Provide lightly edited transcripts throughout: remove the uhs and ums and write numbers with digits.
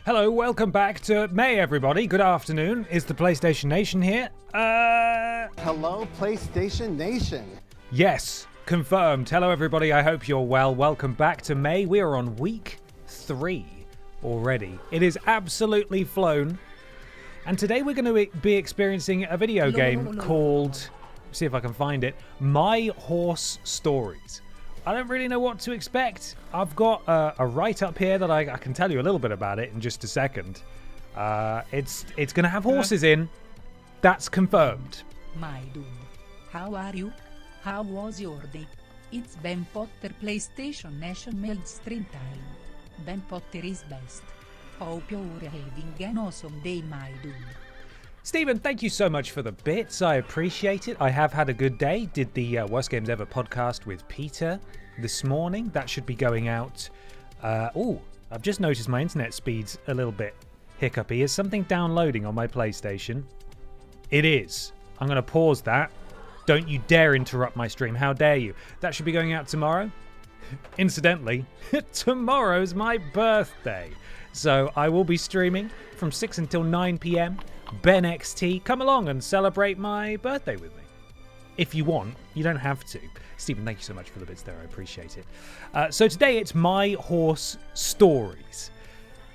Hello, welcome back to May, everybody. Good afternoon. Is the PlayStation Nation here? Hello, PlayStation Nation. Yes, confirmed. Hello, everybody. I hope you're well. Welcome back to May. We are on week 3 already. It is absolutely flown. And today we're going to be experiencing a video game called, see if I can find it, My Horse Stories. I don't really know what to expect. I've got a write-up here that I can tell you a little bit about it in just a second. It's going to have horses in. That's confirmed. My dude, how are you? How was your day? It's Ben Potter PlayStation Nation Meld Stream time. Ben Potter is best. Hope you're having an awesome day, my dude. Stephen, thank you so much for the bits. I appreciate it. I have had a good day. Did the Worst Games Ever podcast with Peter this morning. That should be going out. I've just noticed my internet speed's a little bit hiccupy. Is something downloading on my PlayStation? It is. I'm going to pause that. Don't you dare interrupt my stream. How dare you? That should be going out tomorrow. Incidentally, tomorrow's my birthday. So I will be streaming from 6 until 9 p.m. Ben XT, come along and celebrate my birthday with me. If you want, you don't have to. Stephen, thank you so much for the bits there. I appreciate it. So today it's My Horse Stories.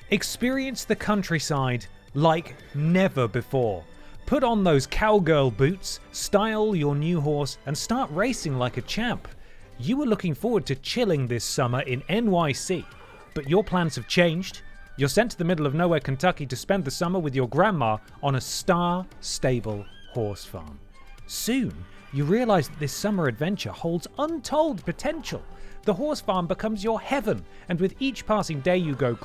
Experience the countryside like never before. Put on those cowgirl boots, style your new horse, and start racing like a champ. You were looking forward to chilling this summer in NYC, but your plans have changed. You're sent to the middle of nowhere, Kentucky to spend the summer with your grandma on a star-stable horse farm. Soon, you realize that this summer adventure holds untold potential. The horse farm becomes your heaven, and with each passing day you grow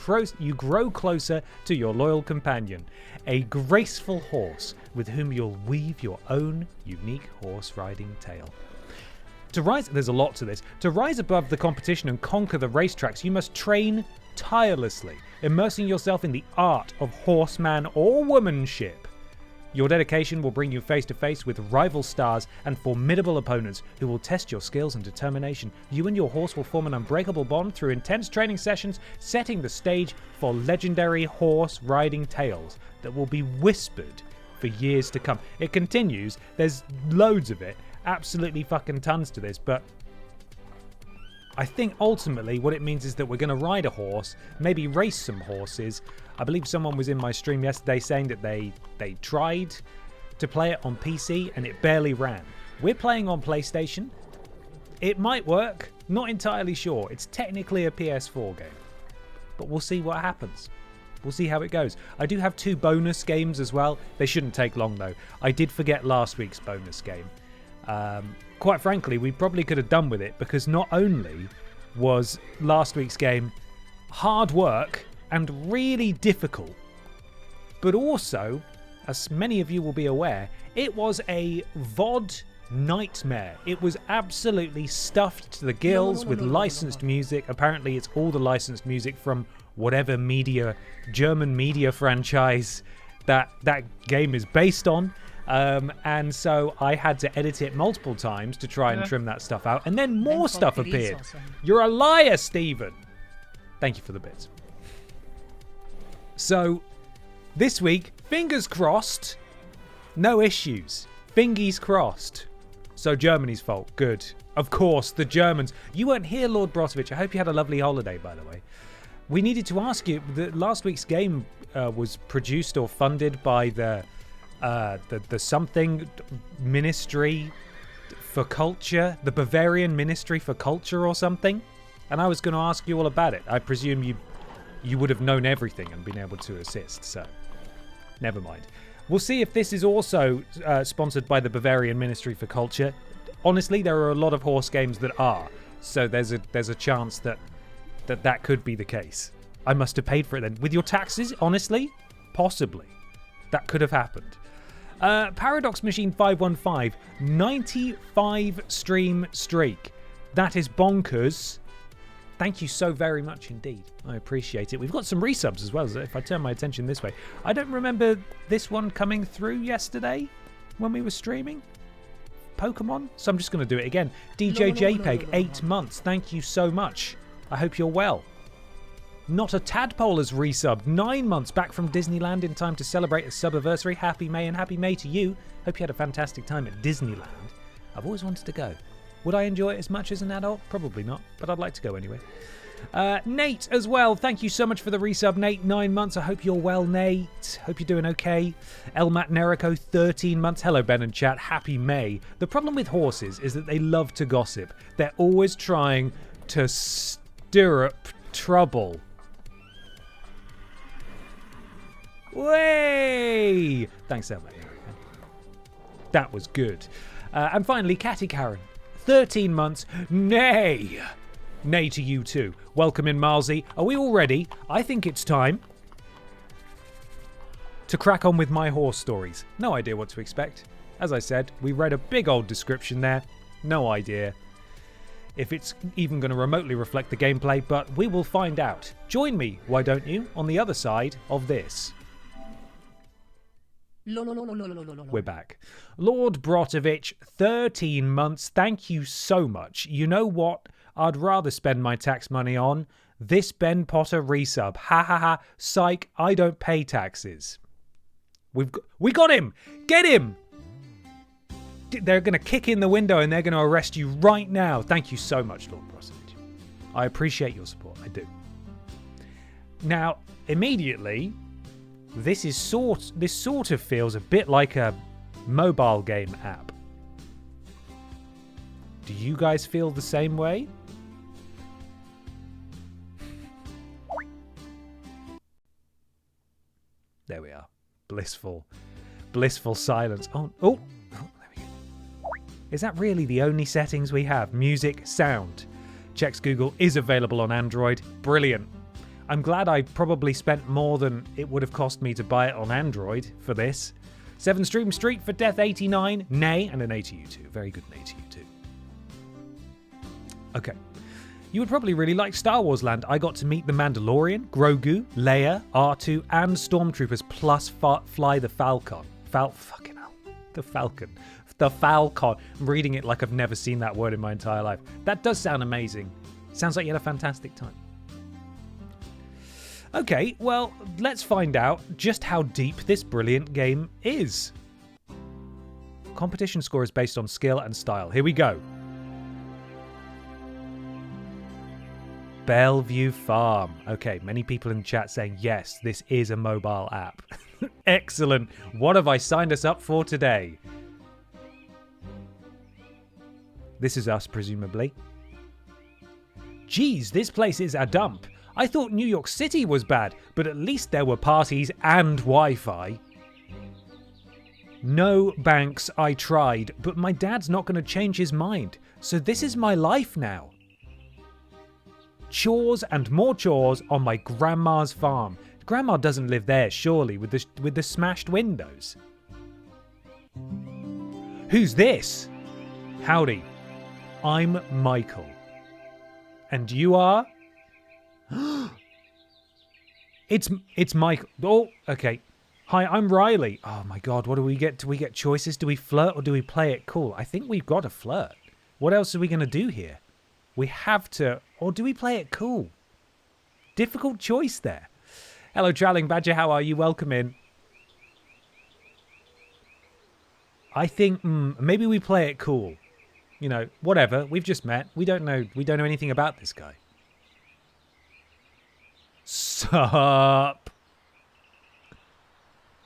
closer to your loyal companion, a graceful horse with whom you'll weave your own unique horse riding tale. There's a lot to this. To rise above the competition and conquer the racetracks, you must train tirelessly, immersing yourself in the art of horseman or womanship. Your dedication will bring you face to face with rival stars and formidable opponents who will test your skills and determination. You and your horse will form an unbreakable bond through intense training sessions, setting the stage for legendary horse riding tales that will be whispered for years to come. It continues. There's loads of it. Absolutely fucking tons to this, but I think ultimately what it means is that we're going to ride a horse, maybe race some horses. I believe someone was in my stream yesterday saying that they tried to play it on PC and it barely ran. We're playing on PlayStation. It might work, not entirely sure. It's technically a PS4 game, but we'll see what happens. We'll see how it goes. I do have 2 bonus games as well. They shouldn't take long though. I did forget last week's bonus game. Quite frankly, we probably could have done with it because not only was last week's game hard work and really difficult, but also, as many of you will be aware, it was a VOD nightmare. It was absolutely stuffed to the gills with licensed music. Apparently, it's all the licensed music from whatever German media franchise that game is based on. And so I had to edit it multiple times to try and trim that stuff out. And then more stuff appeared. Awesome. You're a liar, Stephen. Thank you for the bits. So this week, fingers crossed, no issues. Fingies crossed. So Germany's fault. Good. Of course, the Germans. You weren't here, Lord Brotovich. I hope you had a lovely holiday, by the way. We needed to ask you, last week's game was produced or funded by the something ministry for culture, the Bavarian Ministry for Culture or something. And I was going to ask you all about it. I presume you would have known everything and been able to assist, so never mind. We'll see if this is also sponsored by the Bavarian Ministry for Culture. Honestly, there are a lot of horse games that are, so there's a chance that could be the case. I must have paid for it then. With your taxes, honestly? Possibly. That could have happened. Paradox Machine 515, 95 stream streak. That is bonkers. Thank you so very much indeed. I appreciate it. We've got some resubs as well, so if I turn my attention this way. I don't remember this one coming through yesterday when we were streaming. Pokémon? So I'm just going to do it again. DJ JPEG, 8 months. Thank you so much. I hope you're well. Not a Tadpole has resubbed. 9 months back from Disneyland in time to celebrate a sub-anniversary. Happy May, and happy May to you. Hope you had a fantastic time at Disneyland. I've always wanted to go. Would I enjoy it as much as an adult? Probably not, but I'd like to go anyway. Nate as well. Thank you so much for the resub, Nate. 9 months. I hope you're well, Nate. Hope you're doing okay. Elmat Nerico, 13 months. Hello, Ben and chat. Happy May. The problem with horses is that they love to gossip. They're always trying to stirrup trouble. Way! Thanks, Elmat Nerico. That was good. And finally, Catty Karen. 13 months. Nay! Nay to you too. Welcome in, Marlsey. Are we all ready? I think it's time to crack on with my horse stories. No idea what to expect. As I said, we read a big old description there. No idea if it's even going to remotely reflect the gameplay, but we will find out. Join me, why don't you, on the other side of this. We're back. Lord Brotovich, 13 months. Thank you so much. You know what I'd rather spend my tax money on? This Ben Potter resub. Ha ha ha. Psych, I don't pay taxes. We got him! Get him! They're going to kick in the window and they're going to arrest you right now. Thank you so much, Lord Brotovich. I appreciate your support. I do. Now, immediately, this sort of feels a bit like a mobile game app. Do you guys feel the same way? There we are. Blissful silence. Oh, there we go. Is that really the only settings we have? Music, sound. Checks Google is available on Android. Brilliant. I'm glad I probably spent more than it would have cost me to buy it on Android for this. 7 Stream Street for Death 89. Nay, and an A to you too. Very good nay to you too. Okay. You would probably really like Star Wars Land. I got to meet the Mandalorian, Grogu, Leia, R2, and Stormtroopers, plus fly the Falcon. Fucking hell. The Falcon. The Falcon. I'm reading it like I've never seen that word in my entire life. That does sound amazing. Sounds like you had a fantastic time. Okay, well, let's find out just how deep this brilliant game is. Competition score is based on skill and style. Here we go. Bellevue Farm. Okay, many people in the chat saying, yes, this is a mobile app. Excellent. What have I signed us up for today? This is us, presumably. Geez, this place is a dump. I thought New York City was bad, but at least there were parties and Wi-Fi. No banks, I tried, but my dad's not going to change his mind. So this is my life now. Chores and more chores on my grandma's farm. Grandma doesn't live there, surely, with the smashed windows. Who's this? Howdy. I'm Michael. And you are? It's Michael. Oh, okay. Hi, I'm Riley. Oh my god, what do we get? Do we get choices? Do we flirt or do we play it cool? I think we've got to flirt. What else are we going to do here? We have to... Or do we play it cool? Difficult choice there. Hello, Travelling Badger. How are you? Welcome in. I think maybe we play it cool. You know, whatever. We've just met. We don't know anything about this guy. Sup?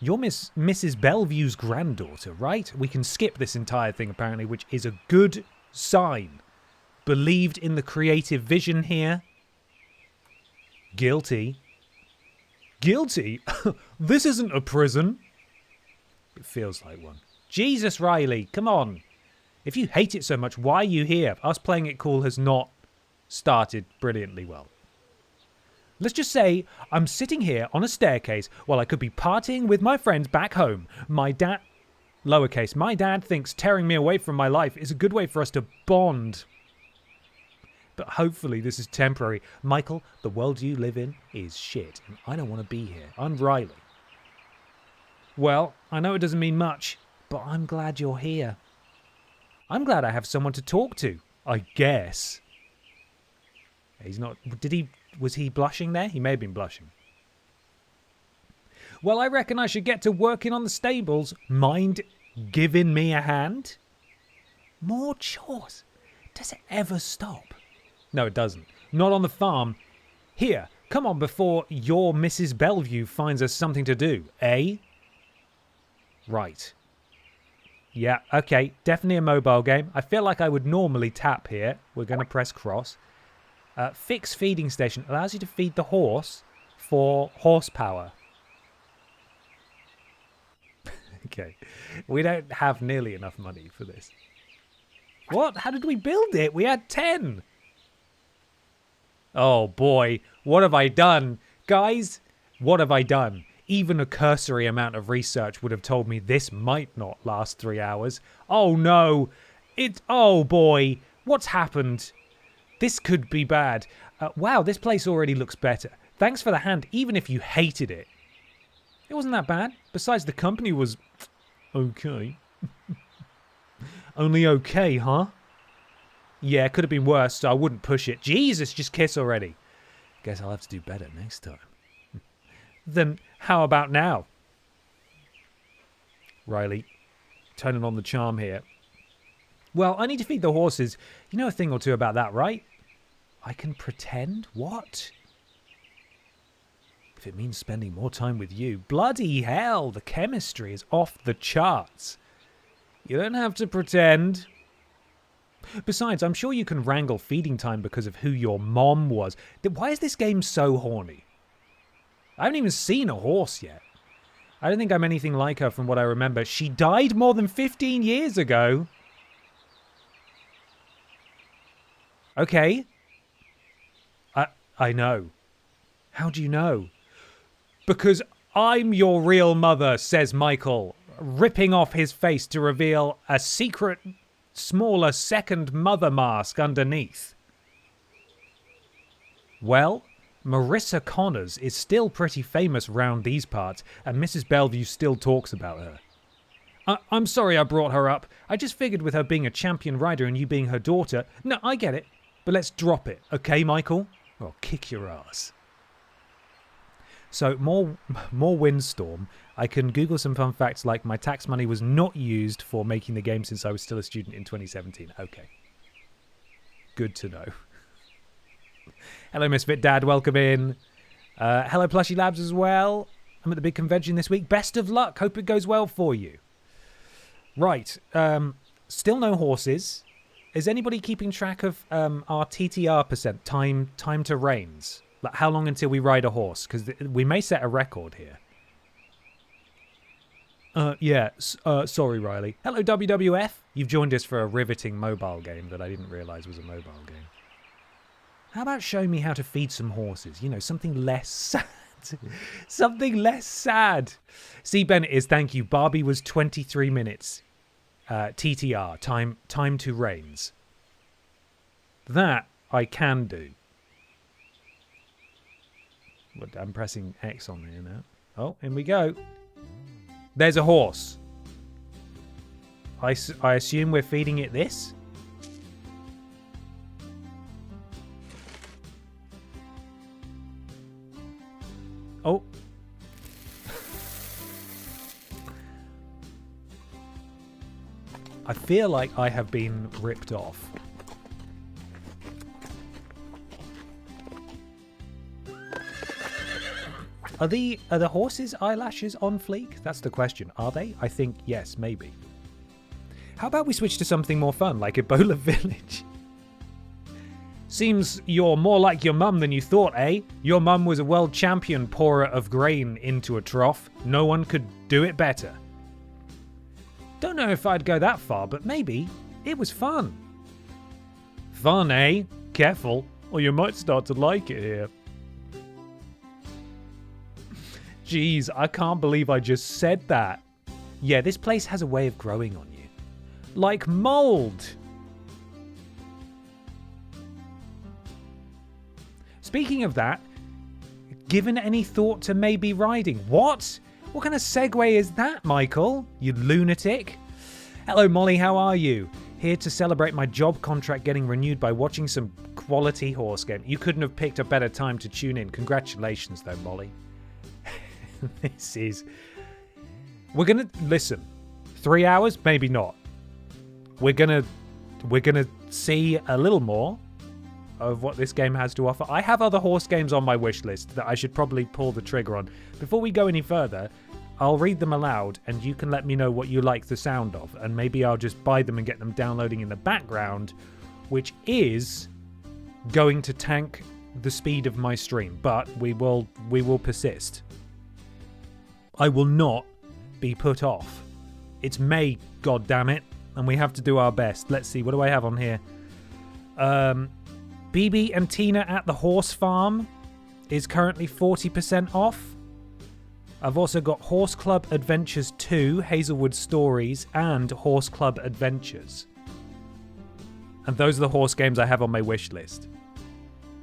You're Mrs. Bellevue's granddaughter, right? We can skip this entire thing, apparently, which is a good sign. Believed in the creative vision here. Guilty. Guilty? This isn't a prison. It feels like one. Jesus, Riley, come on. If you hate it so much, why are you here? Us playing it cool has not started brilliantly well. Let's just say I'm sitting here on a staircase while I could be partying with my friends back home. My dad thinks tearing me away from my life is a good way for us to bond. But hopefully this is temporary. Michael, the world you live in is shit, and I don't want to be here. I'm Riley. Well, I know it doesn't mean much, but I'm glad you're here. I'm glad I have someone to talk to, I guess. He's not... Was he blushing there? He may have been blushing. Well, I reckon I should get to working on the stables. Mind giving me a hand? More chores. Does it ever stop? No, it doesn't. Not on the farm. Here, come on before your Mrs. Bellevue finds us something to do, eh? Right. Yeah, okay. Definitely a mobile game. I feel like I would normally tap here. We're going to press cross. Fix feeding station. Allows you to feed the horse for horsepower. Okay. We don't have nearly enough money for this. What? How did we build it? We had 10. Oh boy. What have I done? Guys, what have I done? Even a cursory amount of research would have told me this might not last 3 hours. Oh no. Oh boy. What's happened? This could be bad. Wow, this place already looks better. Thanks for the hand, even if you hated it. It wasn't that bad. Besides, the company was... okay. Only okay, huh? Yeah, it could have been worse, so I wouldn't push it. Jesus, just kiss already. Guess I'll have to do better next time. Then how about now? Riley, turning on the charm here. Well, I need to feed the horses. You know a thing or two about that, right? I can pretend? What? If it means spending more time with you. Bloody hell, the chemistry is off the charts. You don't have to pretend. Besides, I'm sure you can wrangle feeding time because of who your mom was. Why is this game so horny? I haven't even seen a horse yet. I don't think I'm anything like her from what I remember. She died more than 15 years ago. Okay. I know. How do you know? Because I'm your real mother, says Michael, ripping off his face to reveal a secret, smaller second mother mask underneath. Well, Marissa Connors is still pretty famous round these parts, and Mrs. Bellevue still talks about her. I'm sorry I brought her up. I just figured with her being a champion rider and you being her daughter... No, I get it. But let's drop it, okay, Michael? Or I'll kick your ass. So, more Windstorm. I can Google some fun facts like my tax money was not used for making the game since I was still a student in 2017. Okay. Good to know. Hello, Misfit Dad. Welcome in. Hello, Plushy Labs as well. I'm at the big convention this week. Best of luck. Hope it goes well for you. Right. Still no horses. Is anybody keeping track of our TTR percent, time to reigns? Like how long until we ride a horse? Because we may set a record here. Sorry, Riley. Hello, WWF. You've joined us for a riveting mobile game that I didn't realise was a mobile game. How about showing me how to feed some horses? You know, something less sad. Something less sad. C. Bennett is, thank you. Barbie was 23 minutes. TTR, time to reigns. That I can do. I'm pressing X on there now. Oh, in we go. There's a horse. I assume we're feeding it this? Oh. I feel like I have been ripped off. Are the horses' eyelashes on fleek? That's the question. Are they? I think yes, maybe. How about we switch to something more fun, like Ebola Village? Seems you're more like your mum than you thought, eh? Your mum was a world champion pourer of grain into a trough. No one could do it better. Don't know if I'd go that far, but maybe it was fun. Fun, eh? Careful, or you might start to like it here. Jeez, I can't believe I just said that. Yeah, this place has a way of growing on you. Like mold. Speaking of that, given any thought to maybe riding? What? What kind of segue is that, Michael? You lunatic. Hello, Molly, how are you? Here to celebrate my job contract getting renewed by watching some quality horse game. You couldn't have picked a better time to tune in. Congratulations, though, Molly. This is... We're gonna... Listen. 3 hours? Maybe not. We're gonna see a little more of what this game has to offer. I have other horse games on my wish list that I should probably pull the trigger on. Before we go any further, I'll read them aloud and you can let me know what you like the sound of. And maybe I'll just buy them and get them downloading in the background, which is going to tank the speed of my stream. But we will persist. I will not be put off. It's May, goddammit, and we have to do our best. Let's see, what do I have on here? Bibi and Tina at the Horse Farm is currently 40% off. I've also got Horse Club Adventures 2, Hazelwood Stories, and Horse Club Adventures. And those are the horse games I have on my wish list.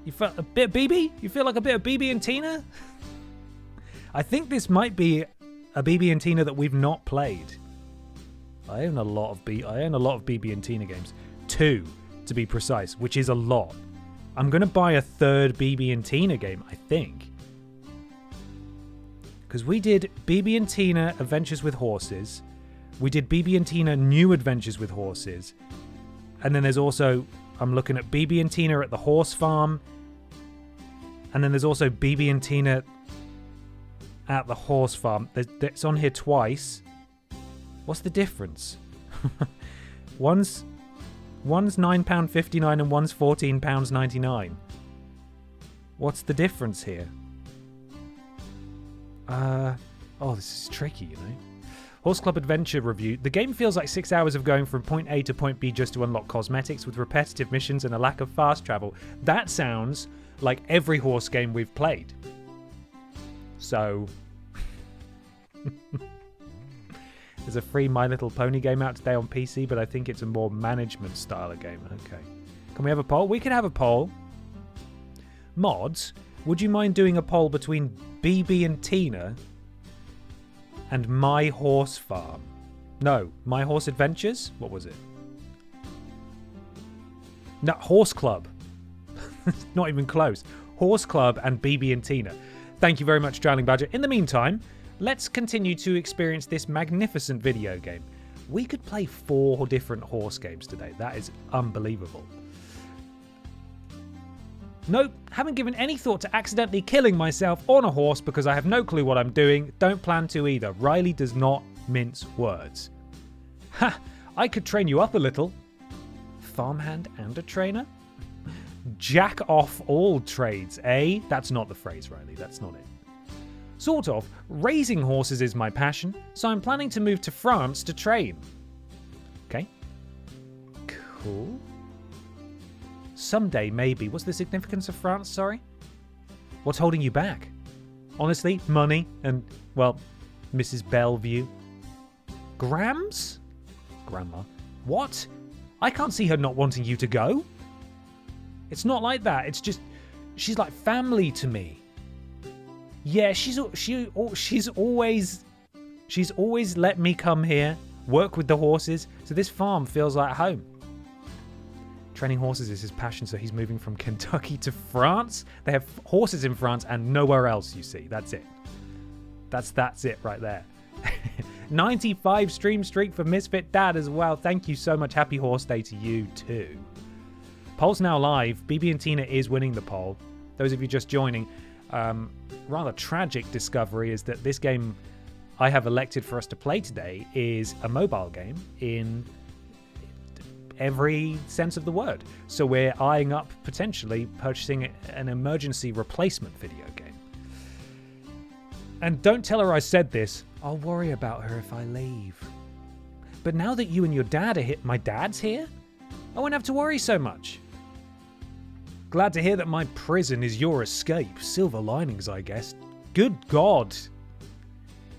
You felt a bit Bibi? You feel like a bit of Bibi and Tina? I think this might be a Bibi and Tina that we've not played. I own a lot of Bibi and Tina games. 2, to be precise, which is a lot. I'm going to buy a third Bibi and Tina game, I think. Because we did Bibi and Tina Adventures with Horses. We did Bibi and Tina New Adventures with Horses. And then there's also, I'm looking at Bibi and Tina at the Horse Farm. And then there's also Bibi and Tina at the Horse Farm. It's on here twice. What's the difference? One's £9.59 and one's £14.99. What's the difference here? Oh, this is tricky, you know. Horse Club Adventure review. The game feels like 6 hours of going from point A to point B just to unlock cosmetics with repetitive missions and a lack of fast travel. That sounds like every horse game we've played. So... There's a free My Little Pony game out today on PC, but I think it's a more management style of game. Okay. Can we have a poll? We can have a poll. Mods, would you mind doing a poll between Bibi and Tina and My Horse Farm? No, My Horse Adventures? What was it? No, Horse Club. Not even close. Horse Club and Bibi and Tina. Thank you very much, Drowning Badger. In the meantime, let's continue to experience this magnificent video game. We could play 4 different horse games today. That is unbelievable. Nope, haven't given any thought to accidentally killing myself on a horse because I have no clue what I'm doing. Don't plan to either. Riley does not mince words. Ha! I could train you up a little. Farmhand and a trainer? Jack off all trades, eh? That's not the phrase, Riley. That's not it. Sort of. Raising horses is my passion, so I'm planning to move to France to train. Okay. Cool. Someday, maybe. What's the significance of France, sorry? What's holding you back? Honestly, money and, well, Mrs. Bellevue. Grams? Grandma. What? I can't see her not wanting you to go. It's not like that. It's just, she's like family to me. Yeah, she's always She's always let me come here, work with the horses, so this farm feels like home. Training horses is his passion, so he's moving from Kentucky to France. They have horses in France and nowhere else, you see. That's it. That's it right there. 95 stream streak for Misfit Dad as well. Thank you so much. Happy Horse Day to you too. Poll's now live. Bibi and Tina is winning the poll. Those of you just joining, rather tragic discovery is that this game I have elected for us to play today is a mobile game in every sense of the word. So we're eyeing up potentially purchasing an emergency replacement video game. And don't tell her I said this. I'll worry about her if I leave. But now that you and your dad are here, my dad's here? I won't have to worry so much. Glad to hear that my prison is your escape. Silver linings, I guess. Good God.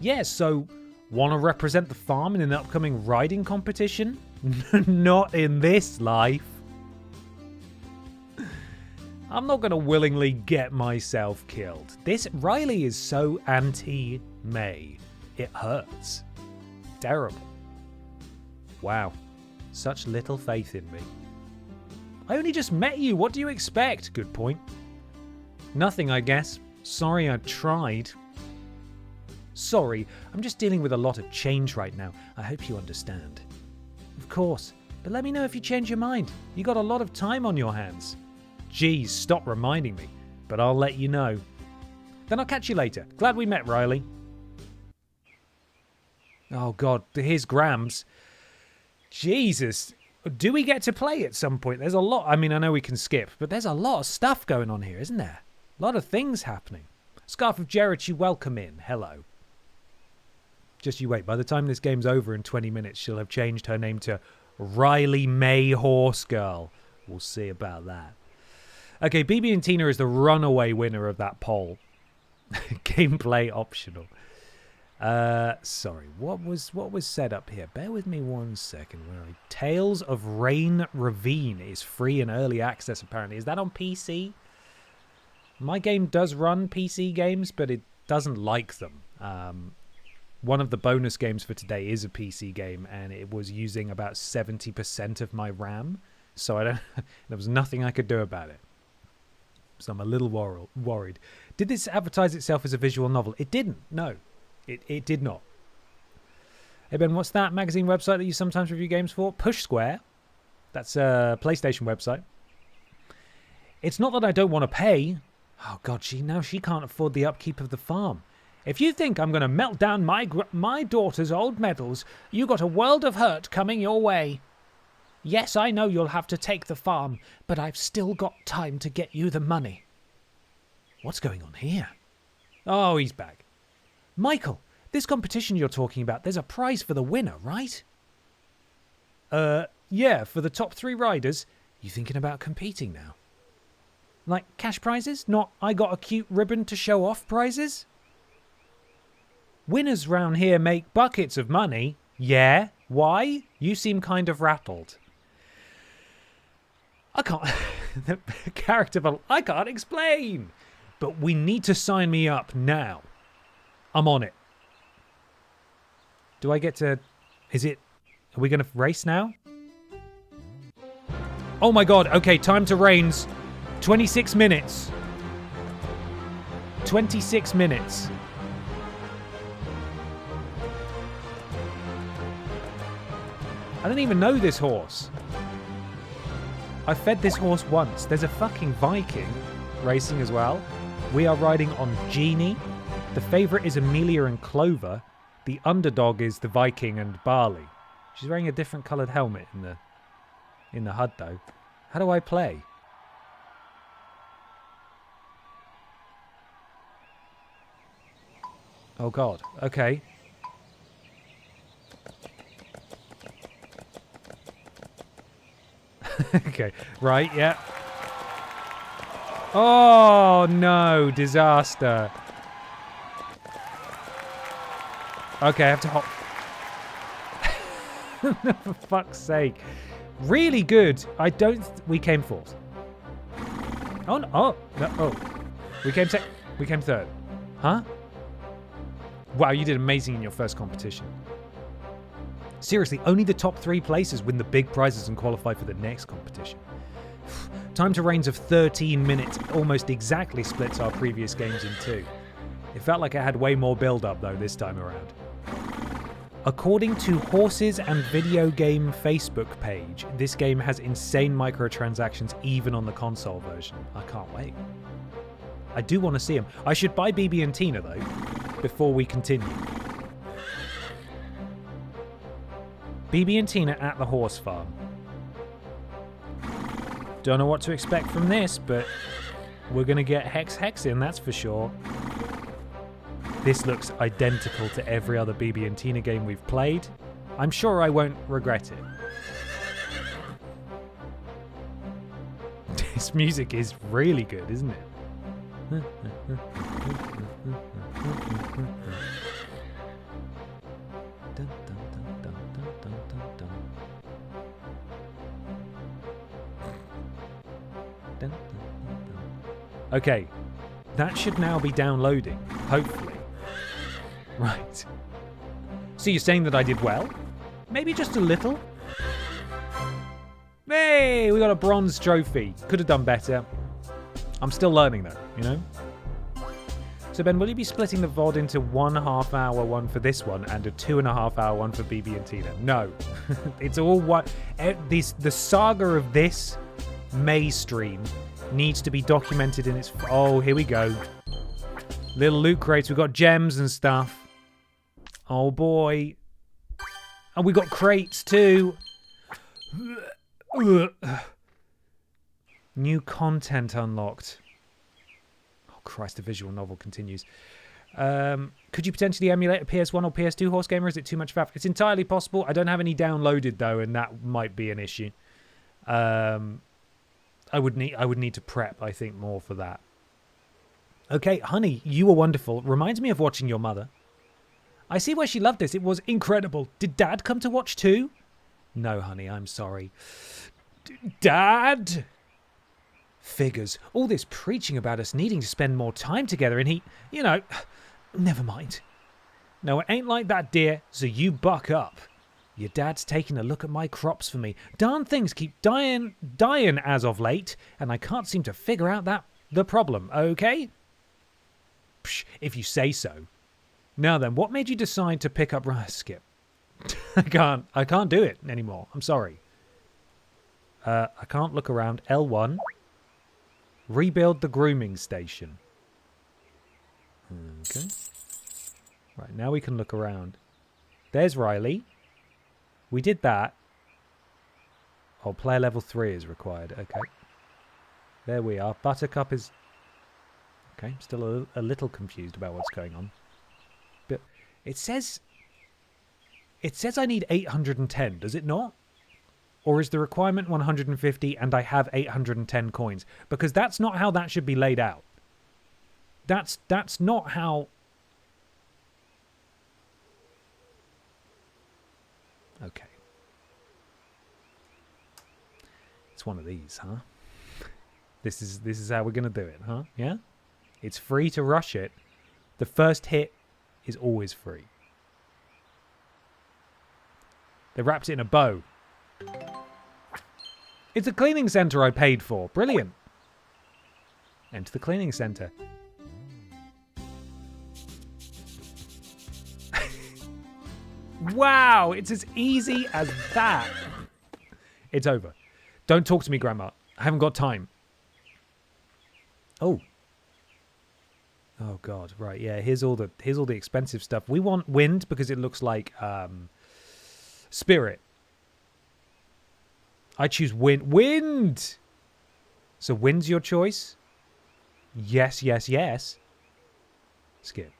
Yeah, so want to represent the farm in an upcoming riding competition? Not in this life. I'm not going to willingly get myself killed. This Riley is so anti-May. It hurts. Terrible. Wow. Such little faith in me. I only just met you. What do you expect? Good point. Nothing, I guess. Sorry I tried. Sorry, I'm just dealing with a lot of change right now. I hope you understand. Of course, but let me know if you change your mind. You got a lot of time on your hands. Geez, stop reminding me, but I'll let you know. Then I'll catch you later. Glad we met, Riley. Oh God, here's Grams. Jesus, do we get to play at some point? There's a lot. I mean, I know we can skip, but there's a lot of stuff going on here, isn't there? A lot of things happening. Scarf of Jericho, welcome in. Hello. Just you wait. By the time this game's over in 20 minutes, she'll have changed her name to Riley May Horse Girl. We'll see about that. Okay, Bibi and Tina is the runaway winner of that poll. Gameplay optional. Sorry, what was set up here? Bear with me 1 second. Where are we? Tales of Rain Ravine is free and early access, apparently. Is that on PC? My game does run PC games, but it doesn't like them. One of the bonus games for today is a PC game, and it was using about 70% of my RAM, so there was nothing I could do about it. So I'm a little worried. Did this advertise itself as a visual novel? It didn't. No, it did not. Hey Ben, what's that magazine website that you sometimes review games for? Push Square. That's a PlayStation website. It's not that I don't want to pay. Oh God, she can't afford the upkeep of the farm. If you think I'm going to melt down my daughter's old medals, you got a world of hurt coming your way. Yes, I know you'll have to take the farm, but I've still got time to get you the money. What's going on here? Oh, he's back. Michael, this competition you're talking about, there's a prize for the winner, right? Yeah, for the top 3 riders. You thinking about competing now? Like cash prizes? Not I got a cute ribbon to show off prizes? Winners round here make buckets of money. Yeah? Why? You seem kind of rattled. I can't... the character... I can't explain. But we need to sign me up now. I'm on it. Do I get to... Is it... Are we going to race now? Oh my God. Okay, time to reigns. 26 minutes. 26 minutes. I don't even know this horse. I fed this horse once. There's a fucking Viking racing as well. We are riding on Genie. The favourite is Amelia and Clover. The underdog is the Viking and Barley. She's wearing a different coloured helmet in the HUD though. How do I play? Oh God. Okay. Okay, right, yeah. Oh, no, disaster. Okay, I have to hop. For fuck's sake. Really good. We came fourth. Oh, no, oh, no, oh. We came third. Huh? Wow, you did amazing in your first competition. Seriously, only the top 3 places win the big prizes and qualify for the next competition. Time to reigns of 13 minutes almost exactly splits our previous games in 2. It felt like it had way more build-up though this time around. According to Horses and Video Game Facebook page, this game has insane microtransactions even on the console version. I can't wait. I do want to see them. I should buy Bibi and Tina though, before we continue. Bibi and Tina at the horse farm. Don't know what to expect from this, but we're going to get Hex in, that's for sure. This looks identical to every other Bibi and Tina game we've played. I'm sure I won't regret it. This music is really good, isn't it? Okay, that should now be downloading, hopefully. Right. So you're saying that I did well? Maybe just a little? Hey, we got a bronze trophy. Could have done better. I'm still learning though, you know? So Ben, will you be splitting the VOD into 1.5 hour one for this one and a 2.5 hour one for Bibi and Tina? No. It's all one. The saga of this May stream needs to be documented in its... Oh, here we go. Little loot crates. We've got gems and stuff. Oh, boy. And we got crates, too. New content unlocked. Oh, Christ, the visual novel continues. Could you potentially emulate a PS1 or PS2 horse game, or is it too much faff? It's entirely possible. I don't have any downloaded, though, and that might be an issue. I would need to prep, I think, more for that. Okay, honey, you were wonderful. Reminds me of watching your mother. I see why she loved this. It was incredible. Did Dad come to watch too? No, honey, I'm sorry. Dad? Figures. All this preaching about us needing to spend more time together, and he, you know, never mind. No, it ain't like that, dear, so you buck up. Your dad's taking a look at my crops for me. Darn things keep dying as of late, and I can't seem to figure out the problem, okay? Psh, if you say so. Now then, what made you decide to pick up... Skip. I can't do it anymore. I'm sorry. I can't look around. L1. Rebuild the grooming station. Okay. Right, now we can look around. There's Riley. We did that. Oh, player level 3 is required. Okay. There we are. Buttercup is... Okay, still a little confused about what's going on. But it says I need 810, does it not? Or is the requirement 150 and I have 810 coins? Because that's not how that should be laid out. That's not how... Okay. It's one of these, huh? This is how we're going to do it, huh? Yeah? It's free to rush it. The first hit is always free. They wrapped it in a bow. It's a cleaning centre I paid for. Brilliant. Enter the cleaning centre. Wow, it's as easy as that. It's over. Don't talk to me, Grandma. I haven't got time. Oh. Oh God, right, yeah, here's all the expensive stuff. We want wind because it looks like spirit. I choose wind. Wind! So wind's your choice? Yes, yes, yes. Skip.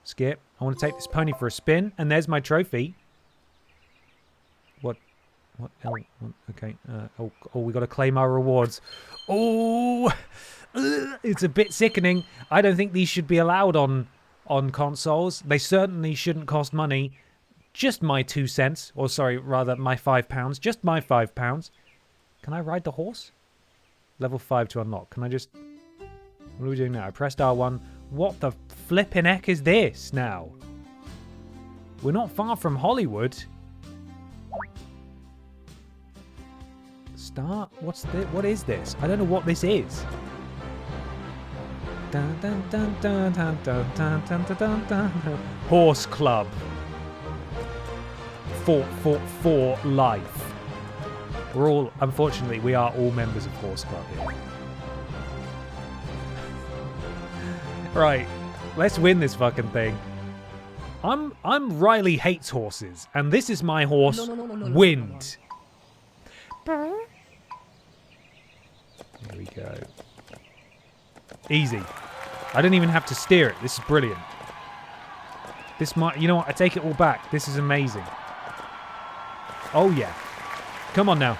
Skip. I want to take this pony for a spin, and there's my trophy. What? Okay. Oh, we got to claim our rewards. Oh, it's a bit sickening. I don't think these should be allowed on consoles. They certainly shouldn't cost money. Just my 2 cents, or sorry, rather my £5. Just my £5. Can I ride the horse? Level 5 to unlock. Can I just... What are we doing now? I pressed R1. What the flippin' heck is this now? We're not far from Hollywood. Start? What's this? What is this? I don't know what this is. Dun, dun, dun, dun, dun, dun, dun, dun, dun, dun, dun. Horse Club. For life. We're all, unfortunately, we are all members of Horse Club here. Right, let's win this fucking thing. I'm Riley hates horses, and this is my horse, Wind. There we go. Easy. I didn't even have to steer it. This is brilliant. This might, you know what? I take it all back. This is amazing. Oh yeah. Come on now.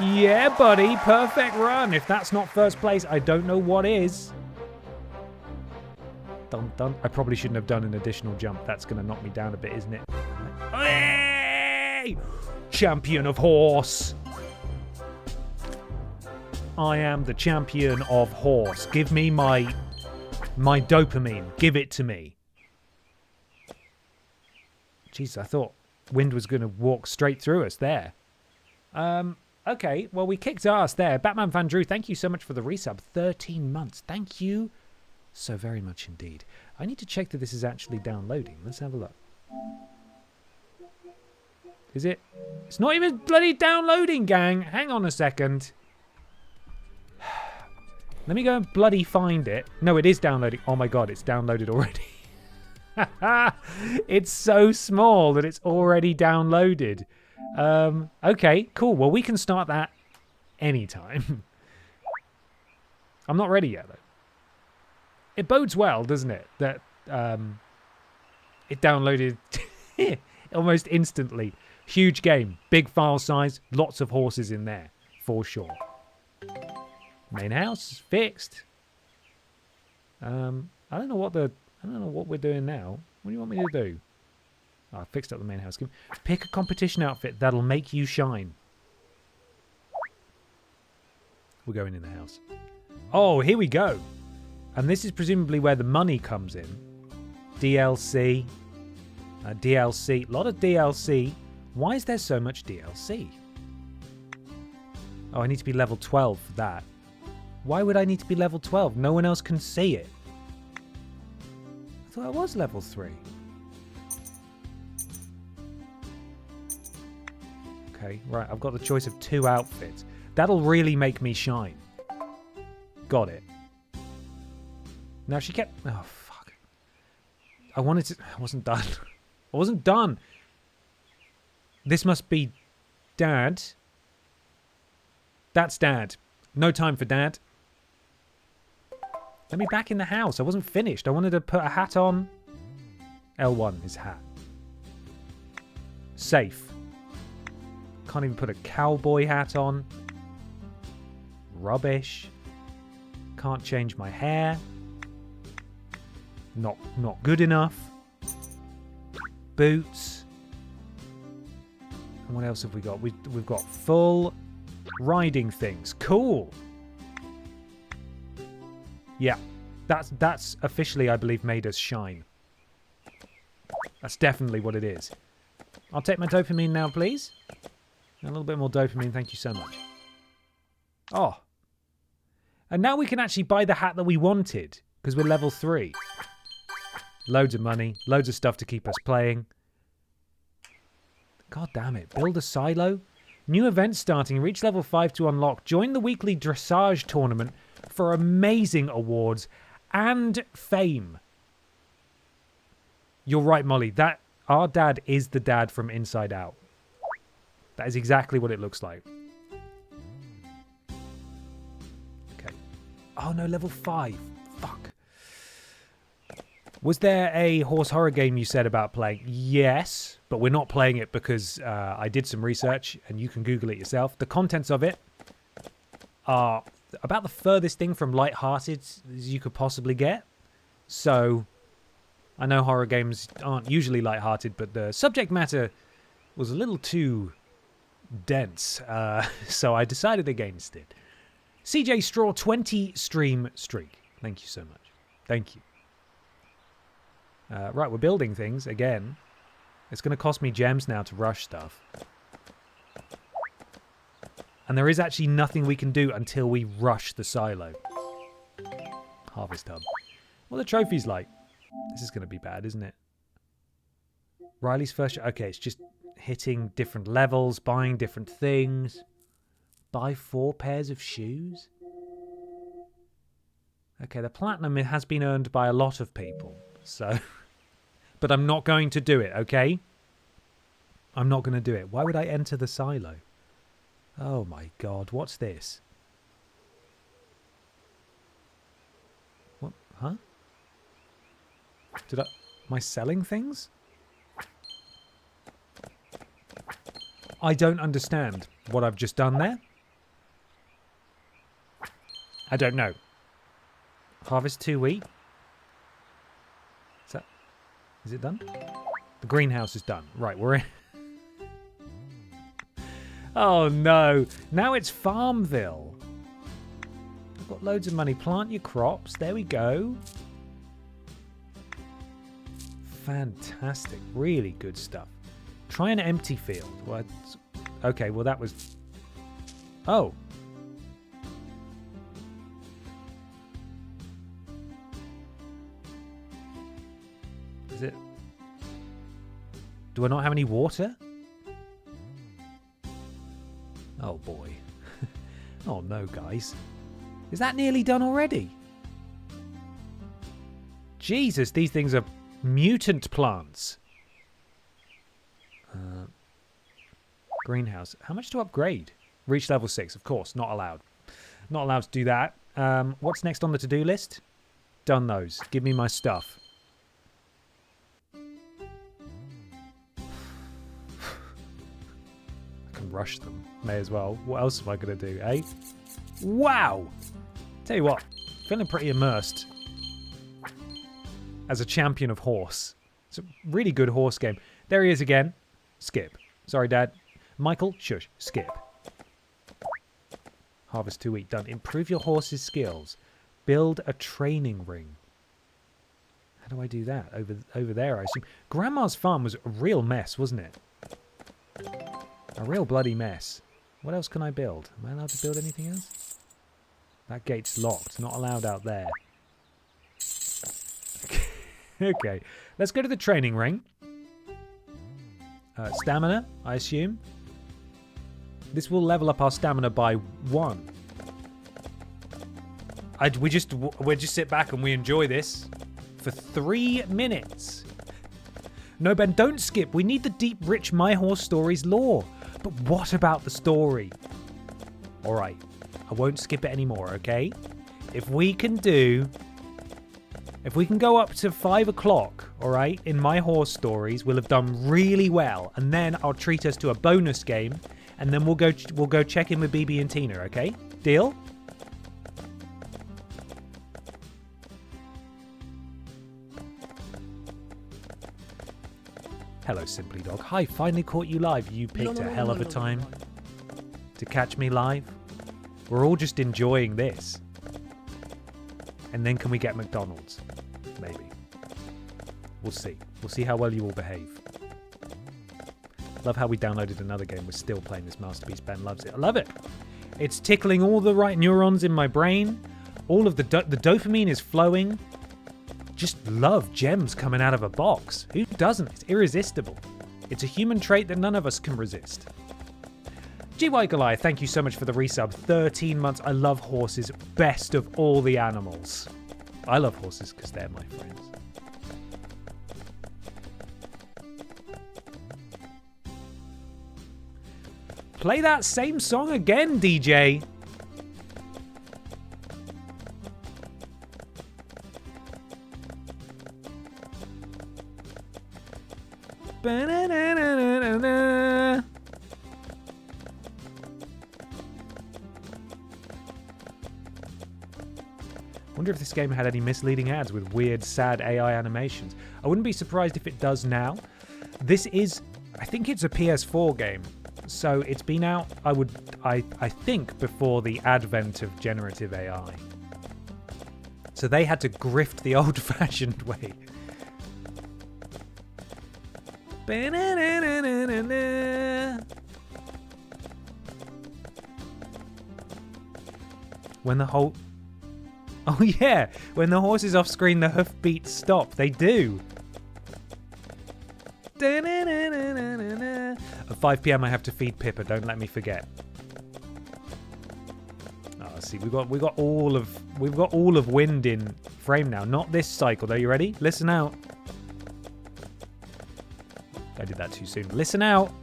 Yeah, buddy. Perfect run. If that's not first place, I don't know what is. Dun dun. I probably shouldn't have done an additional jump. That's going to knock me down a bit, isn't it? Hey! Champion of horse. I am the champion of horse. Give me my dopamine. Give it to me. Jeez, I thought Wind was going to walk straight through us there. Okay, well, we kicked ass there. Batman Van Drew, thank you so much for the resub. 13 months. Thank you so very much indeed. I need to check that this is actually downloading. Let's have a look. Is it? It's not even bloody downloading, gang. Hang on a second. Let me go and bloody find it. No, it is downloading. Oh my god, it's downloaded already. It's so small that it's already downloaded. Okay, cool. Well, we can start that anytime. I'm not ready yet, though. It bodes well, doesn't it? That it downloaded almost instantly. Huge game. Big file size. Lots of horses in there, for sure. Main house is fixed. I don't know what we're doing now. What do you want me to do? Oh, I fixed up the main house. Pick a competition outfit that'll make you shine. We're going in the house. Oh, here we go. And this is presumably where the money comes in. DLC. DLC. A lot of DLC. Why is there so much DLC? Oh, I need to be level 12 for that. Why would I need to be level 12? No one else can see it. I thought I was level 3. Okay, right. I've got the choice of 2 outfits. That'll really make me shine. Got it. Now she kept... Oh, fuck. I wanted to... I wasn't done. I wasn't done. This must be Dad. That's Dad. No time for Dad. Let me back in the house. I wasn't finished. I wanted to put a hat on. L1 is hat. Safe. Can't even put a cowboy hat on. Rubbish. Can't change my hair. Not good enough. Boots. And what else have we got? We've got full riding things. Cool. Yeah. That's officially, I believe, made us shine. That's definitely what it is. I'll take my dopamine now, please. A little bit more dopamine, thank you so much. Oh. And now we can actually buy the hat that we wanted, because we're level 3. Loads of money, loads of stuff to keep us playing. God damn it. Build a silo? New event starting. Reach level 5 to unlock. Join the weekly dressage tournament for amazing awards and fame. You're right, Molly. That our dad is the dad from Inside Out. That is exactly what it looks like. Okay. Oh no, level 5. Fuck. Was there a horse horror game you said about playing? Yes, but we're not playing it because I did some research and you can Google it yourself. The contents of it are about the furthest thing from lighthearted as you could possibly get. So I know horror games aren't usually lighthearted, but the subject matter was a little too dense. So I decided against it. CJ Straw 20 stream streak. Thank you so much. Thank you. Right, we're building things again. It's going to cost me gems now to rush stuff. And there is actually nothing we can do until we rush the silo. Harvest hub. What are the trophies like? This is going to be bad, isn't it? Riley's first... Okay, it's just hitting different levels, buying different things. Buy 4 pairs of shoes? Okay, the platinum has been earned by a lot of people. So... But I'm not going to do it, okay? I'm not going to do it. Why would I enter the silo? Oh my god, what's this? What? Huh? Am I selling things? I don't understand what I've just done there. I don't know. Harvest 2 wheat. Is it done? The greenhouse is done. Right, we're in. Oh no. Now it's Farmville. I've got loads of money. Plant your crops. There we go. Fantastic. Really good stuff. Try an empty field. What? Okay, well that was... Oh. Is it... Do I not have any water? Oh boy. Oh no, guys. Is that nearly done already? Jesus, these things are mutant plants. Greenhouse. How much to upgrade? Reach level 6, of course. Not allowed. Not allowed to do that. What's next on the to-do list? Done those. Give me my stuff. Rush them. May as well. What else am I going to do, eh? Wow! Tell you what, feeling pretty immersed as a champion of horse. It's a really good horse game. There he is again. Skip. Sorry, Dad. Michael, shush. Skip. Harvest 2 wheat. Done. Improve your horse's skills. Build a training ring. How do I do that? Over there, I assume. Grandma's farm was a real mess, wasn't it? A real bloody mess. What else can I build? Am I allowed to build anything else? That gate's locked. Not allowed out there. Okay. Let's go to the training ring. Stamina, I assume. This will level up our stamina by 1. We just sit back and we enjoy this for 3 minutes. No, Ben, don't skip. We need the deep, rich My Horse Stories lore. But what about the story? All right, I won't skip it anymore, okay? If we can go up to 5 o'clock, all right, in My Horse Stories, we'll have done really well. And then I'll treat us to a bonus game. And then we'll go check in with Bibi and Tina, okay? Deal? Hello, Simply Dog. Hi, finally caught you live. You picked a hell of a time to catch me live. We're all just enjoying this. And then can we get McDonald's? Maybe. We'll see. We'll see how well you all behave. Love how we downloaded another game. We're still playing this masterpiece. Ben loves it. I love it. It's tickling all the right neurons in my brain. All of the dopamine is flowing. Just love gems coming out of a box. Who doesn't? It's irresistible. It's a human trait that none of us can resist. GY Goliath, thank you so much for the resub. 13 months. I love horses. Best of all the animals. I love horses because they're my friends. Play that same song again, DJ. Ba-na-na-na-na-na. Wonder if this game had any misleading ads with weird, sad AI animations. I wouldn't be surprised if it does now. This is, I think it's a PS4 game, so it's been out, I think, before the advent of generative AI. So they had to grift the old-fashioned way. When the whole... Oh yeah, when the horse is off screen, the hoofbeats stop. They do. At 5 p.m. I have to feed Pippa. Don't let me forget. Oh, see, we've got all of wind in frame now. Not this cycle though. You ready? Listen out. I did that too soon. Listen out.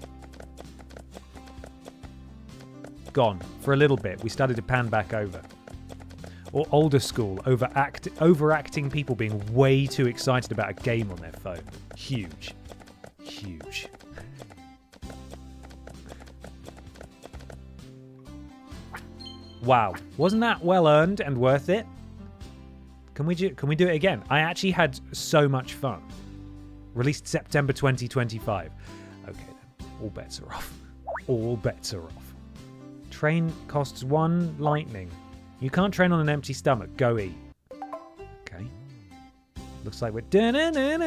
Gone for a little bit. We started to pan back over. Or older school, overacting people being way too excited about a game on their phone. Huge. Huge. Wow. Wasn't that well earned and worth it? Can we do it again? I actually had so much fun. Released September 2025. Okay then. All bets are off. All bets are off. Train costs 1 lightning. You can't train on an empty stomach. Go eat. Okay. Looks like we're... Get in there.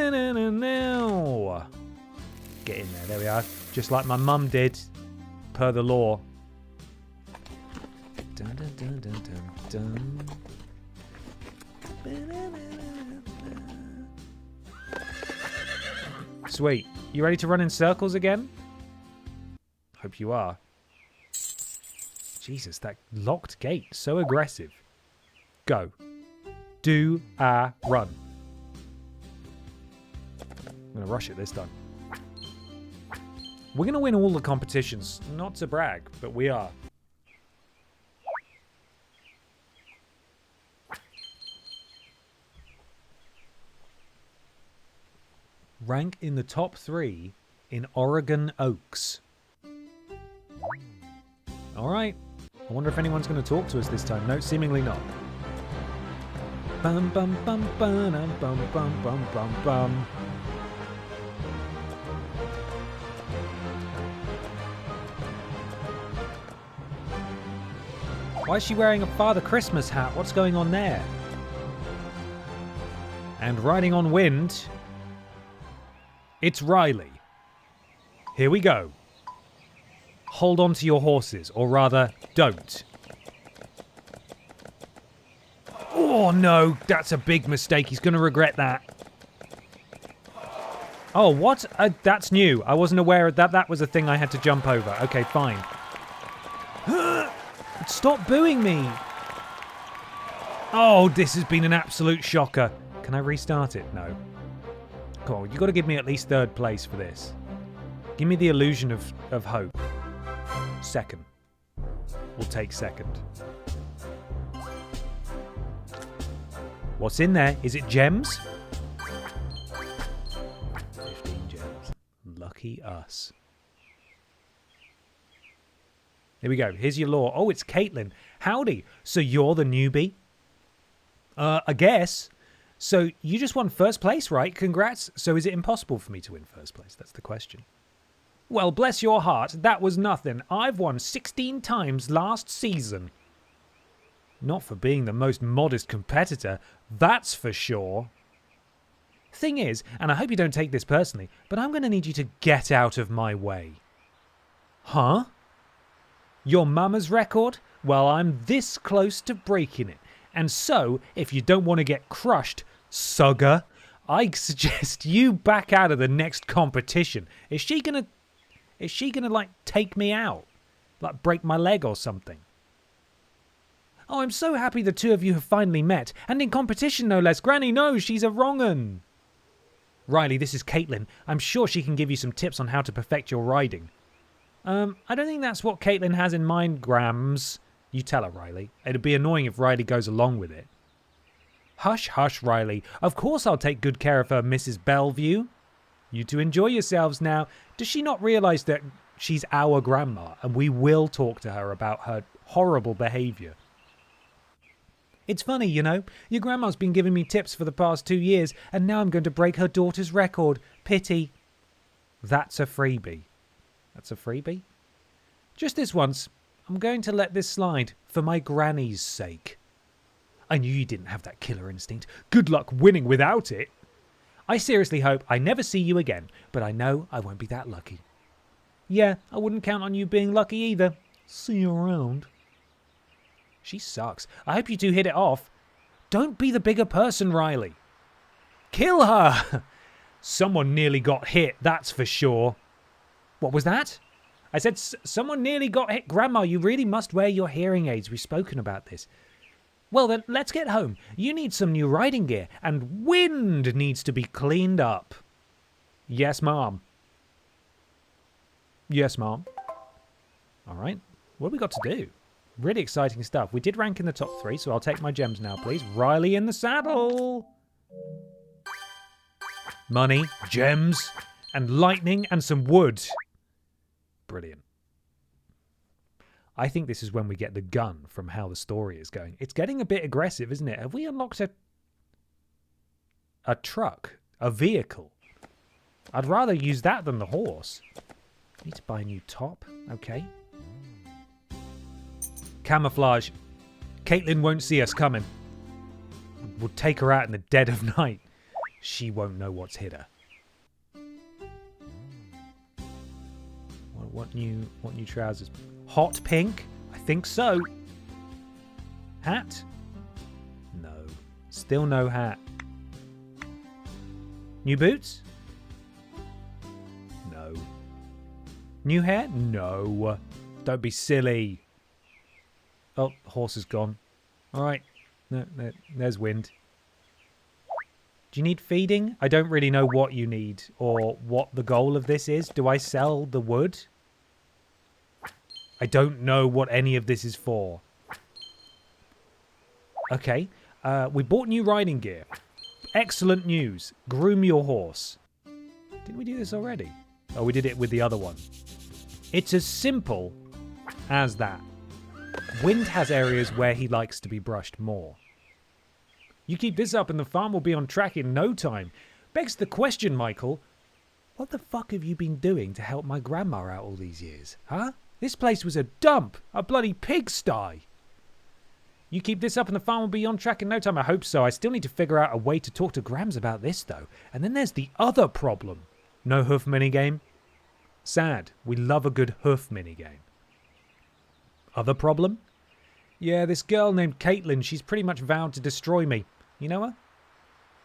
There we are. Just like my mum did. Per the law. Sweet. You ready to run in circles again? Hope you are. Jesus, that locked gate. So aggressive. Go. Do a run. I'm going to rush it this time. We're going to win all the competitions. Not to brag, but we are. Rank in the top 3 in Oregon Oaks. All right. I wonder if anyone's going to talk to us this time. No, seemingly not. Bum bum bum bum bum bum bum bum bum. Why is she wearing a Father Christmas hat? What's going on there? And riding on wind, it's Riley. Here we go. Hold on to your horses, or rather, don't. Oh no, that's a big mistake. He's going to regret that. Oh, what? That's new. I wasn't aware that was a thing I had to jump over. Okay, fine. Stop booing me. Oh, this has been an absolute shocker. Can I restart it? No. Come on, you've got to give me at least 3rd place for this. Give me the illusion of hope. 2nd. We'll take 2nd. What's in there? Is it gems? 15 gems. Lucky us. Here we go. Here's your lore. Oh, it's Caitlin. Howdy. So you're the newbie? I guess. So you just won 1st place, right? Congrats. So is it impossible for me to win 1st place? That's the question. Well, bless your heart, that was nothing. I've won 16 times last season. Not for being the most modest competitor, that's for sure. Thing is, and I hope you don't take this personally, but I'm going to need you to get out of my way. Huh? Your mama's record? Well, I'm this close to breaking it. And so, if you don't want to get crushed, Sugger, I suggest you back out of the next competition. Is she gonna, like, take me out? Like, break my leg or something? Oh, I'm so happy the two of you have finally met. And in competition, no less. Granny knows she's a wrong'un. Riley, this is Caitlin. I'm sure she can give you some tips on how to perfect your riding. I don't think that's what Caitlin has in mind, Grams. You tell her, Riley. It'd be annoying if Riley goes along with it. Hush, hush, Riley. Of course I'll take good care of her, Mrs. Bellevue. You two enjoy yourselves now. Does she not realise that she's our grandma and we will talk to her about her horrible behaviour? It's funny, you know. Your grandma's been giving me tips for the past 2 years and now I'm going to break her daughter's record. Pity. That's a freebie. That's a freebie? Just this once. I'm going to let this slide for my granny's sake. I knew you didn't have that killer instinct. Good luck winning without it. I seriously hope I never see you again, but I know I won't be that lucky. Yeah, I wouldn't count on you being lucky either. See you around. She sucks. I hope you two hit it off. Don't be the bigger person, Riley. Kill her! Someone nearly got hit, that's for sure. What was that? I said someone nearly got hit. Grandma, you really must wear your hearing aids. We've spoken about this. Well then, let's get home. You need some new riding gear, and Wind needs to be cleaned up. Yes, Mom. Yes, Mom. All right. What have we got to do? Really exciting stuff. We did rank in the top 3, so I'll take my gems now, please. Riley in the saddle. Money, gems, and lightning, and some wood. Brilliant. I think this is when we get the gun from how the story is going. It's getting a bit aggressive, isn't it? Have we unlocked a truck? A vehicle? I'd rather use that than the horse. Need to buy a new top. Okay. Camouflage. Caitlin won't see us coming. We'll take her out in the dead of night. She won't know what's hit her. What new trousers? Hot pink? I think so. Hat? No. Still no hat. New boots? No. New hair? No. Don't be silly. Oh, horse is gone. All right. No, there's Wind. Do you need feeding? I don't really know what you need or what the goal of this is. Do I sell the wood? I don't know what any of this is for. Okay. We bought new riding gear. Excellent news. Groom your horse. Didn't we do this already? Oh, we did it with the other one. It's as simple as that. Wind has areas where he likes to be brushed more. You keep this up and the farm will be on track in no time. Begs the question, Michael. What the fuck have you been doing to help my grandma out all these years? Huh? This place was a dump. A bloody pigsty. You keep this up and the farm will be on track in no time. I hope so. I still need to figure out a way to talk to Grams about this, though. And then there's the other problem. No hoof minigame. Sad. We love a good hoof minigame. Other problem? Yeah, this girl named Caitlin. She's pretty much vowed to destroy me. You know her?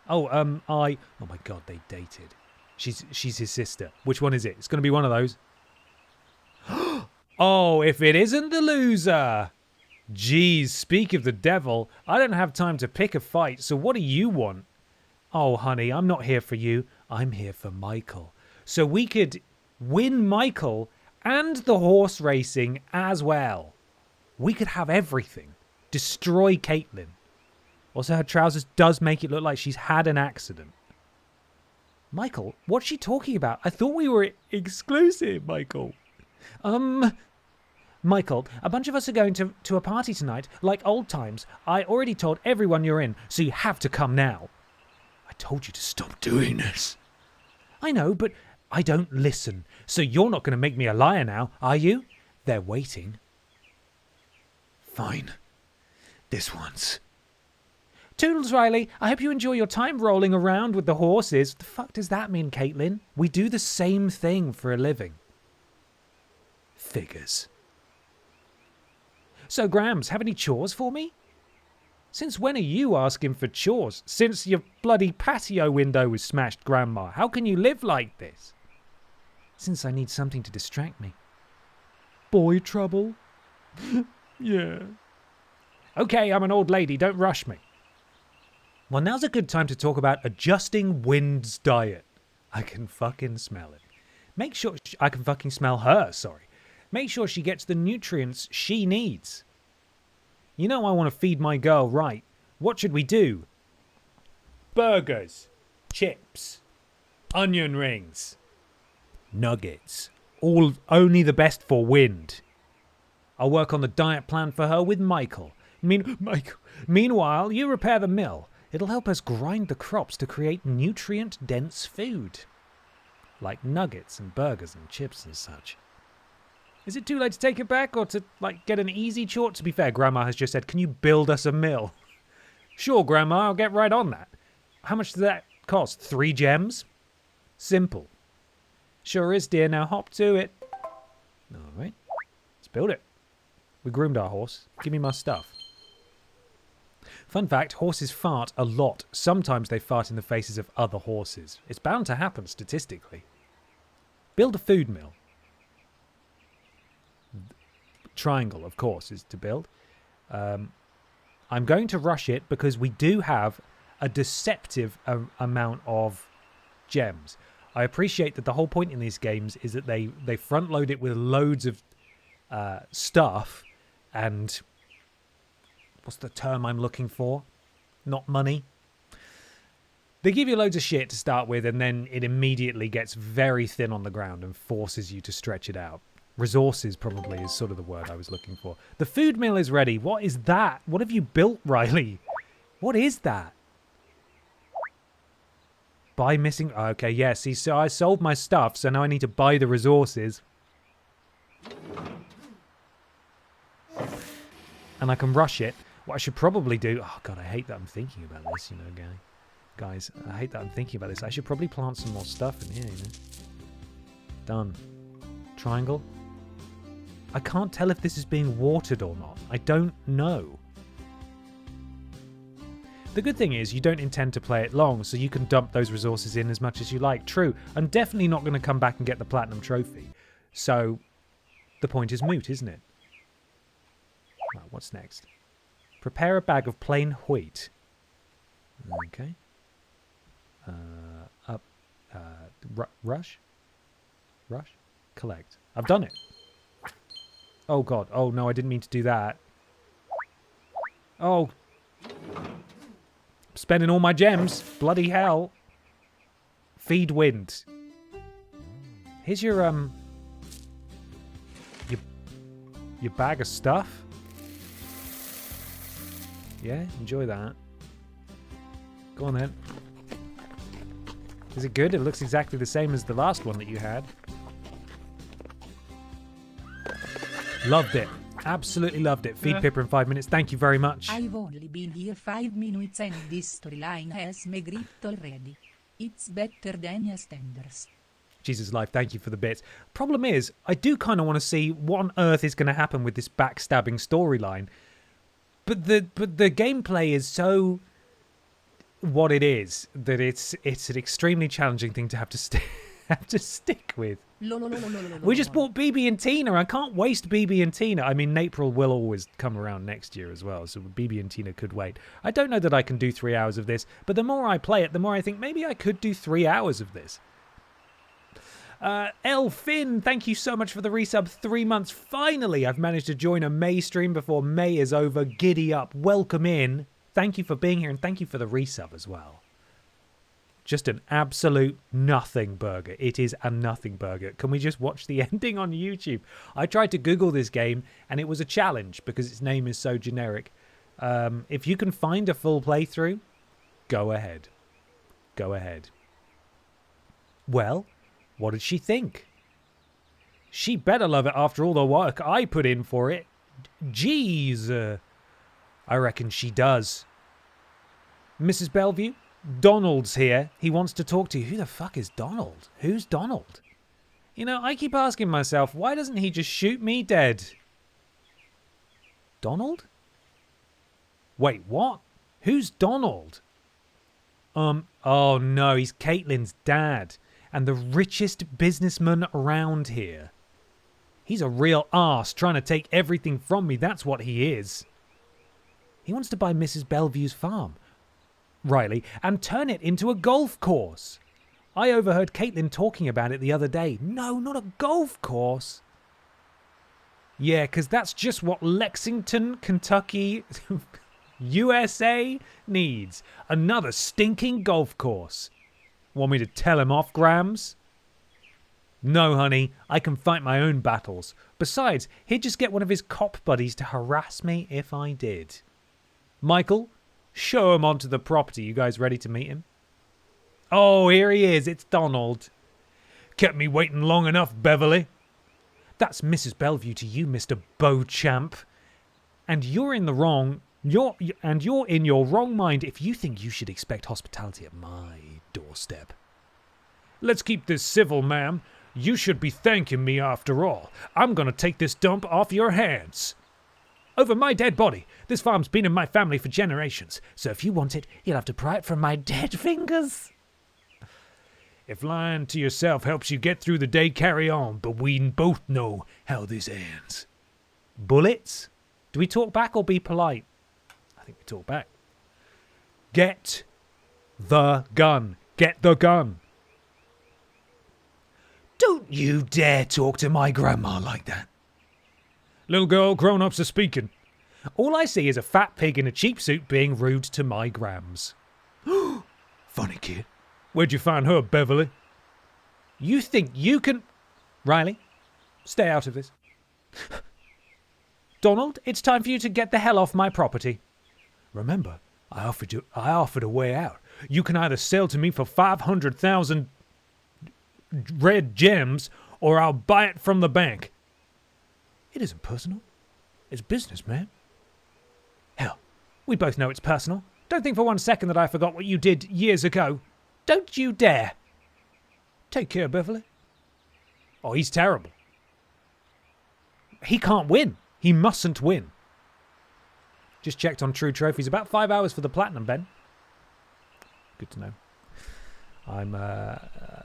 Oh, oh my God, they dated. She's his sister. Which one is it? It's going to be one of those. Oh, if it isn't the loser. Geez, speak of the devil. I don't have time to pick a fight, so what do you want? Oh, honey, I'm not here for you. I'm here for Michael. So we could win Michael and the horse racing as well. We could have everything. Destroy Caitlin. Also, her trousers does make it look like she's had an accident. Michael, what's she talking about? I thought we were exclusive, Michael. Michael, a bunch of us are going to a party tonight, like old times. I already told everyone you're in, so you have to come now. I told you to stop doing this. I know, but I don't listen. So you're not going to make me a liar now, are you? They're waiting. Fine. This once. Toodles, Riley. I hope you enjoy your time rolling around with the horses. What the fuck does that mean, Caitlin? We do the same thing for a living. Figures. So, Grams, have any chores for me? Since when are you asking for chores? Since your bloody patio window was smashed, Grandma. How can you live like this? Since I need something to distract me. Boy trouble? Yeah. Okay, I'm an old lady. Don't rush me. Well, now's a good time to talk about adjusting Wind's diet. I can fucking smell it. Make sure... I can fucking smell her, sorry. Make sure she gets the nutrients she needs. You know I want to feed my girl right. What should we do? Burgers. Chips. Onion rings. Nuggets. All only the best for Wind. I'll work on the diet plan for her with Michael. Meanwhile, you repair the mill. It'll help us grind the crops to create nutrient-dense food. Like nuggets and burgers and chips and such. Is it too late to take it back or to, get an easy chore? To be fair, Grandma has just said, can you build us a mill? Sure, Grandma, I'll get right on that. How much does that Cost 3 gems. Simple. Sure is, dear. Now hop to it. All right. Let's build it. We groomed our horse. Give me my stuff. Fun fact, horses fart a lot. Sometimes they fart in the faces of other horses. It's bound to happen statistically. Build a food mill. Triangle, of course, is to build. I'm going to rush it because we do have a deceptive amount of gems. I appreciate that the whole point in these games is that they front load it with loads of stuff and what's the term I'm looking for? Not money. They give you loads of shit to start with, and then it immediately gets very thin on the ground and forces you to stretch it out. Resources probably is sort of the word I was looking for. The food mill is ready. What is that? What have you built, Riley? What is that? Buy missing... Okay, yeah, see, so I sold my stuff, so now I need to buy the resources. And I can rush it. What I should probably do... Oh, God, I hate that I'm thinking about this, you know, guys. I hate that I'm thinking about this. I should probably plant some more stuff in here, you know. Done. Triangle. I can't tell if this is being watered or not. I don't know. The good thing is you don't intend to play it long, so you can dump those resources in as much as you like. True, I'm definitely not going to come back and get the platinum trophy. So, the point is moot, isn't it? Right, what's next? Prepare a bag of plain wheat. Okay. Rush? Rush? Collect. I've done it. Oh, God. Oh, no, I didn't mean to do that. Oh. Spending all my gems. Bloody hell. Feed wind. Here's your bag of stuff. Yeah, enjoy that. Go on then. Is it good? It looks exactly the same as the last one that you had. Loved it. Absolutely loved it. Feed Pippa in 5 minutes. Thank you very much. I've only been here 5 minutes and this storyline has me gripped already. It's better than EastEnders. Jesus life, thank you for the bits. Problem is, I do kind of want to see what on earth is going to happen with this backstabbing storyline. But the gameplay is so what it is that it's an extremely challenging thing to have to stick with. We just bought Bibi and Tina. I can't waste Bibi and Tina. I mean, April will always come around next year as well, so Bibi and Tina could wait. I don't know that I can do 3 hours of this, but the more I play it, the more I think maybe I could do 3 hours of this. L. Finn, thank you so much for the resub. 3 months. Finally, I've managed to join a May stream before May is over. Giddy up. Welcome in. Thank you for being here, and thank you for the resub as well. Just an absolute nothing burger. It is a nothing burger. Can we just watch the ending on YouTube? I tried to Google this game, and it was a challenge because its name is so generic. If you can find a full playthrough, go ahead. Go ahead. Well, what did she think? She better love it after all the work I put in for it. Jeez. I reckon she does. Mrs. Bellevue? Donald's here. He wants to talk to you. Who the fuck is Donald? Who's Donald? You know, I keep asking myself, why doesn't he just shoot me dead? Donald? Wait, what? Who's Donald? Oh no, he's Caitlin's dad and the richest businessman around here. He's a real arse trying to take everything from me. That's what he is. He wants to buy Mrs. Bellevue's farm. Riley, and turn it into a golf course. I overheard Caitlin talking about it the other day. No, not a golf course. Yeah, because that's just what Lexington, Kentucky, USA needs. Another stinking golf course. Want me to tell him off, Grams? No, honey, I can fight my own battles. Besides, he'd just get one of his cop buddies to harass me if I did. Michael, show him onto the property. You guys ready to meet him? Oh, here he is. It's Donald. Kept me waiting long enough, Beverly. That's Mrs. Bellevue to you, Mr. Beauchamp. And you're in the wrong. You're in your wrong mind if you think you should expect hospitality at my doorstep. Let's keep this civil, ma'am. You should be thanking me after all. I'm going to take this dump off your hands. Over my dead body. This farm's been in my family for generations, so if you want it, you'll have to pry it from my dead fingers. If lying to yourself helps you get through the day, carry on, but we both know how this ends. Bullets? Do we talk back or be polite? I think we talk back. Get the gun. Get the gun. Don't you dare talk to my grandma like that. Little girl, grown-ups are speaking. All I see is a fat pig in a cheap suit being rude to my grams. Funny kid. Where'd you find her, Beverly? You think you can... Riley, stay out of this. Donald, it's time for you to get the hell off my property. Remember, I offered a way out. You can either sell to me for 500,000 red gems, or I'll buy it from the bank. It isn't personal. It's business, man. Hell, we both know it's personal. Don't think for one second that I forgot what you did years ago. Don't you dare. Take care, Beverly. Oh, he's terrible. He can't win. He mustn't win. Just checked on True Trophies. About 5 hours for the platinum, Ben. Good to know. I'm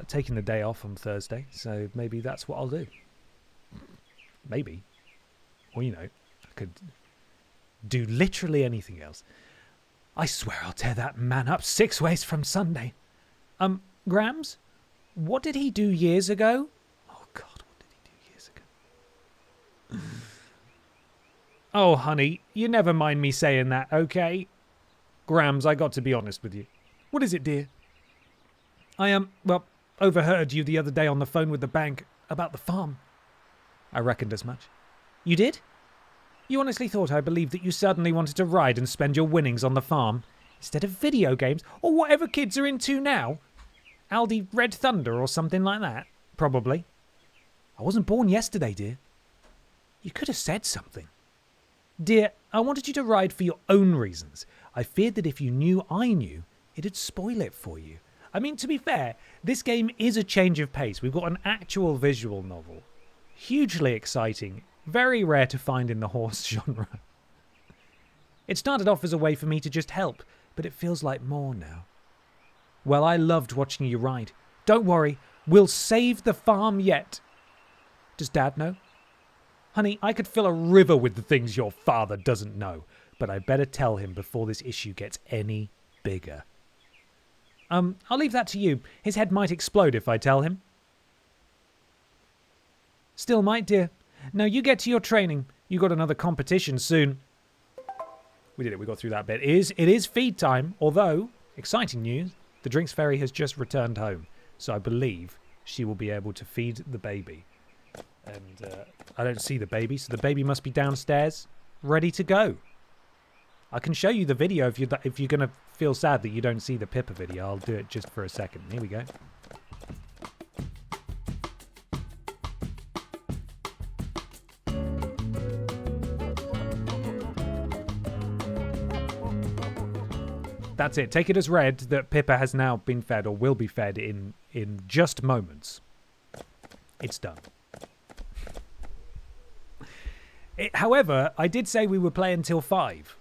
taking the day off on Thursday, so maybe that's what I'll do. Maybe. Or, you know, I could do literally anything else. I swear I'll tear that man up 6 ways from Sunday. Grams, what did he do years ago? Oh, God, what did he do years ago? Oh, honey, you never mind me saying that, okay? Grams, I got to be honest with you. What is it, dear? I overheard you the other day on the phone with the bank about the farm. I reckoned as much. You did? You honestly thought I believed that you suddenly wanted to ride and spend your winnings on the farm instead of video games or whatever kids are into now? Aldi Red Thunder or something like that? Probably. I wasn't born yesterday, dear. You could have said something. Dear, I wanted you to ride for your own reasons. I feared that if you knew I knew, it'd spoil it for you. I mean, to be fair, this game is a change of pace. We've got an actual visual novel. Hugely exciting. Very rare to find in the horse genre. It started off as a way for me to just help, but it feels like more now. Well, I loved watching you ride. Don't worry, we'll save the farm yet. Does Dad know? Honey, I could fill a river with the things your father doesn't know, but I better tell him before this issue gets any bigger. I'll leave that to you. His head might explode if I tell him. Still might, dear. Now you get to your training. You got another competition soon. We did it. We got through that bit. It is feed time, although, exciting news, the Drinks Fairy has just returned home. So I believe she will be able to feed the baby. And I don't see the baby, so the baby must be downstairs, ready to go. I can show you the video if you're going to feel sad that you don't see the Pippa video. I'll do it just for a second. Here we go. That's it. Take it as read that Pippa has now been fed or will be fed in just moments. It's done. However, I did say we would play until 5.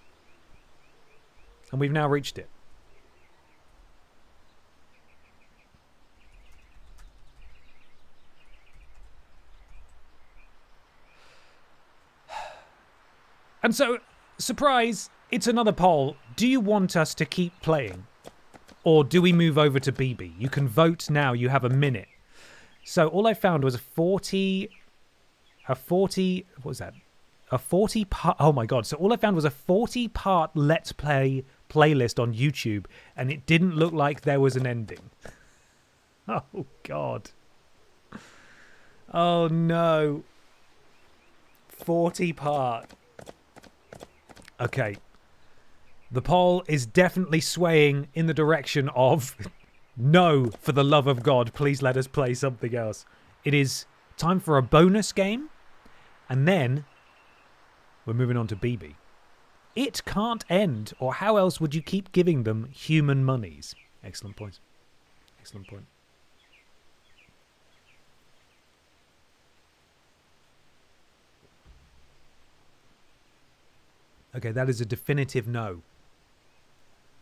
And we've now reached it. And so, surprise, it's another poll. Do you want us to keep playing? Or do we move over to Bibi? You can vote now. You have a minute. So all I found was a 40, what was that? A 40-part, oh my God. So all I found was a 40-part Let's Play playlist on YouTube, and it didn't look like there was an ending. Oh God. Oh no. 40-part. Okay. The poll is definitely swaying in the direction of no, for the love of God, please let us play something else. It is time for a bonus game, and then we're moving on to Bibi. It can't end, or how else would you keep giving them human monies? Excellent point. Excellent point. Okay, that is a definitive no.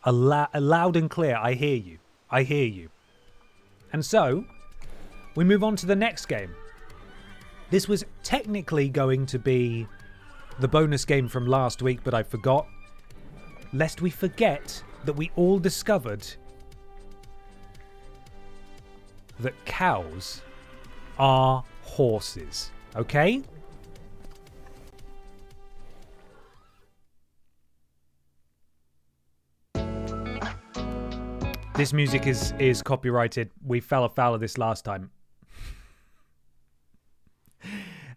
Loud and clear, I hear you. I hear you. And so, we move on to the next game. This was technically going to be the bonus game from last week, but I forgot. Lest we forget that we all discovered that cows are horses. Okay? This music is copyrighted. We fell afoul of this last time.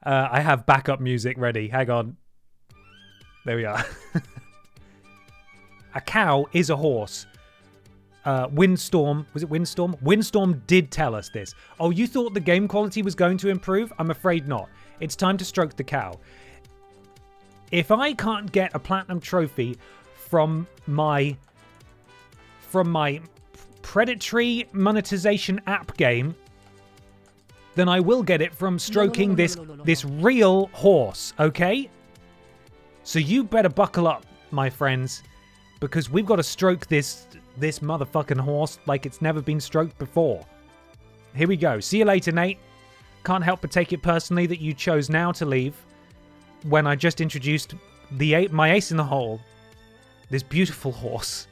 I have backup music ready. Hang on. There we are. A cow is a horse. Windstorm. Was it Windstorm? Windstorm did tell us this. Oh, you thought the game quality was going to improve? I'm afraid not. It's time to stroke the cow. If I can't get a platinum trophy from my predatory monetization app game, then I will get it from stroking this real horse, okay? So you better buckle up, my friends, because we've got to stroke this motherfucking horse like it's never been stroked before. Here we go. See you later, Nate. Can't help but take it personally that you chose now to leave when I just introduced my ace in the hole, this beautiful horse.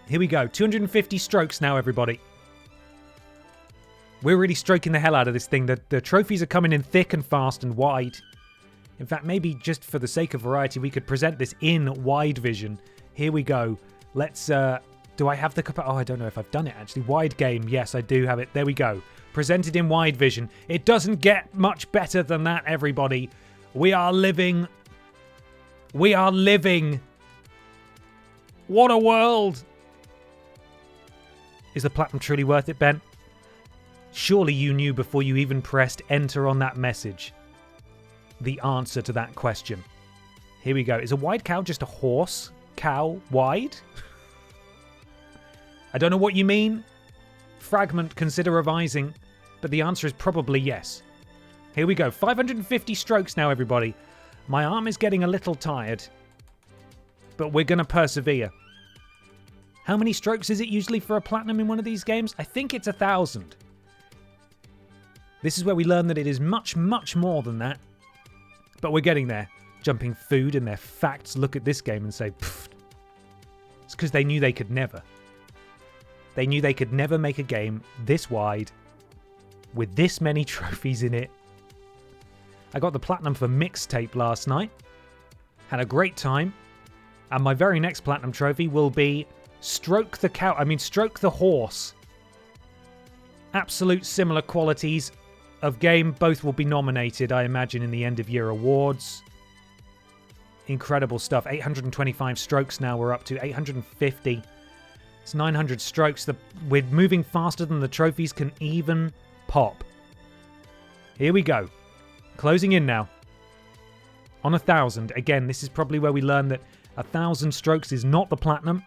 Here we go. 250 strokes now, everybody. We're really stroking the hell out of this thing. The trophies are coming in thick and fast and wide. In fact, maybe just for the sake of variety, we could present this in wide vision. Here we go. Let's... do I have the... Oh, I don't know if I've done it, actually. Wide game. Yes, I do have it. There we go. Presented in wide vision. It doesn't get much better than that, everybody. We are living... We are living... What a world! Is the platinum truly worth it, Ben? Surely you knew before you even pressed enter on that message the answer to that question. Here we go. Is a wide cow just a horse? Cow wide? I don't know what you mean. Fragment, consider revising. But the answer is probably yes. Here we go. 550 strokes now, everybody. My arm is getting a little tired. But we're going to persevere. How many strokes is it usually for a platinum in one of these games? I think it's 1,000. This is where we learn that it is much, much more than that. But we're getting there. Jumping food and their facts look at this game and say, pfft. It's because they knew they could never. They knew they could never make a game this wide with this many trophies in it. I got the platinum for mixtape last night. Had a great time. And my very next platinum trophy will be stroke the horse. Absolute similar qualities of game. Both will be nominated, I imagine, in the end of year awards. Incredible stuff. 825 strokes now we're up to. 850. It's 900 strokes. We're moving faster than the trophies can even pop. Here we go. Closing in now. On 1,000. Again, this is probably where we learn that 1,000 strokes is not the platinum.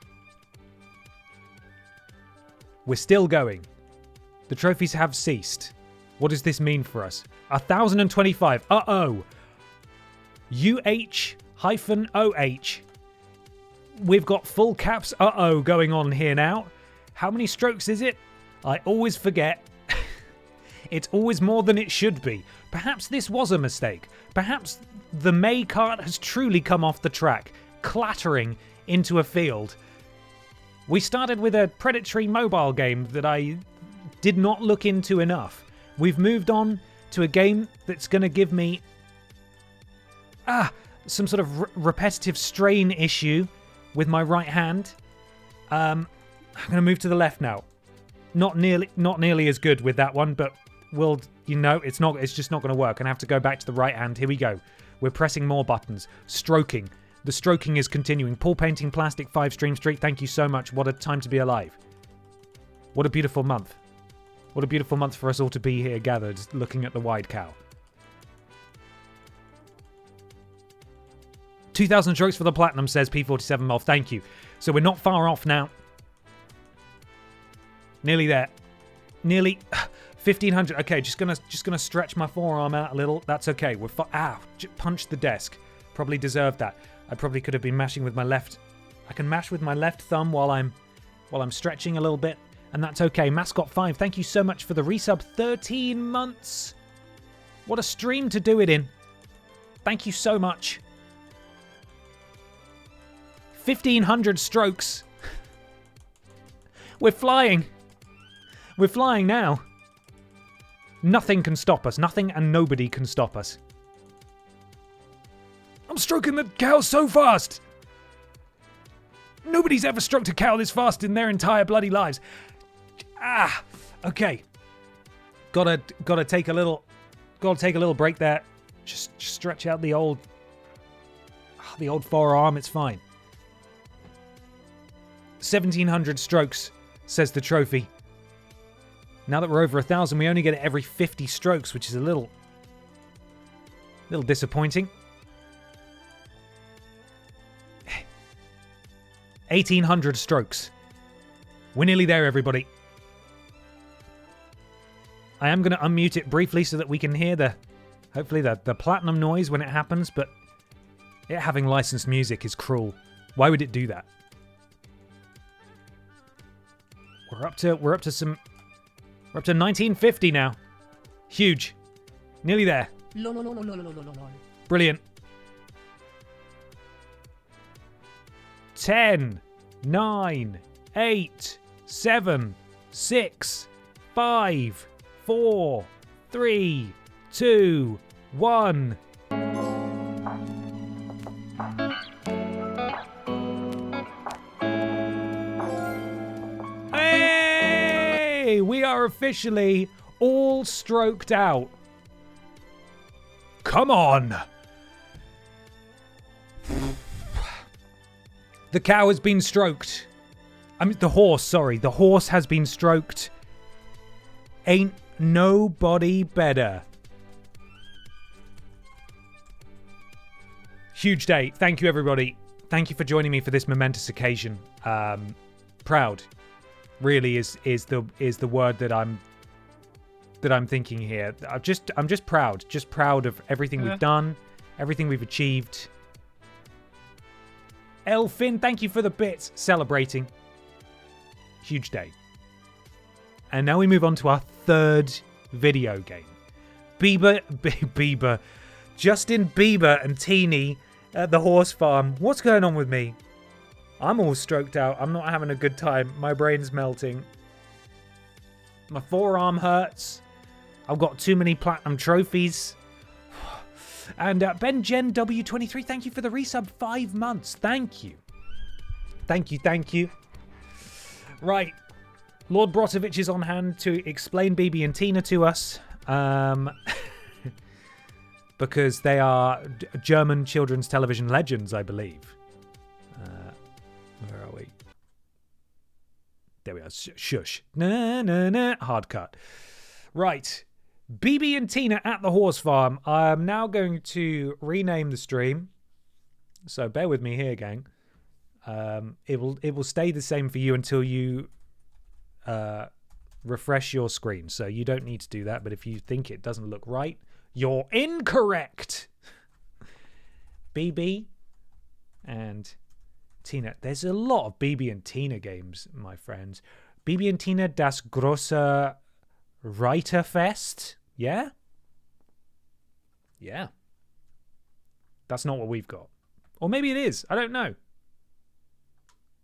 We're still going. The trophies have ceased. What does this mean for us? 1,025. Uh-oh. UH-OH. We've got full caps uh-oh going on here now. How many strokes is it? I always forget. It's always more than it should be. Perhaps this was a mistake. Perhaps the MEIGH cart has truly come off the track, clattering into a field. We started with a predatory mobile game that I did not look into enough. We've moved on to a game that's going to give me some sort of repetitive strain issue with my right hand. I'm going to move to the left now. Not nearly as good with that one, but it's just not going to work. And I have to go back to the right hand. Here we go. We're pressing more buttons. Stroking. The stroking is continuing. Paul Painting Plastic 5 Stream Street. Thank you so much. What a time to be alive. What a beautiful month. What a beautiful month for us all to be here gathered looking at the wide cow. 2,000 strokes for the platinum, says P47 Moth. Thank you. So we're not far off now. Nearly there. Nearly 1,500. Okay, just gonna stretch my forearm out a little. That's okay. We're punched the desk. Probably deserved that. I probably could have been mashing with my left. I can mash with my left thumb while I'm stretching a little bit, and that's okay. Mascot 5, thank you so much for the resub. 13 months. What a stream to do it in. Thank you so much. 1,500 strokes. We're flying. We're flying now. Nothing can stop us. Nothing and nobody can stop us. I'm stroking the cow so fast. Nobody's ever stroked a cow this fast in their entire bloody lives. Okay. Gotta take a little break there. Just stretch out the old forearm. It's fine. 1,700 strokes, says the trophy. Now that we're over 1,000, we only get it every 50 strokes, which is a little disappointing. 1,800 strokes. We're nearly there, everybody. I am going to unmute it briefly so that we can hear hopefully the platinum noise when it happens, but it having licensed music is cruel. Why would it do that? We're up to 1950 now. Huge. Nearly there. Brilliant. 10, 9, 8, 7, 6, 5, 4, 3, 2, 1. Hey! We are officially all stroked out. Come on! The cow has been stroked. I mean, the horse, sorry. The horse has been stroked. Ain't nobody better. Huge day. Thank you, everybody. Thank you for joining me for this momentous occasion. Proud, really is the word that I'm thinking here. I'm just proud. Just proud of everything we've done, everything we've achieved. Elfin, thank you for the bits. Celebrating. Huge day. And now we move on to our third video game. Bieber. Justin Bieber and Teeny at the horse farm. What's going on with me? I'm all stroked out. I'm not having a good time. My brain's melting. My forearm hurts. I've got too many platinum trophies. And Ben Gen W23, thank you for the resub. 5 months. Thank you. Thank you. Right. Lord Brotovich is on hand to explain Bibi and Tina to us. Because they are German children's television legends, I believe. Where are we? There we are. Shush. Na. Hard cut. Right. Bibi and Tina at the horse farm. I'm now going to rename the stream. So bear with me here, gang. It will stay the same for you until you refresh your screen. So you don't need to do that. But if you think it doesn't look right, you're incorrect. Bibi and Tina. There's a lot of Bibi and Tina games, my friends. Bibi and Tina das große Reiterfest. Yeah? Yeah. That's not what we've got. Or maybe it is. I don't know.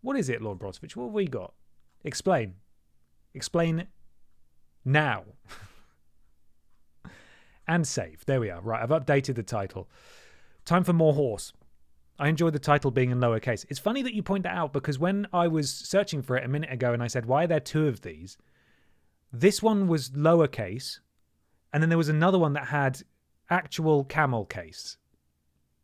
What is it, Lord Brotovich? What have we got? Explain. Explain now. And save. There we are. Right, I've updated the title. Time for more horse. I enjoy the title being in lowercase. It's funny that you point that out because when I was searching for it a minute ago and I said, why are there 2 of these? This one was lowercase, and then there was another one that had actual camel case.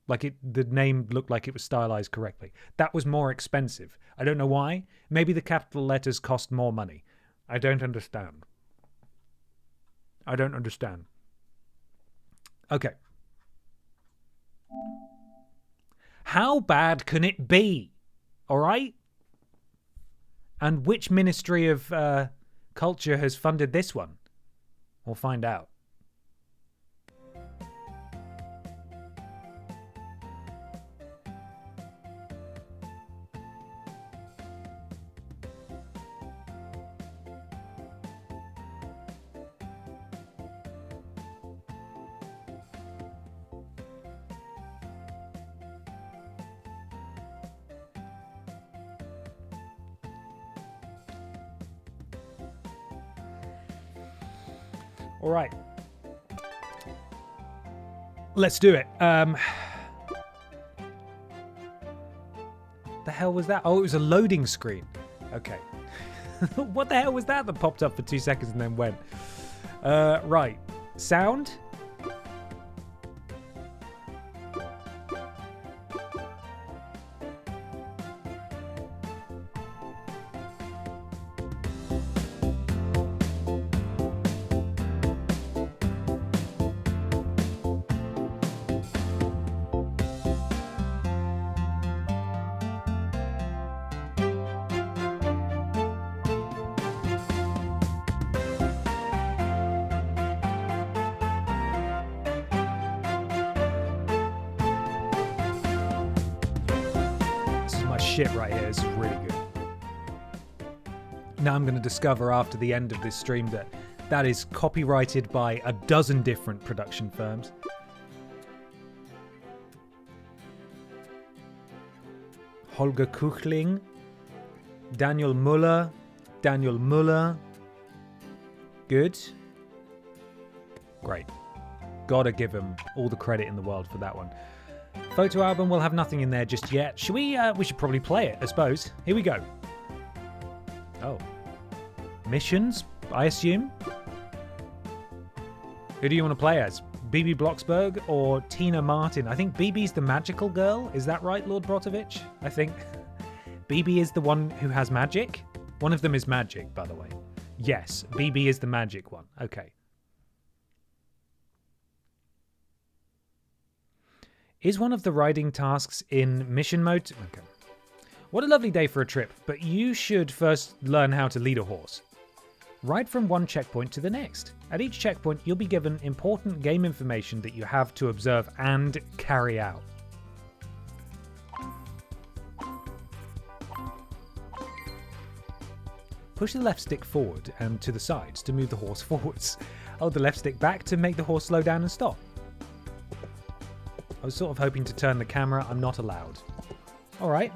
Like the name looked like it was stylized correctly. That was more expensive. I don't know why. Maybe the capital letters cost more money. I don't understand. How bad can it be? All right? And which Ministry of Culture has funded this one? We'll find out. All right. Let's do it. The hell was that? Oh, it was a loading screen. Okay. What the hell was that popped up for 2 seconds and then went? Right. Sound. Shit right here. This is really good. Now I'm going to discover after the end of this stream that that is copyrighted by a dozen different production firms. Holger Kuchling, Daniel Muller. Good. Great. Gotta give him all the credit in the world for that one. Photo album will have nothing in there just yet. Should we should probably play it, I suppose. Here we go. Oh. Missions, I assume? Who do you want to play as? Bibi Blocksberg or Tina Martin? I think Bibi's the magical girl. Is that right, Lord Brotovich? I think. Bibi is the one who has magic. One of them is magic, by the way. Yes, Bibi is the magic one. Okay. Is one of the riding tasks in mission mode? Okay. What a lovely day for a trip, but you should first learn how to lead a horse. Ride from one checkpoint to the next. At each checkpoint, you'll be given important game information that you have to observe and carry out. Push the left stick forward and to the sides to move the horse forwards. Hold the left stick back to make the horse slow down and stop. I was sort of hoping to turn the camera. I'm not allowed. All right.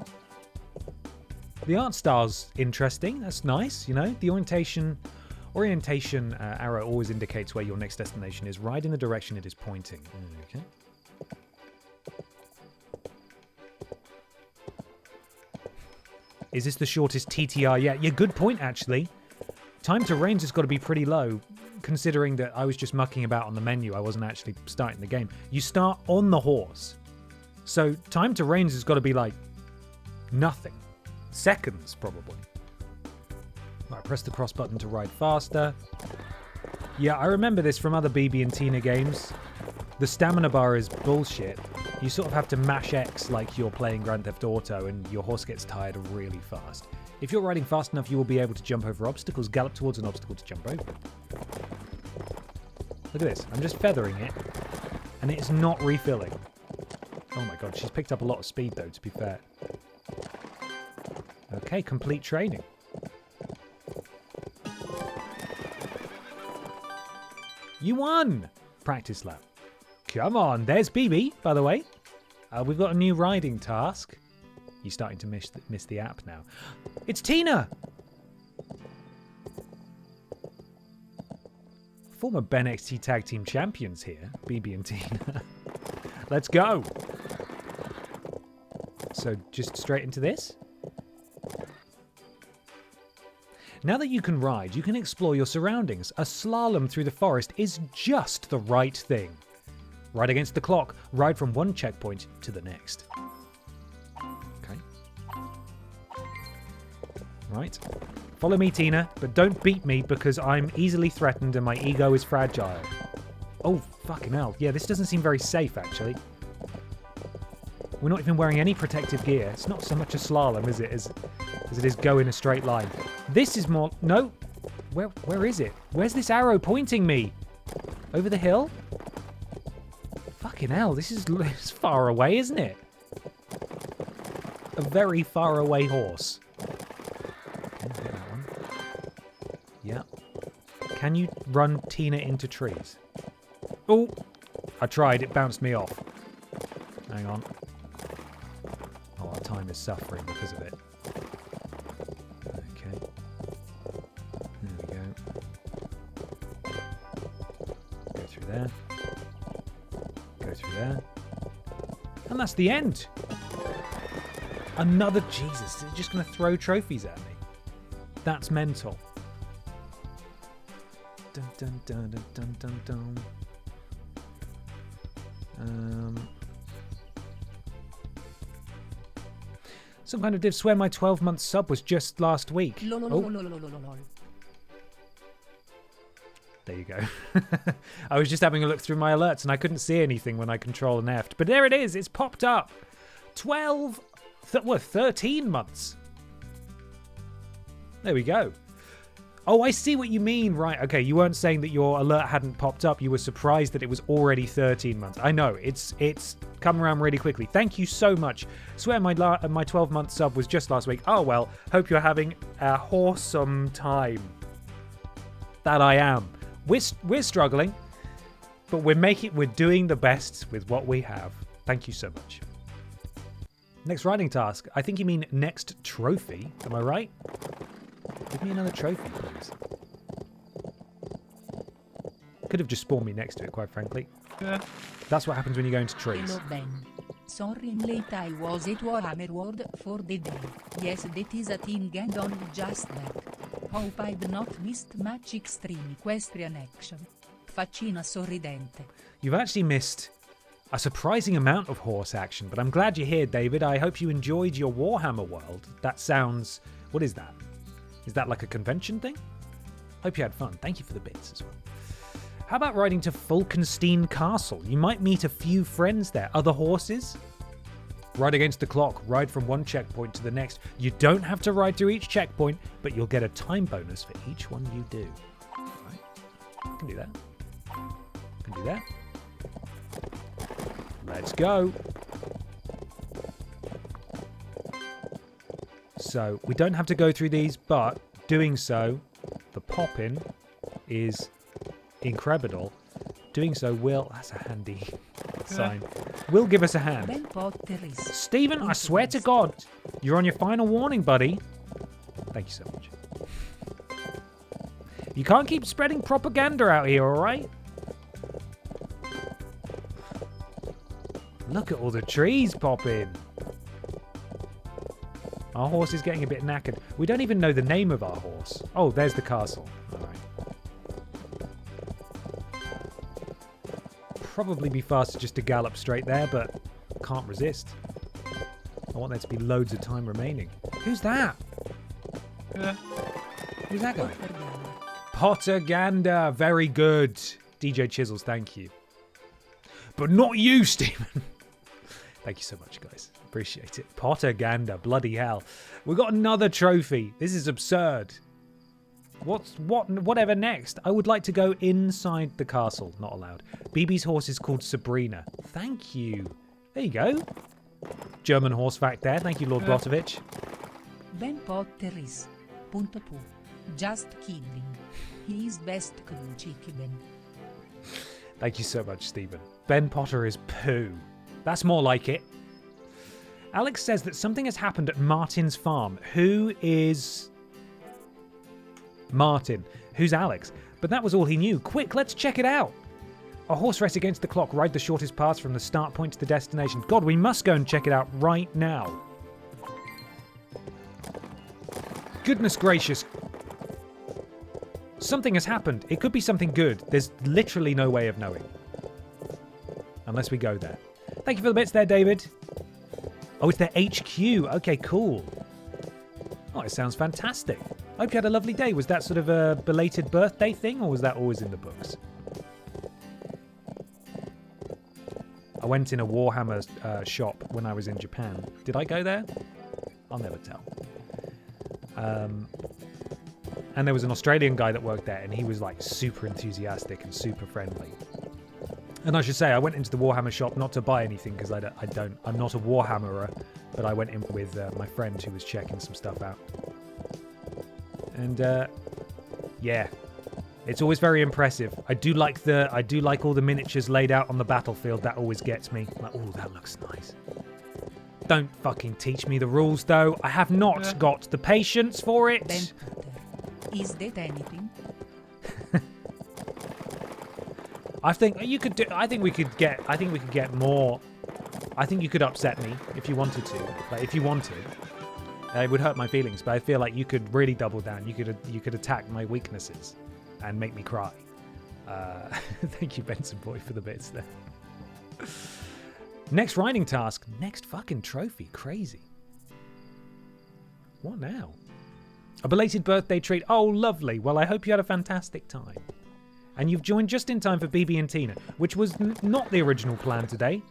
The art style's interesting. That's nice. You know, the orientation arrow always indicates where your next destination is. Ride in the direction it is pointing. Okay. Is this the shortest TTR yet? Yeah, good point, actually. Time to reigns has got to be pretty low, considering that I was just mucking about on the menu. I wasn't actually starting the game. You start on the horse. So time to reigns has got to be like nothing. Seconds, probably. Right, press the cross button to ride faster. Yeah, I remember this from other Bibi and Tina games. The stamina bar is bullshit. You sort of have to mash X like you're playing Grand Theft Auto and your horse gets tired really fast. If you're riding fast enough, you will be able to jump over obstacles, gallop towards an obstacle to jump over. Look at this. I'm just feathering it, and it's not refilling. Oh my god, she's picked up a lot of speed, though, to be fair. Okay, complete training. You won! Practice lap. Come on, there's Bibi, by the way. We've got a new riding task. You're starting to miss the app now. It's Tina! Former Ben XT Tag Team Champions here, Bibi and Tina. Let's go! So just straight into this. Now that you can ride, you can explore your surroundings. A slalom through the forest is just the right thing. Ride against the clock. Ride from one checkpoint to the next. Okay. Right. Follow me, Tina, but don't beat me because I'm easily threatened and my ego is fragile. Oh, fucking hell. Yeah, this doesn't seem very safe, actually. We're not even wearing any protective gear. It's not so much a slalom, is it, as it is go in a straight line. This is more... No. Where is it? Where's this arrow pointing me? Over the hill? Fucking hell, this is it's far away, isn't it? A very far away horse. Okay, get that one. Yeah. Can you run Tina into trees? Oh, I tried. It bounced me off. Hang on. Oh, our time is suffering because of it. Okay. There we go. Go through there. Go through there. And that's the end. Another... Jesus, they're just going to throw trophies at me. That's mental. Dun, dun, dun, dun, dun, dun, dun. Some kind of div swear my 12-month sub was just last week. Oh. There you go. I was just having a look through my alerts and I couldn't see anything when I control and F'd. But there it is. It's popped up. 13 months. There we go. Oh, I see what you mean. Right. Okay. You weren't saying that your alert hadn't popped up. You were surprised that it was already 13 months. I know. It's come around really quickly. Thank you so much. Swear my 12-month sub was just last week. Oh, well. Hope you're having a wholesome time. That I am. We're struggling, but we're doing the best with what we have. Thank you so much. Next writing task. I think you mean next trophy. Am I right? Give me another trophy, please. Could have just spawned me next to it, quite frankly. Yeah. That's what happens when you go into trees. Hello, Ben. Sorry late I was at Warhammer World for the day. Yes, that is a thing and only just that. Hope I've not missed much extreme equestrian action. Faccina sorridente. You've actually missed a surprising amount of horse action, but I'm glad you're here, David. I hope you enjoyed your Warhammer World. That sounds... What is that? Is that like a convention thing? Hope you had fun. Thank you for the bits as well. How about riding to Falkenstein Castle? You might meet a few friends there. Other horses? Ride against the clock. Ride from one checkpoint to the next. You don't have to ride through each checkpoint, but you'll get a time bonus for each one you do. Right. I can do that. I can do that. Let's go. So, we don't have to go through these, but doing so, the pop-in is incredible. Doing so will... That's a handy sign. Will give us a hand. Stephen, I swear to God, you're on your final warning, buddy. Thank you so much. You can't keep spreading propaganda out here, all right? Look at all the trees popping. Our horse is getting a bit knackered. We don't even know the name of our horse. Oh, there's the castle. All right. Probably be faster just to gallop straight there, but can't resist. I want there to be loads of time remaining. Who's that? Who's that guy? Pottergander. Very good. DJ Chisels, thank you. But not you, Stephen. Thank you so much, guys. Appreciate it. Pottergander. Bloody hell. We got another trophy. This is absurd. Whatever next? I would like to go inside the castle. Not allowed. Bibi's horse is called Sabrina. Thank you. There you go. German horse fact there. Thank you, Lord Blotovich. Ben Potter is... Punto pu. Just kidding. He is best cheeky Ben. Thank you so much, Stephen. Ben Potter is poo. That's more like it. Alex says that something has happened at Martin's farm. Who is... Martin? Who's Alex? But that was all he knew. Quick, let's check it out. A horse race against the clock. Ride the shortest path from the start point to the destination. God, we must go and check it out right now. Goodness gracious. Something has happened. It could be something good. There's literally no way of knowing. Unless we go there. Thank you for the bits there, David. Oh, it's their HQ. Okay, cool. Oh, it sounds fantastic. I hope you had a lovely day. Was that sort of a belated birthday thing, or was that always in the books? I went in a Warhammer shop when I was in Japan. Did I go there? I'll never tell. And there was an Australian guy that worked there, and he was like super enthusiastic and super friendly. And I should say, I went into the Warhammer shop not to buy anything because I'm not a Warhammerer, but I went in with my friend who was checking some stuff out. And yeah, it's always very impressive. I do like all the miniatures laid out on the battlefield. That always gets me. I'm like, oh, that looks nice. Don't fucking teach me the rules, though. I have not got the patience for it. Ben Potter, is that anything? I think you could do. I think we could get more. I think you could upset me if you wanted to. Like if you wanted, it would hurt my feelings. But I feel like you could really double down. You could attack my weaknesses and make me cry. Thank you, Benson Boy, for the bits there. Next riding task. Next fucking trophy. Crazy. What now? A belated birthday treat. Oh, lovely. Well, I hope you had a fantastic time. And you've joined just in time for Bibi and Tina, which was not the original plan today.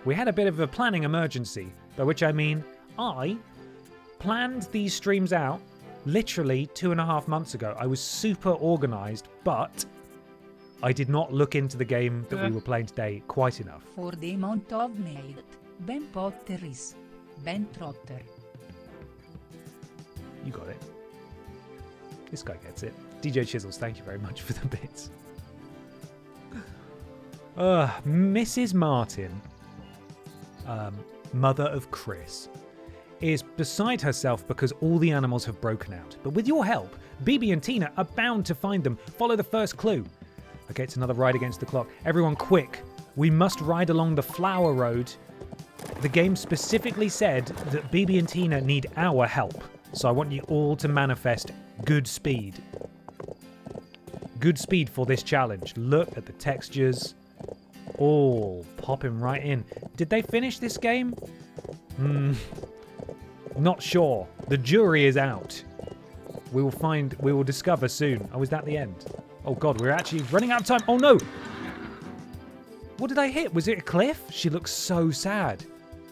We had a bit of a planning emergency, by which I mean I planned these streams out literally 2.5 months ago. I was super organised, but I did not look into the game that we were playing today quite enough. For the month of MEIGH, Ben Potter is Ben Trotter. You got it. This guy gets it. DJ Chisels, thank you very much for the bits. Mrs. Martin, mother of Chris, is beside herself because all the animals have broken out. But with your help, Bibi and Tina are bound to find them. Follow the first clue. Okay, it's another ride against the clock. Everyone quick. We must ride along the flower road. The game specifically said that Bibi and Tina need our help. So I want you all to manifest good speed. Good speed for this challenge. Look at the textures. All popping right in. Did they finish this game? Not sure. The jury is out. We will discover soon. Oh, is that the end? Oh god, we're actually running out of time. Oh no! What did I hit? Was it a cliff? She looks so sad.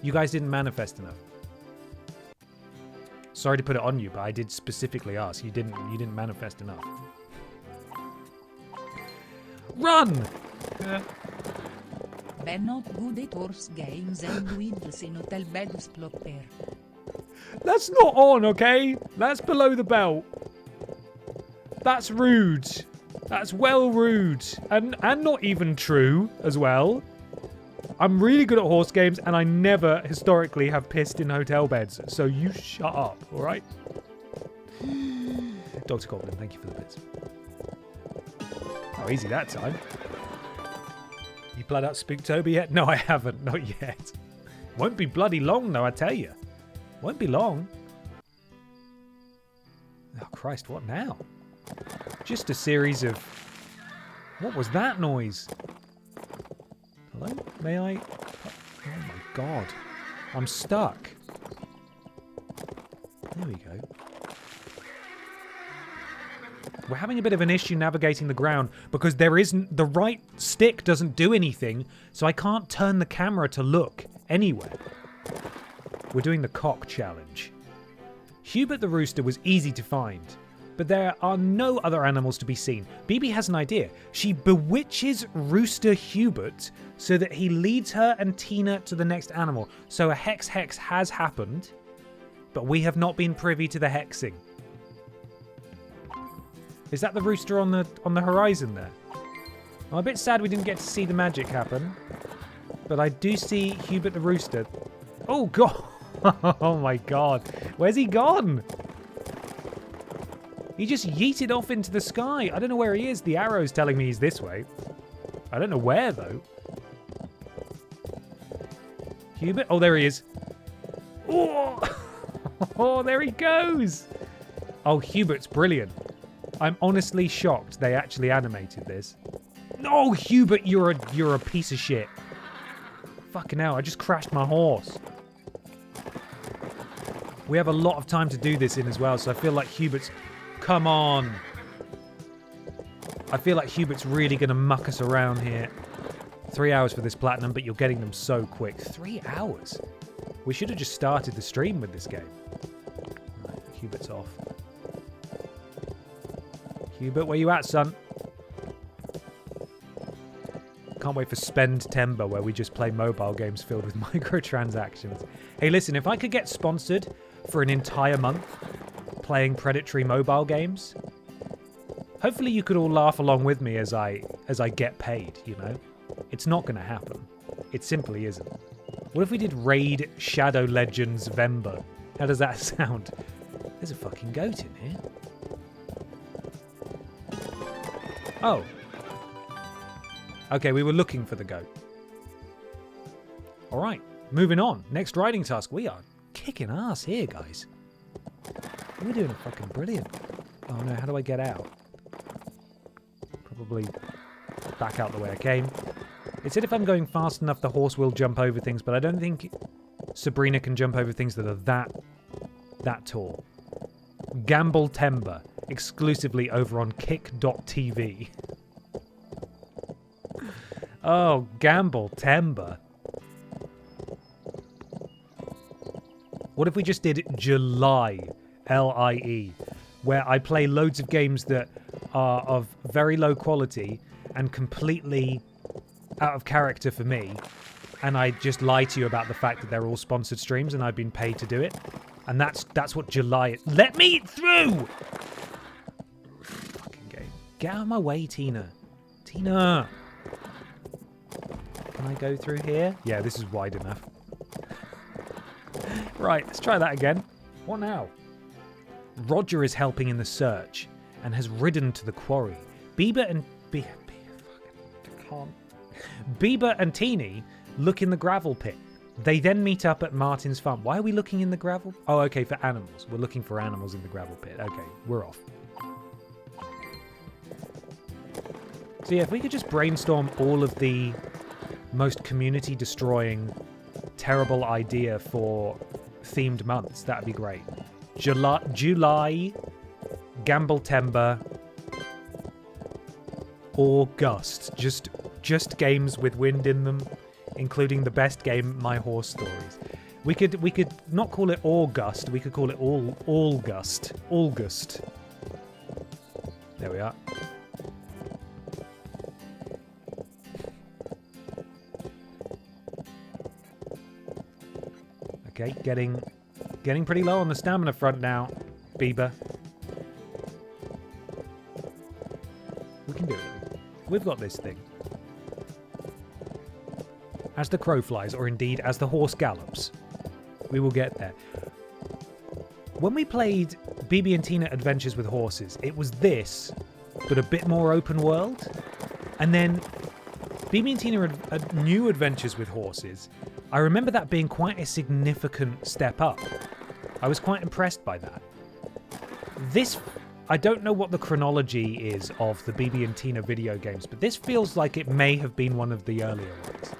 You guys didn't manifest enough. Sorry to put it on you, but I did specifically ask. You didn't manifest enough. Run! Ben not good at horse games and with not a bad splotter. That's not on, okay? That's below the belt. That's rude. That's well rude. And not even true as well. I'm really good at horse games and I never historically have pissed in hotel beds. So you shut up, alright? Dr. Goblin, thank you for the bits. Oh, easy that time. You blood out Spooktober yet? No, I haven't. Not yet. Won't be bloody long though, I tell you. Won't be long. Oh, Christ, what now? Just a series of... What was that noise? Hello? May I? Oh my god. I'm stuck. There we go. We're having a bit of an issue navigating the ground because the right stick doesn't do anything, so I can't turn the camera to look anywhere. We're doing the cock challenge. Hubert the rooster was easy to find, but there are no other animals to be seen. Bibi has an idea. She bewitches Rooster Hubert so that he leads her and Tina to the next animal. So a hex has happened, but we have not been privy to the hexing. Is that the rooster on the horizon there? I'm a bit sad we didn't get to see the magic happen, but I do see Hubert the rooster. Oh god! Oh my god! Where's he gone? He just yeeted off into the sky. I don't know where he is. The arrow's telling me he's this way. I don't know where though. Hubert? Oh, there he is. Oh, oh there he goes. Oh, Hubert's brilliant. I'm honestly shocked they actually animated this. No, Hubert, you're a piece of shit. Fucking hell, I just crashed my horse. We have a lot of time to do this in as well, so I feel like Hubert's... Come on. I feel like Hubert's really going to muck us around here. 3 hours for this platinum, but you're getting them so quick. 3 hours? We should have just started the stream with this game. Right, Hubert's off. Hubert, where you at, son? Can't wait for Spend-Tember, where we just play mobile games filled with microtransactions. Hey, listen, if I could get sponsored for an entire month playing predatory mobile games, hopefully you could all laugh along with me as I get paid, you know? It's not going to happen. It simply isn't. What if we did Raid Shadow Legends Vember? How does that sound? There's a fucking goat in here. Oh. Okay, we were looking for the goat. All right, moving on. Next riding task. We are kicking ass here, guys. We're doing fucking brilliant. Oh no, how do I get out? Probably back out the way I came. It said if I'm going fast enough, the horse will jump over things, but I don't think Sabrina can jump over things that are that tall. Gamble Timber, exclusively over on kick.tv. Oh, Gamble Timber. What if we just did July, L-I-E, where I play loads of games that are of very low quality and completely out of character for me, and I just lie to you about the fact that they're all sponsored streams and I've been paid to do it, and that's what July is. Let me through! Fucking game. Get out of my way, Tina. Tina! Can I go through here? Yeah, this is wide enough. Right, let's try that again. What now? Roger is helping in the search and has ridden to the quarry. Bieber and Teeny look in the gravel pit. They then meet up at Martin's farm. Why are we looking in the gravel? Oh, okay, for animals. We're looking for animals in the gravel pit. Okay, we're off. So yeah, if we could just brainstorm all of the most community-destroying, terrible idea for themed months, that'd be great. July, Gamble-Tember, August. Just games with wind in them, including the best game, My Horse Stories. We could not call it August. We could call it August. August. There we are. Okay, getting pretty low on the stamina front now, Bieber. We can do it. We've got this thing. As the crow flies, or indeed as the horse gallops, we will get there. When we played Bibi and Tina Adventures with Horses, it was this, but a bit more open world. And then Bibi and Tina New Adventures with Horses, I remember that being quite a significant step up. I was quite impressed by that. This, I don't know what the chronology is of the Bibi and Tina video games, but this feels like it may have been one of the earlier ones.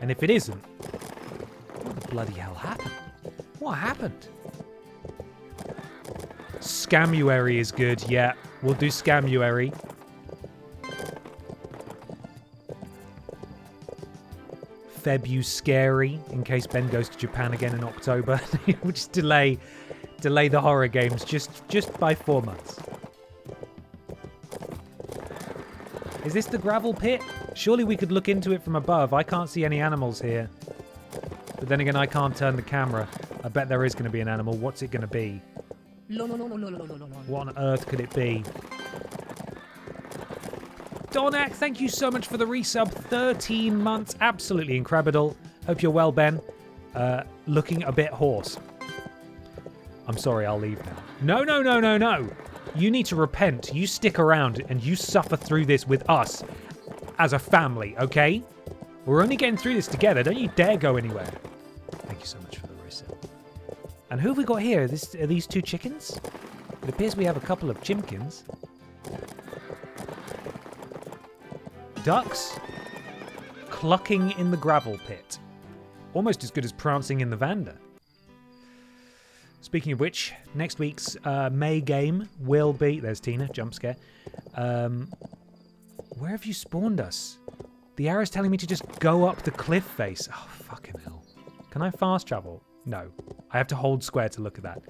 And if it isn't, what the bloody hell happened? What happened? Scamuary is good, yeah. We'll do Scamuary. Febuscary, in case Ben goes to Japan again in October. We'll just delay the horror games just by 4 months. Is this the gravel pit? Surely we could look into it from above. I can't see any animals here. But then again, I can't turn the camera. I bet there is going to be an animal. What's it going to be? What on earth could it be? Donak, thank you so much for the resub. 13 months. Absolutely incredible. Hope you're well, Ben. Looking a bit hoarse. I'm sorry, I'll leave now. No. You need to repent. You stick around and you suffer through this with us as a family, okay? We're only getting through this together. Don't you dare go anywhere. Thank you so much for the resub. And who have we got here? Are these two chickens? It appears we have a couple of chimkins. Ducks clucking in the gravel pit. Almost as good as prancing in the Vanda. Speaking of which, next week's May game will be... There's Tina, jump scare. Where have you spawned us? The arrow's telling me to just go up the cliff face. Oh, fucking hell. Can I fast travel? No. I have to hold square to look at that.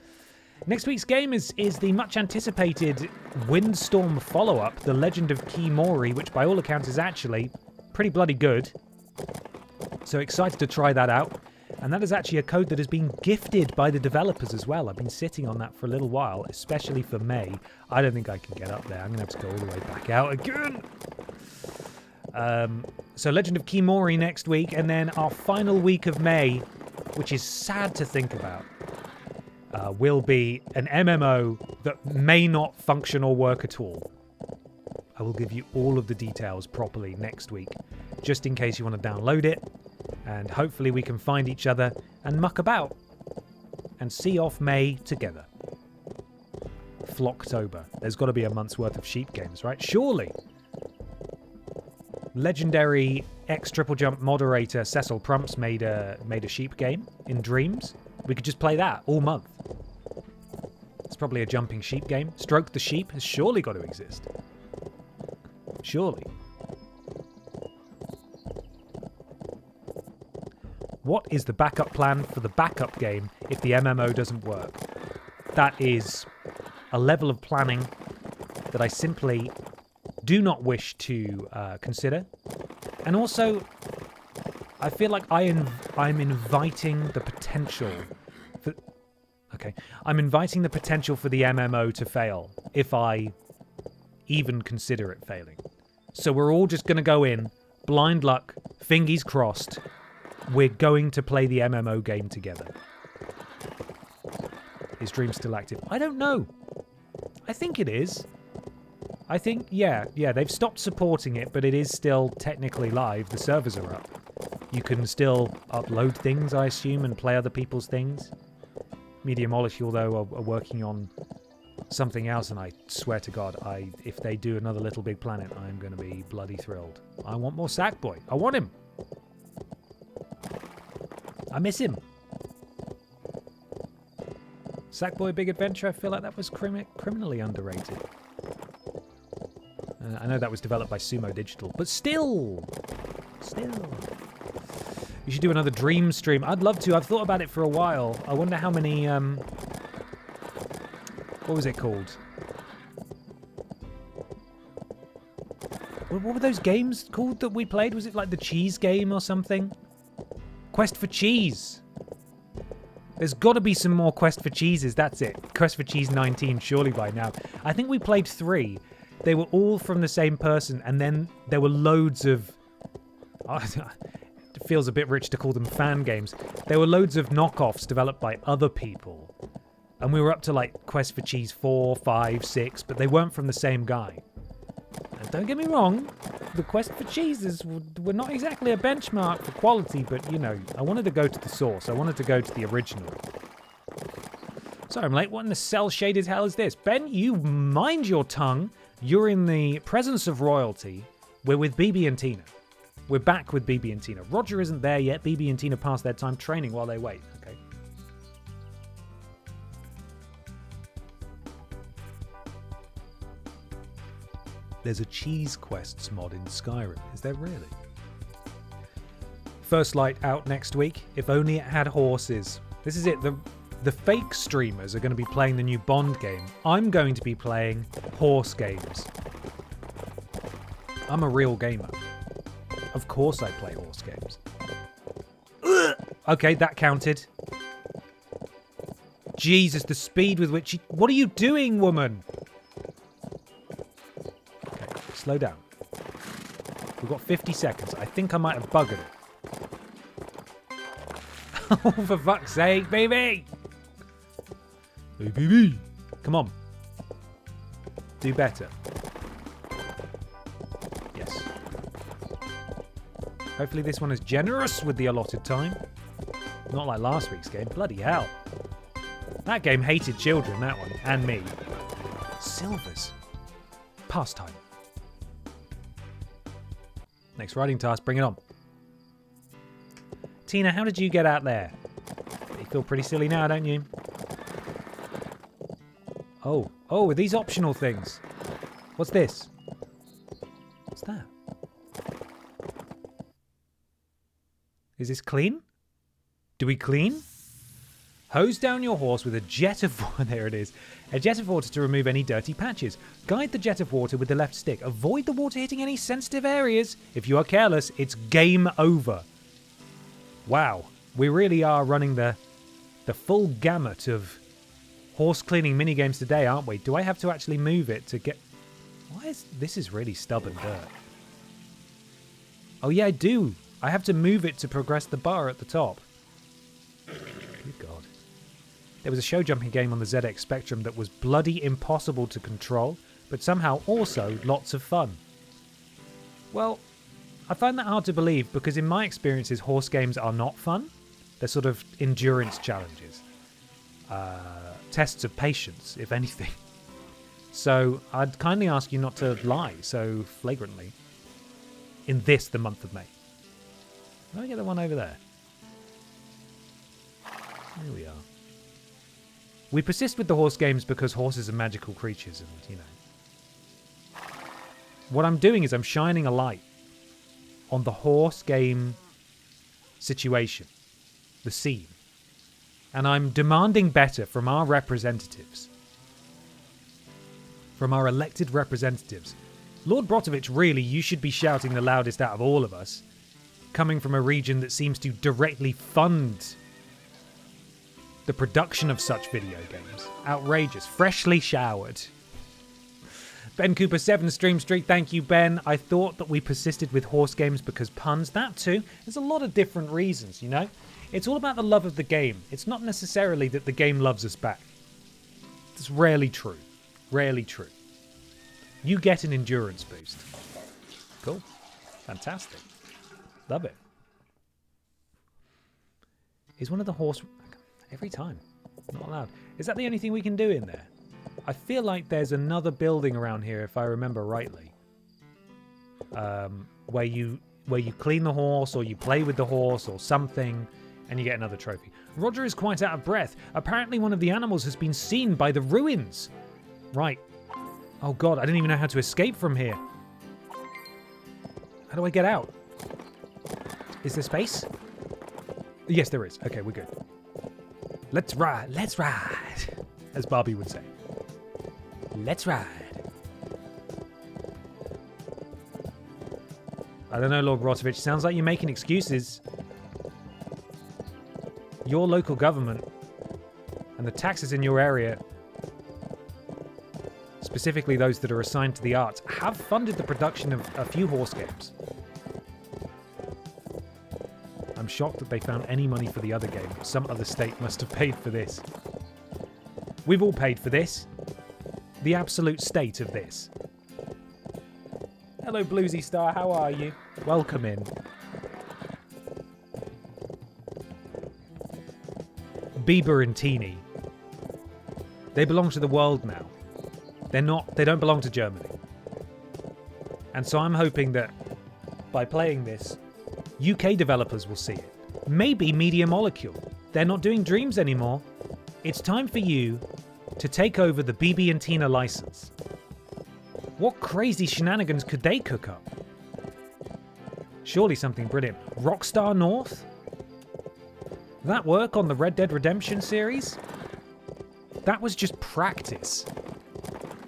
Next week's game is the much anticipated Windstorm follow-up, The Legend of Kimori, which by all accounts is actually pretty bloody good. So excited to try that out. And that is actually a code that has been gifted by the developers as well. I've been sitting on that for a little while, especially for May. I don't think I can get up there. I'm going to have to go all the way back out again. So Legend of Kimori next week, and then our final week of May, which is sad to think about, will be an MMO that may not function or work at all. I will give you all of the details properly next week, just in case you want to download it, and hopefully we can find each other and muck about and see off May together. Flocktober. There's got to be a month's worth of sheep games, right? Surely. Legendary ex-TripleJump moderator Cecil Prumps made a sheep game in Dreams. We could just play that all month. It's probably a jumping sheep game. Stroke the Sheep has surely got to exist. Surely. What is the backup plan for the backup game if the MMO doesn't work? That is a level of planning that I simply do not wish to consider. And also, I feel like I'm inviting the potential for... Okay. I'm inviting the potential for the MMO to fail if I even consider it failing. So we're all just going to go in, blind luck, fingies crossed. We're going to play the MMO game together. Is Dream still active? I don't know. I think it is. I think, yeah, they've stopped supporting it, but it is still technically live. The servers are up. You can still upload things, I assume, and play other people's things. Media Molecule, though, are working on something else, and I swear to God, if they do another Little Big Planet, I'm going to be bloody thrilled. I want more Sackboy. I want him. I miss him. Sackboy Big Adventure, I feel like that was criminally underrated. I know that was developed by Sumo Digital, but still. You should do another Dream stream. I'd love to. I've thought about it for a while. I wonder how many, what was it called? What were those games called that we played? Was it like the cheese game or something? Quest for Cheese. There's got to be some more Quest for Cheeses. That's it. Quest for Cheese 19, surely by now. I think we played 3. They were all from the same person, and then there were loads of... It feels a bit rich to call them fan games. There were loads of knockoffs developed by other people. And we were up to like Quest for Cheese 4, 5, 6, but they weren't from the same guy. And don't get me wrong, the Quest for Cheeses were not exactly a benchmark for quality, but, you know, I wanted to go to the source. I wanted to go to the original. Sorry, I'm late. What in the cell-shaded hell is this? Ben, you mind your tongue. You're in the presence of royalty. We're with Bibi and Tina. We're back with Bibi and Tina. Roger isn't there yet. Bibi and Tina pass their time training while they wait. Okay. There's a Cheese Quests mod in Skyrim. Is there really? First Light out next week. If only it had horses. This is it. The fake streamers are going to be playing the new Bond game. I'm going to be playing horse games. I'm a real gamer. Of course I play horse games. Ugh! Okay, that counted. Jesus, the speed with which What are you doing, woman? Okay, slow down. We've got 50 seconds. I think I might have buggered it. Oh, for fuck's sake, baby! Hey, baby! Come on. Do better. Yes. Hopefully this one is generous with the allotted time. Not like last week's game. Bloody hell. That game hated children, that one. And me. Silvers. Pastime. Next writing task. Bring it on. Tina, how did you get out there? You feel pretty silly now, don't you? Oh, are these optional things? What's this? What's that? Is this clean? Do we clean? Hose down your horse with a jet of water. There it is. A jet of water to remove any dirty patches. Guide the jet of water with the left stick. Avoid the water hitting any sensitive areas. If you are careless, it's game over. Wow. We really are running the full gamut of horse cleaning minigames today, aren't we? Do I have to actually move it to get... This is really stubborn dirt. Oh yeah, I do. I have to move it to progress the bar at the top. Good God. There was a show jumping game on the ZX Spectrum that was bloody impossible to control, but somehow also lots of fun. Well, I find that hard to believe because in my experiences, horse games are not fun. They're sort of endurance challenges. Tests of patience, if anything. So I'd kindly ask you not to lie so flagrantly in the month of May. Let me get the one over there. Here we are. We persist with the horse games because horses are magical creatures and, you know. What I'm doing is I'm shining a light on the horse game situation, the scene. And I'm demanding better from our representatives. From our elected representatives. Lord Brotovich, really, you should be shouting the loudest out of all of us. Coming from a region that seems to directly fund the production of such video games. Outrageous. Freshly showered. Ben Cooper 7 Stream Street, thank you, Ben. I thought that we persisted with horse games because puns. That too. There's a lot of different reasons, you know? It's all about the love of the game. It's not necessarily that the game loves us back. It's rarely true. Rarely true. You get an endurance boost. Cool. Fantastic. Love it. Is one of the horse... Every time. Not allowed. Is that the only thing we can do in there? I feel like there's another building around here, if I remember rightly. Where you clean the horse, or you play with the horse, or something, and you get another trophy. Roger is quite out of breath. Apparently one of the animals has been seen by the ruins. Right. Oh god, I didn't even know how to escape from here. How do I get out? Is there space? Yes, there is. Okay, we're good. Let's ride, as Barbie would say. Let's ride. I don't know, Lord Brotovich. Sounds like you're making excuses. Your local government and the taxes in your area, specifically those that are assigned to the arts, have funded the production of a few horse games. I'm shocked that they found any money for the other game. Some other state must have paid for this. We've all paid for this. The absolute state of this. Hello, Bluesy Star. How are you? Welcome in. Bibi and Tina. They belong to the world now. They don't belong to Germany. And so I'm hoping that by playing this, UK developers will see it. Maybe Media Molecule. They're not doing Dreams anymore. It's time for you to take over the Bibi and Tina license. What crazy shenanigans could they cook up? Surely something brilliant. Rockstar North? That work on the Red Dead Redemption series? That was just practice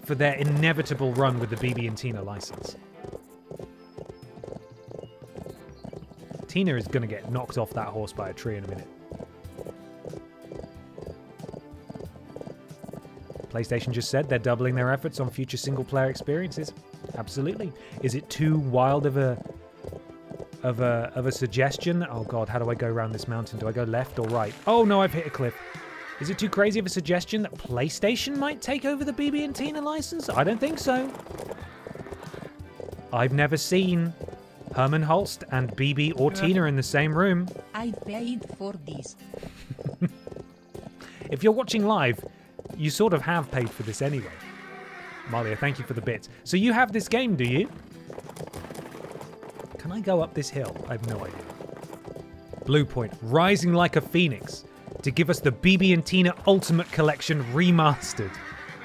for their inevitable run with the Bibi and Tina license. Tina is going to get knocked off that horse by a tree in a minute. PlayStation just said they're doubling their efforts on future single-player experiences. Absolutely. Is it too wild of a suggestion? Oh god, how do I go around this mountain? Do I go left or right? Oh no, I've hit a cliff. Is it too crazy of a suggestion that PlayStation might take over the Bibi and Tina license? I don't think so. I've never seen Herman Holst and Bibi or Tina in the same room. I paid for this. If you're watching live, you sort of have paid for this anyway. Malia, thank you for the bits. So you have this game, do you? Can I go up this hill? I have no idea. Blue Point, rising like a phoenix to give us the Bibi and Tina Ultimate Collection remastered.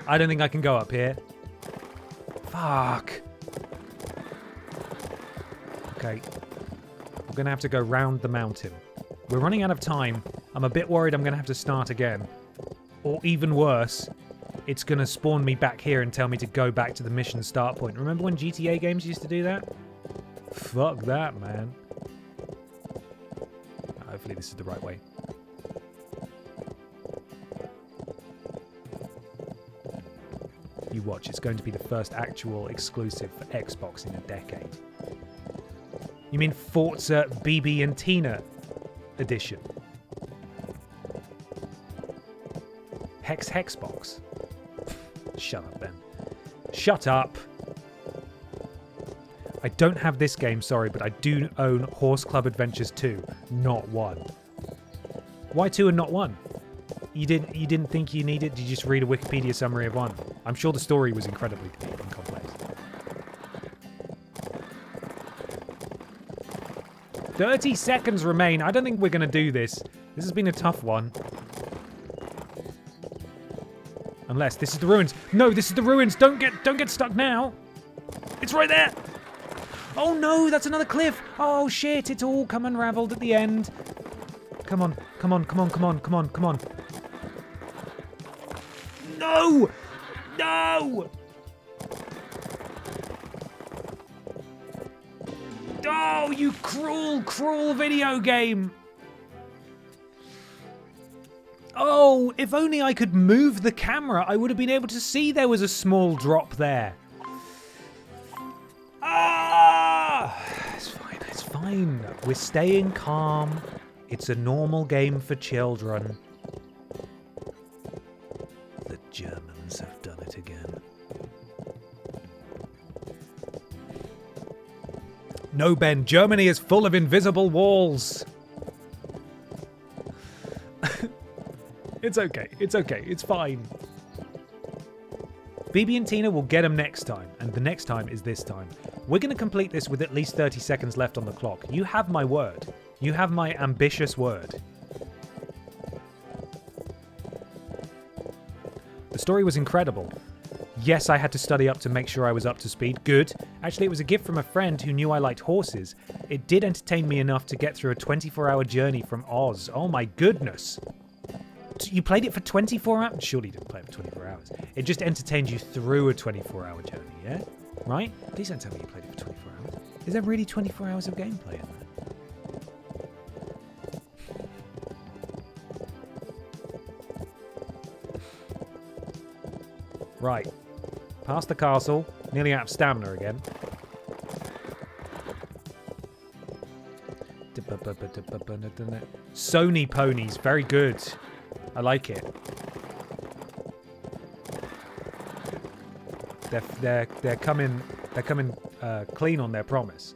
I don't think I can go up here. Fuck. Okay. We're going to have to go round the mountain. We're running out of time. I'm a bit worried I'm going to have to start again. Or even worse, it's going to spawn me back here and tell me to go back to the mission start point. Remember when GTA games used to do that? Fuck that, man. Hopefully this is the right way. You watch, it's going to be the first actual exclusive for Xbox in a decade. You mean Forza Bibi and Tina edition? Hexbox. Shut up, Ben. Shut up. I don't have this game, sorry, but I do own Horse Club Adventures 2, not 1. Why 2 and not 1? You didn't think you needed? Did you just read a Wikipedia summary of 1? I'm sure the story was incredibly deep and complex. 30 seconds remain. I don't think we're going to do this. This has been a tough one. Unless this is the ruins. No, this is the ruins. Don't get stuck now. It's right there. Oh no, that's another cliff. Oh shit, it's all come unraveled at the end. Come on, come on, come on, come on, come on, come on. No! No! Oh, you cruel, cruel video game. Oh, if only I could move the camera, I would have been able to see there was a small drop there. Ah! It's fine, it's fine. We're staying calm. It's a normal game for children. The Germans have done it again. No, Ben, Germany is full of invisible walls. It's okay, it's fine. Bibi and Tina will get them next time, and the next time is this time. We're going to complete this with at least 30 seconds left on the clock. You have my word. You have my ambitious word. The story was incredible. Yes, I had to study up to make sure I was up to speed. Good. Actually, it was a gift from a friend who knew I liked horses. It did entertain me enough to get through a 24-hour journey from Oz. Oh my goodness. You played it for 24 hours? Surely you didn't play it for 24 hours. It just entertained you through a 24-hour journey, yeah? Right? Please don't tell me you played it for 24 hours. Is there really 24 hours of gameplay in there? Right. Past the castle. Nearly out of stamina again. Sony ponies. Very good. I like it. They're coming clean on their promise.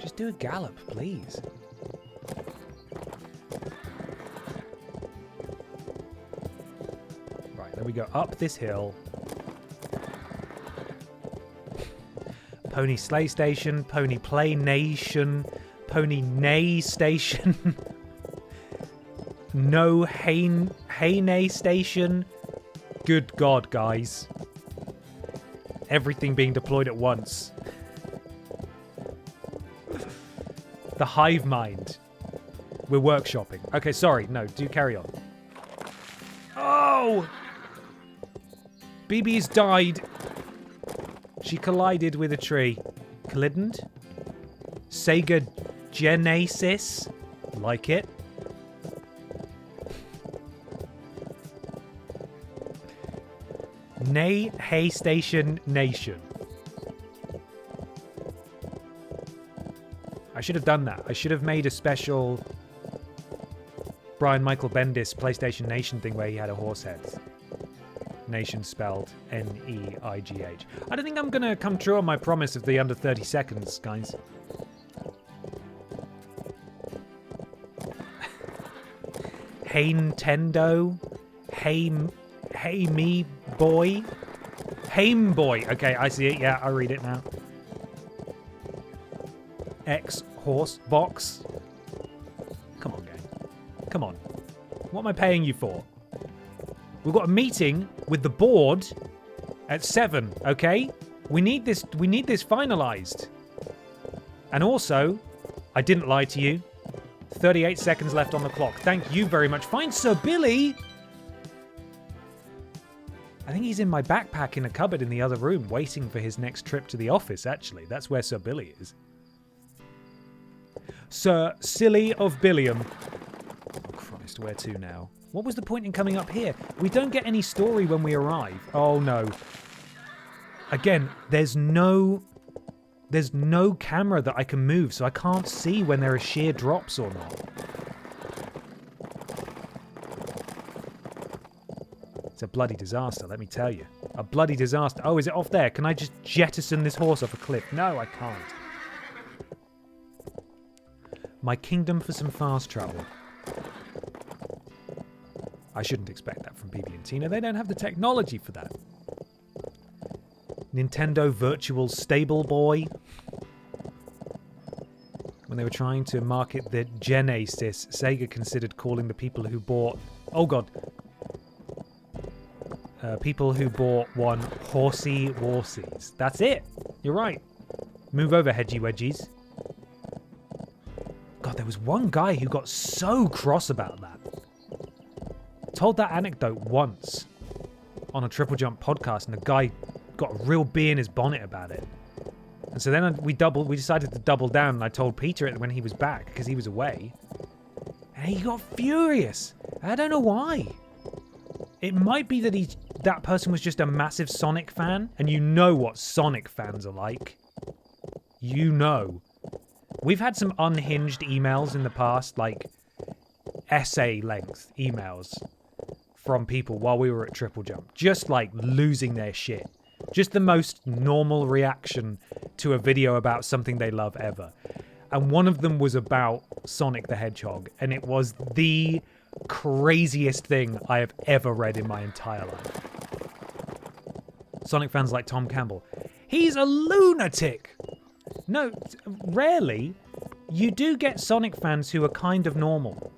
Just do a gallop, please. Right, then we go up this hill. Pony Sleigh Station, Pony Play Nation, Pony Neigh Station. No Hey Station. Good God, guys. Everything being deployed at once. The hive mind. We're workshopping. Okay, sorry. No, do carry on. Oh! Bibi's died. She collided with a tree. Collided? Sega Genesis. Like it. Nay Hay Station Nation. I should have done that. I should have made a special Brian Michael Bendis PlayStation Nation thing where he had a horse head. Nation spelled N-E-I-G-H. I don't think I'm going to come true on my promise of the under 30 seconds, guys. Hey Nintendo. Hey me boy. Hame boy. Okay, I see it. Yeah, I read it now. X horse box. Come on, gang. Come on. What am I paying you for? We've got a meeting with the board at 7, okay? We need this finalized. And also, I didn't lie to you. 38 seconds left on the clock. Thank you very much. Find Sir Billy! I think he's in my backpack in a cupboard in the other room, waiting for his next trip to the office, actually. That's where Sir Billy is. Sir Silly of Billiam. Oh, Christ, where to now? What was the point in coming up here? We don't get any story when we arrive. Oh, no. Again, there's no camera that I can move, so I can't see when there are sheer drops or not. It's a bloody disaster, let me tell you. A bloody disaster. Oh, is it off there? Can I just jettison this horse off a cliff? No, I can't. My kingdom for some fast travel. I shouldn't expect that from Bibi and Tina. They don't have the technology for that. Nintendo Virtual Stable Boy. When they were trying to market the Genesis, Sega considered calling the people who bought... Oh, God. People who bought one Horsey Warsies. That's it. You're right. Move over, Hedgy Wedgies. God, there was one guy who got so cross about that. Told that anecdote once on a TripleJump podcast, and the guy got a real bee in his bonnet about it. And so then we decided to double down, and I told Peter it when he was back, because he was away. And he got furious. I don't know why. It might be that that person was just a massive Sonic fan, and you know what Sonic fans are like. You know. We've had some unhinged emails in the past, like essay-length emails from people while we were at TripleJump, just like losing their shit. Just the most normal reaction to a video about something they love ever. And one of them was about Sonic the Hedgehog, and it was the craziest thing I have ever read in my entire life. Sonic fans like Tom Campbell. He's a lunatic! No, rarely. You do get Sonic fans who are kind of normal.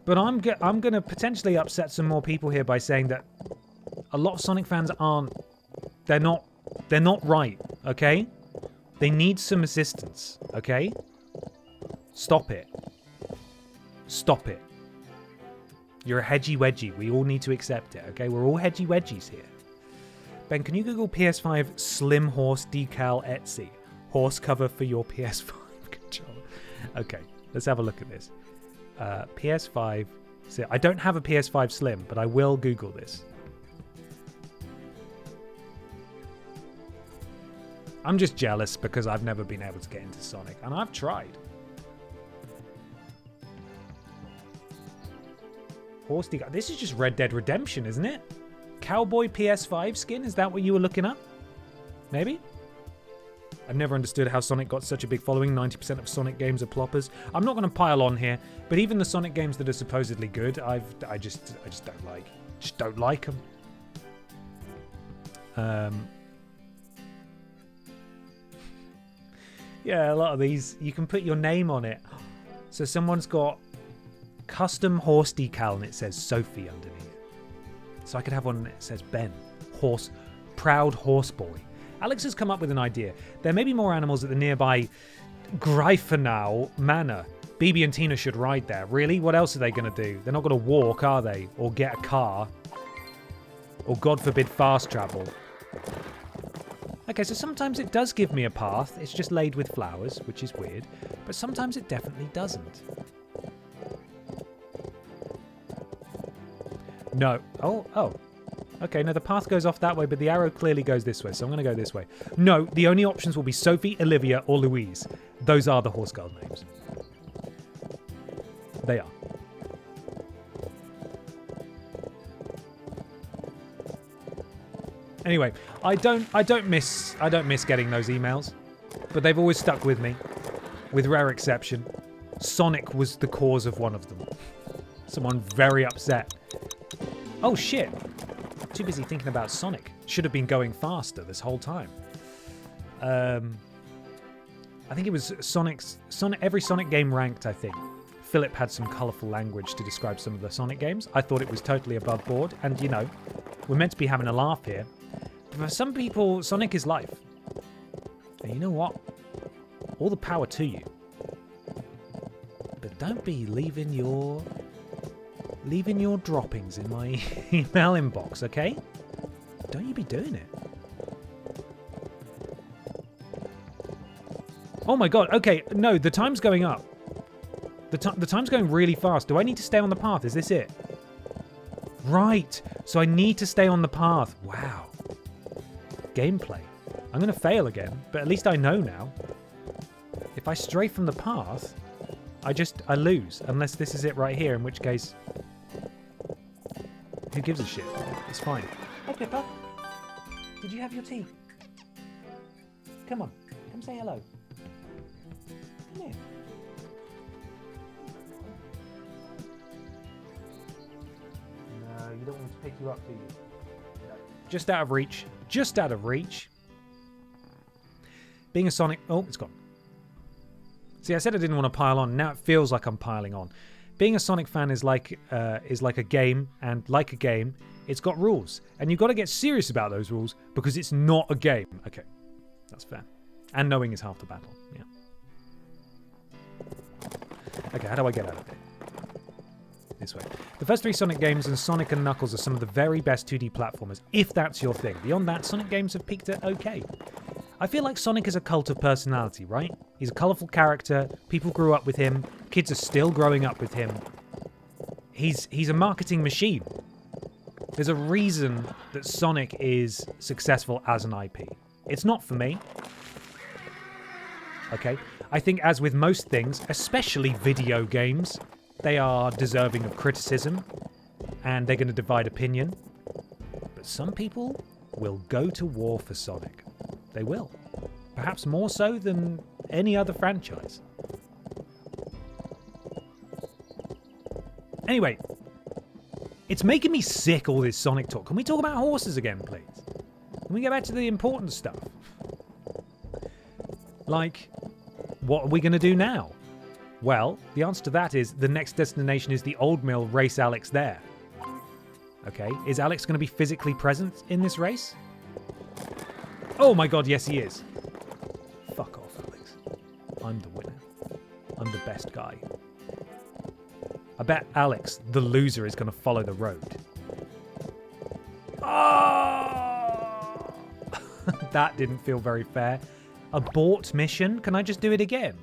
But I'm going to potentially upset some more people here by saying that a lot of Sonic fans aren't... They're not right, okay? They need some assistance, okay? Stop it. Stop it. You're a hedgy wedgie. We all need to accept it, okay? We're all hedgy wedgies here. Ben, can you Google PS5 Slim Horse Decal Etsy? Horse cover for your PS5 controller. Okay, let's have a look at this. PS5... So I don't have a PS5 Slim, but I will Google this. I'm just jealous because I've never been able to get into Sonic, and I've tried. Horse decal. This is just Red Dead Redemption, isn't it? Cowboy PS5 skin? Is that what you were looking up? Maybe? I've never understood how Sonic got such a big following. 90% of Sonic games are ploppers. I'm not going to pile on here, but even the Sonic games that are supposedly good, I just don't like. Just don't like them. Yeah, a lot of these, you can put your name on it. So someone's got custom horse decal and it says Sophie underneath. So I could have one that says Ben. Proud horse boy. Alex has come up with an idea. There may be more animals at the nearby Greifenau Manor. Bibi and Tina should ride there. Really? What else are they going to do? They're not going to walk, are they? Or get a car. Or, God forbid, fast travel. Okay, so sometimes it does give me a path. It's just laid with flowers, which is weird. But sometimes it definitely doesn't. No. Oh. Okay, no, the path goes off that way, but the arrow clearly goes this way, so I'm going to go this way. No, the only options will be Sophie, Olivia, or Louise. Those are the horse girl names. They are. Anyway, I don't miss getting those emails, but they've always stuck with me, with rare exception. Sonic was the cause of one of them. Someone very upset. Oh shit. Too busy thinking about Sonic. Should have been going faster this whole time. I think it was Sonic. Every Sonic game ranked, I think. Philip had some colourful language to describe some of the Sonic games. I thought it was totally above board. And, you know, we're meant to be having a laugh here. But for some people, Sonic is life. And you know what? All the power to you. But don't be leaving your droppings in my email inbox, okay? Don't you be doing it. Oh my god, okay, no, the time's going up. The time's going really fast. Do I need to stay on the path? Is this it? Right, so I need to stay on the path. Wow. Gameplay. I'm going to fail again, but at least I know now. If I stray from the path, I lose. Unless this is it right here, in which case... Who gives a shit? It's fine. Hey, Pippa. Did you have your tea? Come on. Come say hello. Come here. No, you don't want me to pick you up, do you? No. Just out of reach. Just out of reach. Being a Sonic... Oh, it's gone. See, I said I didn't want to pile on. Now it feels like I'm piling on. Being a Sonic fan is like a game, and like a game, it's got rules. And you've got to get serious about those rules, because it's not a game. Okay, that's fair. And knowing is half the battle, yeah. Okay, how do I get out of here? This way. The first three Sonic games and Sonic and Knuckles are some of the very best 2D platformers, if that's your thing. Beyond that, Sonic games have peaked at okay. I feel like Sonic is a cult of personality, right? He's a colourful character, people grew up with him, kids are still growing up with him. He's a marketing machine. There's a reason that Sonic is successful as an IP. It's not for me. Okay? I think as with most things, especially video games, they are deserving of criticism, and they're going to divide opinion. But some people will go to war for Sonic. They will. Perhaps more so than any other franchise. Anyway, it's making me sick, all this Sonic talk. Can we talk about horses again, please? Can we get back to the important stuff? Like, what are we going to do now? Well, the answer to that is the next destination is the Old Mill, race Alex there. Okay, is Alex going to be physically present in this race? Oh my god, yes he is. Fuck off, Alex. I'm the winner. I'm the best guy. I bet Alex, the loser, is going to follow the road. Oh! That didn't feel very fair. Abort mission? Can I just do it again?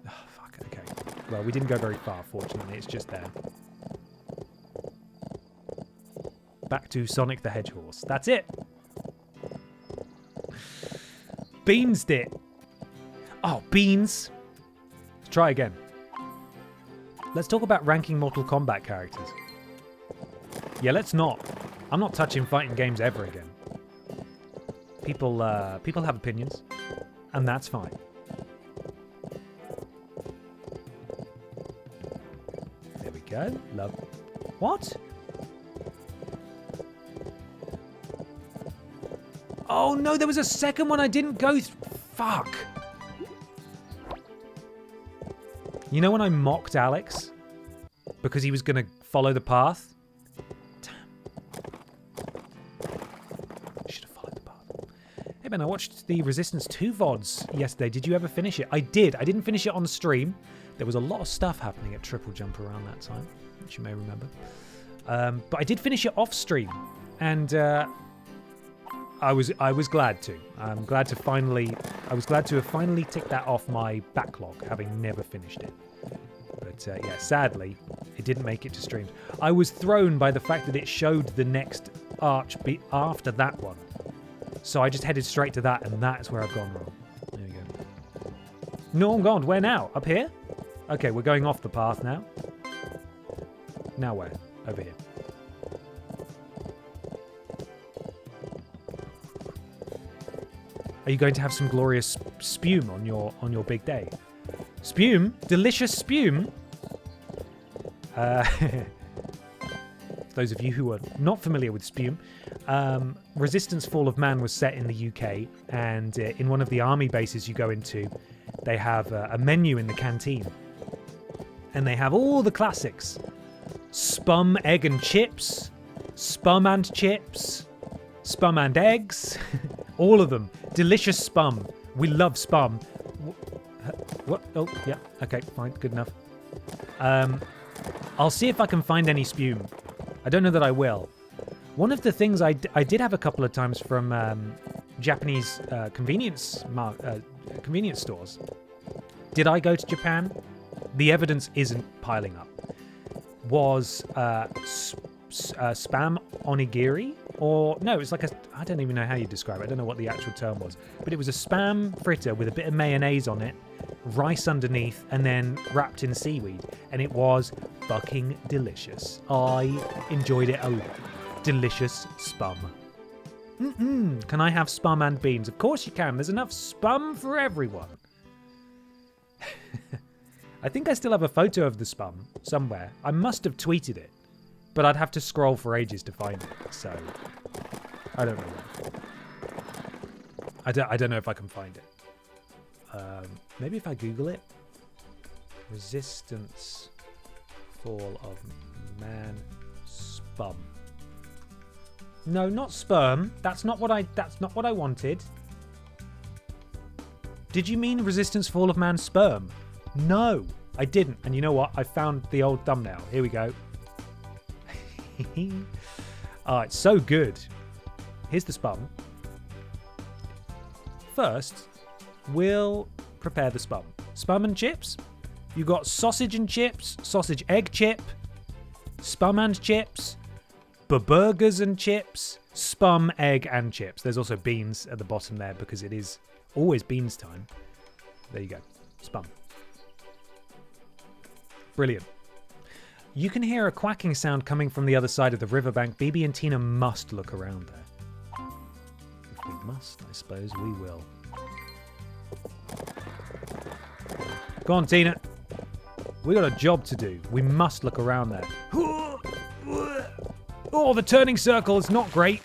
Oh, fuck, okay. Well, we didn't go very far, fortunately. It's just there. Back to Sonic the Hedgehog. That's it. Beans it. Oh, beans. Let's try again. Let's talk about ranking Mortal Kombat characters. Yeah, let's not. I'm not touching fighting games ever again. People have opinions, and that's fine. There we go. Love. What? Oh no, there was a second one I didn't go through. Fuck. You know when I mocked Alex? Because he was going to follow the path? Damn. Should have followed the path. Hey Ben, I watched the Resistance 2 VODs yesterday. Did you ever finish it? I did. I didn't finish it on stream. There was a lot of stuff happening at TripleJump around that time, which you may remember. But I did finish it off stream. And... I was glad to. I was glad to have finally ticked that off my backlog, having never finished it. But yeah, sadly, it didn't make it to streams. I was thrown by the fact that it showed the next arch after that one. So I just headed straight to that, and that's where I've gone wrong. There we go. No, I'm gone. Where now? Up here? Okay, we're going off the path now. Now where? Over here. Are you going to have some glorious spume on your big day? Spume? Delicious spume? For those of you who are not familiar with spume, Resistance Fall of Man was set in the UK, and in one of the army bases you go into, they have a menu in the canteen. And they have all the classics. Spum, egg and chips, spum and chips, spum and eggs, all of them. Delicious spum We love spam. What? Oh, yeah. Okay, fine. Good enough. I'll see if I can find any spume. I don't know that I will. One of the things I did have a couple of times from Japanese convenience stores. Did I go to Japan? The evidence isn't piling up. Was spam onigiri? Or, no, it's like I don't even know how you describe it. I don't know what the actual term was. But it was a spam fritter with a bit of mayonnaise on it, rice underneath, and then wrapped in seaweed. And it was fucking delicious. I enjoyed it a lot. Delicious spam. Can I have spam and beans? Of course you can. There's enough spam for everyone. I think I still have a photo of the spam somewhere. I must have tweeted it, but I'd have to scroll for ages to find it. So I don't know where. I don't know if I can find it. Maybe if I Google it. Resistance fall of man spam. No, not sperm. That's not what I wanted. Did you mean resistance fall of man sperm? No, I didn't. And you know what? I found the old thumbnail. Here we go. Oh, it's so good. Here's the spam. First, we'll prepare the spam. Spam and chips. You got sausage and chips, sausage egg chip, spam and chips, burgers and chips, spam, egg and chips. There's also beans at the bottom there because it is always beans time. There you go. Spam. Brilliant. You can hear a quacking sound coming from the other side of the riverbank. Bibi and Tina must look around there. If we must, I suppose we will. Go on, Tina. We got a job to do. We must look around there. Oh, the turning circle is not great.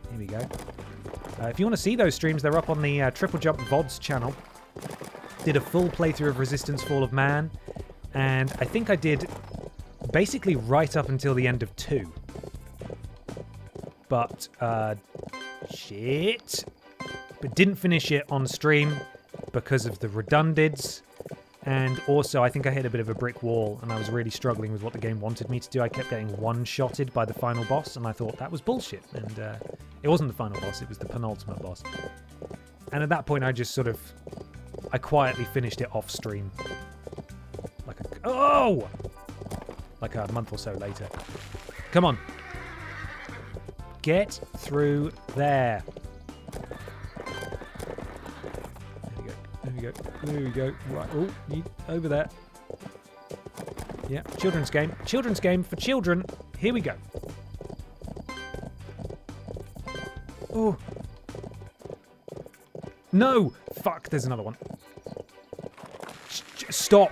Here we go. If you want to see those streams, they're up on the TripleJump VODs channel. Did a full playthrough of Resistance Fall of Man, and I think I did basically right up until the end of 2. But, shit. But didn't finish it on stream because of the redundants. And also, I think I hit a bit of a brick wall, and I was really struggling with what the game wanted me to do. I kept getting one-shotted by the final boss, and I thought that was bullshit. And it wasn't the final boss, it was the penultimate boss. And at that point, I just sort of... I quietly finished it off stream. Like a month or so later. Come on. Get through there. There we go. There we go. Right. Oh, over there. Yeah, children's game. Children's game for children. Here we go. Oh. No! Fuck, there's another one. Stop.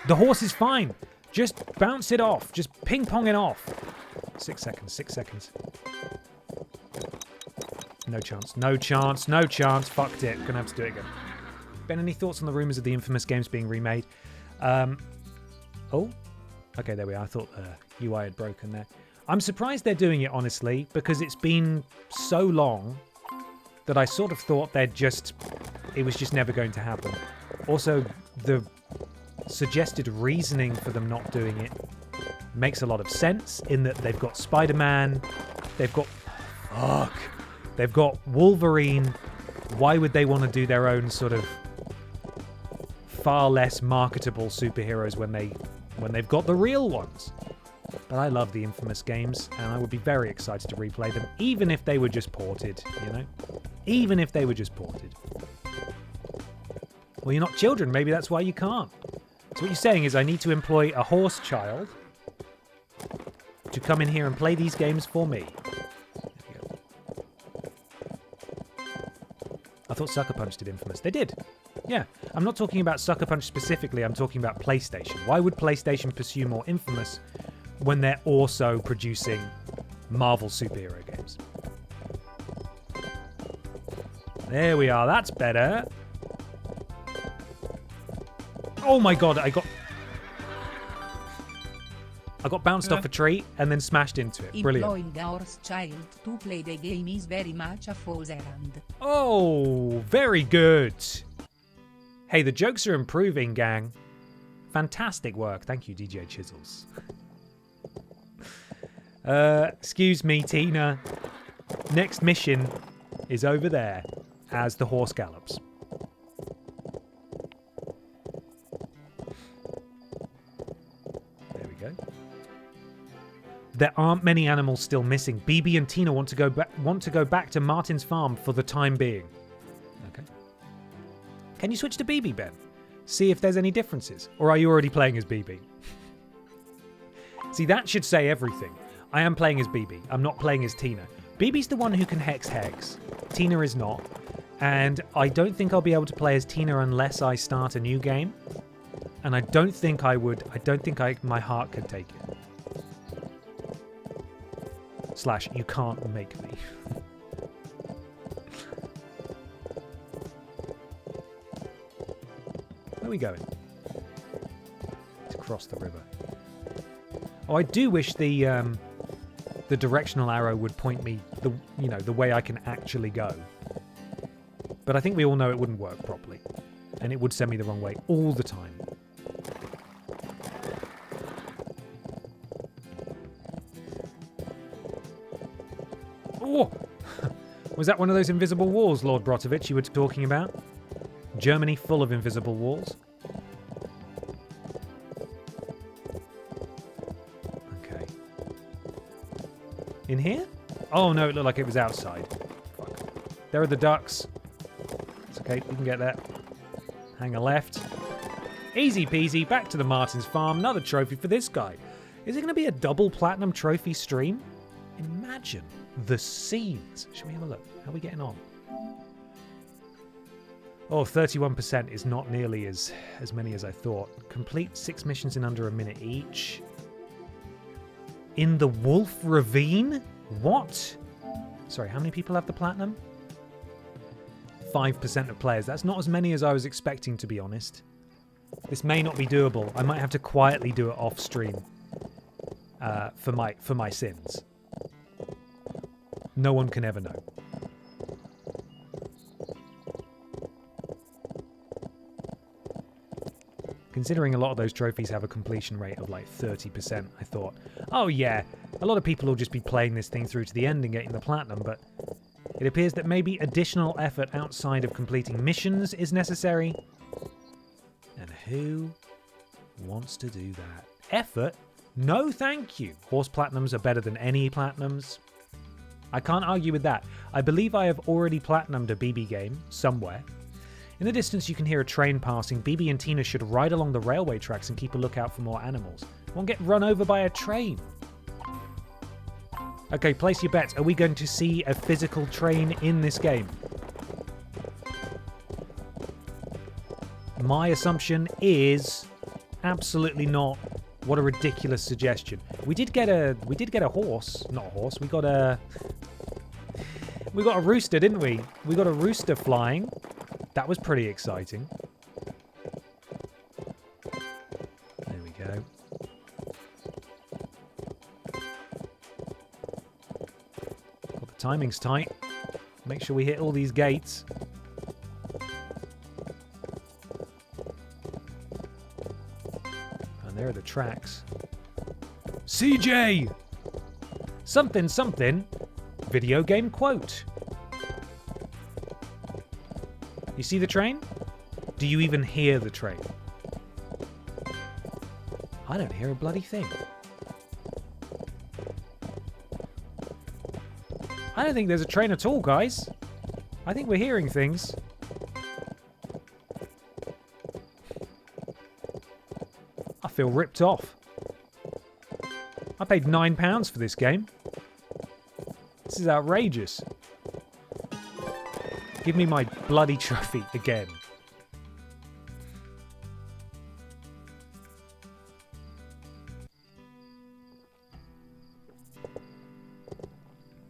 The horse is fine. Just bounce it off. Just ping-pong it off. 6 seconds. 6 seconds. No chance. No chance. No chance. Fucked it. Gonna have to do it again. Ben, any thoughts on the rumours of the infamous games being remade? Oh. Okay, there we are. I thought the UI had broken there. I'm surprised they're doing it, honestly, because it's been so long that I sort of thought it was just never going to happen. Also, the suggested reasoning for them not doing it makes a lot of sense in that they've got Spider-Man, they've got Wolverine. Why would they want to do their own sort of far less marketable superheroes when they've got the real ones? But I love the infamous games, and I would be very excited to replay them, even if they were just ported, you know? Even if they were just ported. Well, you're not children, maybe that's why you can't. So what you're saying is I need to employ a horse child to come in here and play these games for me. There we go. I thought Sucker Punch did Infamous. They did. Yeah. I'm not talking about Sucker Punch specifically, I'm talking about PlayStation. Why would PlayStation pursue more Infamous when they're also producing Marvel superhero games? There we are, that's better. Oh my god, I got... I got bounced off a tree and then smashed into it. Brilliant. Employing our child to play the game is very much a false errand. Oh, very good. Hey, the jokes are improving, gang. Fantastic work. Thank you, DJ Chisels. Excuse me, Tina. Next mission is over there as the horse gallops. There we go. There aren't many animals still missing. Bibi and Tina want to go back to Martin's farm for the time being. Okay. Can you switch to Bibi, Ben? See if there's any differences. Or are you already playing as Bibi? See, that should say everything. I am playing as Bibi. I'm not playing as Tina. Bibi's the one who can hex. Tina is not. And I don't think I'll be able to play as Tina unless I start a new game. And I don't think I would. I don't think my heart could take it. / you can't make me. Where are we going? To cross the river. Oh, I do wish the directional arrow would point me the way I can actually go. But I think we all know it wouldn't work properly, and it would send me the wrong way all the time. Oh! Was that one of those invisible walls, Lord Brotovich, you were talking about? Germany full of invisible walls. Okay. In here? Oh no, it looked like it was outside. Fuck. There are the ducks. It's okay, we can get there. Hang a left. Easy peasy, back to the Martin's farm. Another trophy for this guy. Is it going to be a double platinum trophy stream? Imagine the scenes. Shall we have a look? How are we getting on? Oh, 31% is not nearly as many as I thought. Complete 6 missions in under a minute each. In the Wolf Ravine? What? Sorry, how many people have the platinum? 5% of players. That's not as many as I was expecting, to be honest. This may not be doable. I might have to quietly do it off stream for my sins. No one can ever know. Considering a lot of those trophies have a completion rate of like 30%, I thought, oh yeah, a lot of people will just be playing this thing through to the end and getting the platinum, but it appears that maybe additional effort outside of completing missions is necessary. And who wants to do that? Effort? No thank you. Horse platinums are better than any platinums. I can't argue with that. I believe I have already platinumed a Bibi game somewhere. In the distance you can hear a train passing. Bibi and Tina should ride along the railway tracks and keep a lookout for more animals. Won't get run over by a train. Okay, place your bets. Are we going to see a physical train in this game? My assumption is absolutely not. What a ridiculous suggestion. We did get a horse. Not a horse. We got a rooster, didn't we? We got a rooster flying. That was pretty exciting. There we go. Well, the timing's tight. Make sure we hit all these gates. And there are the tracks. CJ! Something, something. Video game quote. You see the train? Do you even hear the train? I don't hear a bloody thing. I don't think there's a train at all, guys. I think we're hearing things. I feel ripped off. I paid £9 for this game. This is outrageous. Give me my bloody trophy again.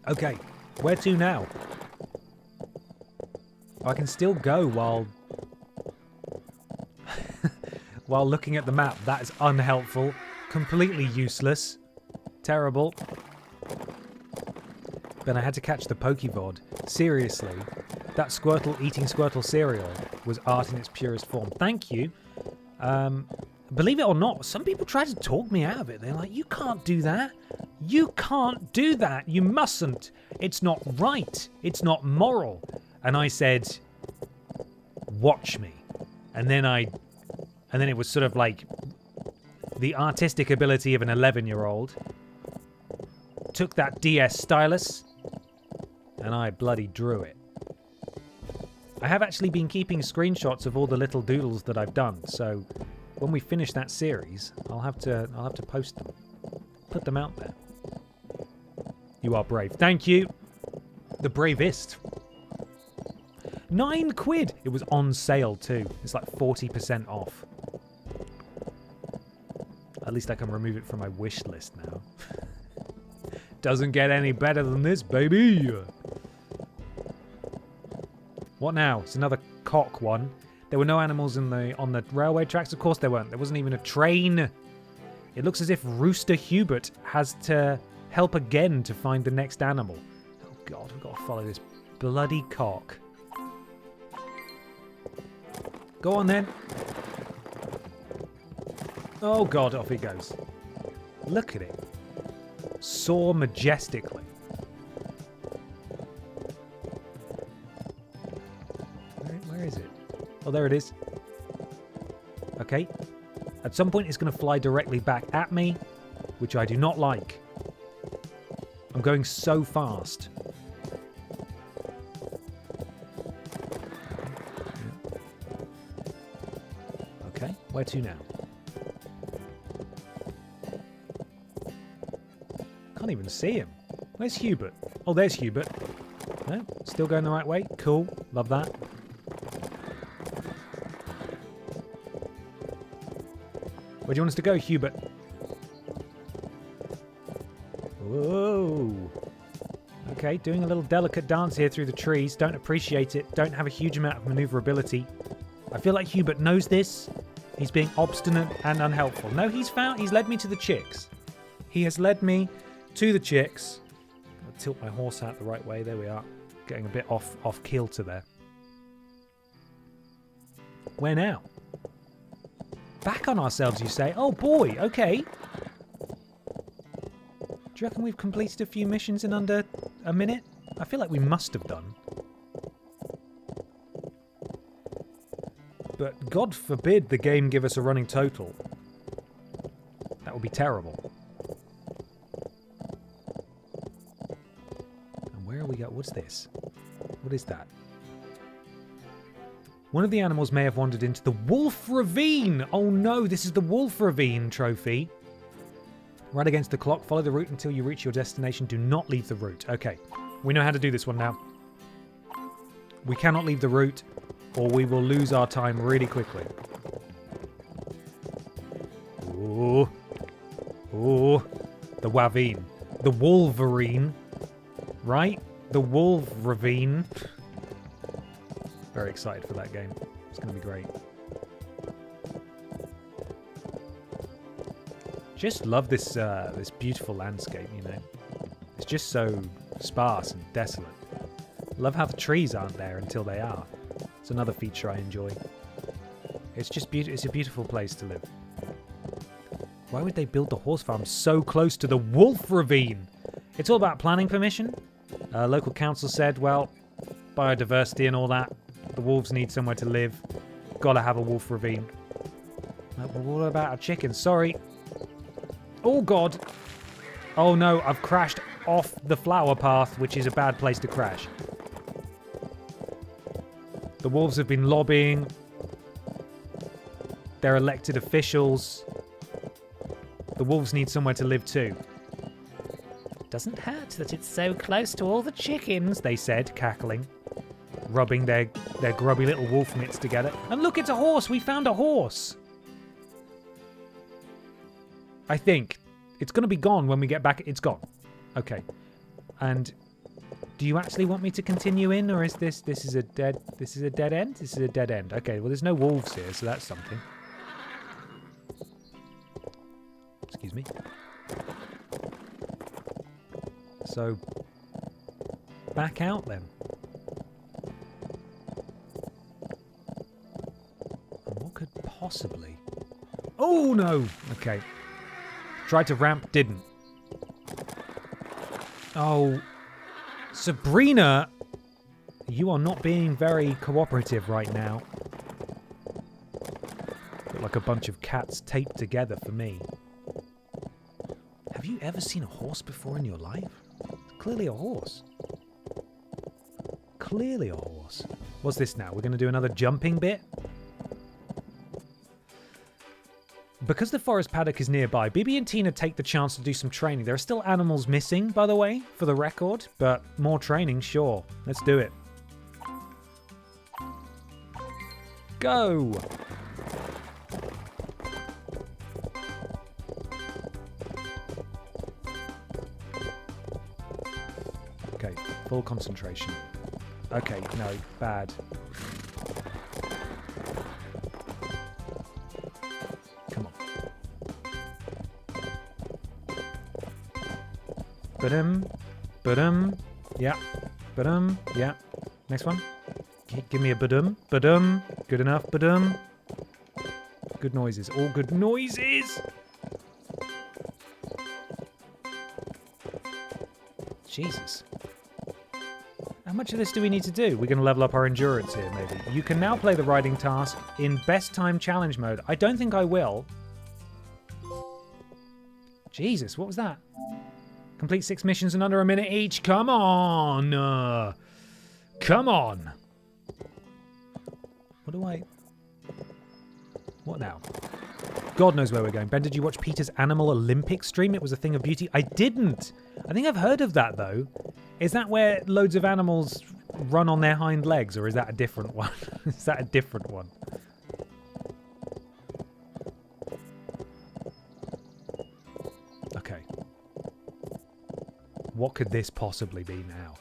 Okay, where to now? I can still go while while looking at the map. That is unhelpful. Completely useless. Terrible. Then I had to catch the Pokevod. Seriously, that Squirtle eating Squirtle cereal was art in its purest form. Thank you. Believe it or not, some people try to talk me out of it. They're like, you can't do that. You can't do that. You mustn't. It's not right. It's not moral. And I said, watch me. And then it was sort of like the artistic ability of an 11-year-old. Took that DS stylus and I bloody drew it. I have actually been keeping screenshots of all the little doodles that I've done, so when we finish that series, I'll have to post them. Put them out there. You are brave. Thank you. The bravest. £9. It was on sale too. It's like 40% off. At least I can remove it from my wish list now. Doesn't get any better than this, baby. What now? It's another cock one. There were no animals on the railway tracks. Of course there weren't. There wasn't even a train. It looks as if Rooster Hubert has to help again to find the next animal. Oh God, we've got to follow this bloody cock. Go on then. Oh God, off he goes. Look at it. Soar majestically. Where is it? Oh, there it is. Okay. At some point, it's going to fly directly back at me, which I do not like. I'm going so fast. Okay, where to now? Can't even see him. Where's Hubert? Oh, there's Hubert. No, still going the right way. Cool. Love that. Where do you want us to go, Hubert? Whoa. Okay, doing a little delicate dance here through the trees. Don't appreciate it. Don't have a huge amount of maneuverability. I feel like Hubert knows this. He's being obstinate and unhelpful. No, he's led me to the chicks. He has led me to the chicks. I'll tilt my horse out the right way. There we are. Getting a bit off kilter there. Where now? Back on ourselves, you say? Oh boy, okay. Do you reckon we've completed a few missions in under a minute? I feel like we must have done. But God forbid the game give us a running total. That would be terrible. And where are we going? What's this? What is that? One of the animals may have wandered into the Wolf Ravine. Oh no, this is the Wolf Ravine trophy. Right against the clock. Follow the route until you reach your destination. Do not leave the route. Okay, we know how to do this one now. We cannot leave the route or we will lose our time really quickly. Ooh. Ooh. The Wavine. The Wolverine. Right? The Wolf Ravine. Very excited for that game. It's going to be great. Just love this this beautiful landscape, you know. It's just so sparse and desolate. Love how the trees aren't there until they are. It's another feature I enjoy. It's just it's a beautiful place to live. Why would they build the horse farm so close to the Wolf Ravine? It's all about planning permission. Local council said, well, biodiversity and all that. The wolves need somewhere to live. Gotta have a wolf ravine. But what about a chicken? Sorry. Oh, God. Oh, no. I've crashed off the flower path, which is a bad place to crash. The wolves have been lobbying. They're elected officials. The wolves need somewhere to live too. Doesn't hurt that it's so close to all the chickens, they said, cackling. Rubbing their grubby little wolf mitts together. And look, it's a horse! We found a horse! I think. It's going to be gone when we get back. It's gone. Okay. And do you actually want me to continue in, or is this is a dead end? This is a dead end. Okay, well there's no wolves here, so that's something. Excuse me. So, back out then. And what could possibly... Oh, no! Okay. Tried to ramp, didn't. Oh, Sabrina, you are not being very cooperative right now. Got like a bunch of cats taped together for me. Have you ever seen a horse before in your life? It's clearly a horse. Clearly a horse. What's this now? We're going to do another jumping bit? Because the forest paddock is nearby, Bibi and Tina take the chance to do some training. There are still animals missing, by the way, for the record, but more training, sure. Let's do it. Go! Okay, full concentration. Okay, no, bad. Ba-dum, yeah, yeah. Next one. Give me a ba-dum, good enough, ba-dum. Good noises, all good noises! Jesus. How much of this do we need to do? We're going to level up our endurance here, maybe. You can now play the riding task in best time challenge mode. I don't think I will. Jesus, what was that? Complete 6 missions in under a minute each. Come on! Come on! What do I... What now? God knows where we're going. Ben, did you watch Peter's Animal Olympics stream? It was a thing of beauty. I didn't! I think I've heard of that, though. Is that where loads of animals run on their hind legs, or is that a different one? Is that a different one? Okay. What could this possibly be now?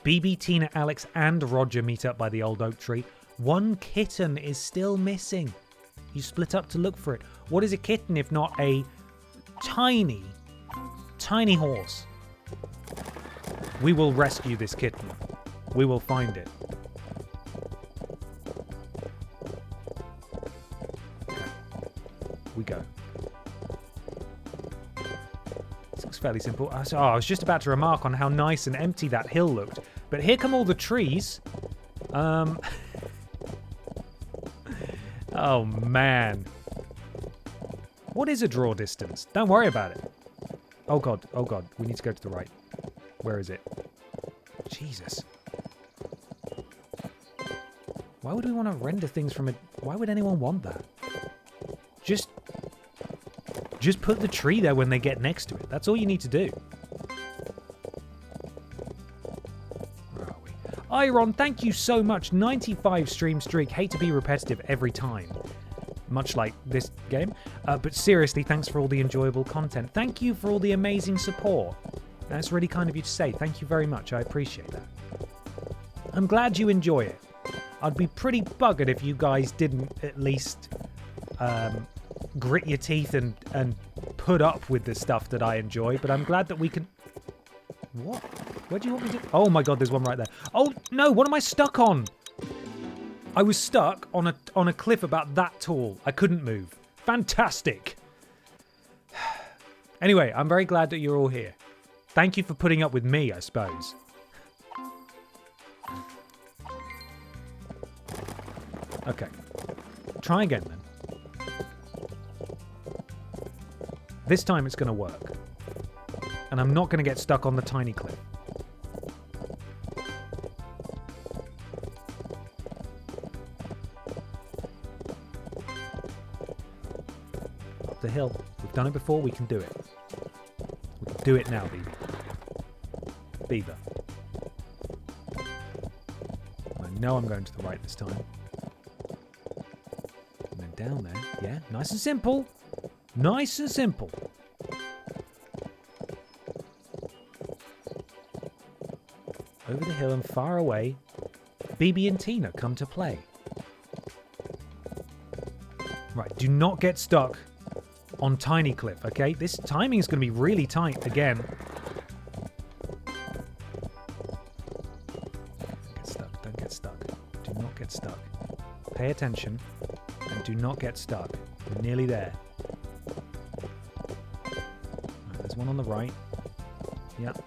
Bibi, Tina, Alex, and Roger meet up by the old oak tree. One kitten is still missing. You split up to look for it. What is a kitten if not a tiny, tiny horse? We will rescue this kitten. We will find it. Okay. We go. This looks fairly simple. I was just about to remark on how nice and empty that hill looked. But here come all the trees. Oh, man. What is a draw distance? Don't worry about it. Oh, God. Oh, God. We need to go to the right. Where is it? Jesus. Why would we want to render things from it? Why would anyone want that? Just put the tree there when they get next to it. That's all you need to do. Where are we? Iron, thank you so much. 95 stream streak. Hate to be repetitive every time. Much like this game. But seriously, thanks for all the enjoyable content. Thank you for all the amazing support. That's really kind of you to say. Thank you very much. I appreciate that. I'm glad you enjoy it. I'd be pretty buggered if you guys didn't at least grit your teeth and put up with the stuff that I enjoy. But I'm glad that we can... What? Where do you want me to... Oh my God, there's one right there. Oh, no, what am I stuck on? I was stuck on a cliff about that tall. I couldn't move. Fantastic. Anyway, I'm very glad that you're all here. Thank you for putting up with me, I suppose. Okay. Try again, then. This time it's going to work. And I'm not going to get stuck on the tiny cliff. Up the hill. We've done it before, we can do it. We can do it now, Bibi. Beaver. I know I'm going to the right this time. And then down there. Yeah, nice and simple. Nice and simple. Over the hill and far away, Bibi and Tina come to play. Right, do not get stuck on Tiny Cliff, okay? This timing is going to be really tight again. Don't get stuck. Do not get stuck. Pay attention and do not get stuck. We're nearly there. Right, there's one on the right. Yep.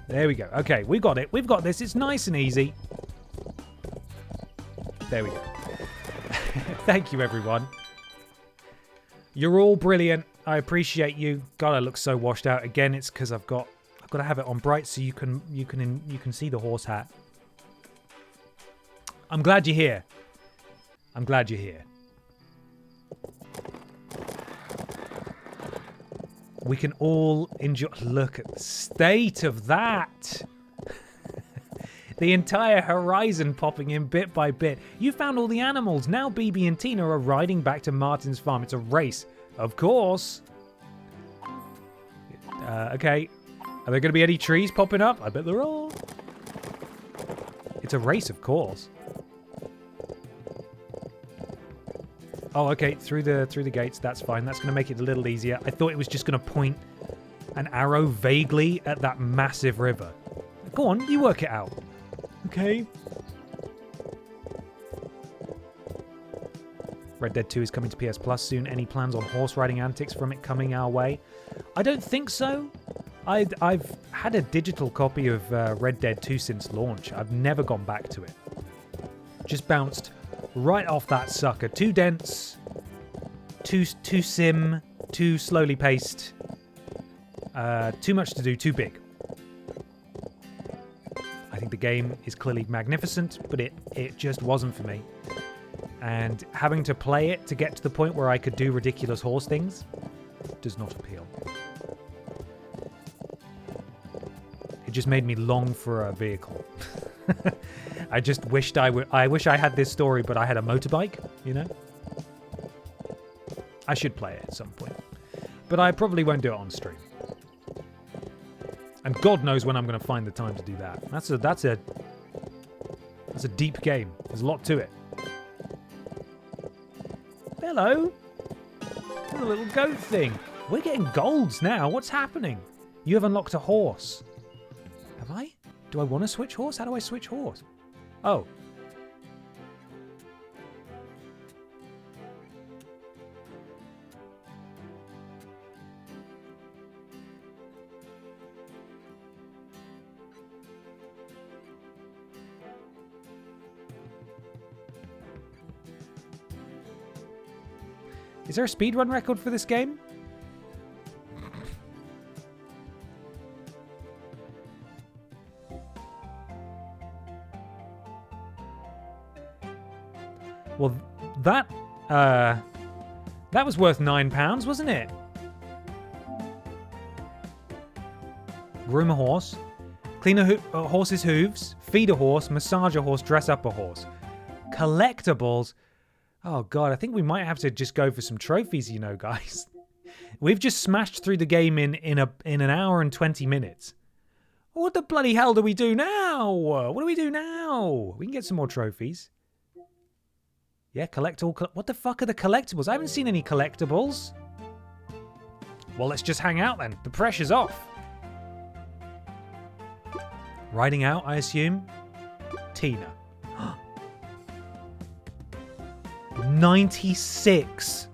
There we go. Okay, we got it. We've got this. It's nice and easy. There we go. Thank you, everyone. You're all brilliant. I appreciate you. God, I look so washed out. Again, it's because I've got to have it on bright so you can see the horse hat. I'm glad you're here. I'm glad you're here. We can all enjoy. Look at the state of that. The entire horizon popping in bit by bit. You found all the animals. Now Bibi and Tina are riding back to Martin's farm. It's a race. Of course. Okay. Are there going to be any trees popping up? I bet there are. It's a race, of course. Oh, okay. Through the gates. That's fine. That's going to make it a little easier. I thought it was just going to point an arrow vaguely at that massive river. Go on. You work it out. Okay. Red Dead 2 is coming to PS Plus soon. Any plans on horse riding antics from it coming our way? I don't think so. I've had a digital copy of Red Dead 2 since launch. I've never gone back to it. Just bounced right off that sucker. Too dense, too sim, too slowly paced, too much to do, too big. I think the game is clearly magnificent, but it just wasn't for me. And having to play it to get to the point where I could do ridiculous horse things does not appeal. It just made me long for a vehicle. I just wished I wish I had this story, but I had a motorbike, you know? I should play it at some point. But I probably won't do it on stream. And God knows when I'm going to find the time to do that. That's a deep game. There's a lot to it. Hello. A little goat thing. We're getting golds now. What's happening? You have unlocked a horse. Have I? Do I want to switch horse? How do I switch horse? Oh. Is there a speedrun record for this game? Well, that was worth £9, wasn't it? Groom a horse, clean a horse's hooves, feed a horse, massage a horse, dress up a horse. Collectibles. Oh God, I think we might have to just go for some trophies, you know, guys. We've just smashed through the game in an hour and 20 minutes. What the bloody hell do we do now? What do we do now? We can get some more trophies. Yeah, collect all... What the fuck are the collectibles? I haven't seen any collectibles. Well, let's just hang out then. The pressure's off. Riding out, I assume. Tina. 96.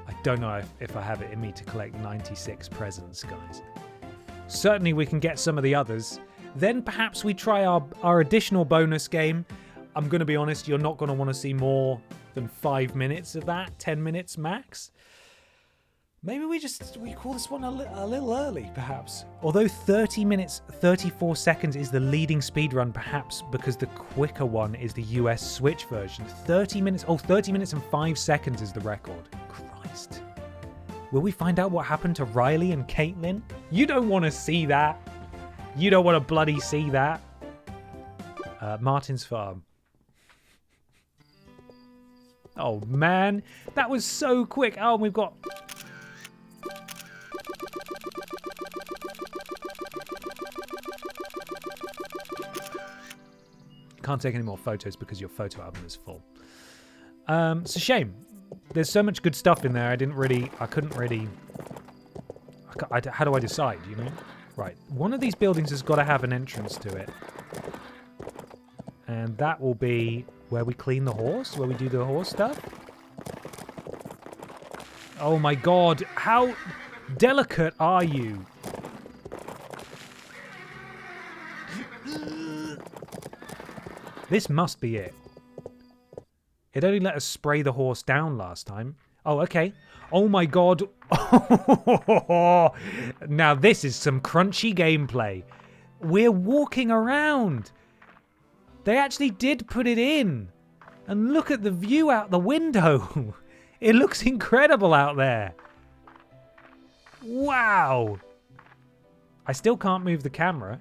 I don't know if I have it in me to collect 96 presents, guys. Certainly we can get some of the others. Then perhaps we try our additional bonus game. I'm going to be honest, you're not going to want to see more than 5 minutes of that. 10 minutes max. Maybe we call this one a little early, perhaps. Although 30 minutes, 34 seconds is the leading speedrun, perhaps because the quicker one is the US Switch version. 30 minutes and 5 seconds is the record. Christ. Will we find out what happened to Riley and Caitlin? You don't want to see that. You don't want to bloody see that. Martin's farm. Oh, man. That was so quick. Oh, and we've got... Can't take any more photos because your photo album is full. It's a shame. There's so much good stuff in there. How do I decide, you know? Right, one of these buildings has got to have an entrance to it. And that will be where we clean the horse, where we do the horse stuff. Oh my god, how delicate are you? This must be it. It only let us spray the horse down last time. Oh, okay. Oh my god. Now this is some crunchy gameplay. We're walking around. They actually did put it in. And look at the view out the window. It looks incredible out there. Wow. I still can't move the camera.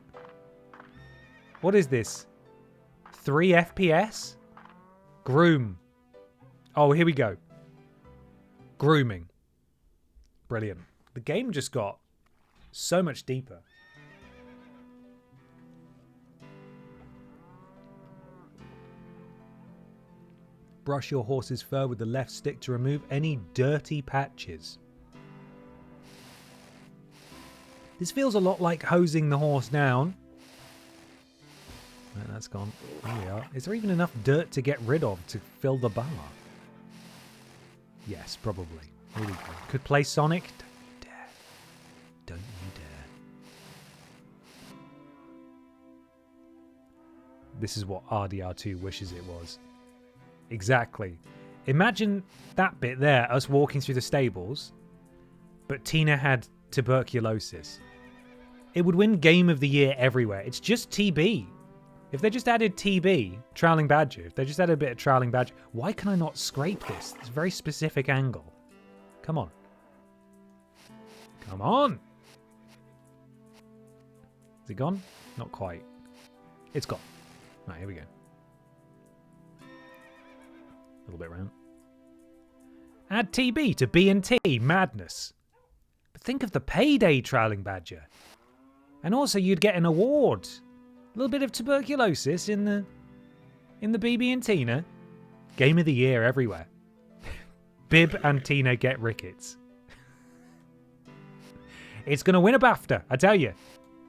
What is this? 3 FPS? Groom. Oh, here we go. Grooming. Brilliant. The game just got so much deeper. Brush your horse's fur with the left stick to remove any dirty patches. This feels a lot like hosing the horse down. No, that's gone. There we are. Is there even enough dirt to get rid of to fill the bar? Yes, probably. Here we go. Could play Sonic. Don't you dare. Don't you dare. This is what RDR2 wishes it was. Exactly. Imagine that bit there, us walking through the stables, but Tina had tuberculosis. It would win Game of the Year everywhere. It's just TB. If they just added TB, Troweling Badger, if they just added a bit of Troweling Badger, why can I not scrape this? It's a very specific angle. Come on. Come on! Is it gone? Not quite. It's gone. Right, here we go. A little bit round. Add TB to B&T. Madness. But think of the payday, Troweling Badger. And also you'd get an award. A little bit of tuberculosis in the Bibi and Tina. Game of the Year everywhere. Bib and Tina get rickets. It's going to win a BAFTA, I tell you.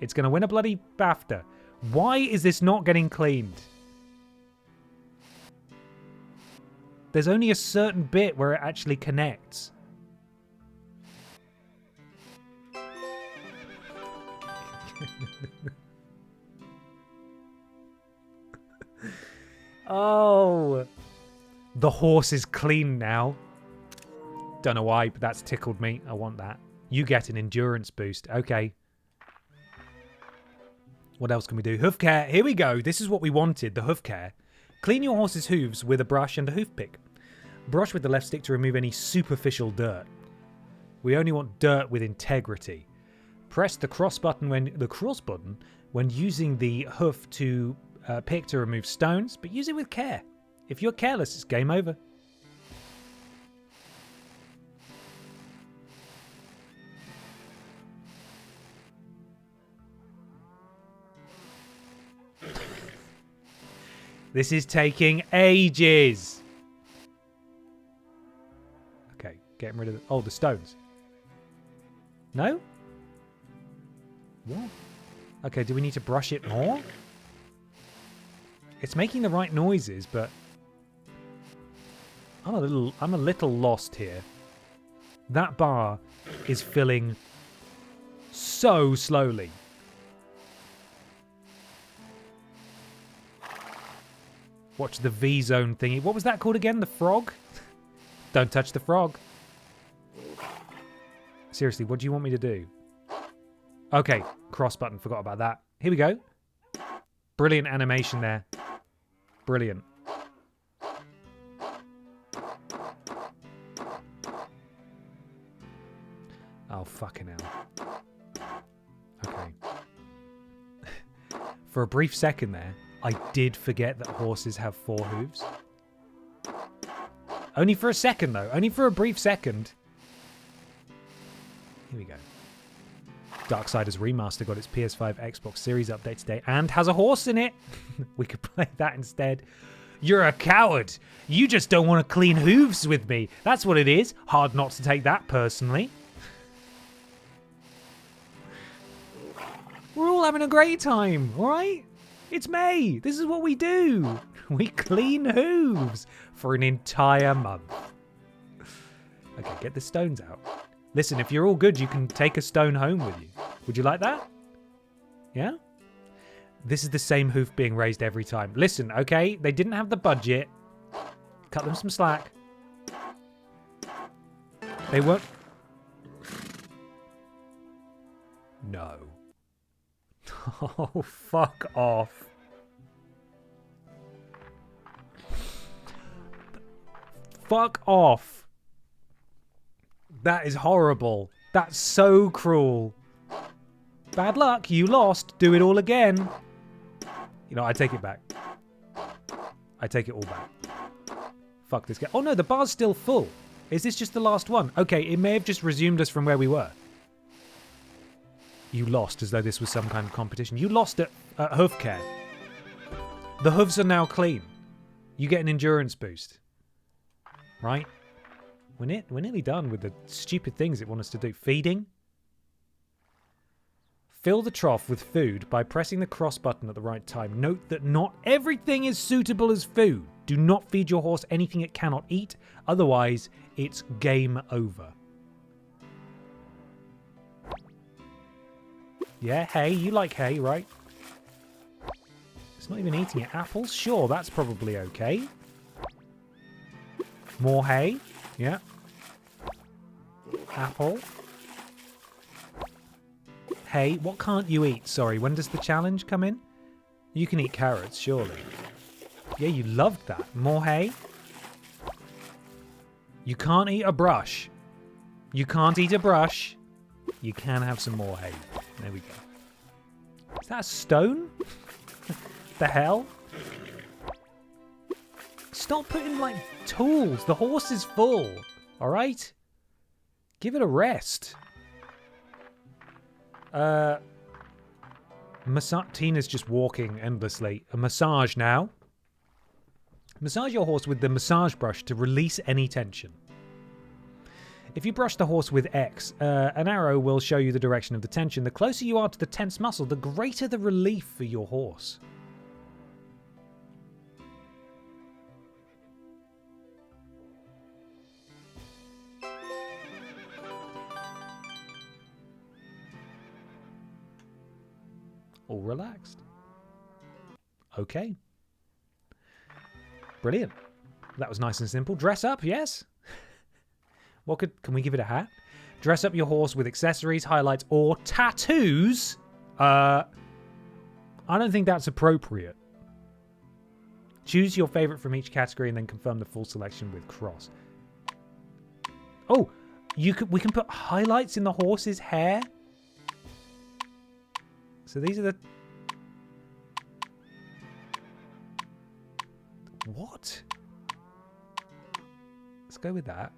It's going to win a bloody BAFTA. Why is this not getting cleaned? There's only a certain bit where it actually connects. Oh, the horse is clean now. Don't know why, but that's tickled me. I want that. You get an endurance boost. Okay. What else can we do? Hoof care. Here we go. This is what we wanted, the hoof care. Clean your horse's hooves with a brush and a hoof pick. Brush with the left stick to remove any superficial dirt. We only want dirt with integrity. Press the cross button when using the hoof to pick to remove stones, but use it with care. If you're careless, it's game over. This is taking ages. Okay, getting rid of the stones. No? What? Okay, do we need to brush it more? It's making the right noises, but I'm a little lost here. That bar is filling so slowly. Watch the V-zone thingy. What was that called again? The frog? Don't touch the frog. Seriously, what do you want me to do? Okay, cross button. Forgot about that. Here we go. Brilliant animation there. Brilliant. Oh, fucking hell. Okay. For a brief second there, I did forget that horses have 4 hooves. Only for a second, though. Only for a brief second. Here we go. Darksiders Remaster got its PS5 Xbox Series update today and has a horse in it. We could play that instead. You're a coward. You just don't want to clean hooves with me. That's what it is. Hard not to take that personally. We're all having a great time, all right? It's May. This is what we do. We clean hooves for an entire month. Okay, get the stones out. Listen, if you're all good, you can take a stone home with you. Would you like that? Yeah? This is the same hoof being raised every time. Listen, okay? They didn't have the budget. Cut them some slack. They weren't... No. Oh, fuck off. Fuck off. That is horrible. That's so cruel. Bad luck. You lost. Do it all again. You know, I take it back. I take it all back. Fuck this guy. Oh no, the bar's still full. Is this just the last one? Okay, it may have just resumed us from where we were. You lost as though this was some kind of competition. You lost at hoof care. The hooves are now clean. You get an endurance boost. Right? We're nearly done with the stupid things it wants us to do. Feeding. Fill the trough with food by pressing the cross button at the right time. Note that not everything is suitable as food. Do not feed your horse anything it cannot eat. Otherwise, it's game over. Yeah, hay. You like hay, right? It's not even eating it. Apples? Sure, that's probably okay. More hay. Yeah. Apple. Hay. What can't you eat? Sorry, when does the challenge come in? You can eat carrots, surely. Yeah, you loved that. More hay. You can't eat a brush. You can't eat a brush. You can have some more hay. There we go. Is that a stone? The hell? Stop putting, like, tools. The horse is full. Alright? Give it a rest. Tina's just walking endlessly. A massage now. Massage your horse with the massage brush to release any tension. If you brush the horse with X, an arrow will show you the direction of the tension. The closer you are to the tense muscle, the greater the relief for your horse. All relaxed. Okay. Brilliant. That was nice and simple. Dress up, yes? Can we give it a hat? Dress up your horse with accessories, highlights, or tattoos? I don't think that's appropriate. Choose your favorite from each category and then confirm the full selection with cross. Oh, we can put highlights in the horse's hair? So these are the... What? Let's go with that.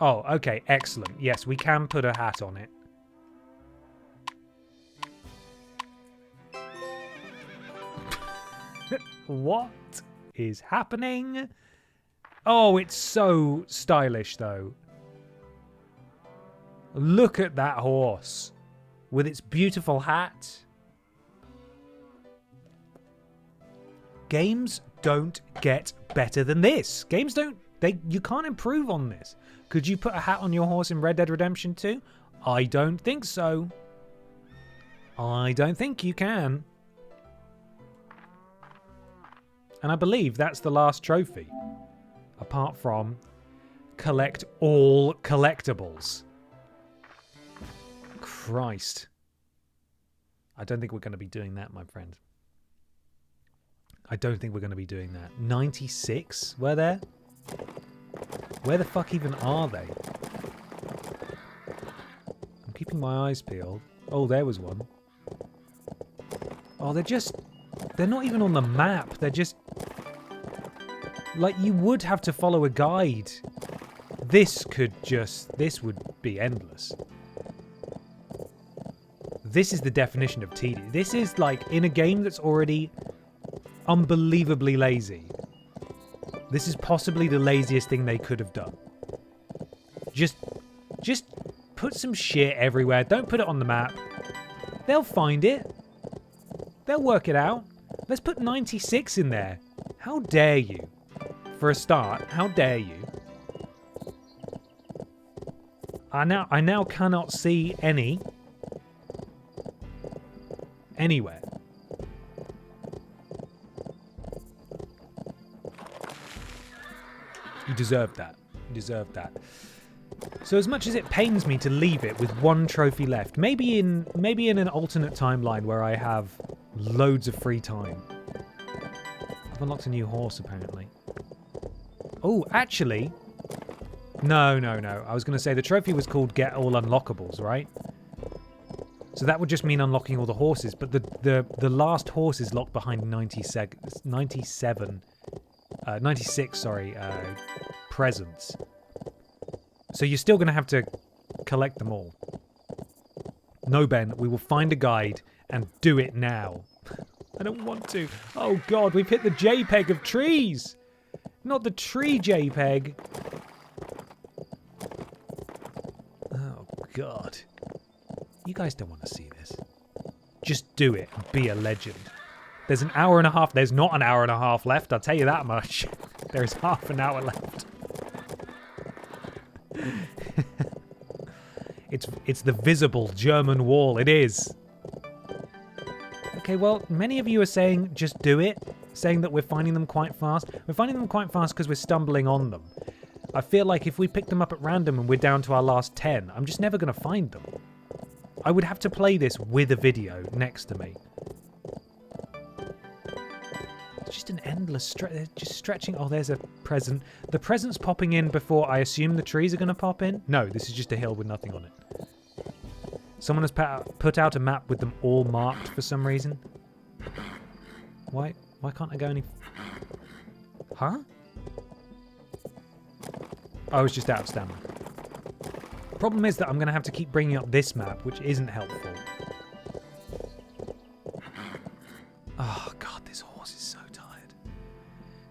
Oh, okay, excellent. Yes, we can put a hat on it. What is happening? Oh, it's so stylish, though. Look at that horse with its beautiful hat. Games don't get better than this. Games don't... You can't improve on this. Could you put a hat on your horse in Red Dead Redemption 2? I don't think so. I don't think you can. And I believe that's the last trophy. Apart from collect all collectibles. Christ. I don't think we're going to be doing that, my friend. I don't think we're going to be doing that. 96 were there? Where the fuck even are they? I'm keeping my eyes peeled. Oh, there was one. Oh, they're not even on the map. They're just... Like, you would have to follow a guide. This would be endless. This is the definition of tedious. This is like, in a game that's already unbelievably lazy. This is possibly the laziest thing they could have done. Just put some shit everywhere. Don't put it on the map. They'll find it. They'll work it out. Let's put 96 in there. How dare you? For a start, how dare you? I now cannot see any anywhere. You deserve that. You deserve that. So as much as it pains me to leave it with one trophy left, maybe in an alternate timeline where I have loads of free time. I've unlocked a new horse apparently. Oh, actually, no. I was going to say the trophy was called Get All Unlockables, right? So that would just mean unlocking all the horses, but the last horse is locked behind 96 presents. So you're still going to have to collect them all. No, Ben, we will find a guide and do it now. I don't want to. Oh, God, we've hit the JPEG of trees. Not the tree JPEG. Oh, God. You guys don't want to see this. Just do it and be a legend. There's an hour and a half. There's not an hour and a half left, I'll tell you that much. There's half an hour left. It's the visible German wall. It is. Okay, well, many of you are saying just do it. Saying that we're finding them quite fast. We're finding them quite fast because we're stumbling on them. I feel like if we pick them up at random and we're down to our last 10, I'm just never going to find them. I would have to play this with a video next to me. It's just an endless stretch. They're just stretching. Oh, there's a present. The present's popping in before I assume the trees are going to pop in. No, this is just a hill with nothing on it. Someone has put out a map with them all marked for some reason. Why can't I go any... Huh? I was just out of stamina. Problem is that I'm going to have to keep bringing up this map, which isn't helpful. Oh, God, this horse is so tired.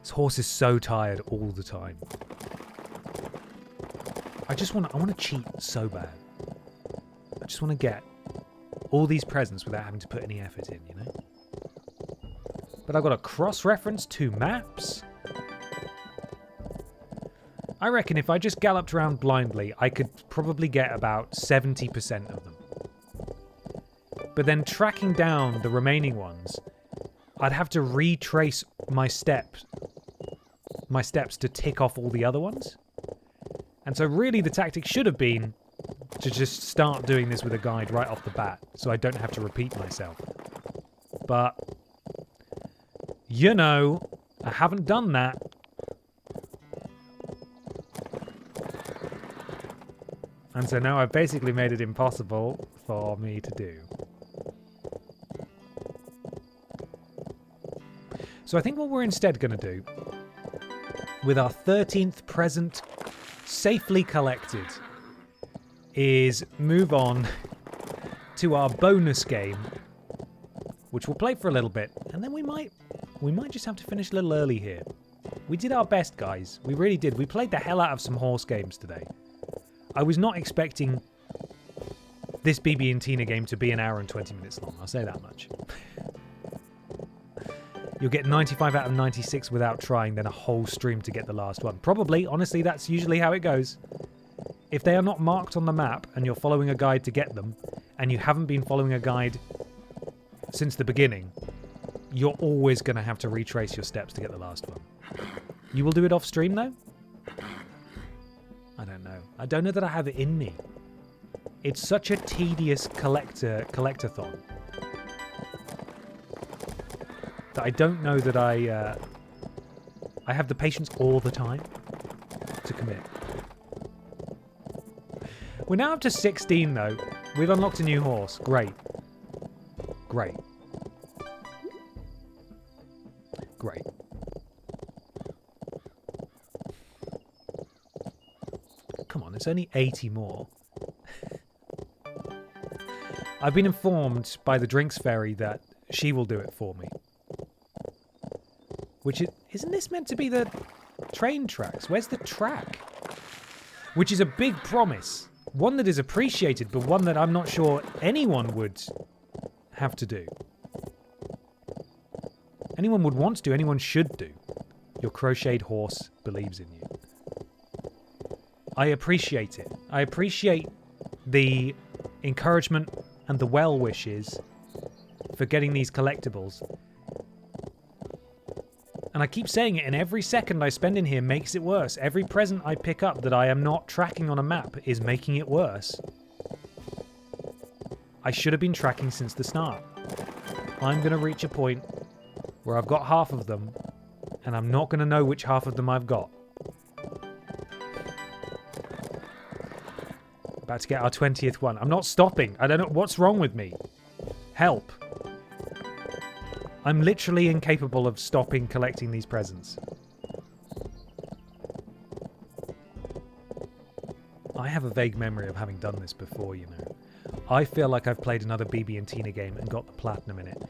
This horse is so tired all the time. I want to cheat so bad. I just want to get all these presents without having to put any effort in, you know? But I've got to cross-reference 2 maps. I reckon if I just galloped around blindly, I could probably get about 70% of them. But then tracking down the remaining ones, I'd have to retrace my steps to tick off all the other ones. And so really the tactic should have been to just start doing this with a guide right off the bat, so I don't have to repeat myself. But, you know, I haven't done that. And so now I've basically made it impossible for me to do. So I think what we're instead going to do, with our 13th present safely collected, is move on to our bonus game, which we'll play for a little bit, and then we might just have to finish a little early here. We did our best, guys. We really did. We played the hell out of some horse games today. I was not expecting this Bibi and Tina game to be an hour and 20 minutes long. I'll say that much. You'll get 95 out of 96 without trying, then a whole stream to get the last one. Probably. Honestly, that's usually how it goes. If they are not marked on the map and you're following a guide to get them, and you haven't been following a guide since the beginning, you're always going to have to retrace your steps to get the last one. You will do it off stream, though? I don't know. I don't know that I have it in me. It's such a tedious collectathon that I don't know that I have the patience all the time to commit. We're now up to 16, though. We've unlocked a new horse. Great. Great. Great. Come on, it's only 80 more. I've been informed by the drinks fairy that she will do it for me. Which isn't this meant to be the train tracks? Where's the track? Which is a big promise. One that is appreciated, but one that I'm not sure anyone would have to do. Anyone would want to do, anyone should do. Your crocheted horse believes in you. I appreciate it. I appreciate the encouragement and the well wishes for getting these collectibles. And I keep saying it, and every second I spend in here makes it worse. Every present I pick up that I am not tracking on a map is making it worse. I should have been tracking since the start. I'm going to reach a point where I've got half of them, and I'm not going to know which half of them I've got. About to get our 20th one. I'm not stopping. I don't know. What's wrong with me? Help. I'm literally incapable of stopping collecting these presents. I have a vague memory of having done this before, you know. I feel like I've played another Bibi and Tina game and got the platinum in it.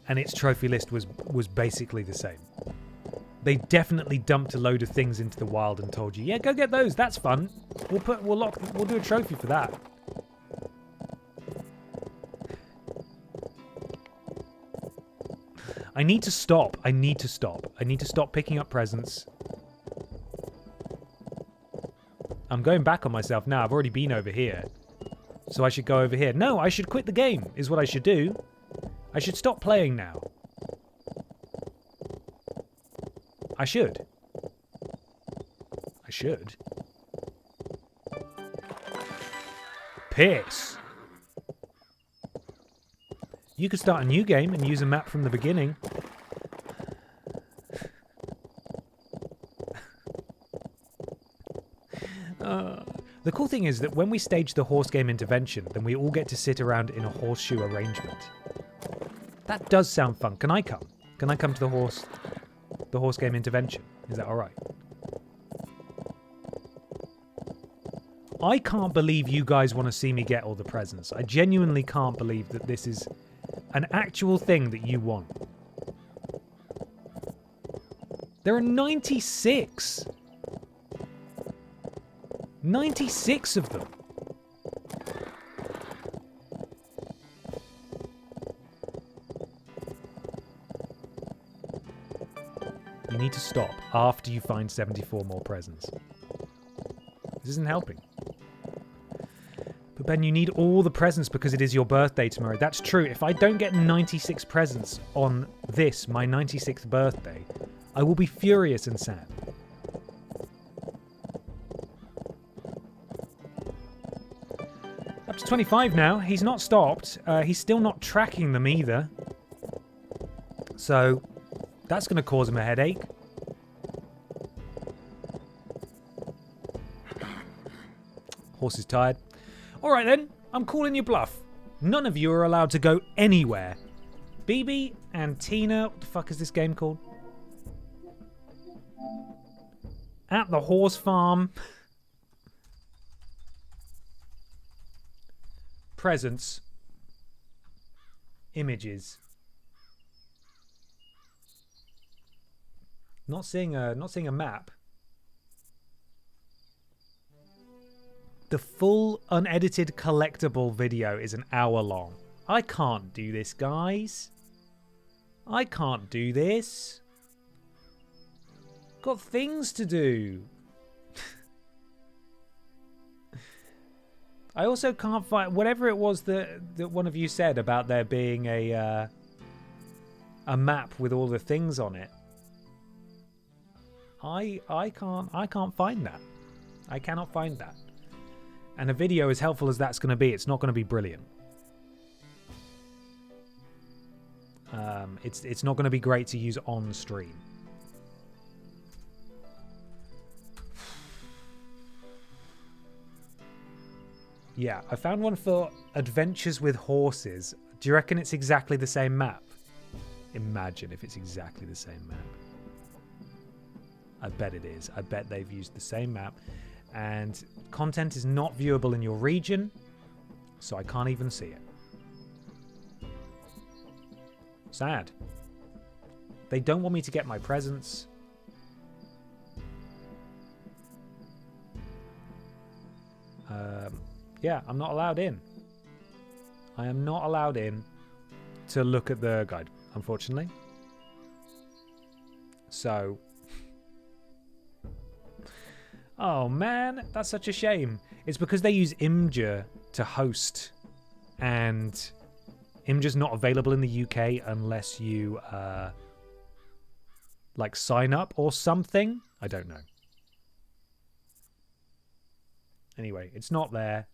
And its trophy list was basically the same. They definitely dumped a load of things into the wild and told you, yeah, go get those. That's fun. We'll do a trophy for that. I need to stop. I need to stop. I need to stop picking up presents. I'm going back on myself now. I've already been over here. So I should go over here. No, I should quit the game, is what I should do. I should stop playing now. I should. I should. Piss. You could start a new game and use a map from the beginning. The cool thing is that when we stage the horse game intervention, then we all get to sit around in a horseshoe arrangement. That does sound fun. Can I come? Can I come to the horse game intervention? Is that all right? I can't believe you guys want to see me get all the presents. I genuinely can't believe that this is an actual thing that you want. There are 96. 96 of them. You need to stop after you find 74 more presents. This isn't helping. But Ben, you need all the presents because it is your birthday tomorrow. That's true. If I don't get 96 presents on this, my 96th birthday, I will be furious and sad. Up to 25 now. He's not stopped. He's still not tracking them either. So that's going to cause him a headache. Horse is tired. All right then, I'm calling your bluff. None of you are allowed to go anywhere. Bibi and Tina, what the fuck is this game called? At the horse farm. Presents. Images. Not seeing a map. The full unedited collectible video is an hour long. I can't do this, guys. I can't do this. Got things to do. I also can't find whatever it was that one of you said about there being a map with all the things on it. I can't find that. I cannot find that. And a video, as helpful as that's going to be, it's not going to be brilliant. It's not going to be great to use on stream. Yeah, I found one for Adventures with Horses. Do you reckon it's exactly the same map? Imagine if it's exactly the same map. I bet it is. I bet they've used the same map. And content is not viewable in your region, so I can't even see it. Sad. They don't want me to get my presents. Yeah, I'm not allowed in. I am not allowed in to look at the guide, unfortunately. So... Oh man, that's such a shame. It's because they use Imgur to host, and Imgur's not available in the UK unless you like sign up or something. I don't know. Anyway, it's not there.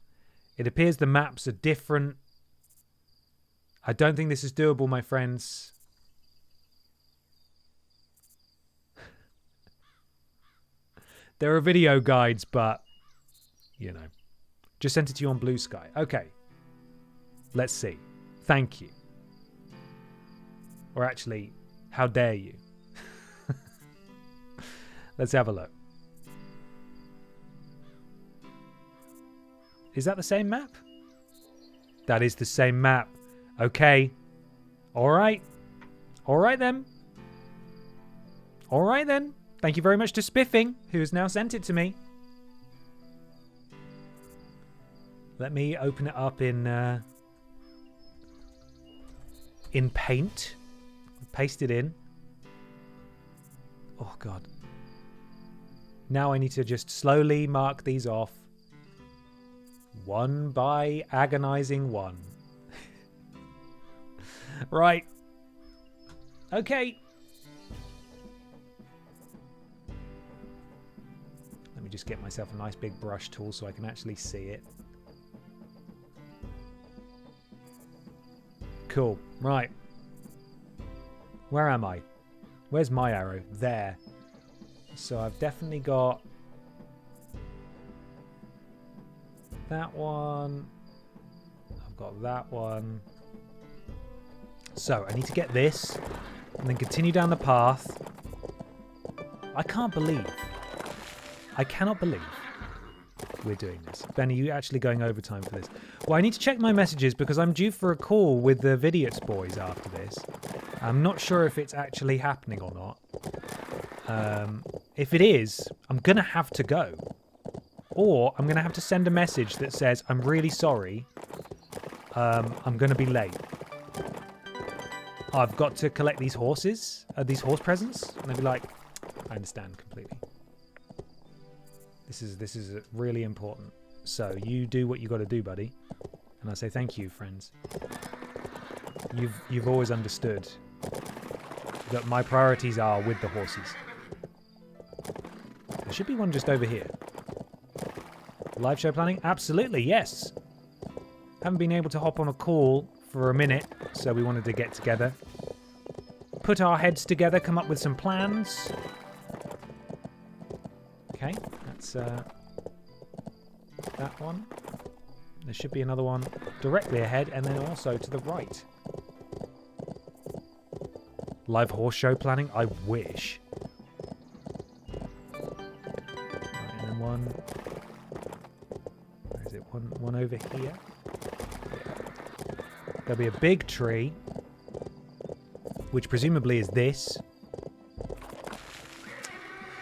It appears the maps are different. I don't think this is doable, my friends. There are video guides, but, you know. Just sent it to you on Blue Sky. Okay. Let's see. Thank you. Or actually, how dare you? Let's have a look. Is that the same map? That is the same map. Okay. Alright. Alright then. Alright then. Thank you very much to Spiffing, who has now sent it to me. Let me open it up in Paint. Paste it in. Oh, God. Now I need to just slowly mark these off. One by agonizing one. Right. Okay. Let me just get myself a nice big brush tool so I can actually see it. Cool. Right. Where am I? Where's my arrow? There. So I've definitely got that one. I've got that one. So I need to get this and then continue down the path. I can't believe. I cannot believe we're doing this. Ben, are you actually going overtime for this? Well, I need to check my messages because I'm due for a call with the Vidiots boys after this. I'm not sure if it's actually happening or not. If it is, I'm going to have to go. Or I'm going to have to send a message that says, I'm really sorry. I'm going to be late. I've got to collect these horses, these horse presents. And they'll be like, I understand completely. This is really important. So you do what you got to do, buddy. And I say thank you, friends. You've always understood that my priorities are with the horses. There should be one just over here. Live show planning? Absolutely, yes. Haven't been able to hop on a call for a minute, so we wanted to get together. Put our heads together, come up with some plans. Okay, that's that one. There should be another one directly ahead, and then also to the right. Live horse show planning? I wish. Right, and then one... Where is it? One over here. There'll be a big tree, which presumably is this.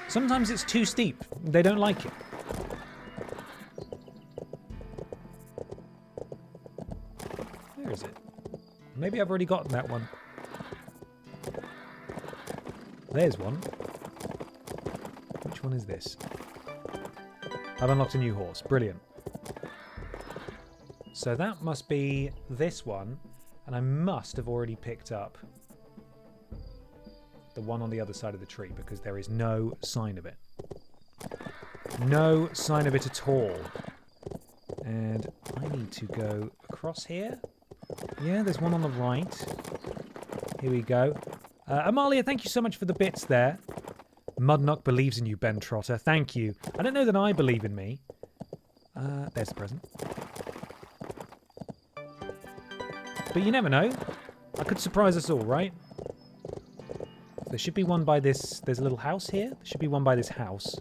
Sometimes it's too steep. They don't like it. Where is it? Maybe I've already gotten that one. There's one. Which one is this? I've unlocked a new horse. Brilliant. So that must be this one. And I must have already picked up the one on the other side of the tree because there is no sign of it. No sign of it at all. And I need to go across here. Yeah, there's one on the right. Here we go. Amalia, thank you so much for the bits there. Mudnock believes in you, Ben Trotter. Thank you. I don't know that I believe in me. There's the present. But you never know. I could surprise us all, right? There should be one by this... There's a little house here. There should be one by this house.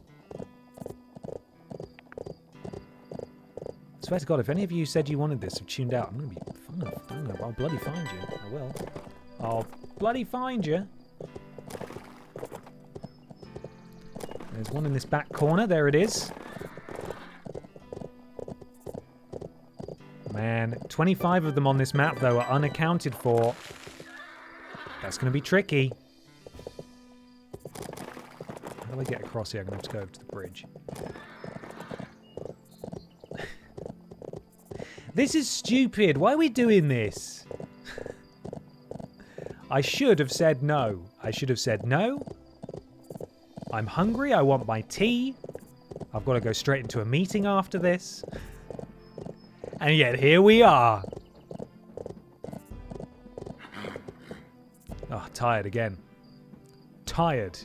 I swear to God, if any of you said you wanted this have tuned out, I'm going to be... I don't know. I'll bloody find you. I will. I'll bloody find you. There's one in this back corner. There it is. Man, 25 of them on this map, though, are unaccounted for. That's going to be tricky. How do I get across here? I'm going to have to go over to the bridge. This is stupid. Why are we doing this? I should have said no. I should have said no. I'm hungry. I want my tea. I've got to go straight into a meeting after this. And yet here we are. Oh, tired again. Tired.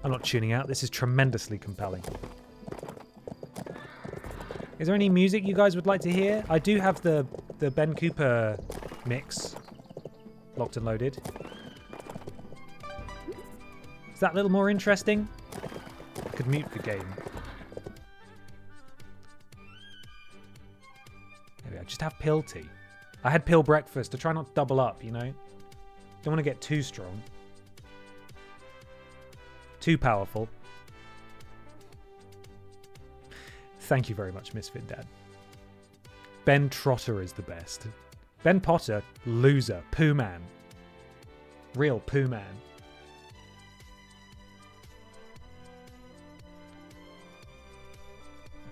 I'm not tuning out. This is tremendously compelling. Is there any music you guys would like to hear? I do have the Ben Cooper mix locked and loaded. Is that a little more interesting? I could mute the game. Maybe I just have pill tea. I had pill breakfast to try not to double up, you know? Don't want to get too strong. Too powerful. Thank you very much, Misfit Dad. Ben Trotter is the best. Ben Potter, loser. Poo man. Real poo man.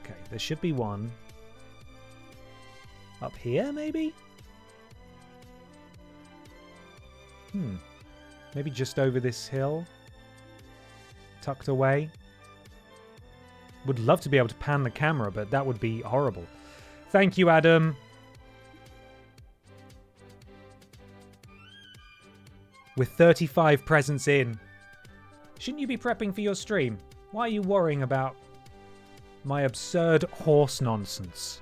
Okay, there should be one. Up here, maybe? Maybe just over this hill. Tucked away. Would love to be able to pan the camera, but that would be horrible. Thank you, Adam. With 35 presents in. Shouldn't you be prepping for your stream? Why are you worrying about my absurd horse nonsense?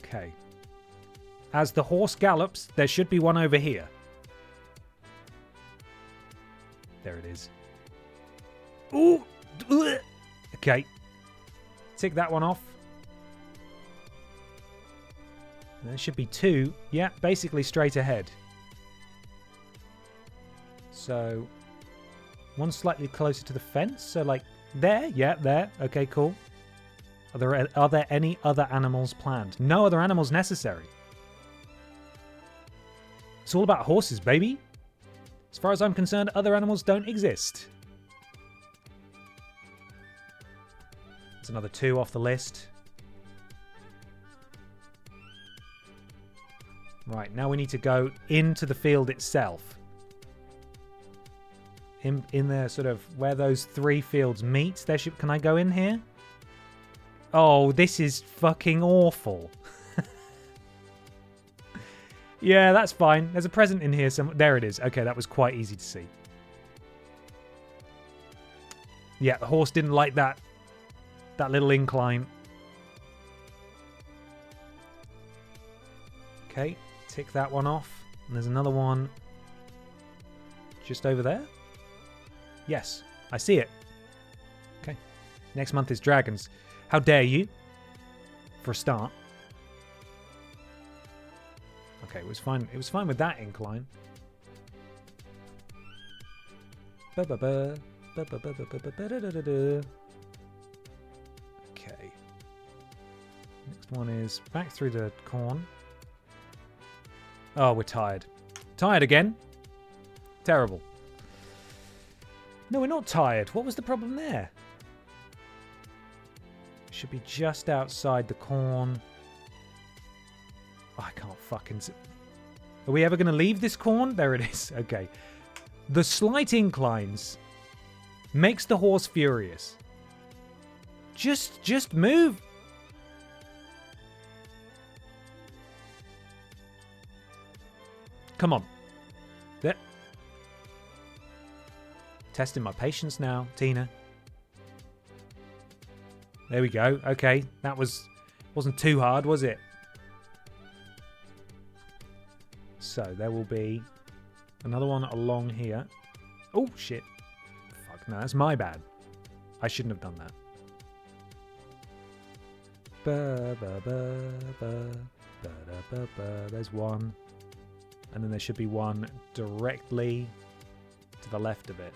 Okay. As the horse gallops, there should be one over here. There it is. Ooh! Okay. Tick that one off. And there should be two. Yeah, basically straight ahead. So, one slightly closer to the fence. So, like, there. Yeah, there. Okay, cool. Are there any other animals planned? No other animals necessary. It's all about horses, baby. As far as I'm concerned, other animals don't exist. There's another two off the list. Right, now we need to go into the field itself. In the sort of where those three fields meet. There should, can I go in here? Oh, this is fucking awful. Yeah, that's fine. There's a present in here somewhere. There it is. Okay, that was quite easy to see. Yeah, the horse didn't like that little incline. Okay, tick that one off. And there's another one just over there. Yes, I see it. Okay. Next month is dragons. How dare you? For a start. Okay, it was fine. It was fine with that incline. Okay. Next one is back through the corn. Oh, we're tired. Tired again? Terrible. No, we're not tired. What was the problem there? Should be just outside the corn. Oh, I can't fucking... Are we ever going to leave this corn? There it is. Okay. The slight inclines makes the horse furious. Just move. Come on. There. Testing my patience now, Tina. There we go. Okay. That wasn't too hard, was it? So there will be another one along here. Oh, shit. Fuck, no, that's my bad. I shouldn't have done that. There's one. And then there should be one directly to the left of it.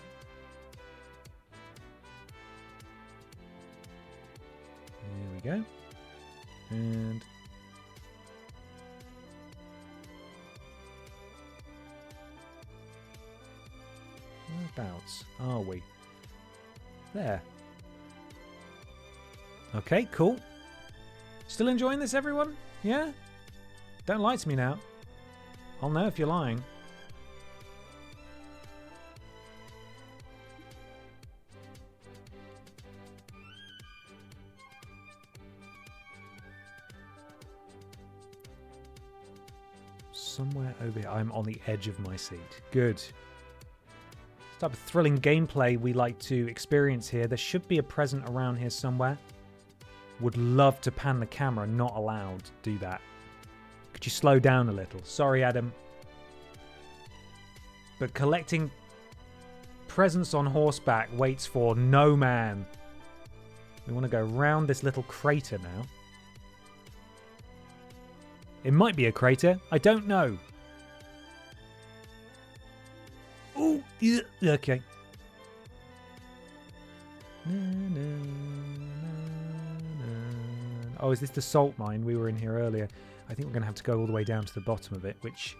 There we go. And whereabouts are we? There. Okay, cool. Still enjoying this, everyone? Yeah? Don't lie to me now. I'll know if you're lying. Somewhere over here. I'm on the edge of my seat. Good. This type of thrilling gameplay we like to experience here. There should be a present around here somewhere. Would love to pan the camera. Not allowed to do that. Could you slow down a little? Sorry, Adam. But collecting presents on horseback waits for no man. We want to go round this little crater now. It might be a crater. I don't know. Oh, yeah, okay. Oh, is this the salt mine? We were in here earlier. I think we're going to have to go all the way down to the bottom of it, which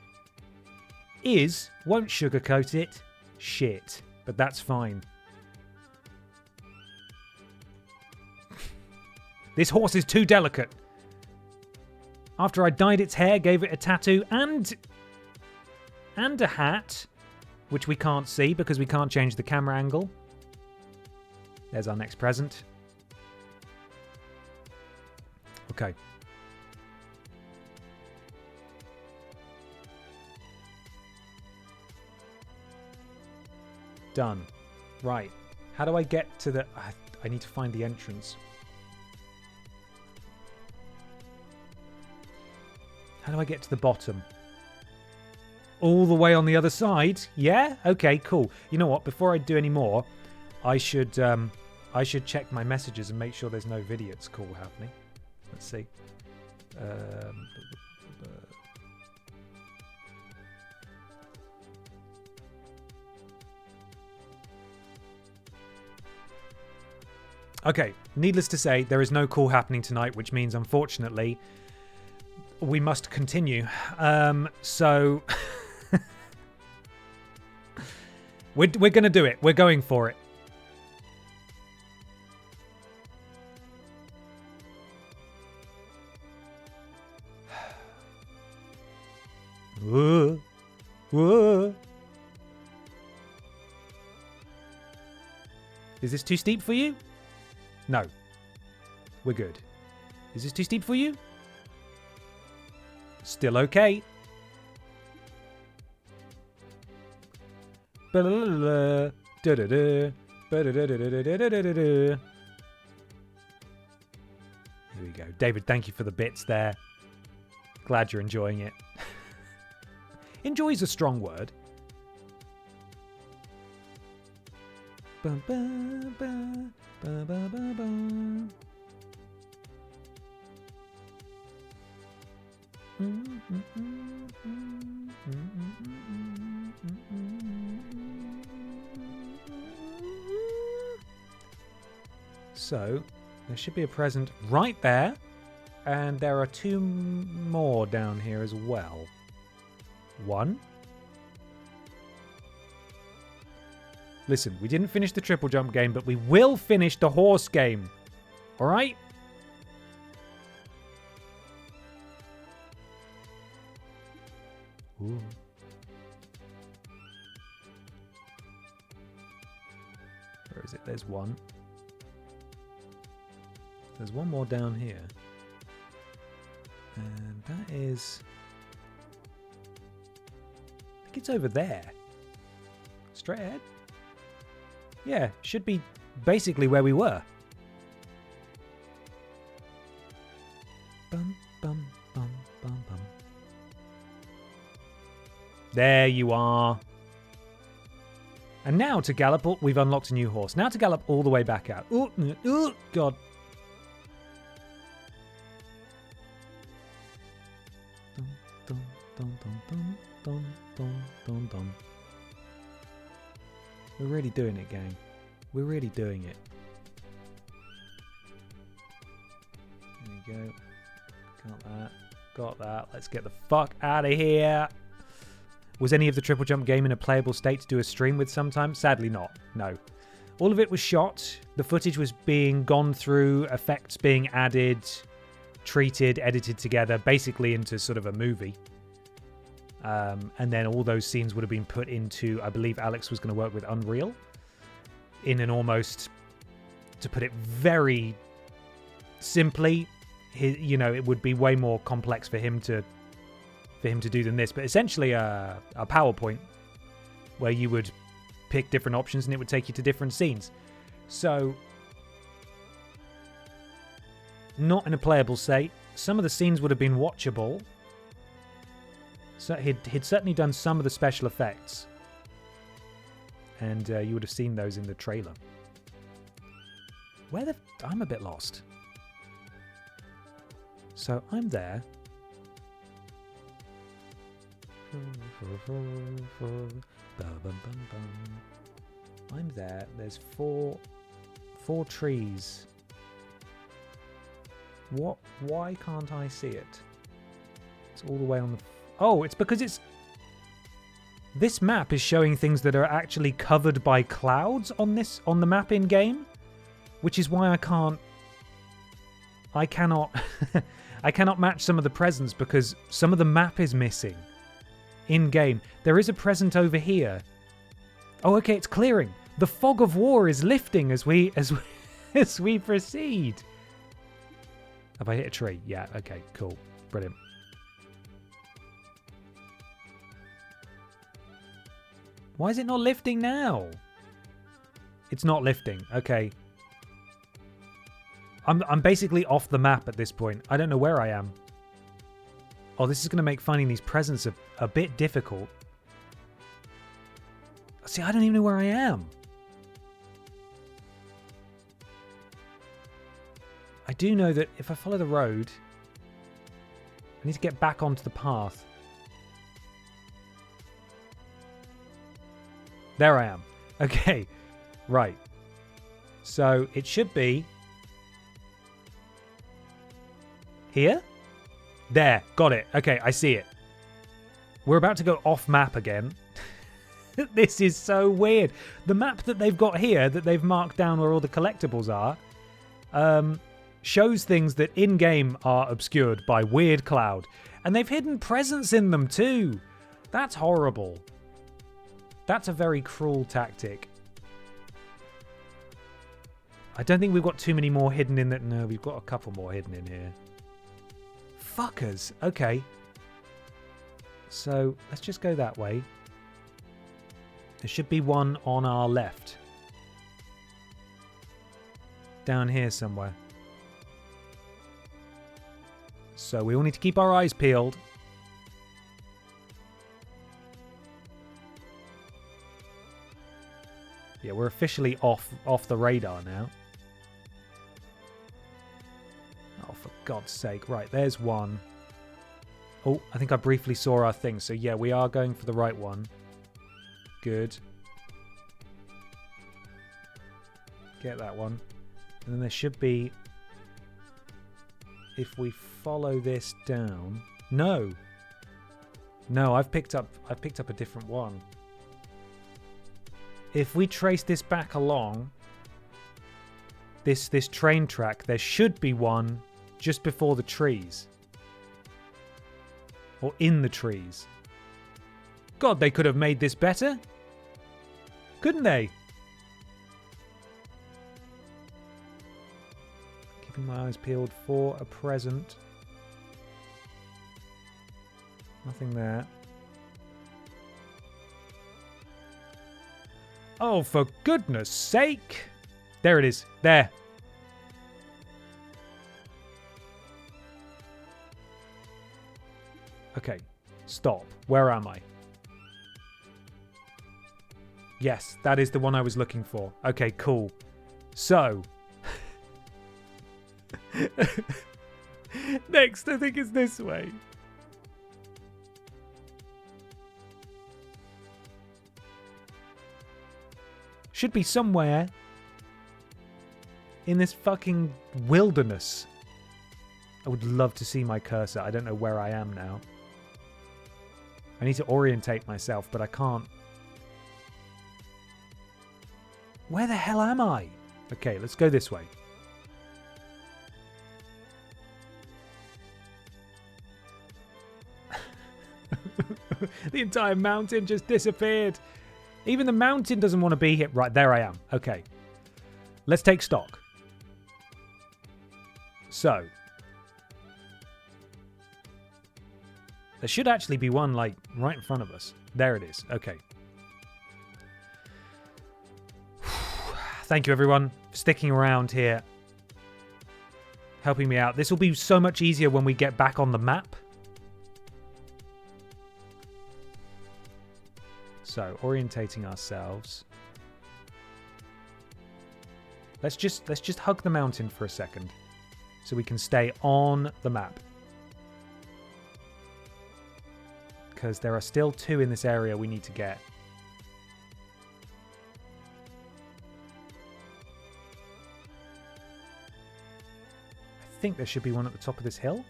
is, won't sugarcoat it, shit. But that's fine. This horse is too delicate. After I dyed its hair, gave it a tattoo and a hat, which we can't see because we can't change the camera angle. There's our next present. Okay. Done. Right. How do I get to the... I need to find the entrance. How do I get to the bottom? All the way on the other side? Yeah? Okay, cool. You know what? Before I do any more, I should check my messages and make sure there's no Vidiots call happening. Let's see. Okay, needless to say, there is no call happening tonight, which means, unfortunately, we must continue. So we're going to do it. We're going for it. Whoa. Whoa. Is this too steep for you? No. We're good. Is this too steep for you? Still okay. Here we go. David, thank you for the bits there. Glad you're enjoying it. Enjoy's a strong word. So, there should be a present right there, and there are two more down here as well. One. Listen, we didn't finish the triple jump game, but we will finish the horse game. All right? Ooh. Where is it? There's one. There's one more down here. And that is... I think it's over there. Straight ahead? Yeah, should be basically where we were. Bum, bum, bum, bum, bum. There you are. And now to gallop, we've unlocked a new horse. Now to gallop all the way back out. Ooh, God. Dun, dun, dun, dun, dun, dun, dun, dun. We're really doing it, gang. We're really doing it. There you go. Got that. Got that. Let's get the fuck out of here. Was any of the TripleJump game in a playable state to do a stream with sometime? Sadly not. No. All of it was shot. The footage was being gone through, effects being added, treated, edited together, basically into sort of a movie. And then all those scenes would have been put into, I believe Alex was going to work with Unreal in an almost, to put it very simply, it would be way more complex for him to do than this. But essentially a PowerPoint where you would pick different options and it would take you to different scenes. So not in a playable state. Some of the scenes would have been watchable. So he'd certainly done some of the special effects. And you would have seen those in the trailer. I'm a bit lost. So I'm there. I'm there. There's four trees. What? Why can't I see it? It's all the way on the... Oh, it's because it's... This map is showing things that are actually covered by clouds on the map in game, which is why I cannot I cannot match some of the presents because some of the map is missing in game. There is a present over here. Oh, okay, it's clearing. The fog of war is lifting as we proceed. Have I hit a tree? Yeah, okay, cool. Brilliant. Why is it not lifting now? It's not lifting. Okay. I'm basically off the map at this point. I don't know where I am. Oh, this is going to make finding these presents a bit difficult. See, I don't even know where I am. I do know that if I follow the road, I need to get back onto the path. There I am. Okay. Right. So it should be... Here? There. Got it. Okay, I see it. We're about to go off map again. This is so weird. The map that they've got here, that they've marked down where all the collectibles are, shows things that in-game are obscured by weird cloud. And they've hidden presents in them too. That's horrible. That's a very cruel tactic. I don't think we've got too many more hidden in that. No, we've got a couple more hidden in here. Fuckers. Okay. So let's just go that way. There should be one on our left. Down here somewhere. So we all need to keep our eyes peeled. Yeah, we're officially off the radar now. Oh, for God's sake. Right, there's one. Oh, I think I briefly saw our thing. So yeah, we are going for the right one. Good. Get that one. And then there should be... If we follow this down... No! No, I've picked up a different one. If we trace this back along this train track, there should be one just before the trees. Or in the trees. God, they could have made this better. Couldn't they? Keeping my eyes peeled for a present. Nothing there. Oh, for goodness sake! There it is. There. Okay. Stop. Where am I? Yes, that is the one I was looking for. Okay, cool. So. Next, I think it's this way. Should be somewhere in this fucking wilderness. I would love to see my cursor. I don't know where I am now. I need to orientate myself, but I can't. Where the hell am I? Okay, let's go this way. The entire mountain just disappeared. Even the mountain doesn't want to be here. Right, there I am. Okay. Let's take stock. So. There should actually be one, like, right in front of us. There it is. Okay. Thank you, everyone, for sticking around here. Helping me out. This will be so much easier when we get back on the map. So, orientating ourselves. Let's just hug the mountain for a second. So we can stay on the map. Because there are still 2 in this area we need to get. I think there should be one at the top of this hill.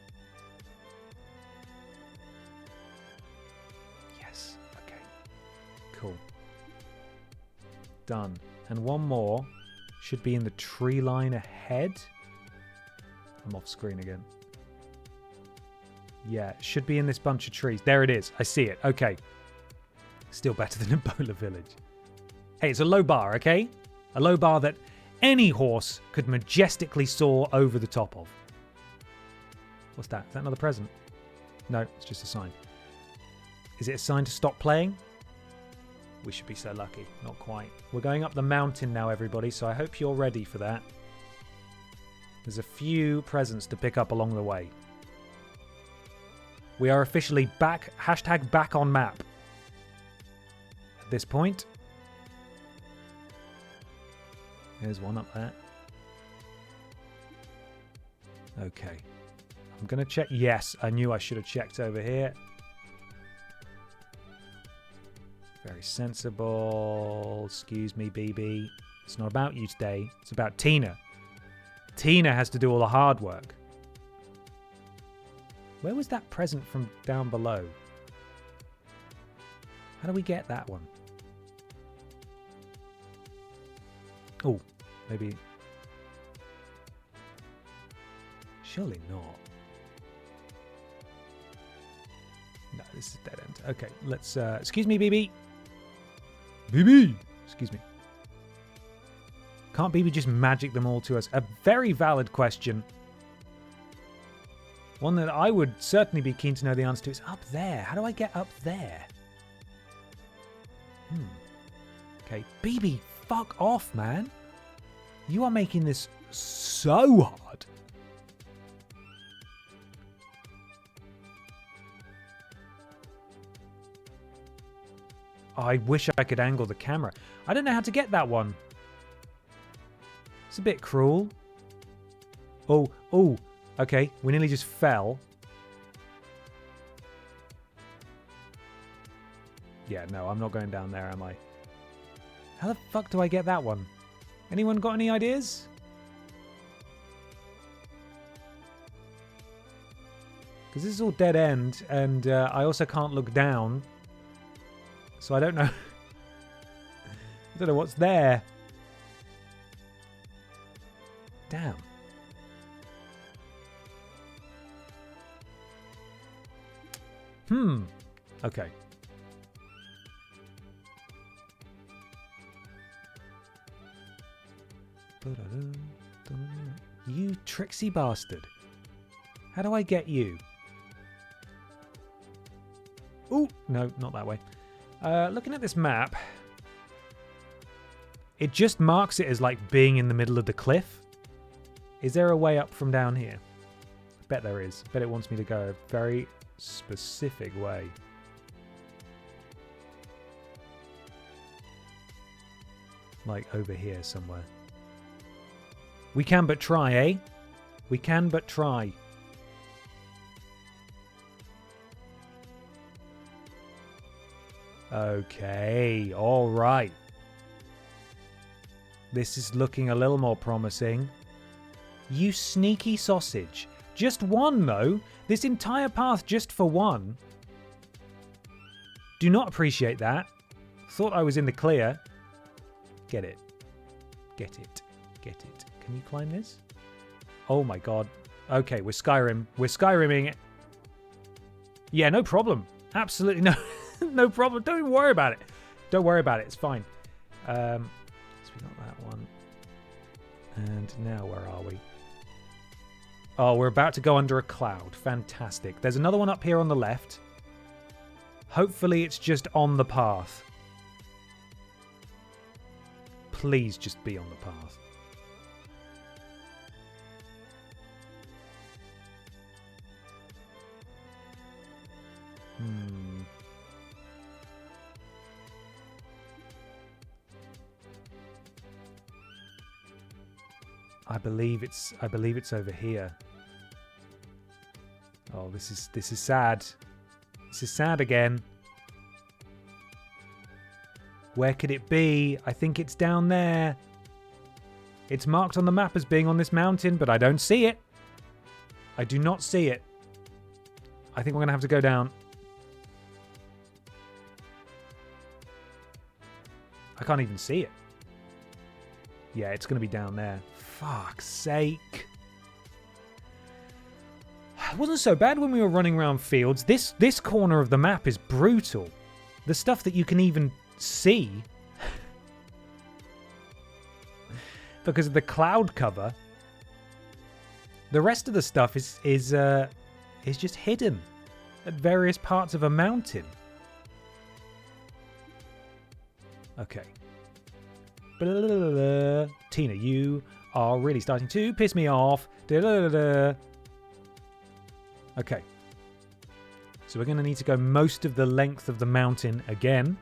Yes. Okay. Cool. Done. And one more should be in the tree line ahead. I'm off screen again. Yeah, it should be in this bunch of trees. There it is. I see it. Okay. Still better than Ebola Village. Hey, it's a low bar, okay? A low bar that any horse could majestically soar over the top of. What's that? Is that another present? No, it's just a sign. Is it a sign to stop playing? We should be so lucky. Not quite. We're going up the mountain now, everybody, so I hope you're ready for that. There's a few presents to pick up along the way. We are officially back, hashtag back on map. At this point. There's one up there. Okay. I'm going to check. Yes, I knew I should have checked over here. Very sensible. Excuse me, Bibi. It's not about you today. It's about Tina. Tina has to do all the hard work. Where was that present from down below? How do we get that one? Oh, maybe. Surely not. No, this is dead end. Okay, let's. Excuse me, Bibi. Bibi! Excuse me. Can't Bibi just magic them all to us? A very valid question. One that I would certainly be keen to know the answer to is up there. How do I get up there? Okay, Bibi, fuck off, man. You are making this so hard. I wish I could angle the camera. I don't know how to get that one. It's a bit cruel. Oh, okay. We nearly just fell. Yeah, no, I'm not going down there, am I? How the fuck do I get that one? Anyone got any ideas? Because this is all dead end, and I also can't look down. So I don't know. I don't know what's there. Damn. Okay. You tricksy bastard. How do I get you? Ooh, no, not that way. Looking at this map, it just marks it as like being in the middle of the cliff. Is there a way up from down here? I bet there is. I bet it wants me to go a very specific way. Like over here somewhere. We can but try, eh? We can but try. Okay, all right. This is looking a little more promising. You sneaky sausage. Just one, though. This entire path just for one. Do not appreciate that. Thought I was in the clear. Get it. Get it. Get it. Can you climb this? Oh my god. Okay, we're Skyrim. We're Skyrimming it. Yeah, no problem. Absolutely no, no problem. Don't even worry about it. Don't worry about it. It's fine. So we got that one. And now where are we? Oh, we're about to go under a cloud. Fantastic. There's another one up here on the left. Hopefully it's just on the path. Please just be on the path. I believe it's over here. Oh, this is sad. This is sad again. Where could it be? I think it's down there. It's marked on the map as being on this mountain, but I don't see it. I do not see it. I think we're going to have to go down. I can't even see it. Yeah, it's going to be down there. Fuck's sake. It wasn't so bad when we were running around fields. This corner of the map is brutal. The stuff that you can even see because of the cloud cover. The rest of the stuff is just hidden at various parts of a mountain. Okay. Tina, you are really starting to piss me off. Okay. So we're going to need to go most of the length of the mountain again.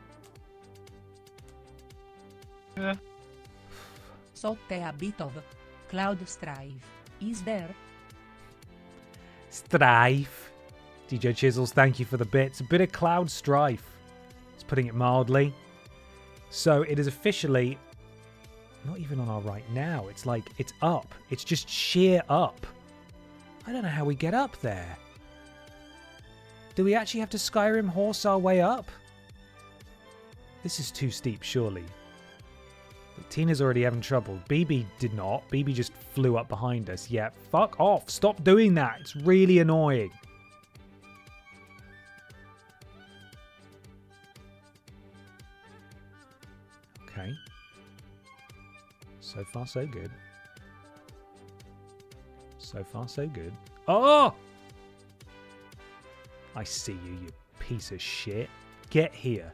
Sotte a bit of cloud strife. Is there? Strife. DJ Chisels, thank you for the bits. A bit of cloud strife. It's putting it mildly. So it is officially not even on our right now. It's like, it's up. It's just sheer up. I don't know how we get up there. Do we actually have to Skyrim horse our way up? This is too steep, surely. But Tina's already having trouble. Bibi did not. Bibi just flew up behind us. Yeah, fuck off. Stop doing that. It's really annoying. Okay. So far, so good. So far, so good. Oh! I see you, you piece of shit. Get here.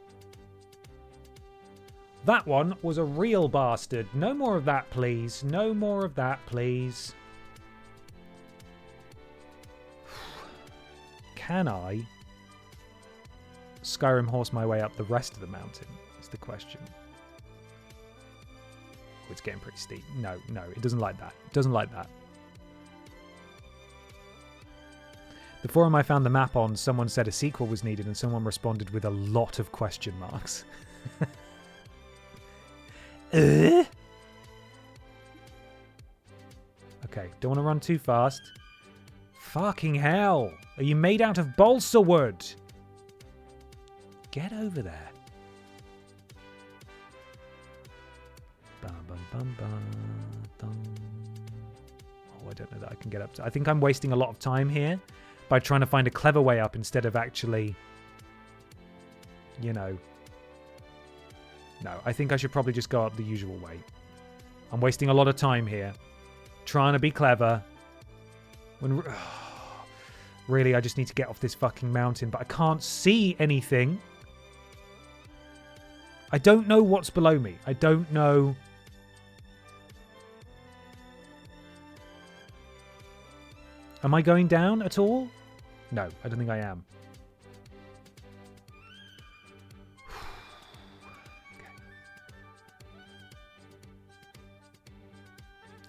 That one was a real bastard. No more of that, please. No more of that, please. Can I Skyrim horse my way up the rest of the mountain? Is the question. Oh, it's getting pretty steep. No, no, it doesn't like that. It doesn't like that. The forum I found the map on, someone said a sequel was needed and someone responded with a lot of question marks. Okay, don't want to run too fast. Fucking hell. Are you made out of balsa wood? Get over there. Bum, bum, bum, bum, dum. Oh, I don't know that I can get up to... I think I'm wasting a lot of time here by trying to find a clever way up instead of actually, you know... No, I think I should probably just go up the usual way. I'm wasting a lot of time here. Trying to be clever. When really, I just need to get off this fucking mountain, but I can't see anything. I don't know what's below me. I don't know... Am I going down at all? No, I don't think I am.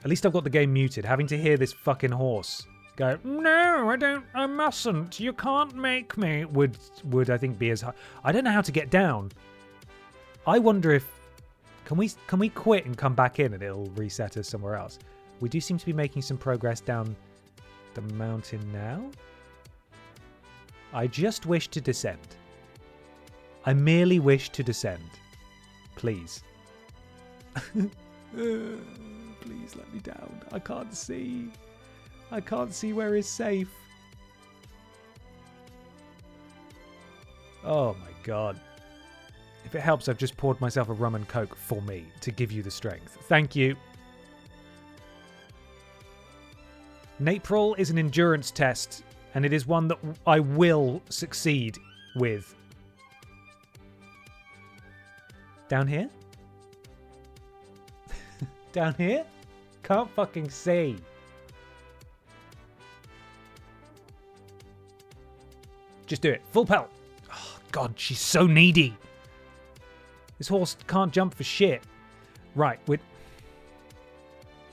At least I've got the game muted. Having to hear this fucking horse go, no, I mustn't. You can't make me. Would I think be as hard. I don't know how to get down. I wonder if Can we quit and come back in and it'll reset us somewhere else? We do seem to be making some progress down the mountain now. I just wish to descend. I merely wish to descend. Please. Please let me down. I can't see. I can't see where is safe. Oh my god. If it helps, I've just poured myself a rum and coke for me to give you the strength. Thank you. Napril is an endurance test, and it is one that I will succeed with. Down here? Down here? Can't fucking see. Just do it. Full pelt. Oh, God, she's so needy. This horse can't jump for shit. Right,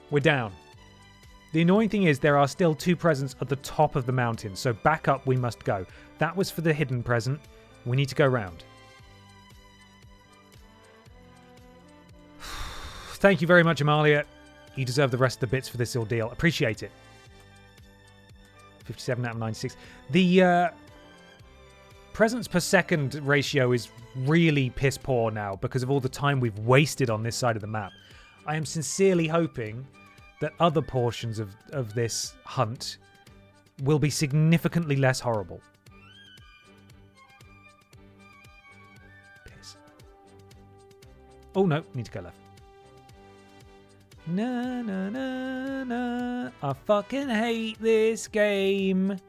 we're down. The annoying thing is there are still 2 presents at the top of the mountain, so back up we must go. That was for the hidden present. We need to go round. Thank you very much, Amalia. You deserve the rest of the bits for this ordeal. Appreciate it. 57 out of 96. The presents per second ratio is really piss poor now because of all the time we've wasted on this side of the map. I am sincerely hoping that other portions of this hunt will be significantly less horrible. Piss. Oh no, need to go left. Na na na na. I fucking hate this game.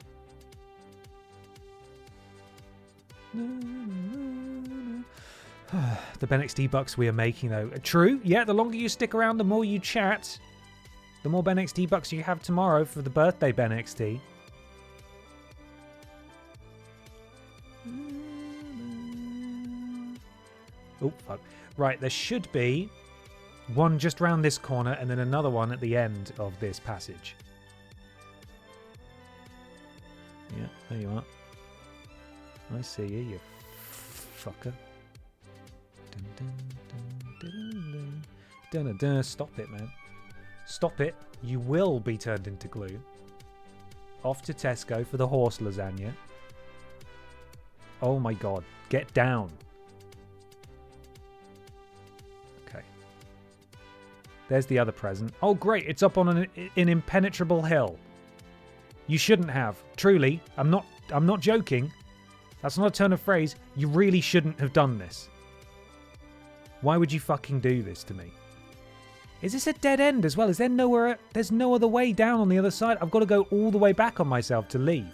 The Ben XD bucks we are making though. True, yeah, the longer you stick around, the more you chat. The more Ben XD bucks you have tomorrow for the birthday Ben XD. Oh, fuck. Right, there should be one just round this corner and then another one at the end of this passage. Yeah, there you are. I see you, you fucker. Dun, dun, dun, dun, dun, dun, dun. Stop it, man. Stop it. You will be turned into glue. Off to Tesco for the horse lasagna. Oh my god. Get down. Okay. There's the other present. Oh great, it's up on an impenetrable hill. You shouldn't have. Truly, I'm not joking. That's not a turn of phrase. You really shouldn't have done this. Why would you fucking do this to me? Is this a dead end as well? Is there nowhere... There's no other way down on the other side. I've got to go all the way back on myself to leave.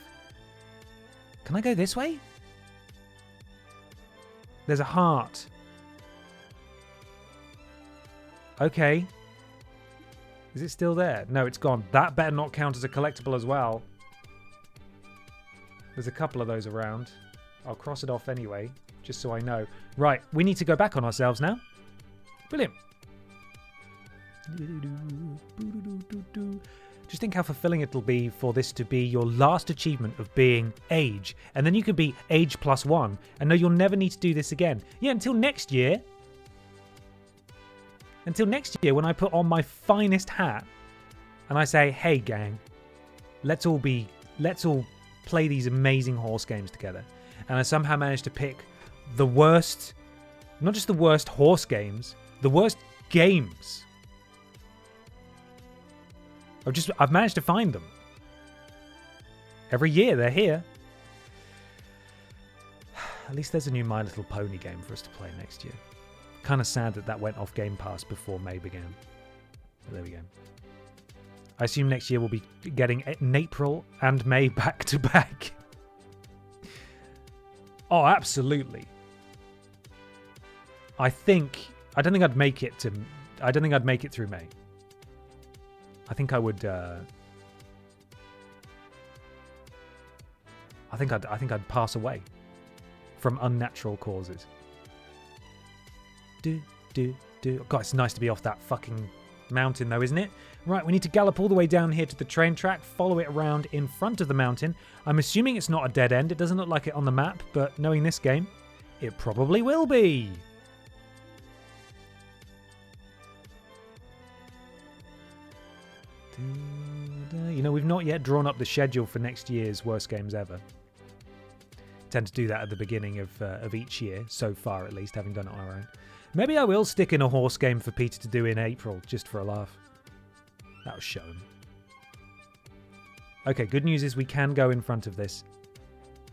Can I go this way? There's a heart. Okay. Is it still there? No, it's gone. That better not count as a collectible as well. There's a couple of those around. I'll cross it off anyway, just so I know. Right, we need to go back on ourselves now. Brilliant. Just think how fulfilling it'll be for this to be your last achievement of being age. And then you can be age +1 and know you'll never need to do this again. Yeah, until next year. Until next year when I put on my finest hat and I say, hey gang, let's all play these amazing horse games together. And I somehow managed to pick the worst, not just the worst horse games, the worst games. I've managed to find them. Every year they're here. At least there's a new My Little Pony game for us to play next year. Kind of sad that went off Game Pass before May began. But there we go. I assume next year we'll be getting April and May back to back. Oh, absolutely. I don't think I'd make it through May. I think I would. I think I'd pass away from unnatural causes. God, it's nice to be off that fucking mountain, though, isn't it? Right, we need to gallop all the way down here to the train track, follow it around in front of the mountain. I'm assuming it's not a dead end. It doesn't look like it on the map, but knowing this game, it probably will be. You know, we've not yet drawn up the schedule for next year's Worst Games Ever. Tend to do that at the beginning of each year, so far at least, having done it on our own. Maybe I will stick in a horse game for Peter to do in April, just for a laugh. That'll show him. Okay, good news is we can go in front of this.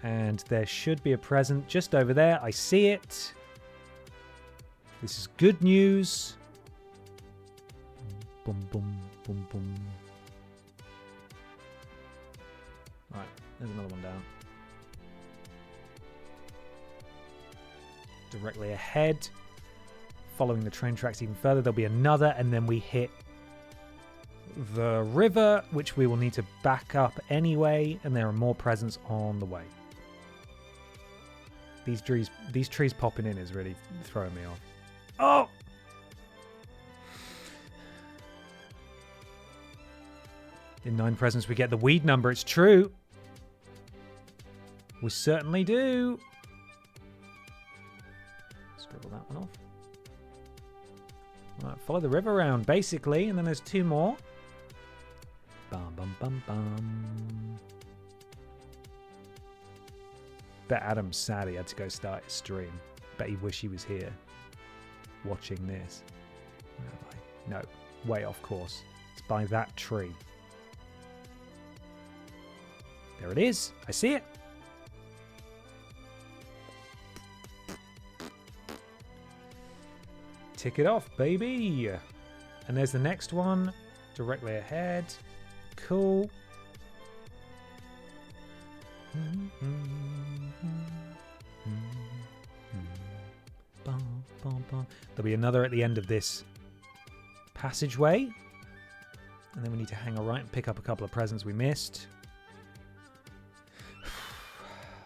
And there should be a present just over there. I see it. This is good news. Boom, boom, boom, boom. Right, there's another one down. Directly ahead. Following the train tracks even further, there'll be another, and then we hit the river, which we will need to back up anyway, and there are more presents on the way. These trees popping in is really throwing me off. Oh! In 9 presents, we get the weed number. It's true. We certainly do. Scribble that one off. Right, follow the river around, basically, and then there's 2 more. Bum, bum, bum, bum. Bet Adam's sad he had to go start his stream. Bet he wish he was here watching this. Where am I? No, way off course. It's by that tree. There it is. I see it. Tick it off, baby. And there's the next one directly ahead. Cool. There'll be another at the end of this passageway. And then we need to hang a right and pick up a couple of presents we missed.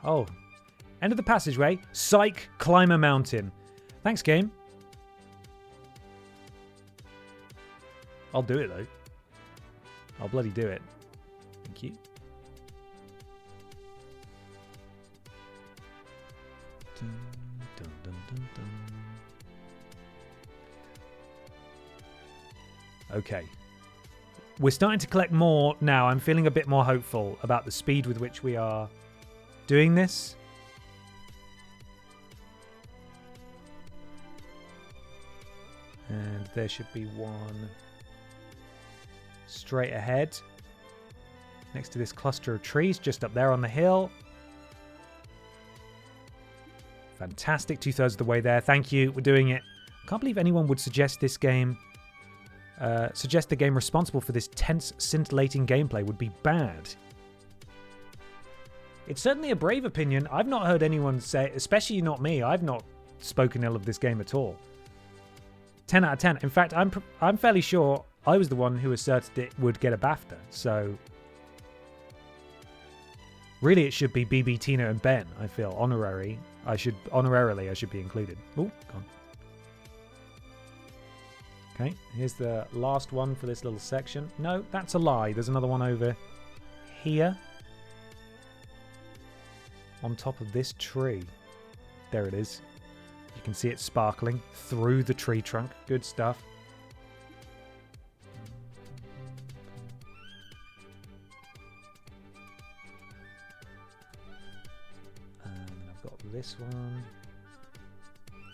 Oh. End of the passageway. Psych, climb a mountain. Thanks, game. I'll do it, though. I'll bloody do it. Thank you. Dun, dun, dun, dun, dun. Okay. We're starting to collect more now. I'm feeling a bit more hopeful about the speed with which we are doing this. And there should be one straight ahead next to this cluster of trees just up there on the hill. Fantastic. 2/3 of the way there. Thank you. We're doing it. I can't believe anyone would suggest this game, suggest the game responsible for this tense, scintillating gameplay would be bad. It's certainly a brave opinion. I've not heard anyone say, especially not me, I've not spoken ill of this game at all. 10 out of 10. In fact, I'm fairly sure I was the one who asserted it would get a BAFTA. So really, it should be Bibi, Tina, and Ben. I feel honorarily, I should be included. Oh, gone. Okay, here's the last one for this little section. No, that's a lie. There's another one over here on top of this tree. There it is. You can see it sparkling through the tree trunk. Good stuff. And I've got this one.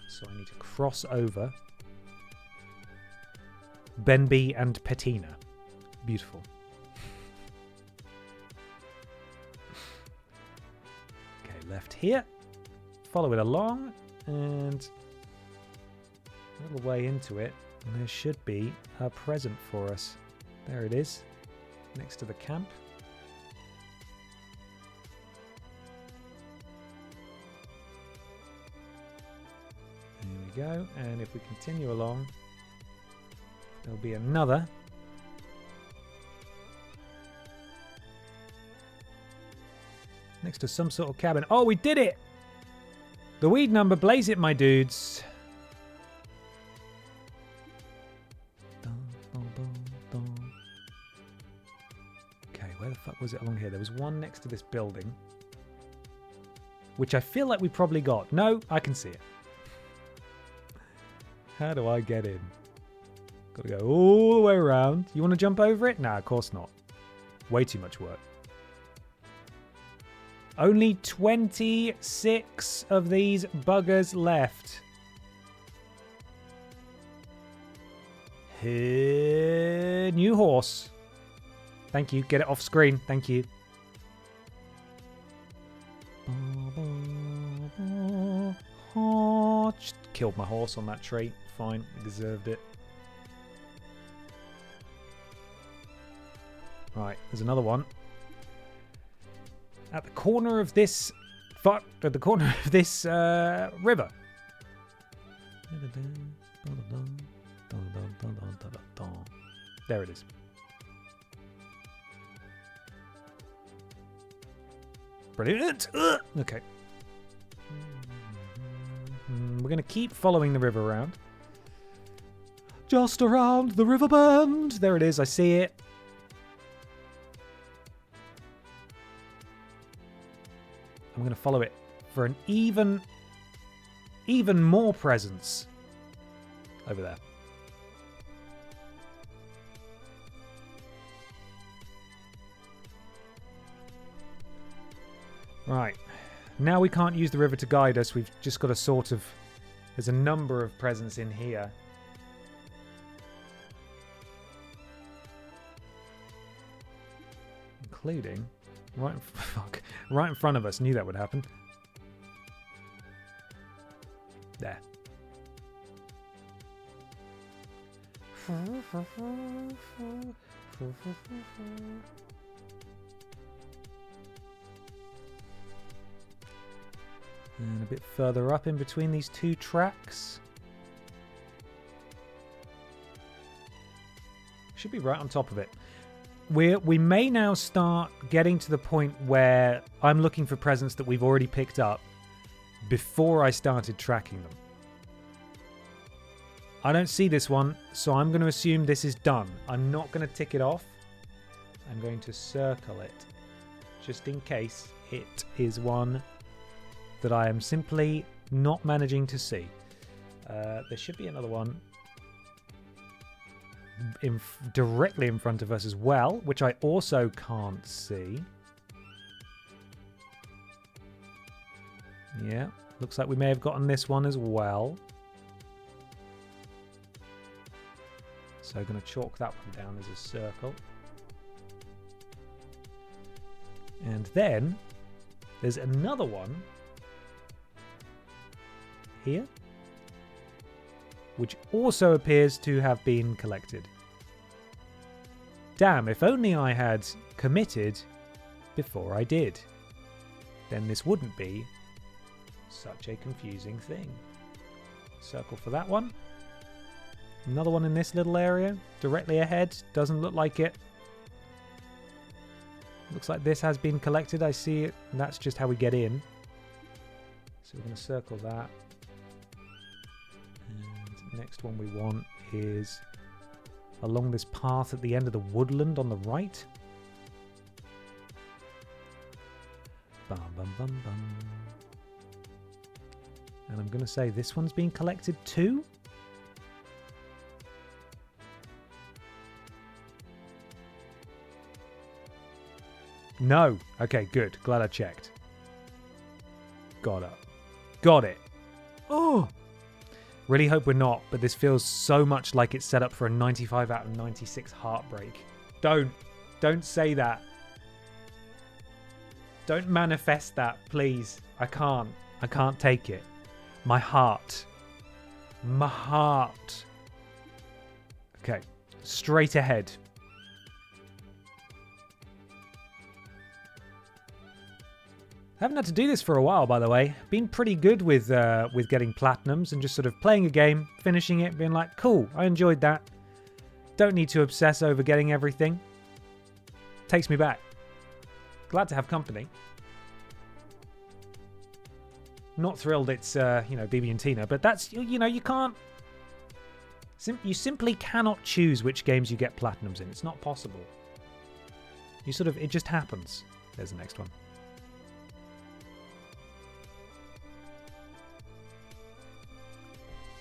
So I need to cross over Benby and Petina. Beautiful. Okay, left here. Follow it along. And a little way into it, and there should be a present for us. There it is, next to the camp. There we go, and if we continue along, there'll be another. Next to some sort of cabin. Oh, we did it! The weed number, blaze it, my dudes. Okay, where the fuck was it along here? There was one next to this building, which I feel like we probably got. No, I can see it. How do I get in? Got to go all the way around. You want to jump over it? Nah, of course not. Way too much work. Only 26 of these buggers left. New horse. Thank you. Get it off screen. Thank you. Just killed my horse on that tree. Fine. Deserved it. Right. There's another one. At the corner of this... At the corner of this river. There it is. Brilliant. Okay. We're going to keep following the river around. Just around the river bend. There it is. I see it. I'm going to follow it for an even more presence over there. Right. Now we can't use the river to guide us. We've just got a sort of... There's a number of presents in here. Including... right in front of us. Knew that would happen. There. And a bit further up in between these two tracks. Should be right on top of it. We may now start getting to the point where I'm looking for presents that we've already picked up before I started tracking them. I don't see this one, so I'm going to assume this is done. I'm not going to tick it off. I'm going to circle it, just in case it is one that I am simply not managing to see. There should be another one directly in front of us as well, which I also can't see. Yeah, looks like we may have gotten this one as well. So I'm going to chalk that one down as a circle. And then there's another one here, which also appears to have been collected. Damn, if only I had committed before I did. Then this wouldn't be such a confusing thing. Circle for that one. Another one in this little area, directly ahead. Doesn't look like it. Looks like this has been collected. I see it, and that's just how we get in. So we're going to circle that. And next one we want is along this path at the end of the woodland on the right. Bum, bum, bum, bum. And I'm going to say this one's been collected too. No. Okay, good. Glad I checked. Got it. Got it. Oh! Really hope we're not, but this feels so much like it's set up for a 95 out of 96 heartbreak. Don't say that. Don't manifest that, please. I can't take it. My heart. Okay, straight ahead. Haven't had to do this for a while, by the way. Been pretty good with getting platinums and just sort of playing a game, finishing it, being like, cool, I enjoyed that. Don't need to obsess over getting everything. Takes me back. Glad to have company. Not thrilled it's, Bibi and Tina, but that's, you can't... You simply cannot choose which games you get platinums in. It's not possible. It just happens. There's the next one.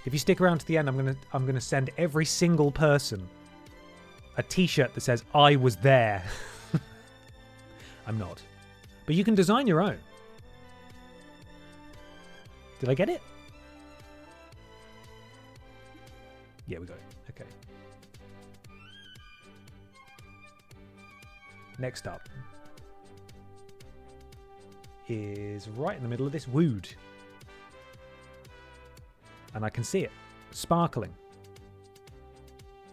If you stick around to the end, I'm gonna send every single person a t-shirt that says I was there. I'm not. But you can design your own. Did I get it? Yeah, we got it. Okay. Next up is right in the middle of this wood. And I can see it. Sparkling.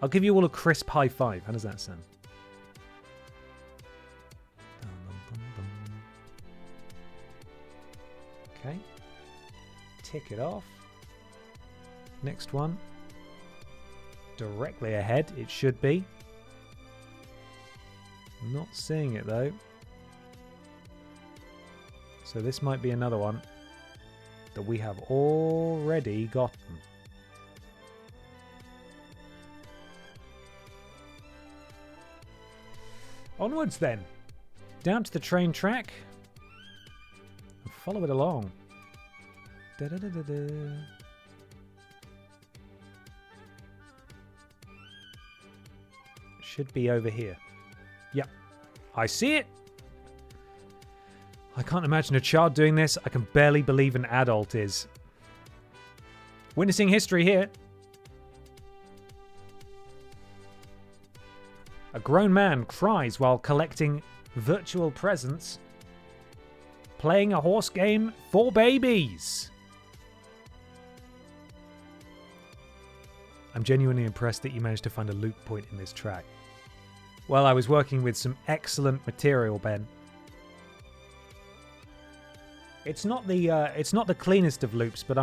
I'll give you all a crisp high five. How does that sound? Okay. Tick it off. Next one. Directly ahead, it should be. Not seeing it though. So this might be another one that we have already gotten. Onwards then. Down to the train track. And follow it along. Da-da-da-da-da. Should be over here. Yep. I see it. I can't imagine a child doing this. I can barely believe an adult is. Witnessing history here. A grown man cries while collecting virtual presents, playing a horse game for babies. I'm genuinely impressed that you managed to find a loop point in this track. Well, I was working with some excellent material, Ben. It's not the cleanest of loops, but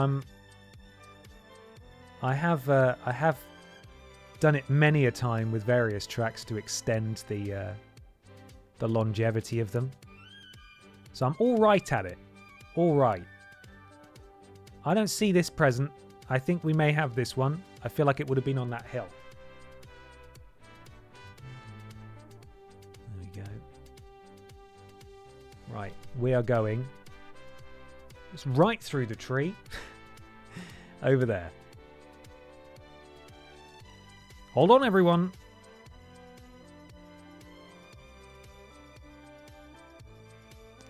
I have done it many a time with various tracks to extend the longevity of them. So I'm all right at it. All right. I don't see this present. I think we may have this one. I feel like it would have been on that hill. There we go. Right, we are going. It's right through the tree. Over there. Hold on, everyone.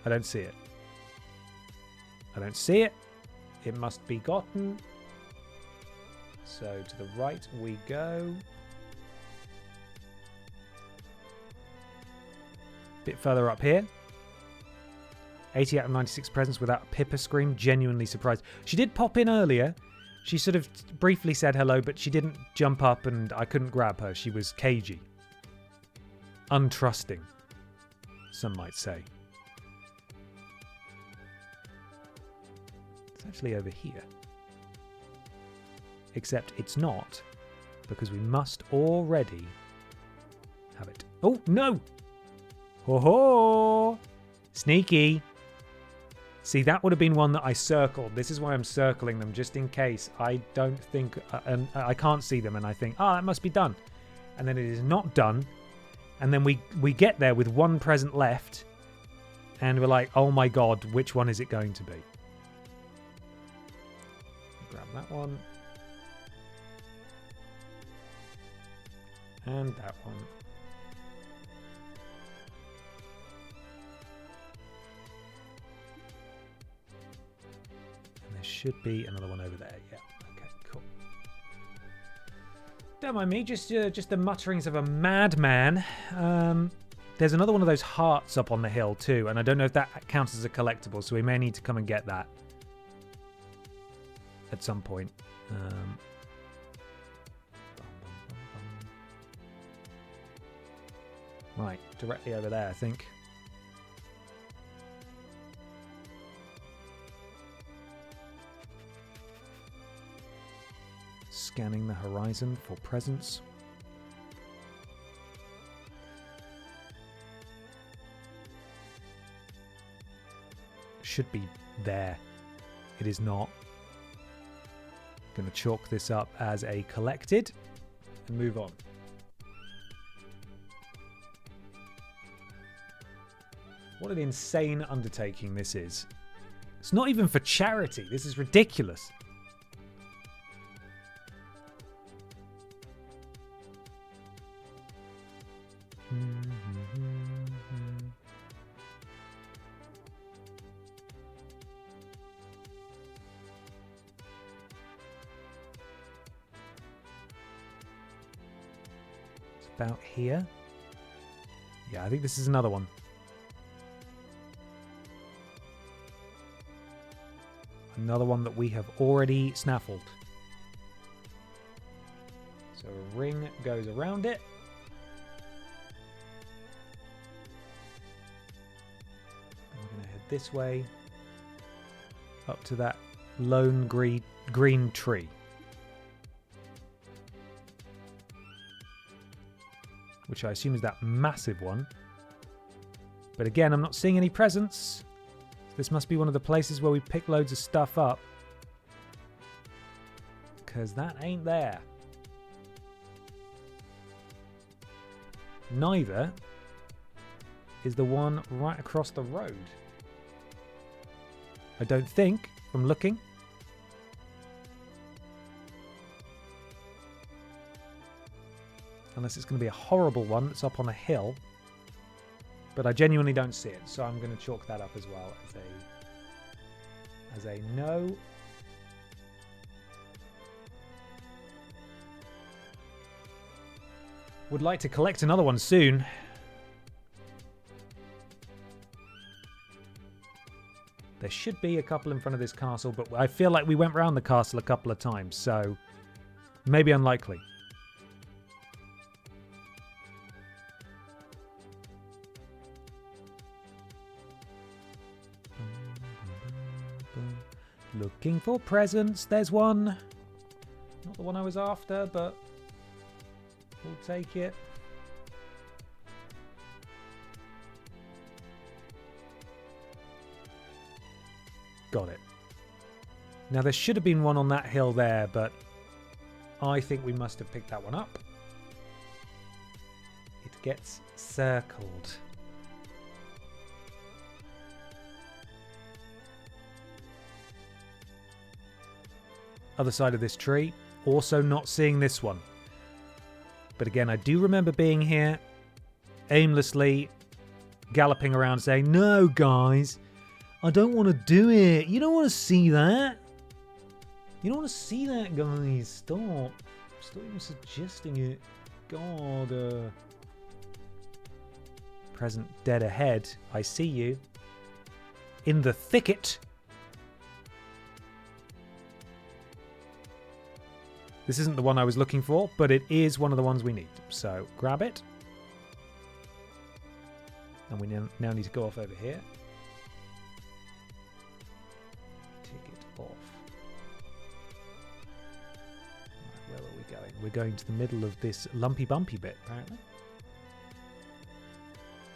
I don't see it. I don't see it. It must be gotten. So to the right we go. Bit further up here. 80 out of 96 presents without a Pippa scream. Genuinely surprised. She did pop in earlier. She sort of briefly said hello, but she didn't jump up and I couldn't grab her. She was cagey. Untrusting, some might say. It's actually over here. Except it's not, because we must already have it. Oh, no! Ho ho! Sneaky! See, that would have been one that I circled. This is why I'm circling them, just in case I don't think... and I can't see them, and I think, that must be done. And then it is not done. And then we get there with one present left, and we're like, oh my god, which one is it going to be? Grab that one. And that one. There should be another one over there. Yeah. Okay. Cool. Don't mind me. Just the mutterings of a madman. There's another one of those hearts up on the hill too, and I don't know if that counts as a collectible. So we may need to come and get that at some point. Right, directly over there, I think. Scanning the horizon for presents. Should be there. It is not. Gonna chalk this up as a collected and move on. What an insane undertaking this is. It's not even for charity. This is ridiculous. about here. Yeah, I think this is another one. Another one that we have already snaffled. So a ring goes around it. And we're going to head this way. Up to that lone green tree. Which I assume is that massive one. But again, I'm not seeing any presents. This must be one of the places where we pick loads of stuff up. Because that ain't there. Neither is the one right across the road. I don't think, from looking. Unless it's going to be a horrible one that's up on a hill. But I genuinely don't see it, so I'm going to chalk that up as well as a no. Would like to collect another one soon. There should be a couple in front of this castle, but I feel like we went round the castle a couple of times, so maybe unlikely. Looking for presents. There's one. Not the one I was after, but we'll take it. Got it. Now there should have been one on that hill there, but I think we must have picked that one up. It gets circled. Other side of this tree. Also not seeing this one. But again, I do remember being here aimlessly galloping around saying, no, guys, I don't want to do it. You don't want to see that. You don't want to see that, guys. Stop. Stop even suggesting it. God. Present dead ahead. I see you. In the thicket. This isn't the one I was looking for, but it is one of the ones we need. So grab it. And we now need to go off over here. Take it off. Right, where are we going? We're going to the middle of this lumpy bumpy bit, apparently.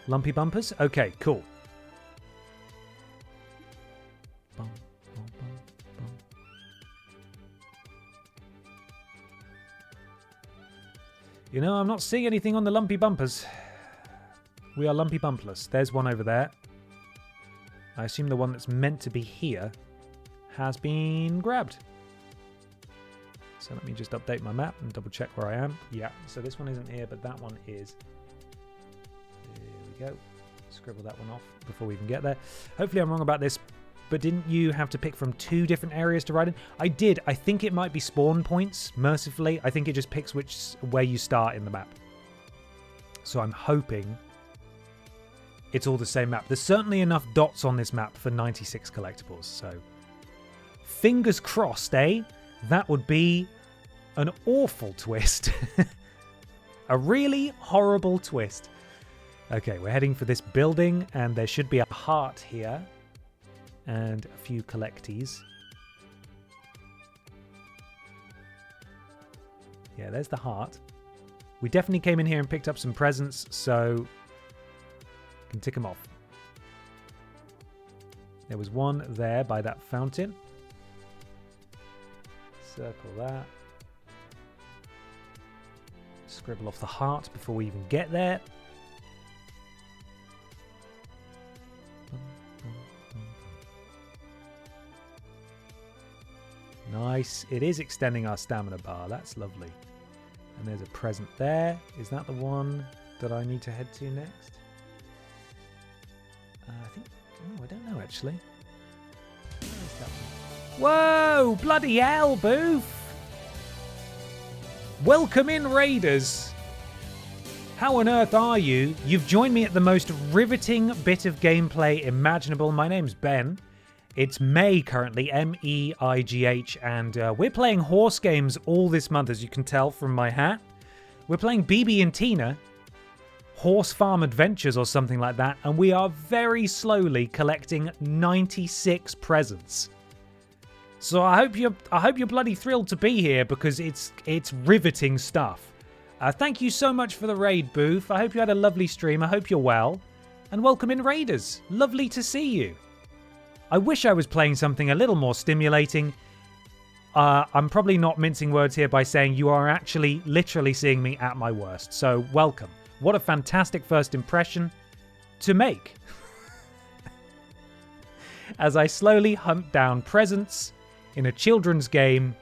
Lumpy bumpers? Okay, cool. Bum, bum, bum, bum. You know, I'm not seeing anything on the lumpy bumpers. We are lumpy bumpless. There's one over there. I assume the one that's meant to be here has been grabbed. So let me just update my map and double check where I am. Yeah, so this one isn't here, but that one is. There we go. Scribble that one off before we even get there. Hopefully I'm wrong about this, but didn't you have to pick from 2 different areas to ride in? I did. I think it might be spawn points, mercifully. I think it just picks where you start in the map. So I'm hoping it's all the same map. There's certainly enough dots on this map for 96 collectibles, so fingers crossed, eh? That would be an awful twist. A really horrible twist. Okay, we're heading for this building, and there should be a heart here. And a few collecties. Yeah, there's the heart. We definitely came in here and picked up some presents, so can tick them off. There was one there by that fountain. Circle that. Scribble off the heart before we even get there. Nice. It is extending our stamina bar. That's lovely. And there's a present there. Is that the one that I need to head to next? I think... Oh, I don't know, actually. Where is that one? Whoa! Bloody hell, Boof! Welcome in, Raiders! How on earth are you? You've joined me at the most riveting bit of gameplay imaginable. My name's Ben. It's May currently, MEIGH, and we're playing horse games all this month, as you can tell from my hat. We're playing Bibi and Tina, Horse Farm Adventures or something like that, and we are very slowly collecting 96 presents. So I hope you're bloody thrilled to be here because it's riveting stuff. Thank you so much for the raid, Booth. I hope you had a lovely stream. I hope you're well. And welcome in, Raiders. Lovely to see you. I wish I was playing something a little more stimulating. I'm probably not mincing words here by saying you are actually literally seeing me at my worst. So welcome. What a fantastic first impression to make. As I slowly hunt down presents in a children's game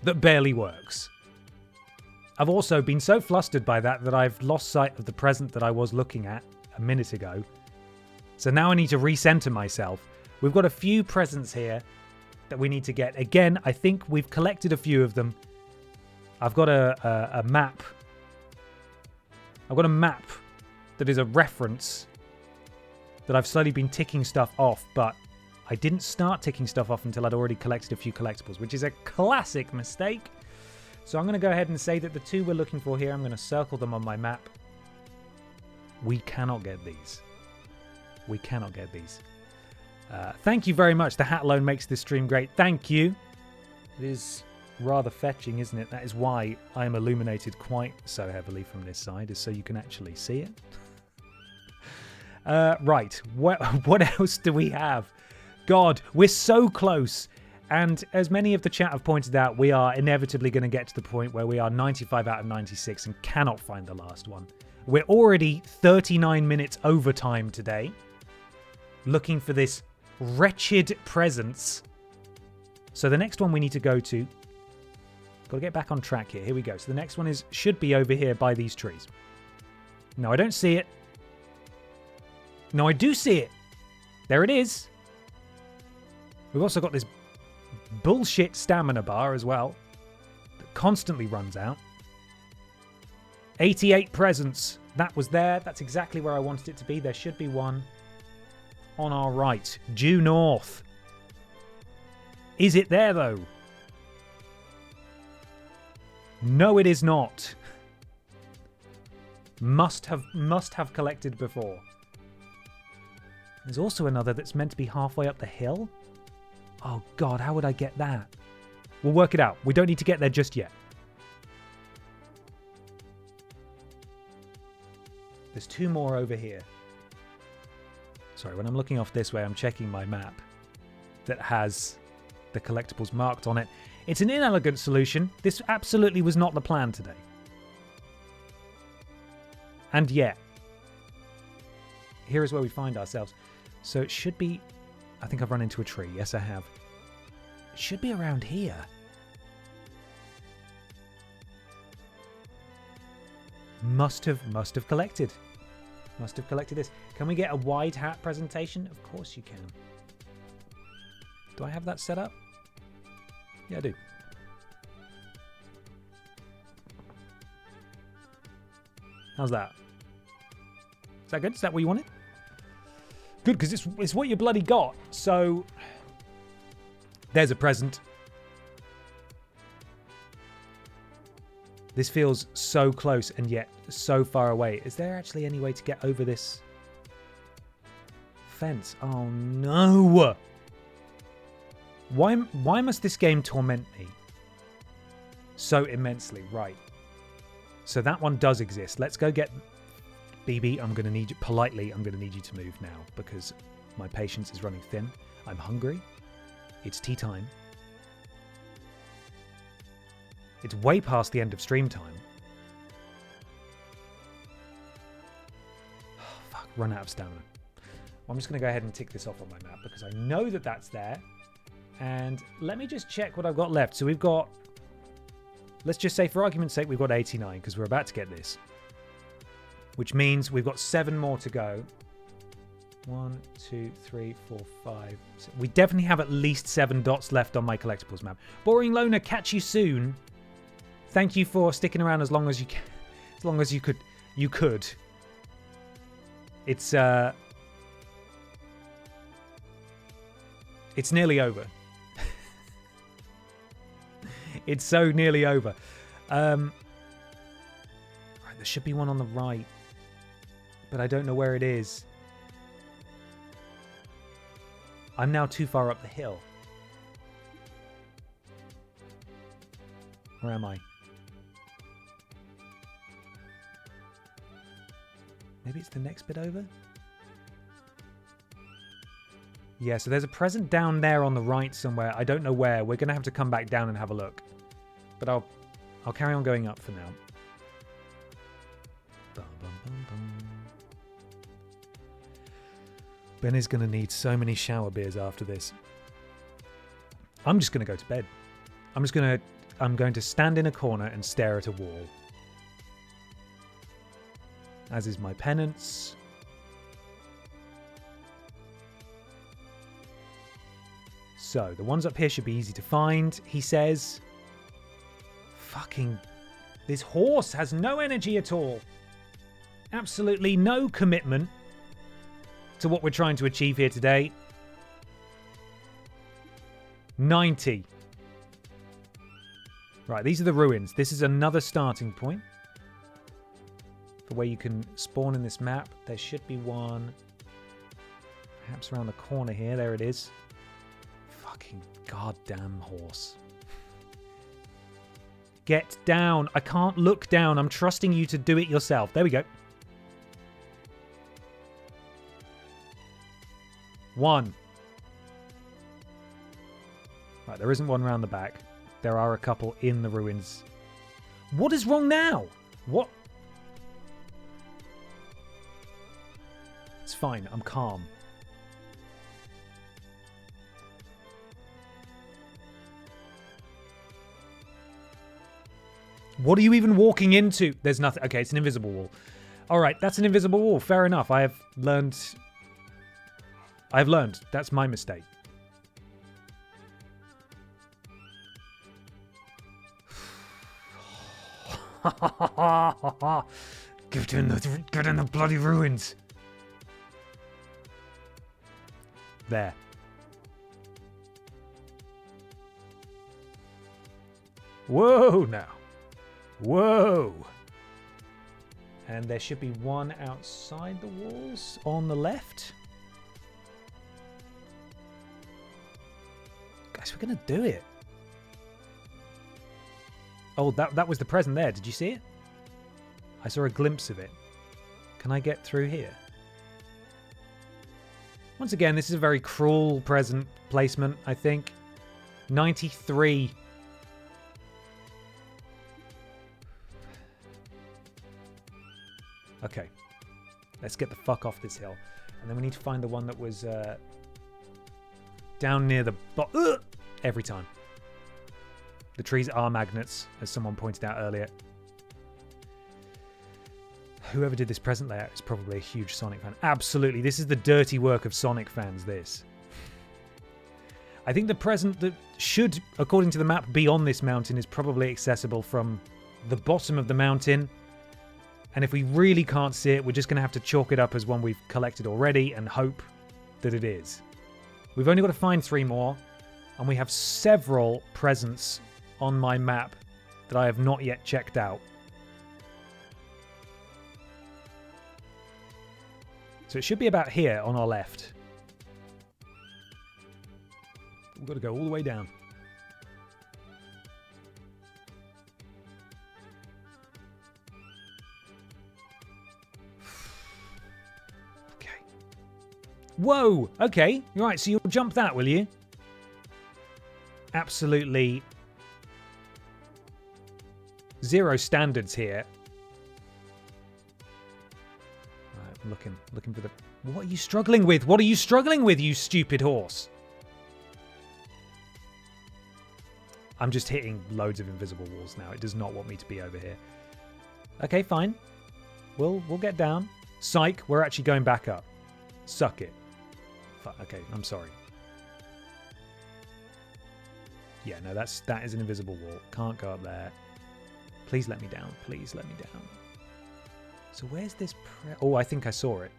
that barely works. I've also been so flustered by that I've lost sight of the present that I was looking at a minute ago. So now I need to recenter myself. We've got a few presents here that we need to get. Again, I think we've collected a few of them. I've got a map. I've got a map that is a reference that I've slowly been ticking stuff off, but I didn't start ticking stuff off until I'd already collected a few collectibles, which is a classic mistake. So I'm going to go ahead and say that the two we're looking for here, I'm going to circle them on my map. We cannot get these. We cannot get these. Thank you very much. The hat alone makes this stream great. Thank you. It is rather fetching, isn't it? That is why I am illuminated quite so heavily from this side, is so you can actually see it. Right. What else do we have? God, we're so close. And as many of the chat have pointed out, we are inevitably going to get to the point where we are 95 out of 96 and cannot find the last one. We're already 39 minutes overtime today, looking for this wretched presence. So the next one we need to go to, got to get back on track here. Here we go. So the next one should be over here by these trees. No, I don't see it. No, I do see it. There it is. We've also got this bullshit stamina bar as well that constantly runs out. 88 presents. That was there. That's exactly where I wanted it to be. There should be one on our right, due north. Is it there though? No, it is not. Must have collected before. There's also another that's meant to be halfway up the hill. Oh God, how would I get that? We'll work it out. We don't need to get there just yet. There's two more over here. Sorry, when I'm looking off this way, I'm checking my map that has the collectibles marked on it. It's an inelegant solution. This absolutely was not the plan today. And yet, here is where we find ourselves. So it should be... I think I've run into a tree. Yes, I have. It should be around here. Must have collected. Must have collected this. Can we get a wide hat presentation? Of course you can. Do I have that set up? Yeah, I do. How's that? Is that good? Is that what you wanted? Good, because it's what you bloody got. So, there's a present. This feels so close and yet so far away. Is there actually any way to get over this fence? Oh no! Why must this game torment me so immensely? Right. So that one does exist. Let's go get... Bibi, I'm going to need you... Politely, I'm going to need you to move now because my patience is running thin. I'm hungry. It's tea time. It's way past the end of stream time. Oh, fuck, run out of stamina. Well, I'm just going to go ahead and tick this off on my map because I know that that's there. And let me just check what I've got left. So we've got... Let's just say, for argument's sake, we've got 89 because we're about to get this. Which means we've got 7 more to go. 1, 2, 3, 4, 5. We definitely have at least 7 dots left on my collectibles map. Boring Loner, catch you soon. Thank you for sticking around as long as you can. As long as you could. It's nearly over. It's so nearly over. Right, there should be one on the right, but I don't know where it is. I'm now too far up the hill. Where am I? Maybe it's the next bit over? Yeah, so there's a present down there on the right somewhere. I don't know where. We're going to have to come back down and have a look. But I'll carry on going up for now. Bum, bum, bum, bum. Ben is going to need so many shower beers after this. I'm just going to go to bed. I'm going to stand in a corner and stare at a wall. As is my penance. So, the ones up here should be easy to find, he says. Fucking... This horse has no energy at all. Absolutely no commitment to what we're trying to achieve here today. 90. Right, these are the ruins. This is another starting point for where you can spawn in this map. There should be one perhaps around the corner here. There it is. Fucking goddamn horse. Get down. I can't look down. I'm trusting you to do it yourself. There we go. 1. Right, there isn't one around the back. There are a couple in the ruins. What is wrong now? What? It's fine. I'm calm. What are you even walking into? There's nothing. Okay, it's an invisible wall. All right, that's an invisible wall. Fair enough. I've learned. That's my mistake. Get in the bloody ruins. There. Whoa now. Whoa. And there should be one outside the walls on the left. Guys, we're going to do it. Oh, that was the present there. Did you see it? I saw a glimpse of it. Can I get through here? Once again, this is a very cruel present placement, I think. 93. Okay. Let's get the fuck off this hill. And then we need to find the one that was down near the bottom. Every time. The trees are magnets, as someone pointed out earlier. Whoever did this present layout is probably a huge Sonic fan. Absolutely. This is the dirty work of Sonic fans, this. I think the present that should, according to the map, be on this mountain is probably accessible from the bottom of the mountain. And if we really can't see it, we're just going to have to chalk it up as one we've collected already and hope that it is. We've only got to find 3 more. And we have several presents on my map that I have not yet checked out. So it should be about here on our left. We've got to go all the way down. Okay. Whoa! Okay. Right, so you'll jump that, will you? Absolutely zero standards here. Right, I'm looking for the... What are you struggling with? What are you struggling with, you stupid horse? I'm just hitting loads of invisible walls now. It does not want me to be over here. Okay, fine. We'll get down. Psych, we're actually going back up. Suck it. Okay, I'm sorry. Yeah, no, that is an invisible wall. Can't go up there. Please let me down. Please let me down. So where's this... Oh, I think I saw it.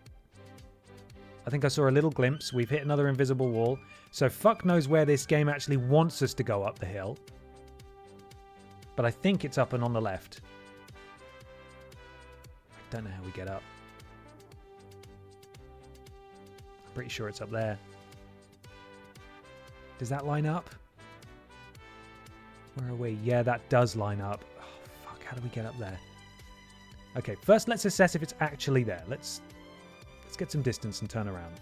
I think I saw a little glimpse. We've hit another invisible wall. So fuck knows where this game actually wants us to go up the hill. But I think it's up and on the left. I don't know how we get up. I'm pretty sure it's up there. Does that line up? Where are we? Yeah, that does line up. Oh, fuck. How do we get up there? Okay, first let's assess if it's actually there. Let's get some distance and turn around.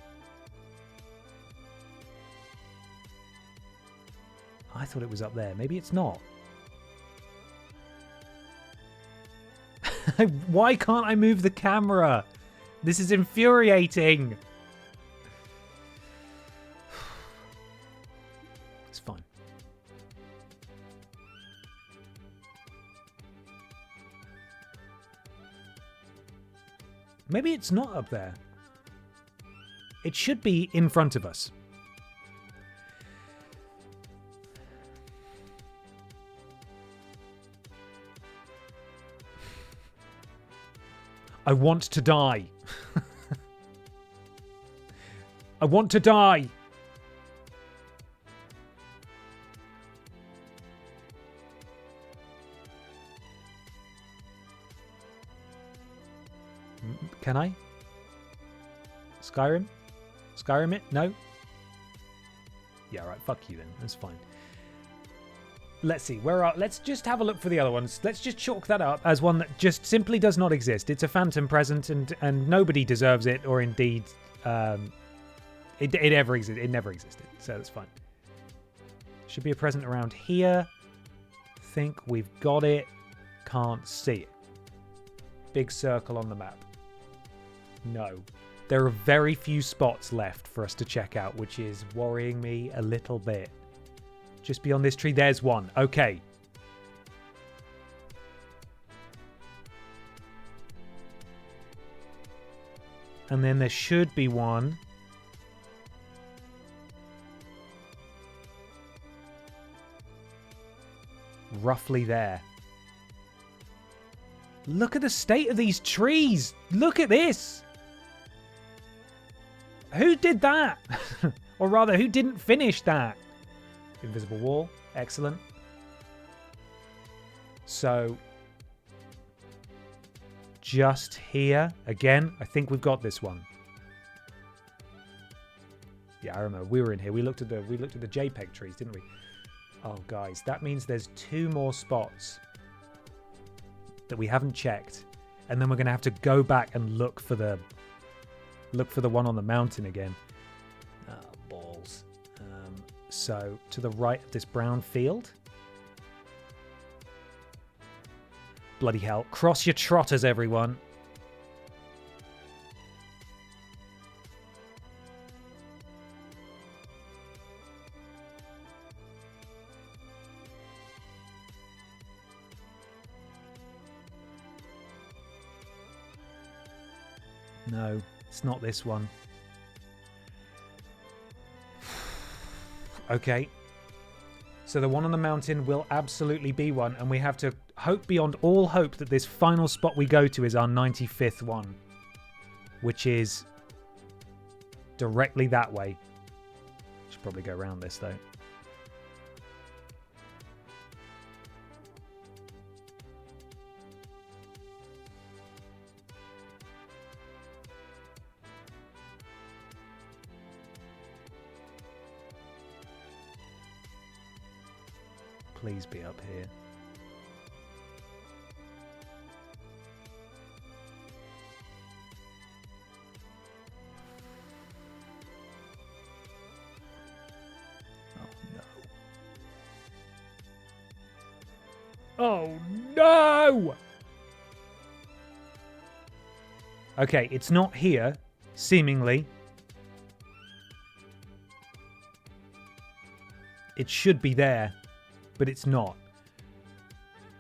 I thought it was up there. Maybe it's not. Why can't I move the camera? This is infuriating. It's fine. Maybe it's not up there. It should be in front of us. I want to die. I want to die. Can I? Skyrim? Skyrim it? No? Yeah, right. Fuck you then. That's fine. Let's see. Let's just have a look for the other ones. Let's just chalk that up as one that just simply does not exist. It's a phantom present, and nobody deserves it, or indeed, it ever existed. It never existed. So that's fine. Should be a present around here. Think we've got it. Can't see it. Big circle on the map. No. There are very few spots left for us to check out, which is worrying me a little bit. Just beyond this tree, there's one. Okay. And then there should be one. Roughly there. Look at the state of these trees. Look at this. Who did that? Or rather, who didn't finish that? Invisible wall. Excellent. So, just here. Again, I think we've got this one. Yeah, I remember. We were in here. We looked at the JPEG trees, didn't we? Oh, guys. That means there's 2 more spots that we haven't checked. And then we're going to have to go back and look for the one on the mountain again. Oh, balls. So, to the right of this brown field. Bloody hell. Cross your trotters, everyone. No, it's not this one. Okay. So the one on the mountain will absolutely be one, and we have to hope beyond all hope that this final spot we go to is our 95th one, which is directly that way. Should probably go around this, though. Please be up here. Oh no! Okay, it's not here, seemingly. It should be there, but it's not.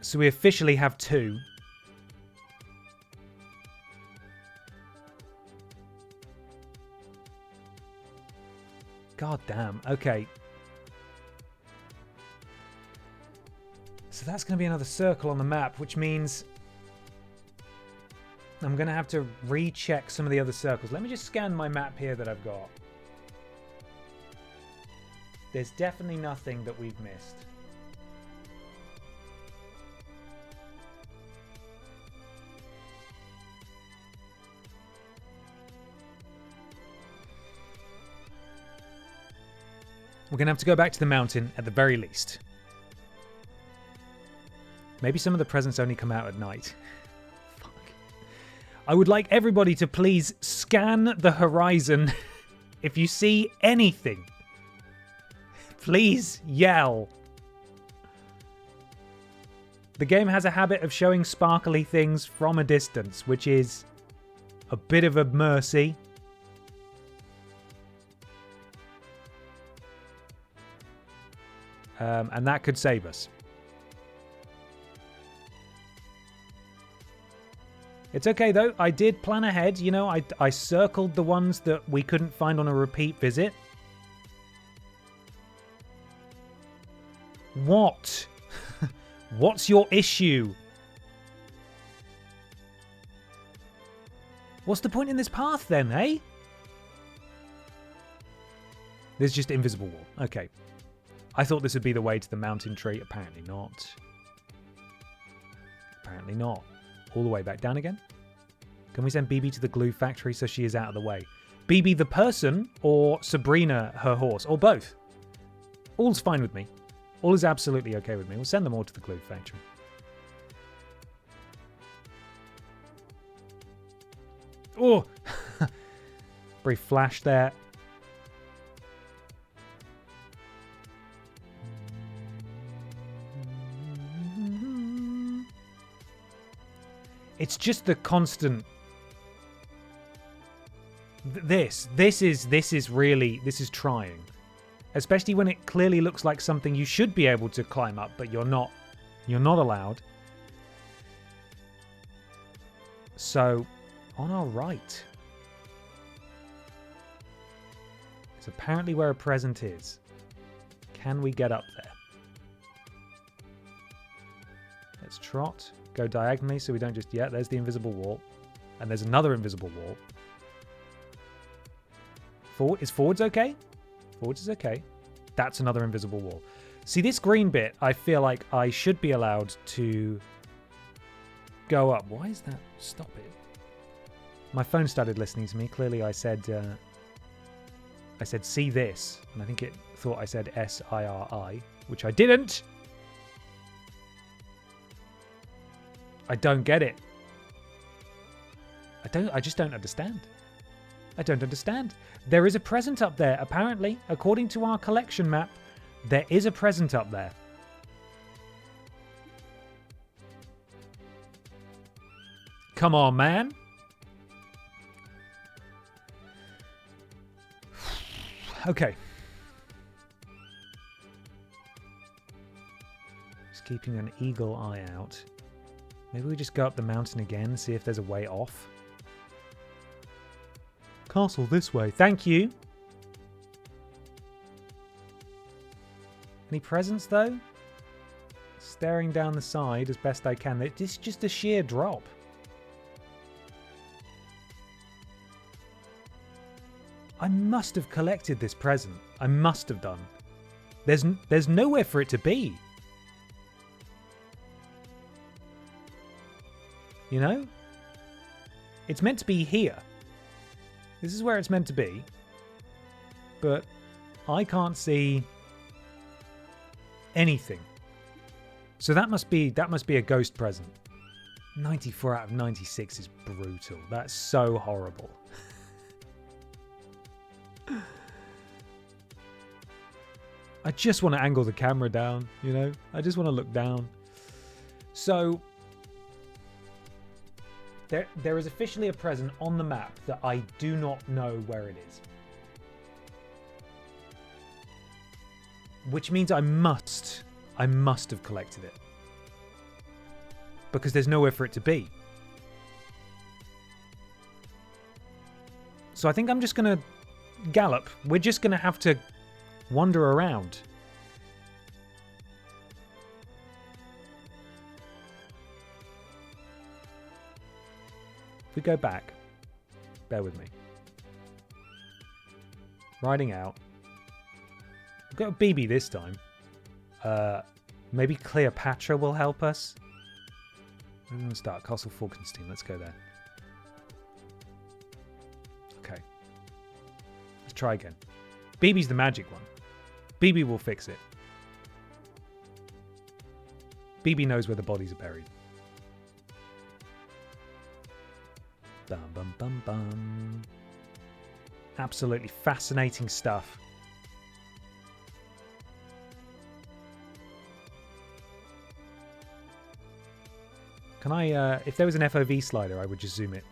So we officially have 2. God damn. Okay. So that's going to be another circle on the map, which means... I'm going to have to recheck some of the other circles. Let me just scan my map here that I've got. There's definitely nothing that we've missed. We're going to have to go back to the mountain at the very least. Maybe some of the presents only come out at night. Fuck. I would like everybody to please scan the horizon. If you see anything, please yell. The game has a habit of showing sparkly things from a distance, which is a bit of a mercy. And that could save us. It's okay, though. I did plan ahead. You know, I circled the ones that we couldn't find on a repeat visit. What? What's your issue? What's the point in this path, then, eh? There's just invisible wall. Okay. I thought this would be the way to the mountain tree. Apparently not. Apparently not. All the way back down again. Can we send Bibi to the glue factory so she is out of the way? Bibi the person or Sabrina her horse? Or both? All's fine with me. All is absolutely okay with me. We'll send them all to the glue factory. Oh! Brief flash there. It's just the constant. This is trying, especially when it clearly looks like something you should be able to climb up, but you're not allowed. So, on our right, it's apparently where a present is. Can we get up there? Let's trot. Go diagonally so we don't just... Yeah, there's the invisible wall. And there's another invisible wall. Forward, is forwards okay? Forwards is okay. That's another invisible wall. See, this green bit, I feel like I should be allowed to go up. Why is that? Stop it. My phone started listening to me. Clearly I said see this. And I think it thought I said SIRI, which I didn't. I don't get it. I just don't understand. I don't understand. There is a present up there, apparently. According to our collection map, there is a present up there. Come on, man. Okay. Just keeping an eagle eye out. Maybe we just go up the mountain again and see if there's a way off. Castle this way. Thank you. Any presents, though? Staring down the side as best I can. It's just a sheer drop. I must have collected this present. I must have done. There's nowhere for it to be. You know? It's meant to be here. This is where it's meant to be. But I can't see anything. So that must be a ghost present. 94 out of 96 is brutal. That's so horrible. I just want to angle the camera down, you know? I just want to look down. So there is officially a present on the map that I do not know where it is. Which means I must have collected it. Because there's nowhere for it to be. So I think I'm just going to gallop. We're just going to have to wander around. If we go back, bear with me. Riding out. We've got Bibi this time. Maybe Cleopatra will help us. We're going to start Castle Falkenstein. Let's go there. Okay. Let's try again. Bibi's the magic one. Bibi will fix it. Bibi knows where the bodies are buried. Bum, bum, bum, bum. Absolutely fascinating stuff. Can I, if there was an FOV slider, I would just zoom it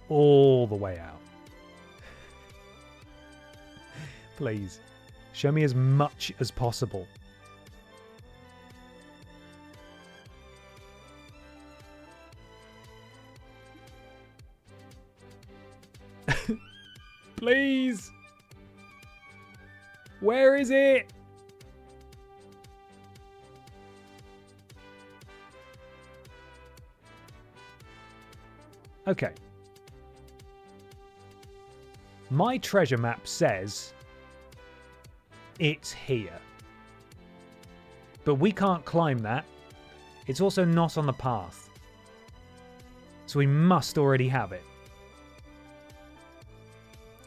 all the way out. Please. Show me as much as possible. Please. Where is it? Okay. My treasure map says it's here. But we can't climb that. It's also not on the path. So we must already have it.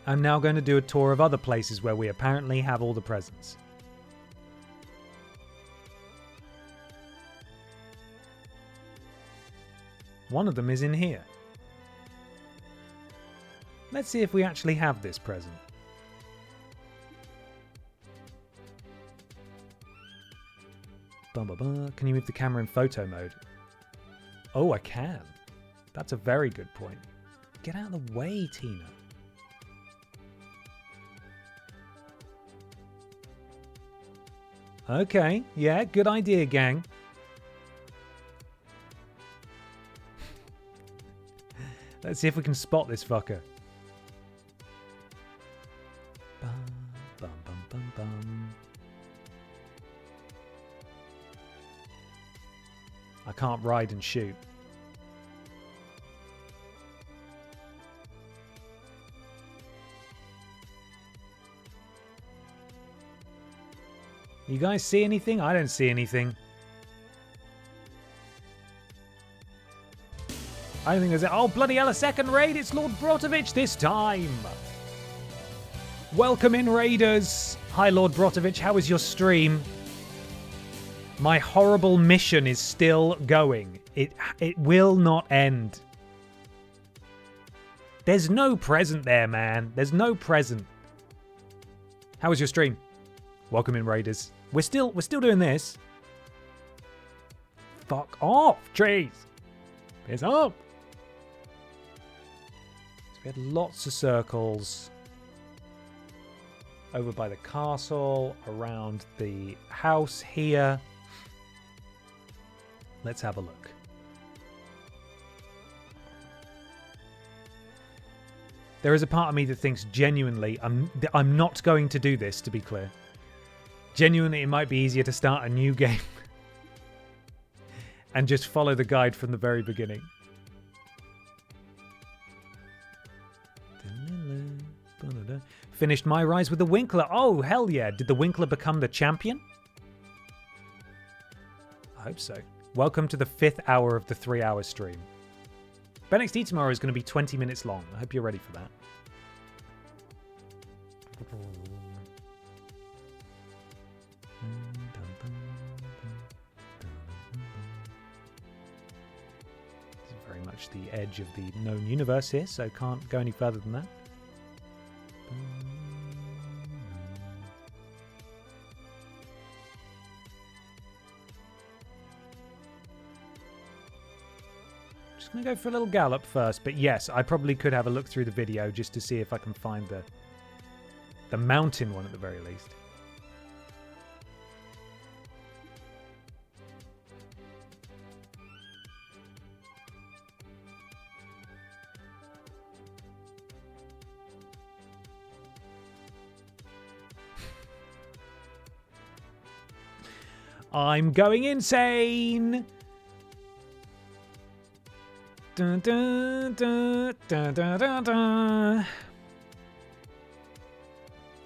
I'm now going to do a tour of other places where we apparently have all the presents. One of them is in here. Let's see if we actually have this present. Can you move the camera in photo mode? Oh, I can. That's a very good point. Get out of the way, Tina. Okay, yeah, good idea, gang. Let's see if we can spot this fucker. Bum, bum, bum, bum, bum. I can't ride and shoot. You guys see anything? I don't see anything. I don't think there's... Oh, bloody hell, a second raid! It's Lord Brotovich this time! Welcome in, raiders! Hi, Lord Brotovich, how was your stream? My horrible mission is still going. It will not end. There's no present there, man. There's no present. How was your stream? Welcome in, raiders. We're still doing this. Fuck off, trees. Piss up. So we had lots of circles over by the castle, around the house here. Let's have a look. There is a part of me that thinks genuinely I'm not going to do this, to be clear. Genuinely, it might be easier to start a new game and just follow the guide from the very beginning. Finished my rise with the Winkler. Oh, hell yeah. Did the Winkler become the champion? I hope so. Welcome to the 5th hour of the 3-hour stream. BenXD tomorrow is going to be 20 minutes long. I hope you're ready for that. This is very much the edge of the known universe here, so can't go any further than that. Just going to go for a little gallop first, but yes, I probably could have a look through the video just to see if I can find the mountain one at the very least. I'm going insane! Dun, dun, dun, dun, dun, dun, dun.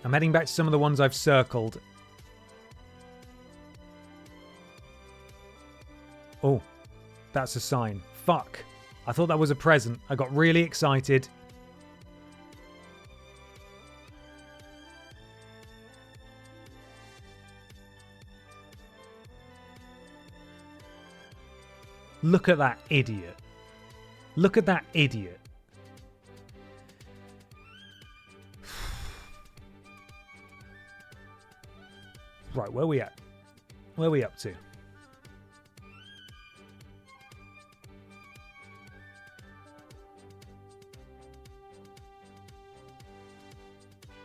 I'm heading back to some of the ones I've circled. Oh, that's a sign. Fuck. I thought that was a present. I got really excited. Look at that idiot. Look at that idiot. Right, where are we at? Where are we up to?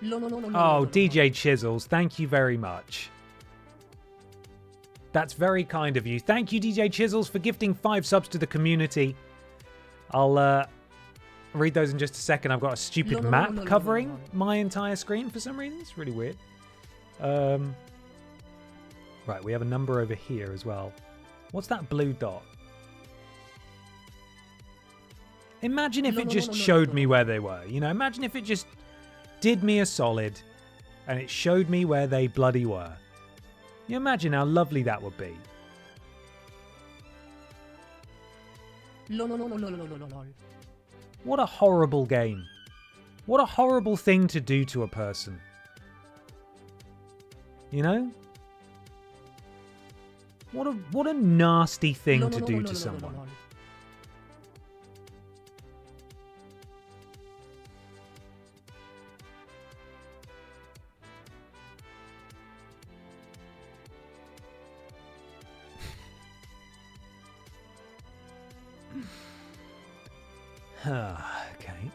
Oh, DJ Chisels, thank you very much. That's very kind of you. Thank you, DJ Chisels, for gifting 5 subs to the community. I'll read those in just a second. I've got a stupid map covering my entire screen for some reason. It's really weird. Right, we have a number over here as well. What's that blue dot? Imagine if it just showed me where they were. You know, imagine if it just did me a solid and it showed me where they bloody were. You imagine how lovely that would be. What a horrible game. What a horrible thing to do to a person. You know? What a nasty thing to do to someone. Okay.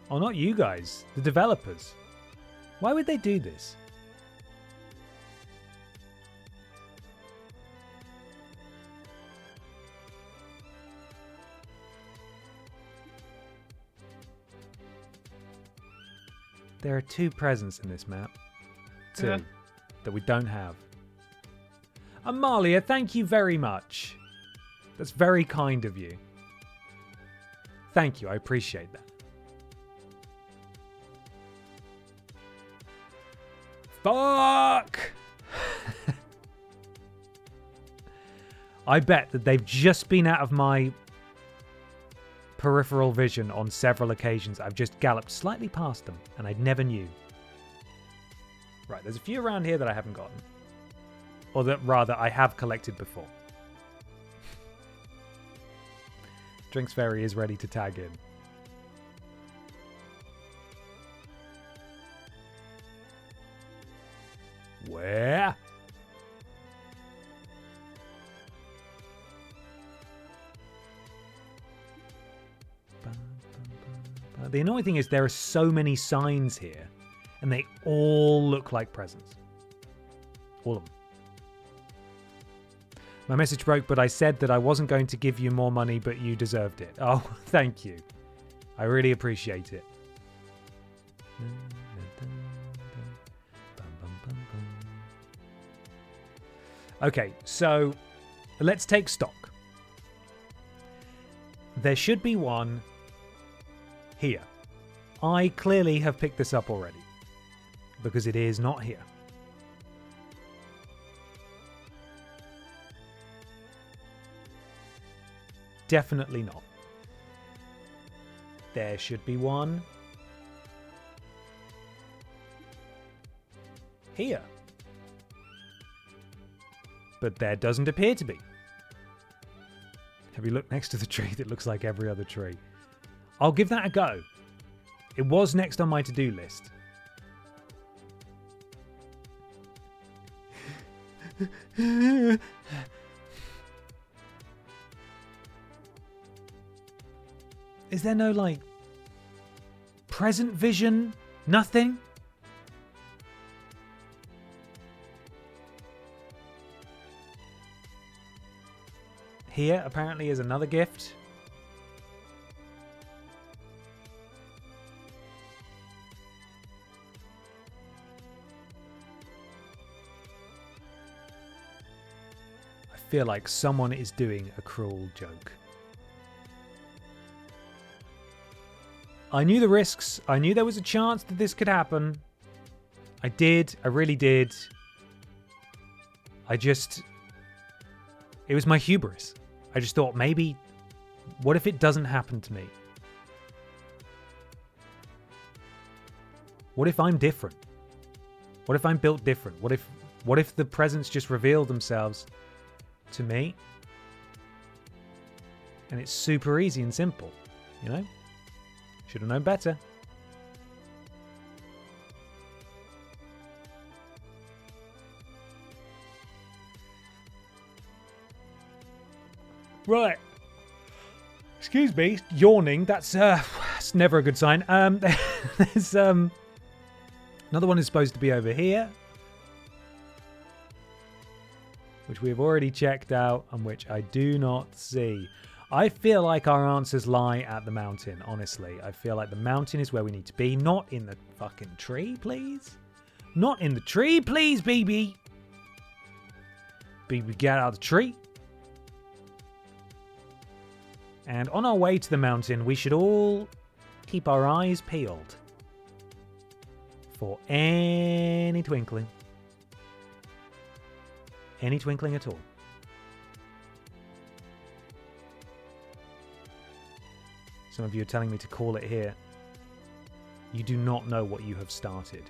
Oh, not you guys. The developers. Why would they do this? There are 2 presents in this map. 2 that we don't have. Amalia, thank you very much. That's very kind of you. Thank you, I appreciate that. Fuck! I bet that they've just been out of my peripheral vision on several occasions. I've just galloped slightly past them, and I never knew. Right, there's a few around here that I haven't gotten. Or that, rather, I have collected before. Drinks Fairy is ready to tag in. Where? The annoying thing is there are so many signs here, and they all look like presents. All of them. My message broke, but I said that I wasn't going to give you more money, but you deserved it. Oh, thank you. I really appreciate it. Okay, so let's take stock. There should be one here. I clearly have picked this up already because it is not here. Definitely not. There should be one here. But there doesn't appear to be. Have you looked next to the tree that looks like every other tree? I'll give that a go. It was next on my to-do list. Is there no, like, present vision? Nothing? Here, apparently, is another gift. feel like someone is doing a cruel joke. I knew the risks. I knew there was a chance that this could happen. I did. I really did. It was my hubris. I just thought, maybe, what if it doesn't happen to me? What if I'm different? What if I'm built different? What if the presents just reveal themselves to me? And it's super easy and simple, you know? Should have known better. Right. Excuse me, yawning. That's never a good sign. There's another one is supposed to be over here, which we have already checked out and which I do not see. I feel like our answers lie at the mountain, honestly. I feel like the mountain is where we need to be, not in the fucking tree, please. Not in the tree, please, Bibi. Bibi, get out of the tree. And on our way to the mountain, we should all keep our eyes peeled for any twinkling. Any twinkling at all. Some of you are telling me to call it here. You do not know what you have started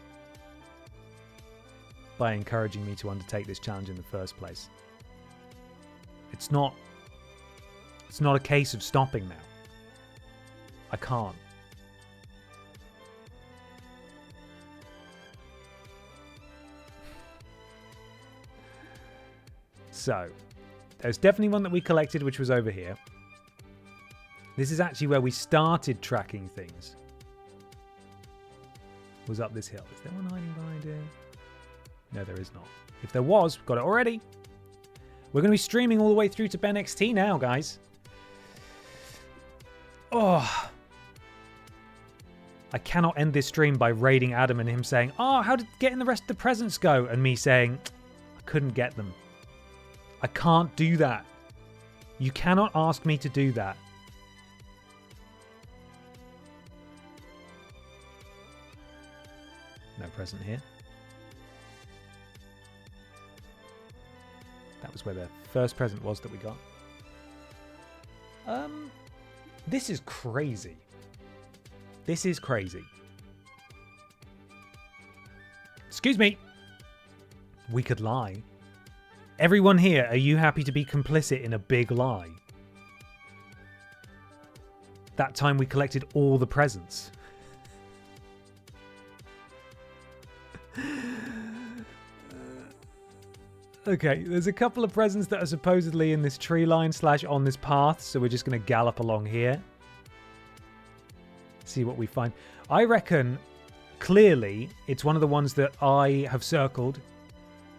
by encouraging me to undertake this challenge in the first place. It's not a case of stopping now. I can't. So, there's definitely one that we collected, which was over here. This is actually where we started tracking things. Was up this hill. Is there one hiding behind here? No, there is not. If there was, got it already. We're going to be streaming all the way through to Ben XT now, guys. Oh. I cannot end this stream by raiding Adam and him saying, "Oh, how did getting the rest of the presents go?" And me saying, "I couldn't get them." I can't do that. You cannot ask me to do that. No present here. That was where the first present was that we got. This is crazy. This is crazy. Excuse me. We could lie. Everyone here, are you happy to be complicit in a big lie? That time we collected all the presents. Okay, there's a couple of presents that are supposedly in this tree line / on this path, so we're just going to gallop along here. See what we find. I reckon, clearly, it's one of the ones that I have circled,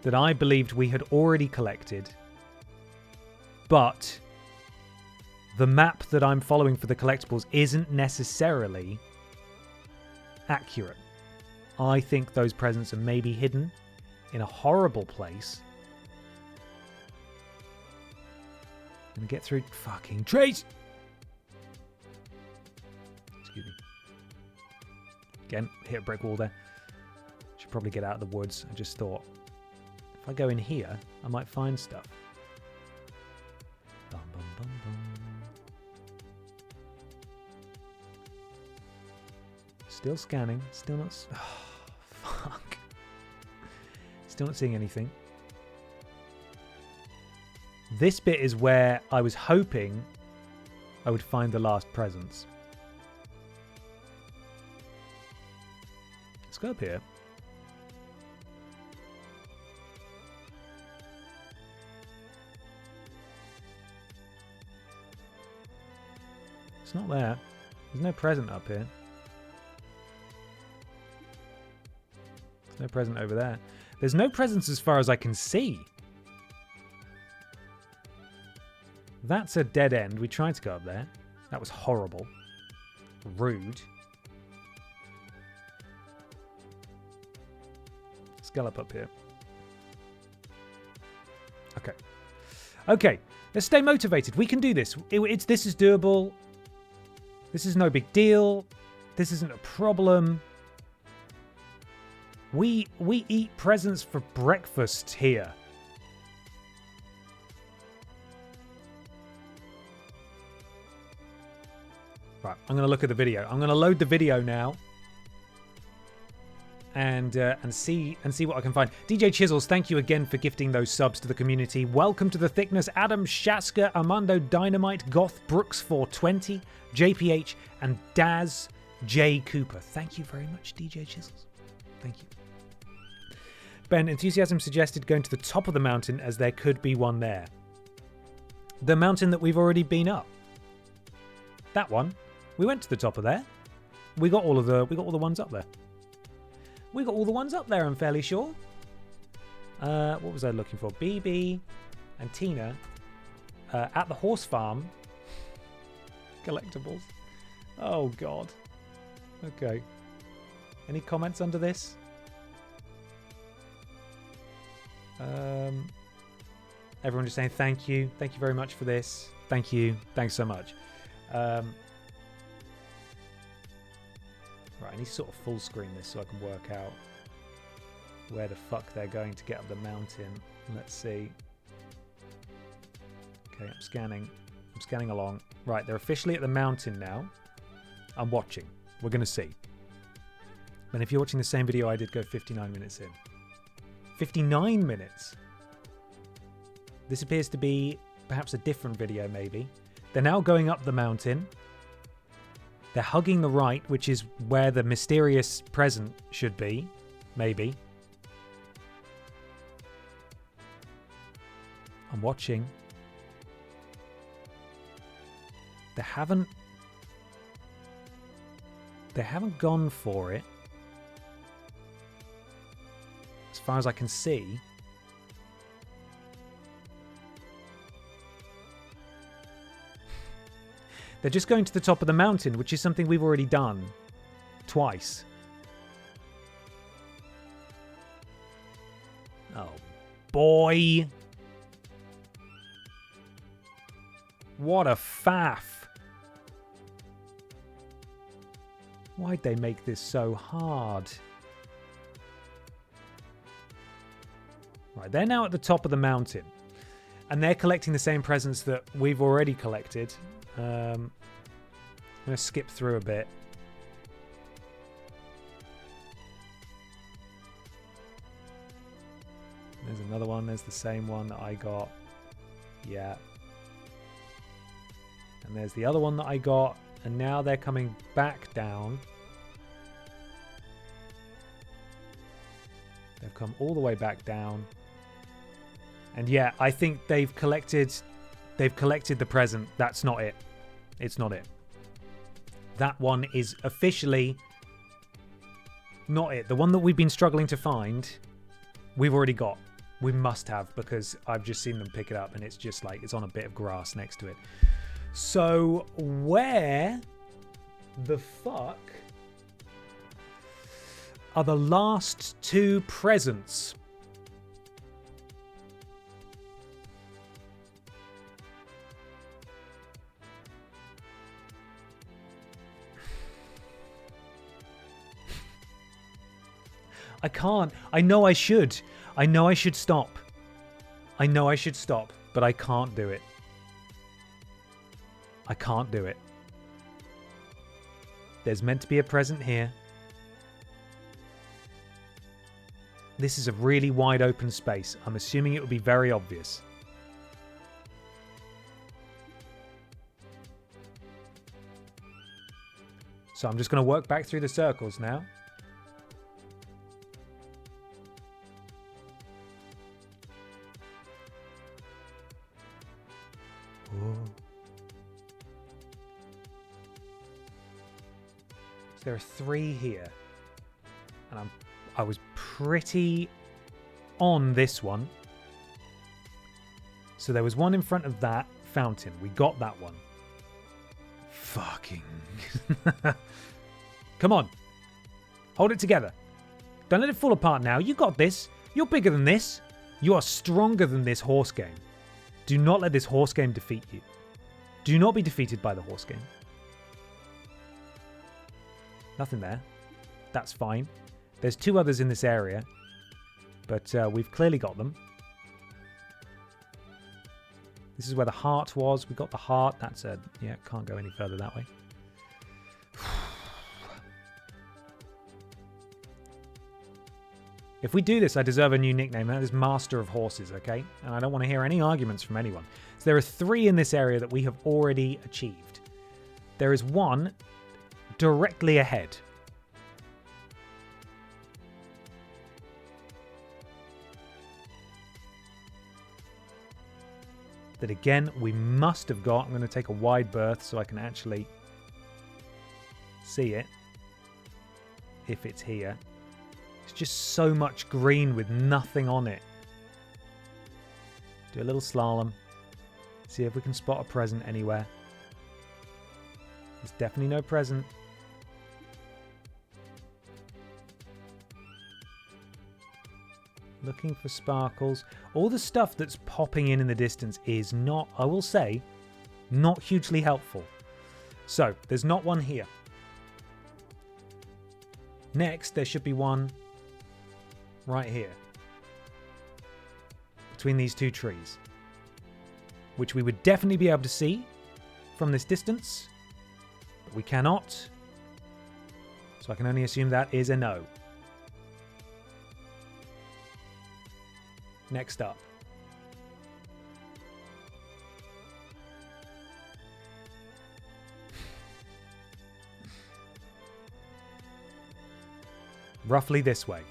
that I believed we had already collected, but the map that I'm following for the collectibles isn't necessarily accurate. I think those presents are maybe hidden in a horrible place. Gonna get through fucking trees. Excuse me. Again, hit a brick wall there. Should probably get out of the woods. I just thought, if I go in here, I might find stuff. Bum, bum, bum, bum. Still scanning. Still not... Oh, fuck. Still not seeing anything. This bit is where I was hoping I would find the last presents. Let's go up here. It's not there. There's no present up here. There's no present over there. There's no presents as far as I can see. That's a dead end. We tried to go up there. That was horrible. Rude. Let's gallop up here. Okay. Okay, let's stay motivated. We can do this. This is doable. This is no big deal. This isn't a problem. We eat presents for breakfast here. Right, I'm going to look at the video. I'm going to load the video now. And see what I can find. DJ Chisels, thank you again for gifting those subs to the community. Welcome to the thickness, Adam Shaska, Armando Dynamite, Goth Brooks 420, JPH, and Daz J Cooper. Thank you very much, DJ Chisels. Thank you. Ben, Enthusiasm suggested going to the top of the mountain as there could be one there. The mountain that we've already been up. That one. We went to the top of there. We got all the ones up there. We got all the ones up there, I'm fairly sure. What was I looking for? Bibi and Tina at the horse farm. Collectibles. Oh, God. Okay. Any comments under this? Everyone just saying thank you. Thank you very much for this. Thank you. Thanks so much. Right, I need to sort of full screen this so I can work out where the fuck they're going to get up the mountain. Let's see. Okay, I'm scanning. I'm scanning along. Right, they're officially at the mountain now. I'm watching. We're going to see. And if you're watching the same video I did, go 59 minutes in. 59 minutes! This appears to be perhaps a different video, maybe. They're now going up the mountain. They're hugging the right, which is where the mysterious present should be. Maybe. I'm watching. They haven't gone for it. As far as I can see. They're just going to the top of the mountain, which is something we've already done. Twice. Oh, boy. What a faff. Why'd they make this so hard? Right, they're now at the top of the mountain. And they're collecting the same presents that we've already collected. I'm going to skip through a bit. There's another one. There's the same one that I got. Yeah. And there's the other one that I got. And now they're coming back down. They've come all the way back down. And yeah, I think they've collected the present. That's not it. It's not it. That one is officially not it. The one that we've been struggling to find, we've already got. We must have, because I've just seen them pick it up and it's just like, it's on a bit of grass next to it. So where the fuck are the last two presents? I can't. I know I should. I know I should stop. I know I should stop, but I can't do it. I can't do it. There's meant to be a present here. This is a really wide open space. I'm assuming it would be very obvious. So I'm just going to work back through the circles now. So there are three here. And I was pretty on this one. So there was one in front of that fountain. We got that one. Fucking. Come on. Hold it together. Don't let it fall apart now. You got this. You're bigger than this. You are stronger than this horse game. Do not let this horse game defeat you. Do not be defeated by the horse game. Nothing there. That's fine. There's 2 others in this area, but we've clearly got them. This is where the heart was. We got the heart. That's a... Yeah, can't go any further that way. If we do this, I deserve a new nickname. That is Master of Horses, okay? And I don't want to hear any arguments from anyone. So there are 3 in this area that we have already achieved. There is 1 directly ahead. That again, we must have got. I'm going to take a wide berth so I can actually see it. If it's here. It's just so much green with nothing on it. Do a little slalom. See if we can spot a present anywhere. There's definitely no present. Looking for sparkles. All the stuff that's popping in the distance is not, I will say, not hugely helpful. So, there's not one here. Next, there should be one right here. Between these 2 trees. Which we would definitely be able to see from this distance. But we cannot. So I can only assume that is a no. Next up. Roughly this way.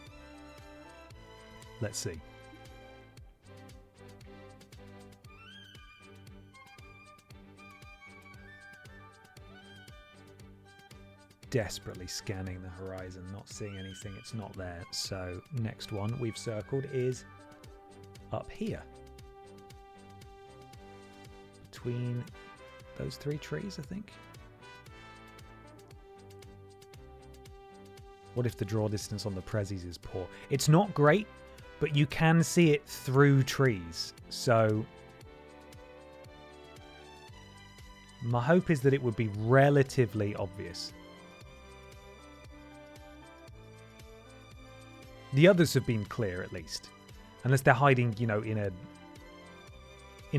Let's see. Desperately scanning the horizon, not seeing anything. It's not there. So next one we've circled is up here. Between those 3 trees, I think. What if the draw distance on the prezzies is poor? It's not great, but you can see it through trees. So my hope is that it would be relatively obvious. The others have been clear, at least. Unless they're hiding, you know, in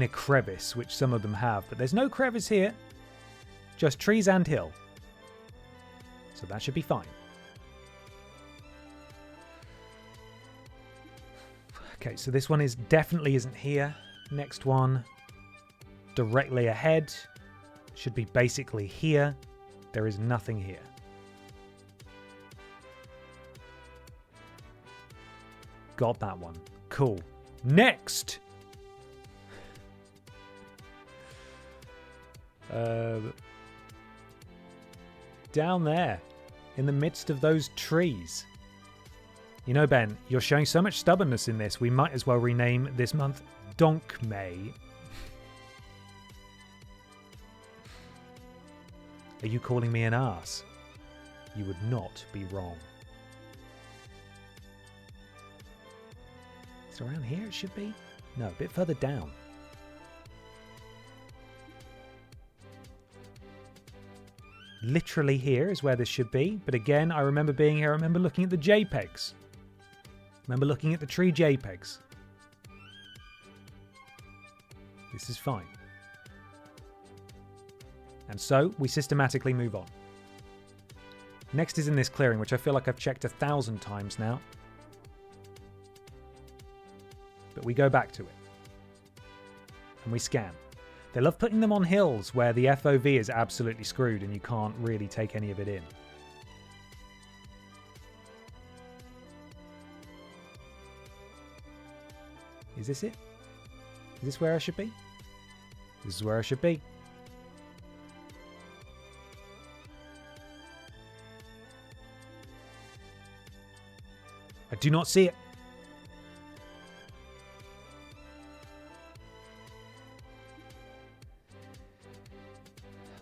a crevice, which some of them have. But there's no crevice here. Just trees and hill. So that should be fine. Okay, so this one definitely isn't here. Next one, directly ahead. Should be basically here. There is nothing here. Got that one. Cool. Next! Down there, in the midst of those trees. You know, Ben, you're showing so much stubbornness in this, we might as well rename this month Donk May. Are you calling me an arse? You would not be wrong. Is it around here it should be? No, a bit further down. Literally here is where this should be. But again, I remember being here. I remember looking at the JPEGs. Remember looking at the tree JPEGs. This is fine. And so we systematically move on. Next is in this clearing, which I feel like I've checked 1,000 times now. But we go back to it. And we scan. They love putting them on hills where the FOV is absolutely screwed and you can't really take any of it in. Is this it? Is this where I should be? This is where I should be. I do not see it.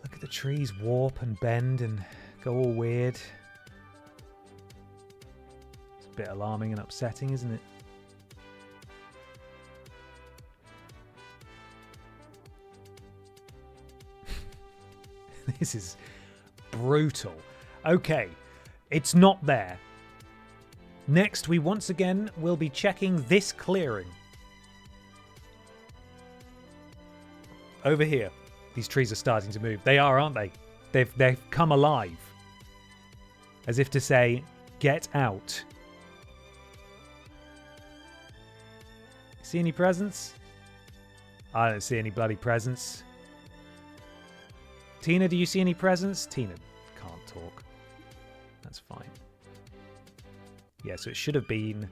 Look at the trees warp and bend and go all weird. It's a bit alarming and upsetting, isn't it? This is brutal. Okay, it's not there. Next, we once again will be checking this clearing. Over here. These trees are starting to move. They are, aren't they? They've come alive. As if to say, get out. See any presents? I don't see any bloody presents. Tina, do you see any presents? Tina can't talk. That's fine. Yeah, so it should have been...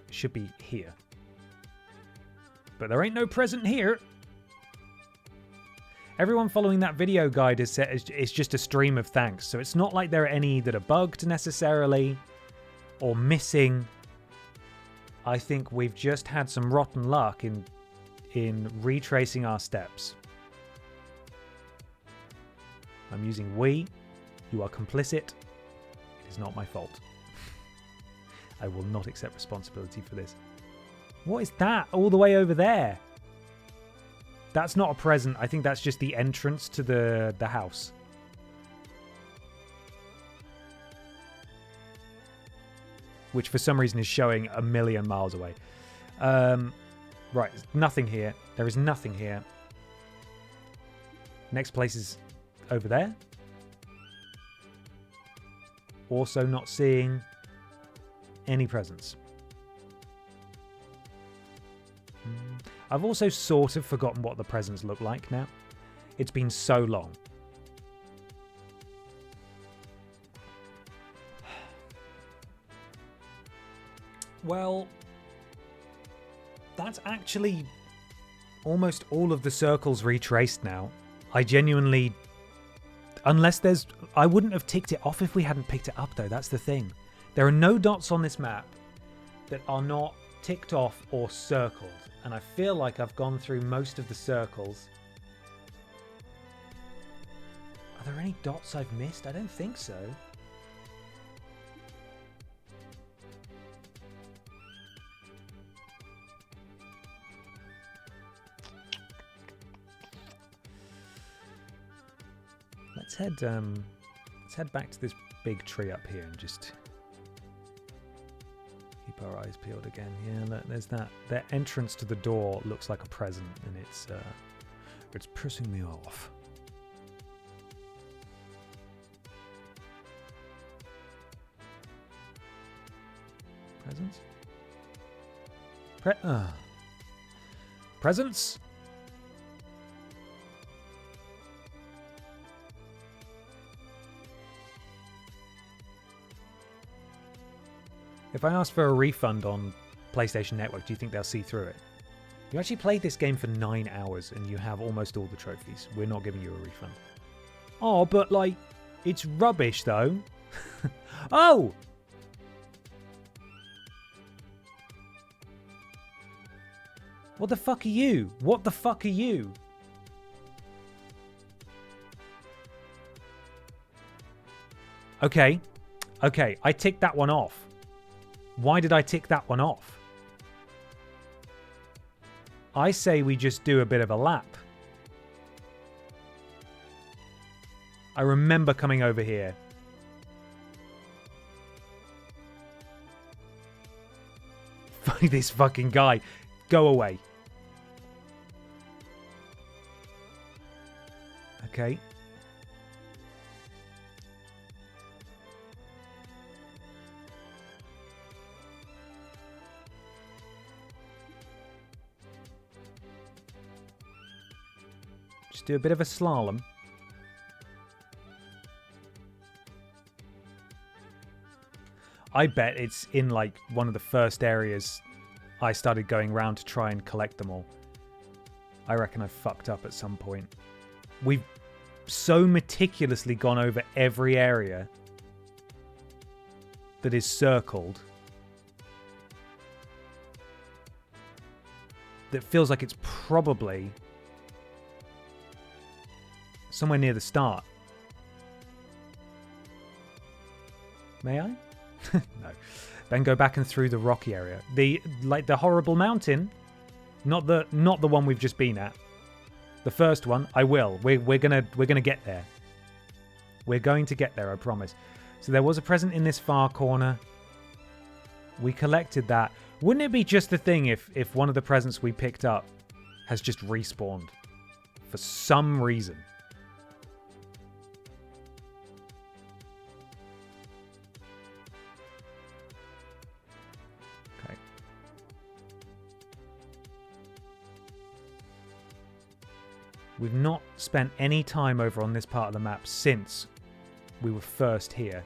It should be here. But there ain't no present here. Everyone following that video guide has said it's just a stream of thanks. So it's not like there are any that are bugged necessarily or missing. I think we've just had some rotten luck in retracing our steps. I'm using we. You are complicit. It is not my fault. I will not accept responsibility for this. What is that all the way over there? That's not a present. I think that's just the entrance to the house. Which for some reason is showing a million miles away. Right, nothing here. There is nothing here. Next place is over there. Also not seeing any presents. I've also sort of forgotten what the presents look like now. It's been so long. Well, that's actually almost all of the circles retraced now. I genuinely... Unless there's... I wouldn't have ticked it off if we hadn't picked it up, though. That's the thing. There are no dots on this map that are not ticked off or circled. And I feel like I've gone through most of the circles. Are there any dots I've missed? I don't think so. Let's head back to this big tree up here and just keep our eyes peeled again. Yeah, look, there's that. Their entrance to the door looks like a present, and it's pissing me off. Presents? Presents? If I ask for a refund on PlayStation Network, do you think they'll see through it? You actually played this game for 9 hours and you have almost all the trophies. We're not giving you a refund. Oh, but like, it's rubbish though. Oh! What the fuck are you? What the fuck are you? Okay. Okay, I ticked that one off. Why did I tick that one off? I say we just do a bit of a lap. I remember coming over here. This fucking guy. Go away. Okay. Just do a bit of a slalom. I bet it's in like one of the first areas I started going around to try and collect them all. I reckon I fucked up at some point. We've so meticulously gone over every area that is circled that feels like it's probably somewhere near the start. May I? No. Then go back and through the rocky area. The horrible mountain, not the one we've just been at. The first one, I will. We're gonna get there. We're going to get there, I promise. So there was a present in this far corner. We collected that. Wouldn't it be just the thing if one of the presents we picked up has just respawned for some reason? Okay. We've not spent any time over on this part of the map since we were first here,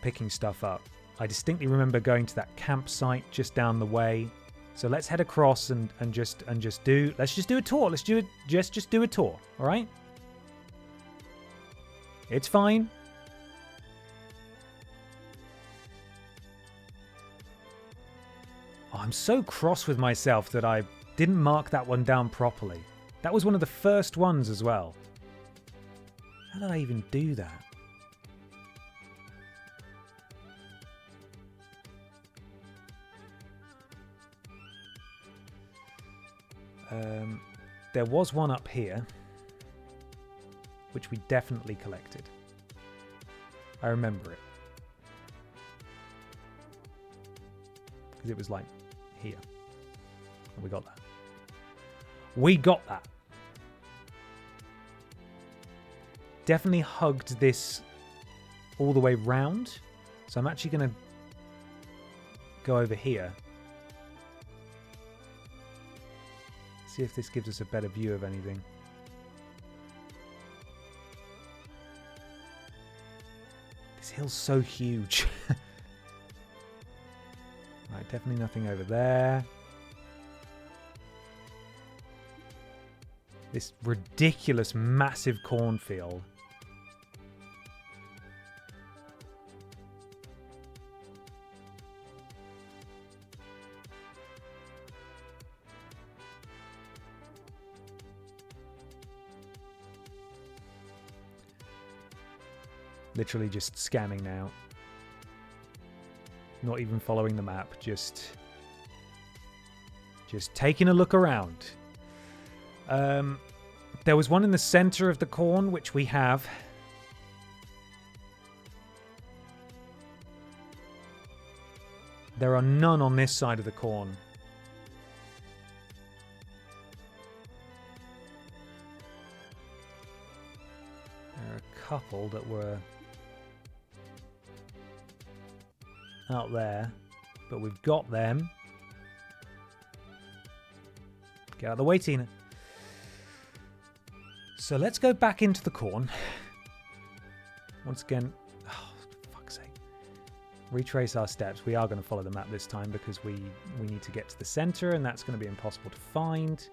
picking stuff up. I distinctly remember going to that campsite just down the way. So let's head across and just do. Let's just do a tour. Let's do it. Just do a tour. All right. It's fine. Oh, I'm so cross with myself that I didn't mark that one down properly. That was one of the first ones as well. How did I even do that? There was one up here, which we definitely collected. I remember it. Because it was like here. And we got that. We got that. Definitely hugged this all the way round. So I'm actually going to go over here. See if this gives us a better view of anything. This hill's so huge. Right, definitely nothing over there. This ridiculous, massive cornfield. Literally just scanning now. Not even following the map, just taking a look around. There was one in the center of the corn, which we have. There are none on this side of the corn. There are a couple that were out there, but we've got them. Get out of the way, Tina. So let's go back into the corn. Once again, oh, for fuck's sake. Retrace our steps. We are going to follow the map this time because we need to get to the center, and that's going to be impossible to find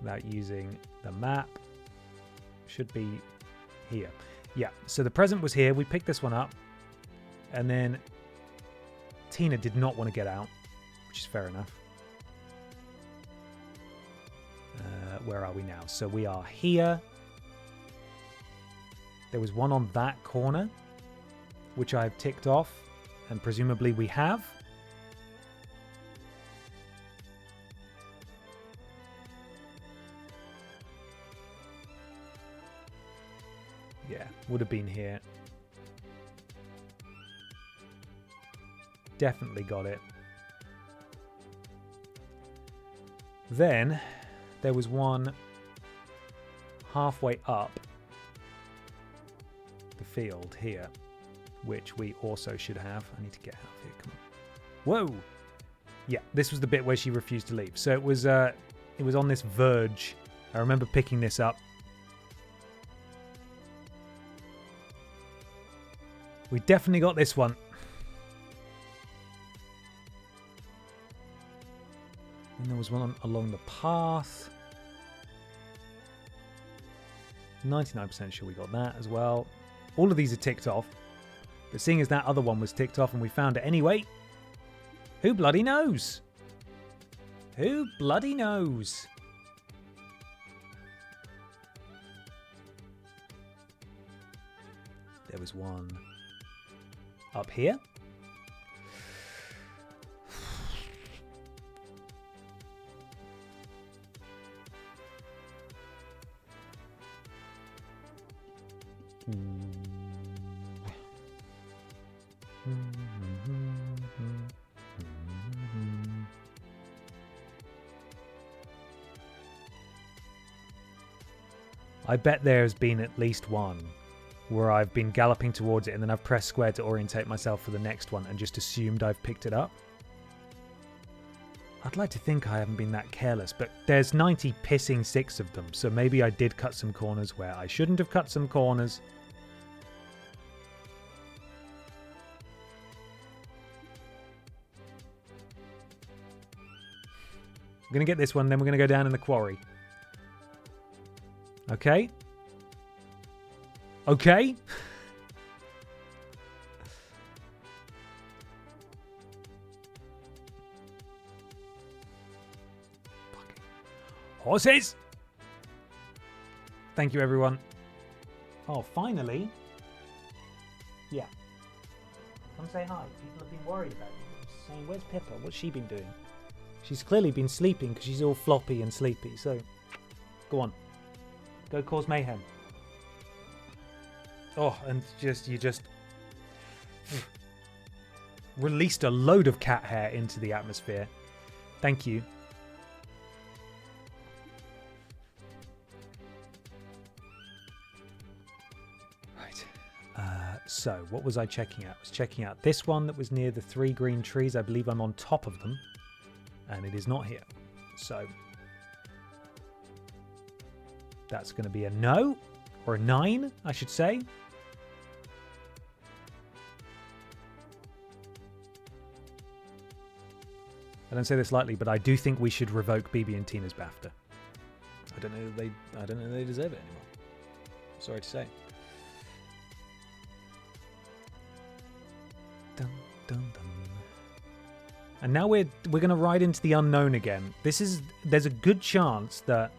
without using the map. Should be here. Yeah, so the present was here. We picked this one up, and then Tina did not want to get out, which is fair enough. Where are we now? So we are here. There was one on that corner, which I've ticked off, and presumably we have. Yeah, would have been here. Definitely got it. Then there was one halfway up the field here, which we also should have. I need to get out of here. Come on. Whoa! Yeah, this was the bit where she refused to leave. So it was on this verge. I remember picking this up. We definitely got this one. And there was one along the path. 99% sure we got that as well. All of these are ticked off. But seeing as that other one was ticked off and we found it anyway, who bloody knows? Who bloody knows? There was one up here. I bet there's been at least one where I've been galloping towards it and then I've pressed square to orientate myself for the next one and just assumed I've picked it up. I'd like to think I haven't been that careless, but there's 96 of them, so maybe I did cut some corners where I shouldn't have cut some corners. I'm going to get this one, then we're going to go down in the quarry. Okay. Okay. Fucking horses. Thank you, everyone. Oh, finally. Yeah. Come say hi. People have been worried about you. Saying, where's Pippa? What's she been doing? She's clearly been sleeping because she's all floppy and sleepy. So, go on. Go cause mayhem. Oh, and you just released a load of cat hair into the atmosphere. Thank you. Right. So, what was I checking out? I was checking out this one that was near the 3 green trees. I believe I'm on top of them. And it is not here. So, that's going to be a no. Or a 9, I should say. I don't say this lightly, but I do think we should revoke Bibi and Tina's BAFTA. I don't know they deserve it anymore. Sorry to say. Dun, dun, dun. And now we're going to ride into the unknown again. There's a good chance that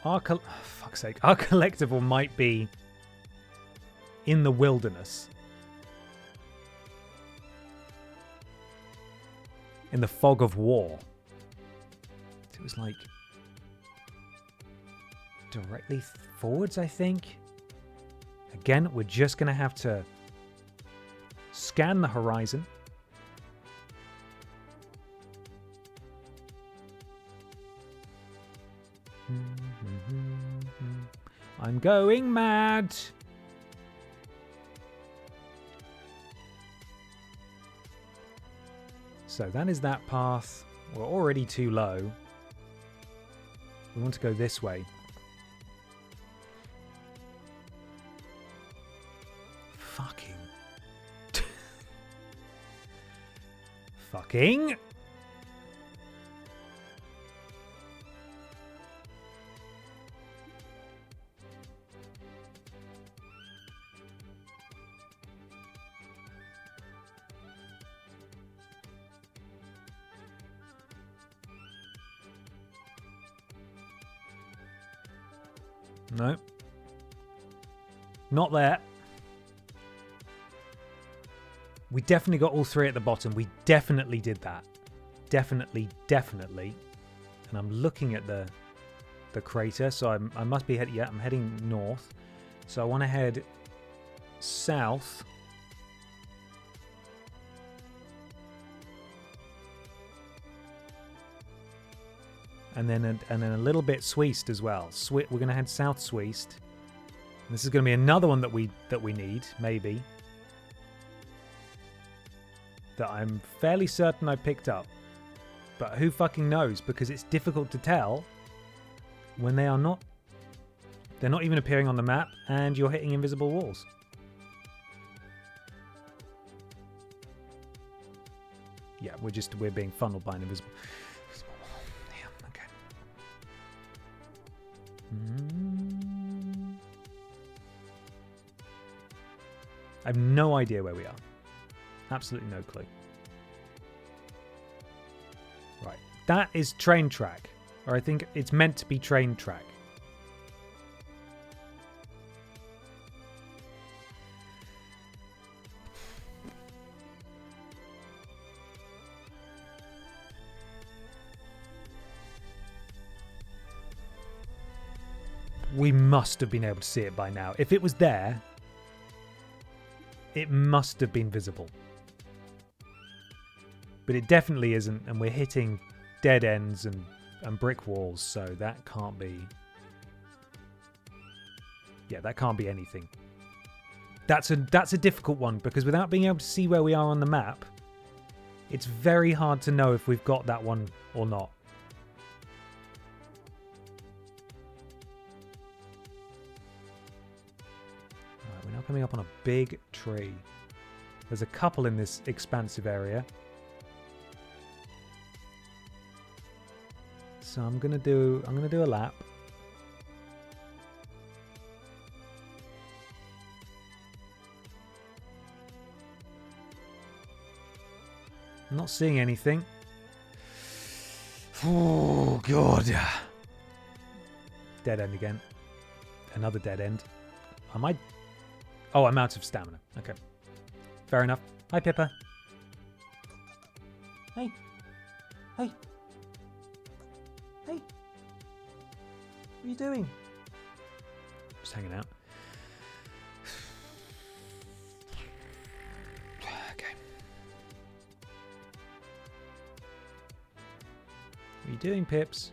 our collectible might be in the wilderness. In the fog of war. It was like directly forwards, I think. Again, we're just going to have to scan the horizon. I'm going mad. So that is that path. We're already too low. We want to go this way. Fucking. Fucking. No. Not there. We definitely got all 3 at the bottom. We definitely did that. Definitely. And I'm looking at the crater, so I must be heading... Yeah, I'm heading north. So I want to head south. And then a little bit southeast as well. We're going to head south-southeast. This is going to be another one that we need, maybe. That I'm fairly certain I picked up. But who fucking knows? Because it's difficult to tell when they are not... They're not even appearing on the map, and you're hitting invisible walls. Yeah, we're being funneled by an invisible... I have no idea where we are. Absolutely no clue. Right. That is train track. Or I think it's meant to be train track. We must have been able to see it by now. If it was there, it must have been visible. But it definitely isn't, and we're hitting dead ends and brick walls, so that can't be... Yeah, that can't be anything. That's a difficult one, because without being able to see where we are on the map, it's very hard to know if we've got that one or not. Alright, we're now coming up on a big tree. There's a couple in this expansive area. So I'm gonna do a lap. I'm not seeing anything. Oh god. Dead end again. Another dead end. Am I... Oh, I'm out of stamina. Okay. Fair enough. Hi, Pippa. Hey. Hey. Hey. What are you doing? Just hanging out. Okay. What are you doing, Pips?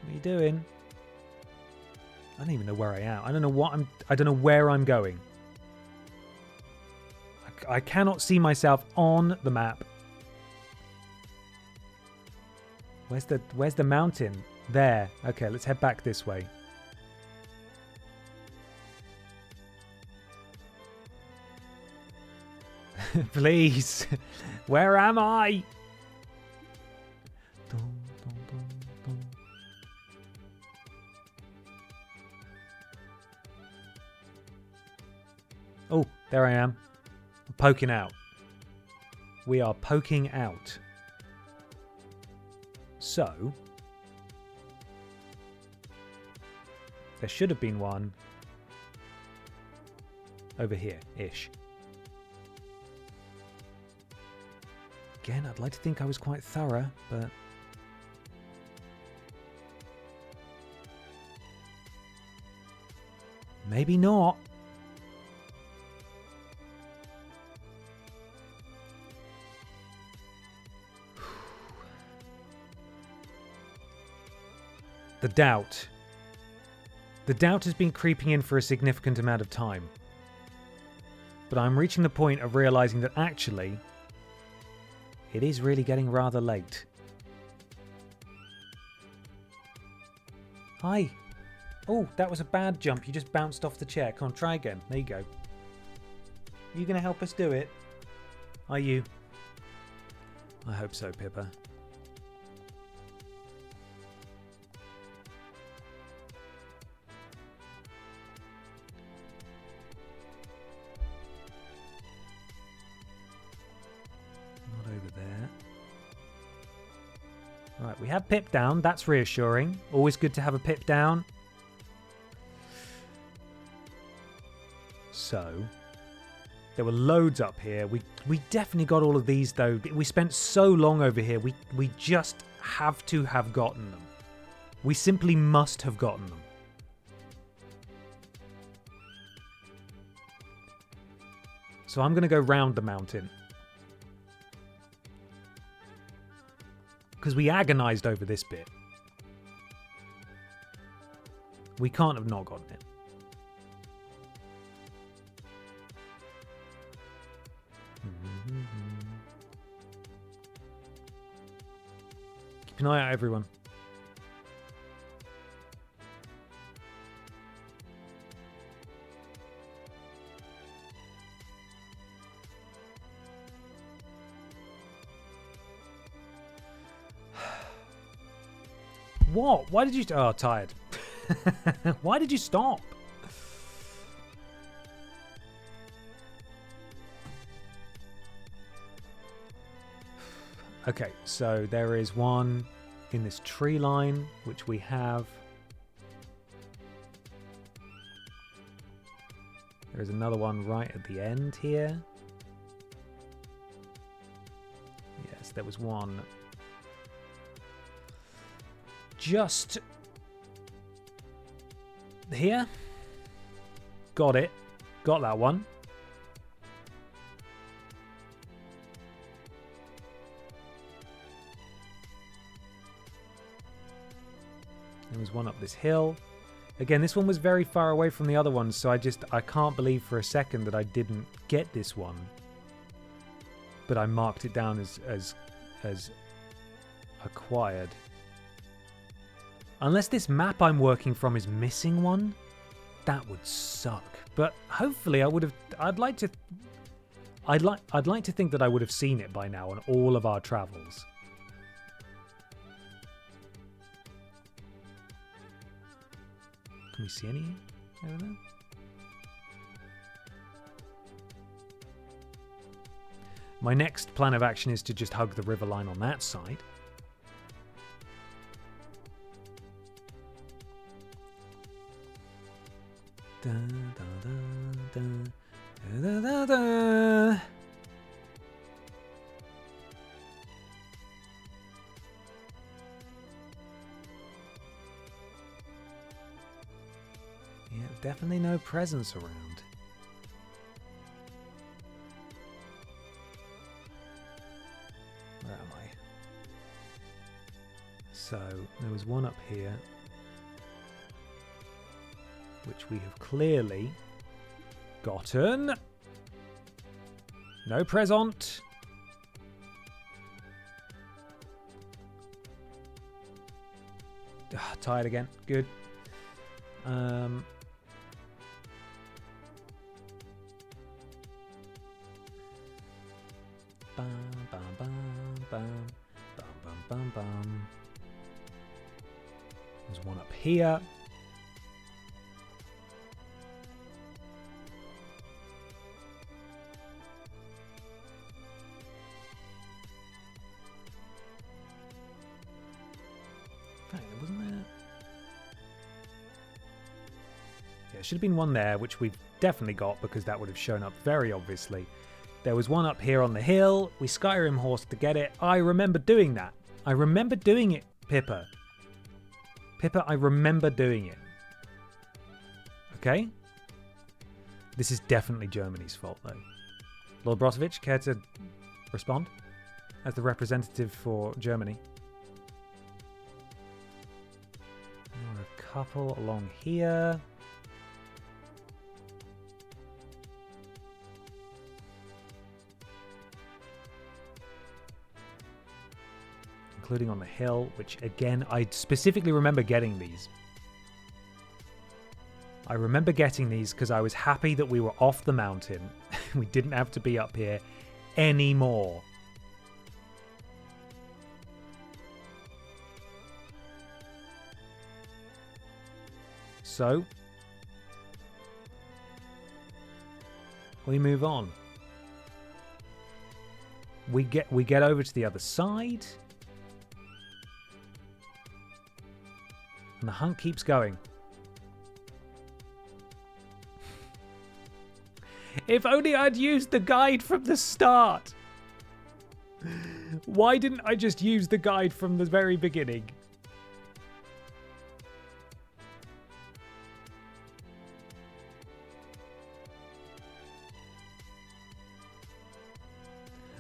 What are you doing? I don't even know where I am. I don't know where I'm going. I cannot see myself on the map. Where's the mountain? There. Okay, let's head back this way. Please. Where am I? Oh, there I am. I'm poking out. We are poking out. So, there should have been one over here-ish. Again, I'd like to think I was quite thorough, but... maybe not. The doubt. The doubt has been creeping in for a significant amount of time. But I'm reaching the point of realizing that actually, it is really getting rather late. Hi. Oh, that was a bad jump. You just bounced off the chair. Come on, try again. There you go. Are you going to help us do it? Are you? I hope so, Pippa. Right, we have Pip down. That's reassuring. Always good to have a Pip down. So, there were loads up here. We definitely got all of these, though. We spent so long over here. We just have to have gotten them. We simply must have gotten them. So I'm going to go round the mountain. Because we agonized over this bit. We can't have not gotten it. Keep an eye out, everyone. What? Why did you... Oh, tired. Why did you stop? Okay, so there is one in this tree line, which we have. There is another one right at the end here. Yes, there was one here. Got it. Got that one. There was one up this hill. Again, this one was very far away from the other ones, so I can't believe for a second that I didn't get this one. But I marked it down as acquired. Unless this map I'm working from is missing one, that would suck. But hopefully I'd like to think that I would have seen it by now on all of our travels. Can we see any over there? My next plan of action is to just hug the river line on that side. Da, da, da, da, da, da, da. Yeah, definitely no presents around. Where am I? So, there was one up here, which we have clearly gotten. No present. Tired again. Good. Bam, bam, bam, bam, bam, bam, bam, bam. There's one up here. Wasn't there? Yeah, there should have been one there, which we've definitely got because that would have shown up very obviously. There was one up here on the hill. We Skyrim horsed to get it. I remember doing that. I remember doing it, Pippa. Pippa, I remember doing it. Okay? This is definitely Germany's fault, though. Lord Brozovic, care to respond as the representative for Germany? There are a couple along here. Including on the hill, which again, I specifically remember getting these. I remember getting these because I was happy that we were off the mountain. We didn't have to be up here anymore. So, we move on. We get over to the other side. And the hunt keeps going. If only I'd used the guide from the start. Why didn't I just use the guide from the very beginning?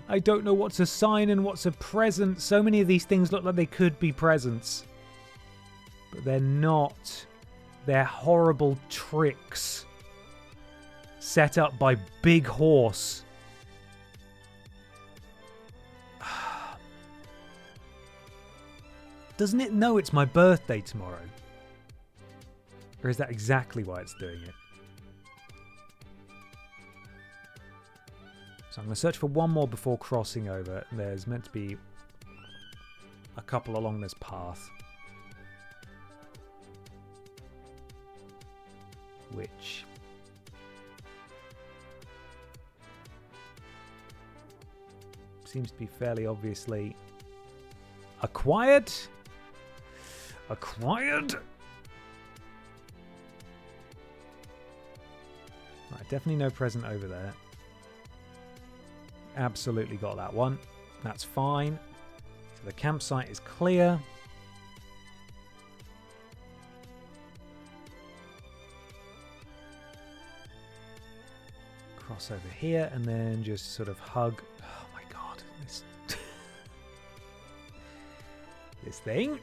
I don't know what's a sign and what's a present. So many of these things look like they could be presents. But they're not. They're horrible tricks set up by Big Horse. Doesn't it know it's my birthday tomorrow? Or is that exactly why it's doing it? So I'm going to search for one more before crossing over. There's meant to be a couple along this path. Which seems to be fairly obviously acquired. Acquired. Right, definitely no present over there. Absolutely got that one. That's fine. So the campsite is clear. cross over here and then just sort of hug. Oh my god, this this thing.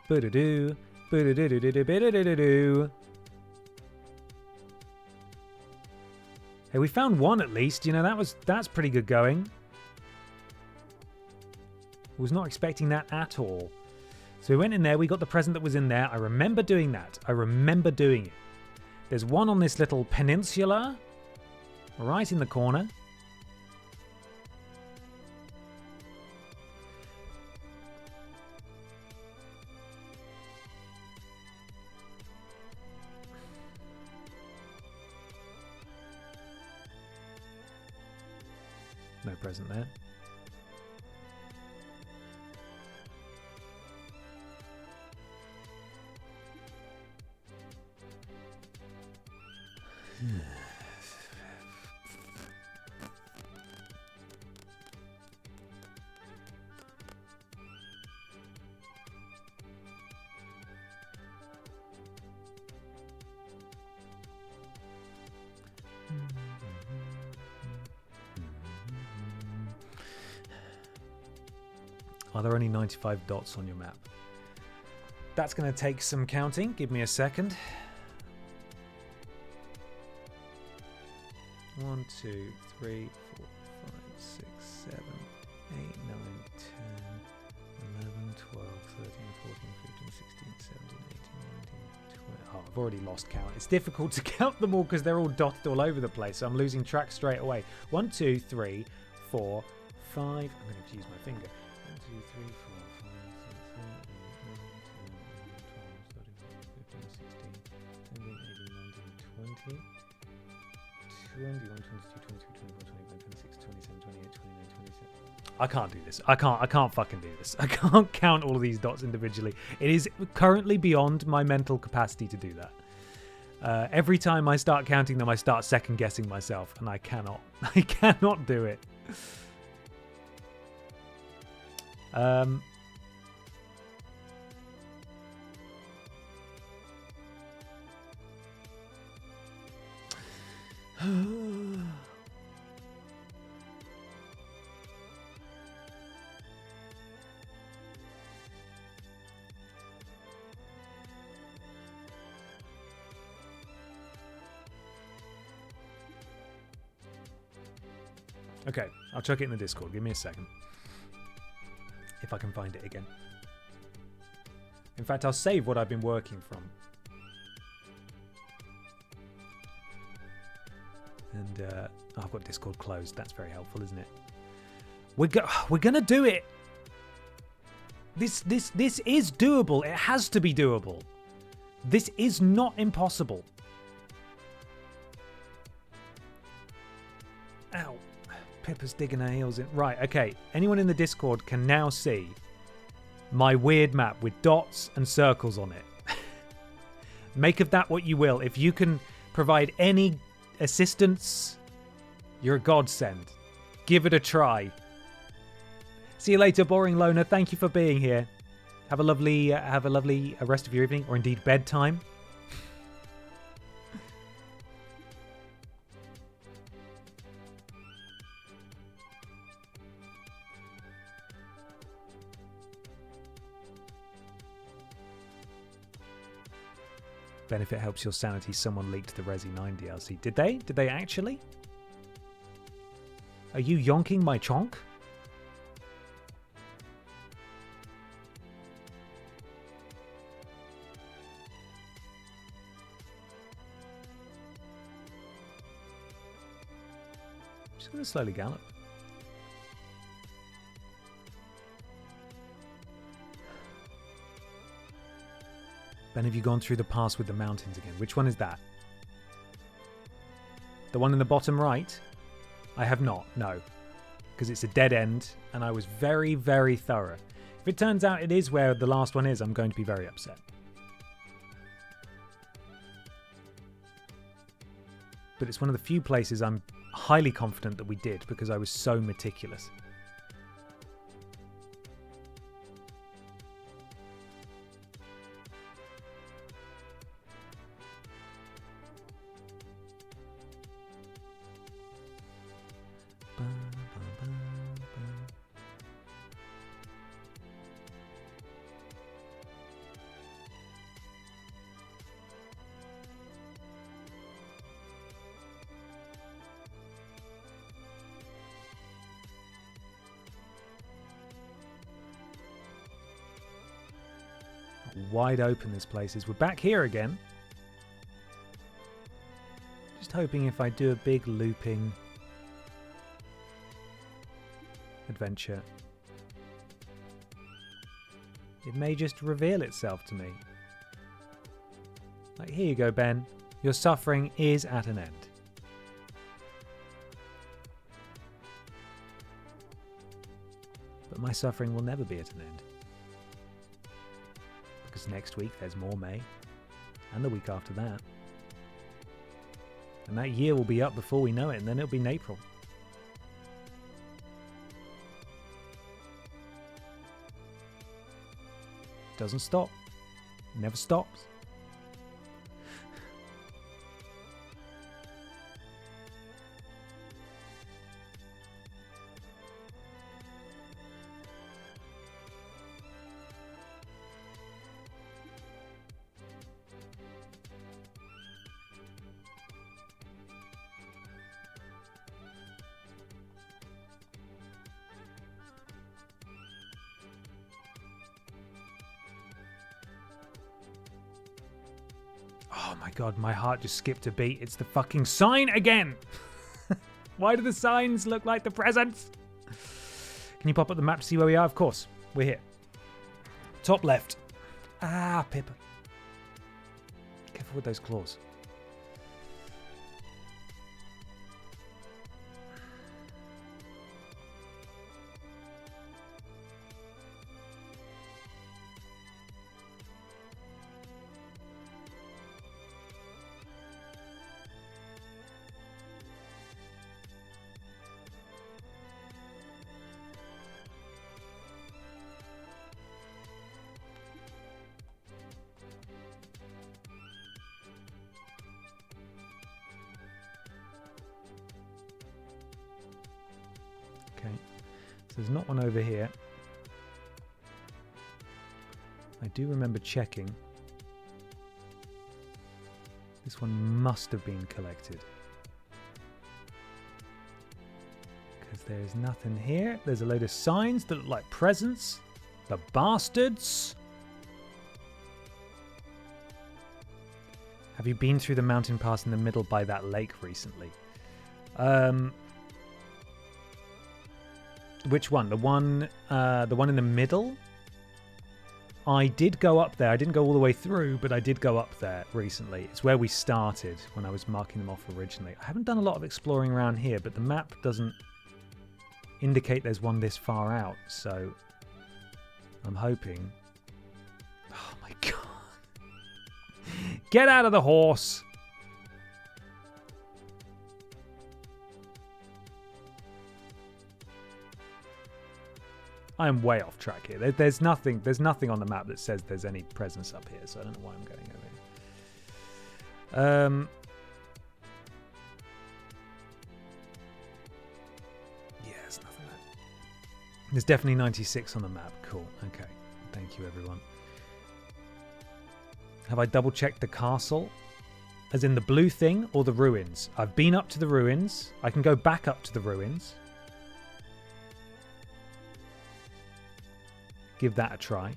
Boo-doo-doo, boo-doo-doo-doo-doo-doo-doo-doo. Hey, we found one at least. You know, that's pretty good going. Was not expecting that at all. So we went in there, we got the present that was in there. I remember doing that. I remember doing it. There's one on this little peninsula, right in the corner. No present there. Are there only 95 dots on your map? That's going to take some counting. Give me a second. 1, 2, 3, 4, 5, 6, 7, 8, 9, 10, 11, 12, 13, 14, 15, 16, 17, 18, 19, 20. Oh, I've already lost count. It's difficult to count them all because they're all dotted all over the place. So I'm losing track straight away. 1, 2, 3, 4, 5. I'm going to use my finger. 1, 2, 3, 4, 5, 6, 7, 8, 9, 10, 11, 12, 13, 14, 15, 16, 17, 18, 19, 20. 21, 22, 23, 24, 25, 26, 27, 28, 29, 27. I can't do this. I can't fucking do this. I can't count all of these dots individually. It is currently beyond my mental capacity to do that. Every time I start counting them, I start second guessing myself, and I cannot do it. Okay, I'll chuck it in the Discord. Give me a second. If I can find it again. In fact, I'll save what I've been working from. And I've got Discord closed. That's very helpful, isn't it? We're gonna do it. This is doable. It has to be doable. This is not impossible. Ow. Pippa's digging her heels in. Right, okay. Anyone in the Discord can now see my weird map with dots and circles on it. Make of that what you will. If you can provide any assistance, you're a godsend. Give it a try. See you later, boring loner. Thank you for being here. Have a lovely rest of your evening, or indeed bedtime. Benefit helps your sanity. Someone leaked the Resi 9 DLC. Did they? Did they actually? Are you yonking my chonk? I'm just going to slowly gallop. Ben, have you gone through the pass with the mountains again? Which one is that? The one in the bottom right? I have not, no. Because it's a dead end, and I was very, very thorough. If it turns out it is where the last one is, I'm going to be very upset. But it's one of the few places I'm highly confident that we did, because I was so meticulous. Wide open this place is. We're back here again. Just hoping if I do a big looping adventure, it may just reveal itself to me. Like, here you go, Ben. Your suffering is at an end. But my suffering will never be at an end. Because next week there's more May, and the week after that. And that year will be up before we know it, and then it'll be in April. Doesn't stop. Never stops. Oh my god, my heart just skipped a beat. It's the fucking sign again! Why do the signs look like the presents? Can you pop up the map to see where we are? Of course. We're here. Top left. Ah, Pippa. Careful with those claws. Okay, so there's not one over here. I do remember checking. This one must have been collected. Because there's nothing here. There's a load of signs that look like presents. The bastards! Have you been through the mountain pass in the middle by that lake recently? Which one? The one in the middle? I did go up there. I didn't go all the way through, but I did go up there recently. It's where we started when I was marking them off originally. I haven't done a lot of exploring around here, but the map doesn't indicate there's one this far out, so I'm hoping... Oh my god. Get out of the horse! I am way off track here. There's nothing on the map that says there's any presence up here, so I don't know why I'm going over here. Yeah, there's nothing there. There's definitely 96 on the map. Cool. Okay. Thank you, everyone. Have I double-checked the castle? As in the blue thing or the ruins? I've been up to the ruins. I can go back up to the ruins. Give that a try.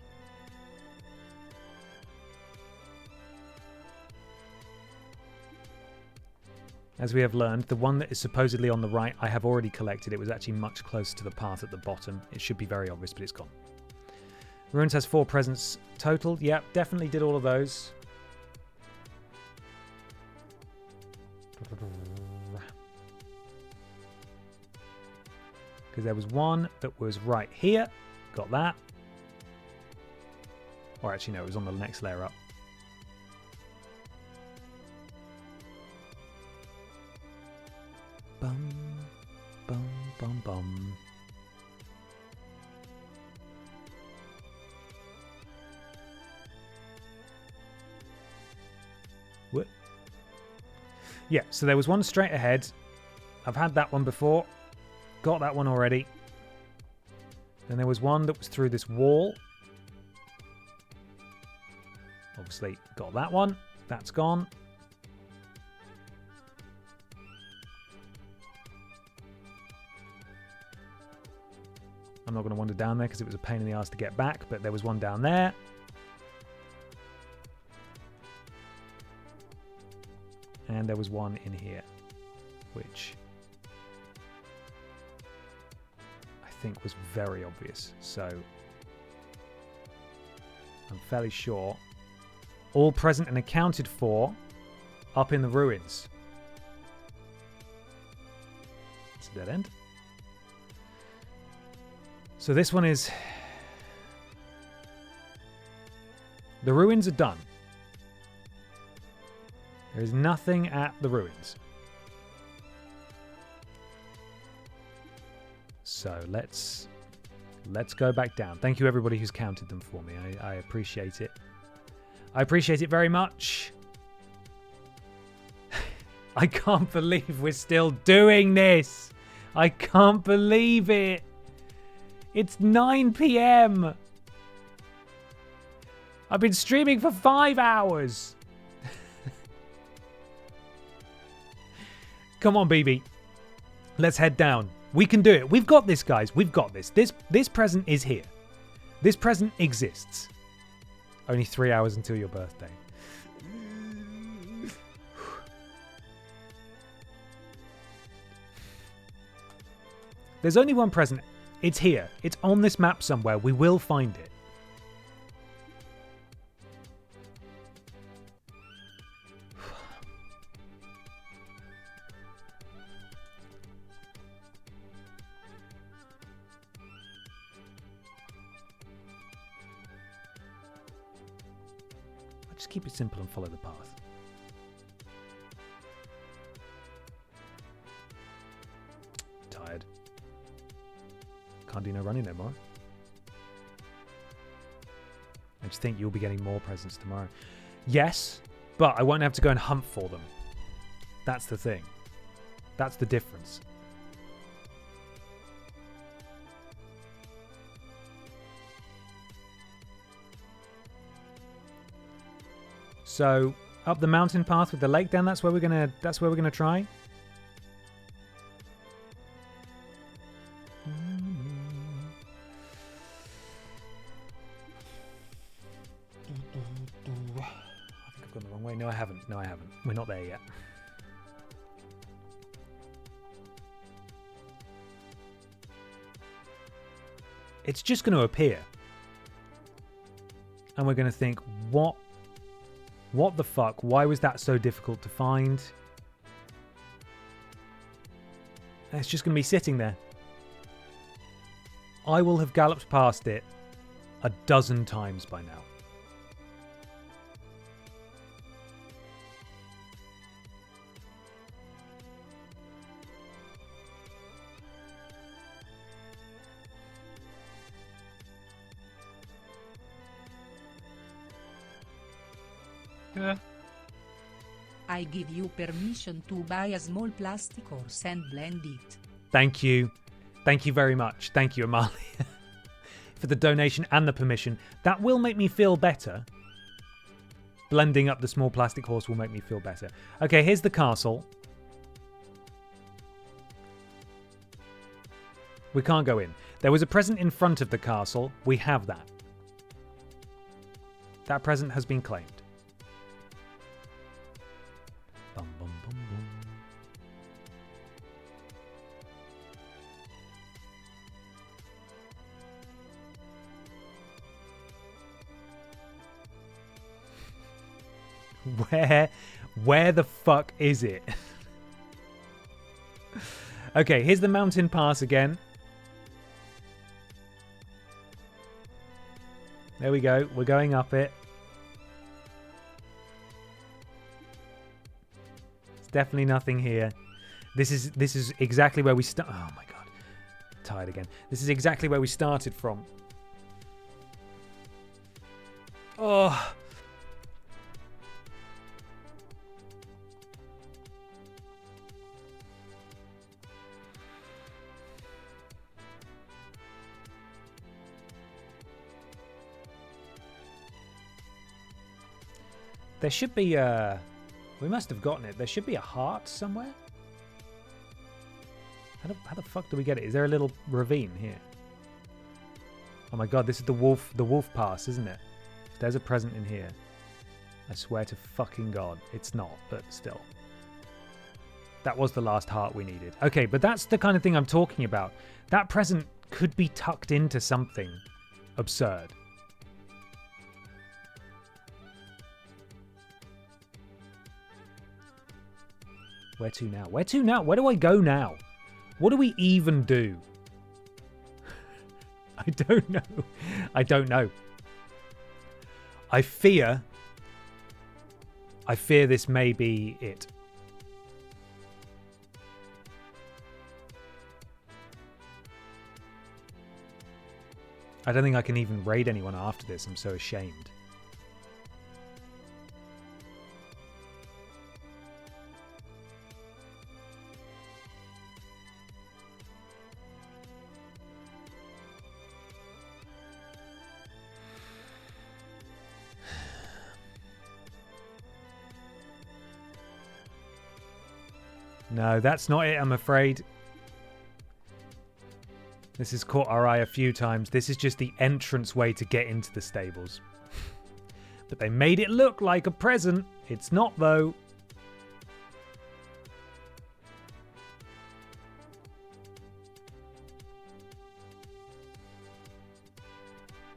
As we have learned, the one that is supposedly on the right, I have already collected. It was actually much closer to the path at the bottom. It should be very obvious, but it's gone. Ruins has 4 presents total. Yep, definitely did all of those. Because there was one that was right here. Got that. Or actually, no, it was on the next layer up. Bum, bum, bum, bum. What? Yeah, so there was one straight ahead. I've had that one before. Got that one already. Then there was one that was through this wall. Obviously, got that one. That's gone. I'm not going to wander down there because it was a pain in the ass to get back, but there was one down there. And there was one in here, which I think was very obvious. So I'm fairly sure. All present and accounted for up in the ruins. It's a dead end. So this one is... The ruins are done. There is nothing at the ruins. So let's go back down. Thank you everybody who's counted them for me. I appreciate it. I appreciate it very much. I can't believe we're still doing this. I can't believe it. It's 9 p.m. I've been streaming for 5 hours. Come on, Bibi. Let's head down. We can do it. We've got this, guys. We've got this. This present is here. This present exists. Only 3 hours until your birthday. There's only one present. It's here. It's on this map somewhere. We will find it. Just keep it simple and follow the path. Tired. Can't do no running no more. I just think you'll be getting more presents tomorrow. Yes, but I won't have to go and hunt for them. That's the thing. That's the difference. So up the mountain path with the lake down, that's where we're gonna try. I think I've gone the wrong way. No, I haven't. No, I haven't. We're not there yet. It's just going to appear. And we're going to think, what the fuck? Why was that so difficult to find? And it's just going to be sitting there. I will have galloped past it a dozen times by now. I give you permission to buy a small plastic horse and blend it. Thank you. Thank you very much. Thank you, Amalia, for the donation and the permission. That will make me feel better. Blending up the small plastic horse will make me feel better. Okay, here's the castle. We can't go in. There was a present in front of the castle. We have that. That present has been claimed. Bum, bum, bum, bum. Where the fuck is it? Okay, here's the mountain pass again. There we go. We're going up it. There's definitely nothing here. This is exactly where we start. Oh my god. Tired again. This is exactly where we started from. Oh. There should be we must have gotten it. There should be a heart somewhere. How the fuck do we get it? Is there a little ravine here? Oh my god, this is the wolf pass, isn't it? If there's a present in here, I swear to fucking god, it's not, but still. That was the last heart we needed. Okay, but that's the kind of thing I'm talking about. That present could be tucked into something absurd. Where to now? Where to now? Where do I go now? What do we even do? I don't know. I don't know. I fear this may be it. I don't think I can even raid anyone after this. I'm so ashamed. No, that's not it, I'm afraid. This has caught our eye a few times. This is just the entrance way to get into the stables. But they made it look like a present. It's not, though.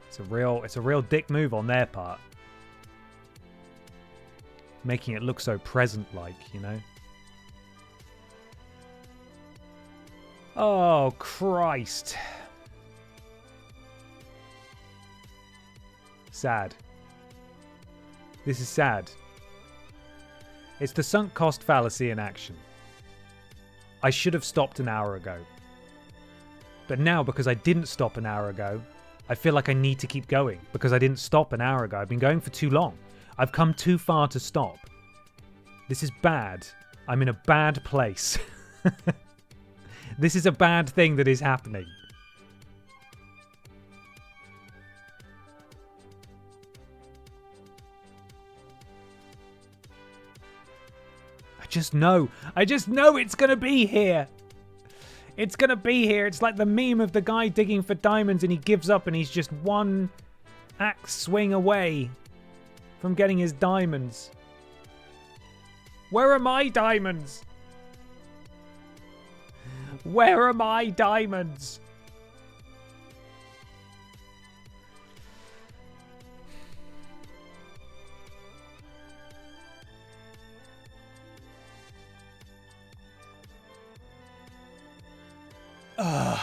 It's a real dick move on their part. Making it look so present-like, you know? Oh, Christ. Sad. This is sad. It's the sunk cost fallacy in action. I should have stopped an hour ago. But now, because I didn't stop an hour ago, I feel like I need to keep going. Because I didn't stop an hour ago. I've been going for too long. I've come too far to stop. This is bad. I'm in a bad place. This is a bad thing that is happening. I just know it's going to be here. It's going to be here. It's like the meme of the guy digging for diamonds and he gives up and he's just one axe swing away from getting his diamonds. Where are my diamonds? Where are my diamonds? Ugh.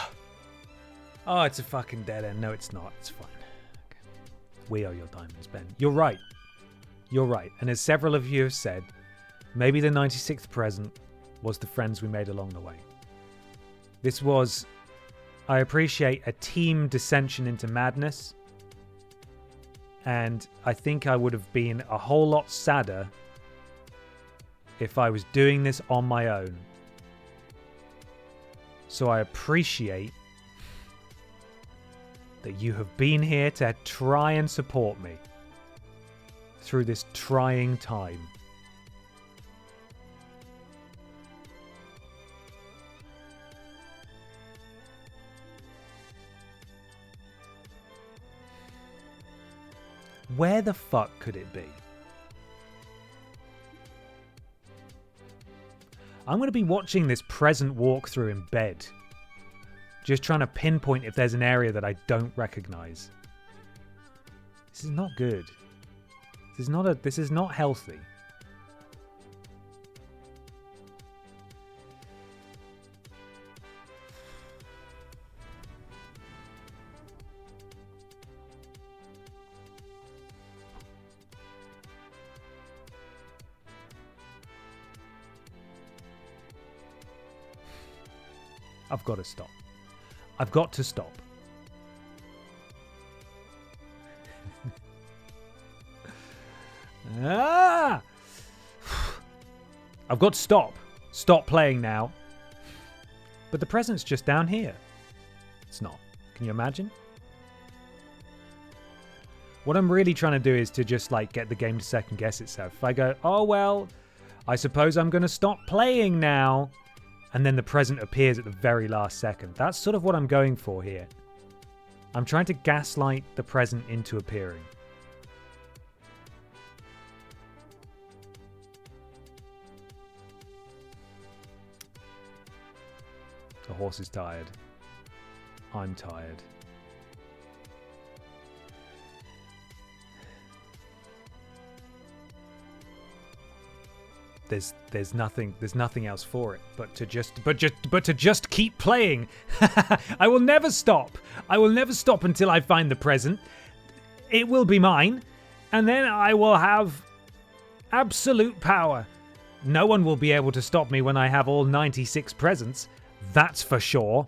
Oh, it's a fucking dead end. No, it's not. It's fine. Okay. We are your diamonds, Ben. You're right. You're right. And as several of you have said, maybe the 96th present was the friends we made along the way. This was, I appreciate, a team dissension into madness. And I think I would have been a whole lot sadder if I was doing this on my own. So I appreciate that you have been here to try and support me through this trying time. Where the fuck could it be? I'm going to be watching this present walkthrough in bed. Just trying to pinpoint if there's an area that I don't recognize. This is not good. This is not healthy. I've got to stop. I've got to stop. Ah! I've got to stop. Stop playing now. But the present's just down here. It's not. Can you imagine? What I'm really trying to do is to just like get the game to second guess itself. If I go, oh well, I suppose I'm going to stop playing now, and then the present appears at the very last second. That's sort of what I'm going for here. I'm trying to gaslight the present into appearing. The horse is tired. I'm tired. There's nothing else for it but to just keep playing. I will never stop. I will never stop until I find the present. It will be mine, and then I will have absolute power. No one will be able to stop me when I have all 96 presents. That's for sure.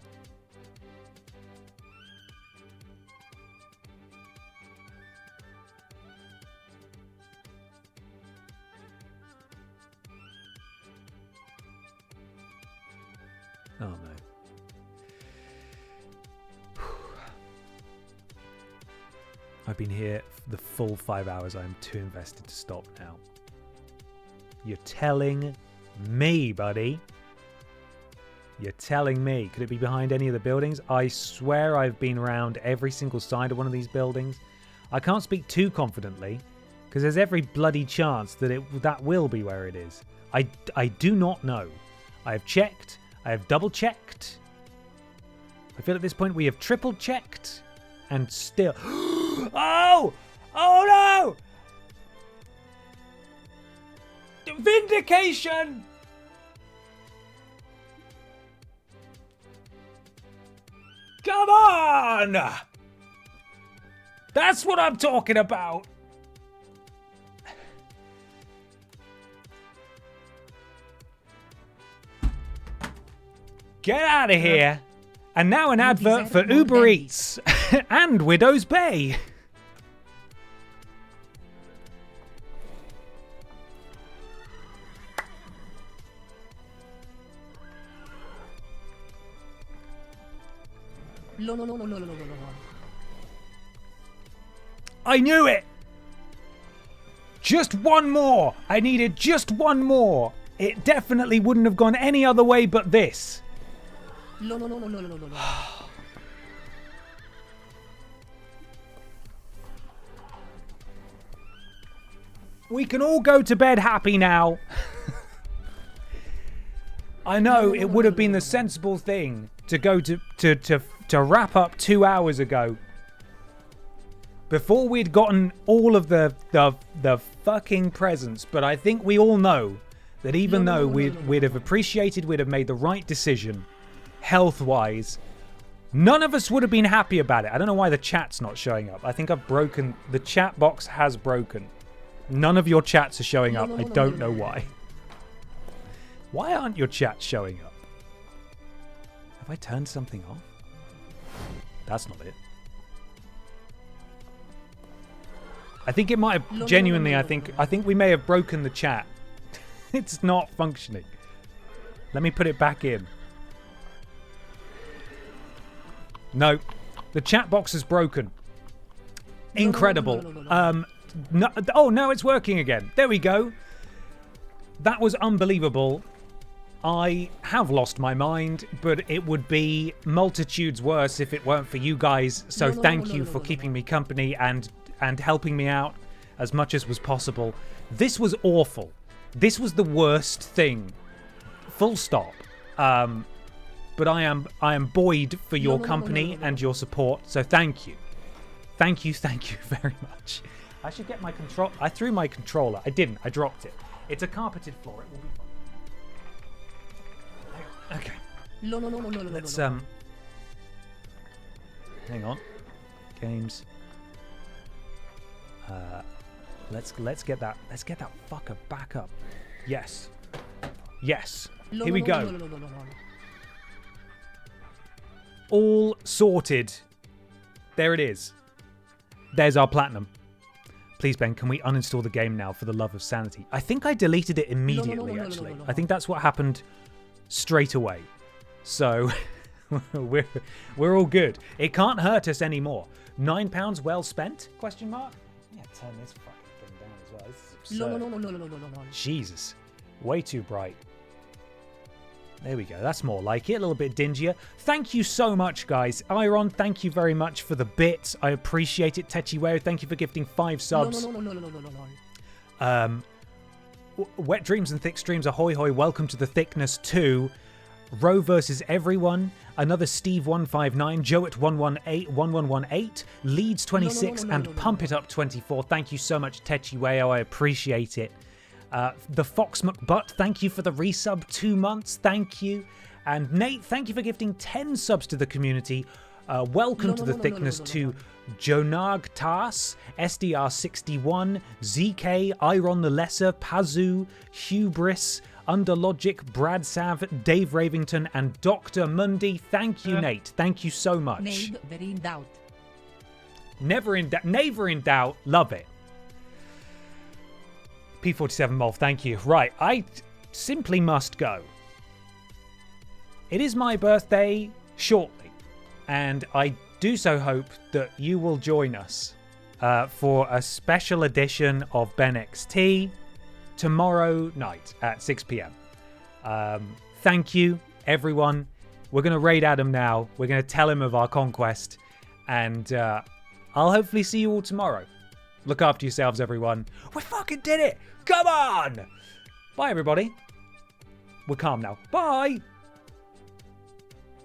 Oh no. I've been here the full 5 hours. I'm too invested to stop now. You're telling me, buddy. You're telling me. Could it be behind any of the buildings? I swear I've been around every single side of one of these buildings. I can't speak too confidently because there's every bloody chance that that will be where it is. I do not know. I have checked. I have double checked. I feel at this point we have triple checked and still... Oh! Oh no! Vindication! Come on! That's what I'm talking about! Get out of here! And now an advert for Uber Eats and Widow's Bay. I knew it! Just one more! I needed just one more! It definitely wouldn't have gone any other way but this. We can all go to bed happy now. I know it would have been the sensible thing to go to wrap up 2 hours ago. Before we'd gotten all of the fucking presents, but I think we all know that even though we'd have appreciated, we'd have made the right decision, health-wise, none of us would have been happy about it. I don't know why the chat's not showing up. I think I've broken, the chat box has broken. None of your chats are showing up. I don't know why. Why aren't your chats showing up? Have I turned something off? That's not it. I think it might have genuinely, I think we may have broken the chat. It's not functioning. Let me put it back in. No, the chat box is broken. Incredible. No, oh, now it's working again. There we go. That was unbelievable. I have lost my mind, but it would be multitudes worse if it weren't for you guys. So thank you for keeping me company and helping me out as much as was possible. This was awful. This was the worst thing. Full stop. But I am buoyed for your company and your support. So thank you. Thank you very much. I should get my control. I threw my controller. I didn't. I dropped it. It's a carpeted floor. It will be fine. Okay. Let's hang on. Games. Let's get that fucker back up. Yes. Yes. Here we go. All sorted. There it is. There's our platinum. Please, Ben, can we uninstall the game now for the love of sanity? I think I deleted it immediately, actually. I think that's what happened straight away. So we're all good. It can't hurt us anymore. £9 well spent? Question mark. turn this fucking thing down as well. This is absurd. Jesus. Way too bright. There we go. That's more like it. A little bit dingier. Thank you so much, guys. Iron, thank you very much for the bits. I appreciate it. Techiweo, thank you for gifting 5 subs. Wet Dreams and Thick Streams, ahoy hoy. Welcome to the Thickness 2. Roe versus everyone. Another Steve159, Joe at 1118, Leeds 26, and Pump It Up 24. Thank you so much, Techiweo. I appreciate it. The Fox McButt, thank you for the resub. 2 months, thank you. And Nate, thank you for gifting 10 subs to the community. Welcome to the Thickness 2. Jonag Tas, SDR61, ZK, Iron the Lesser, Pazu, Hubris, Underlogic, Brad Sav, Dave Ravington, and Dr. Mundy. Thank you, Nate. Thank you so much. Never in doubt. Never in doubt. Love it. P47 Molf, thank you. Right, I simply must go. It is my birthday shortly, and I do so hope that you will join us for a special edition of Ben XT tomorrow night at 6 p.m. Thank you, everyone. We're going to raid Adam now. We're going to tell him of our conquest, and I'll hopefully see you all tomorrow. Look after yourselves, everyone. We fucking did it! Come on! Bye, everybody. We're calm now. Bye!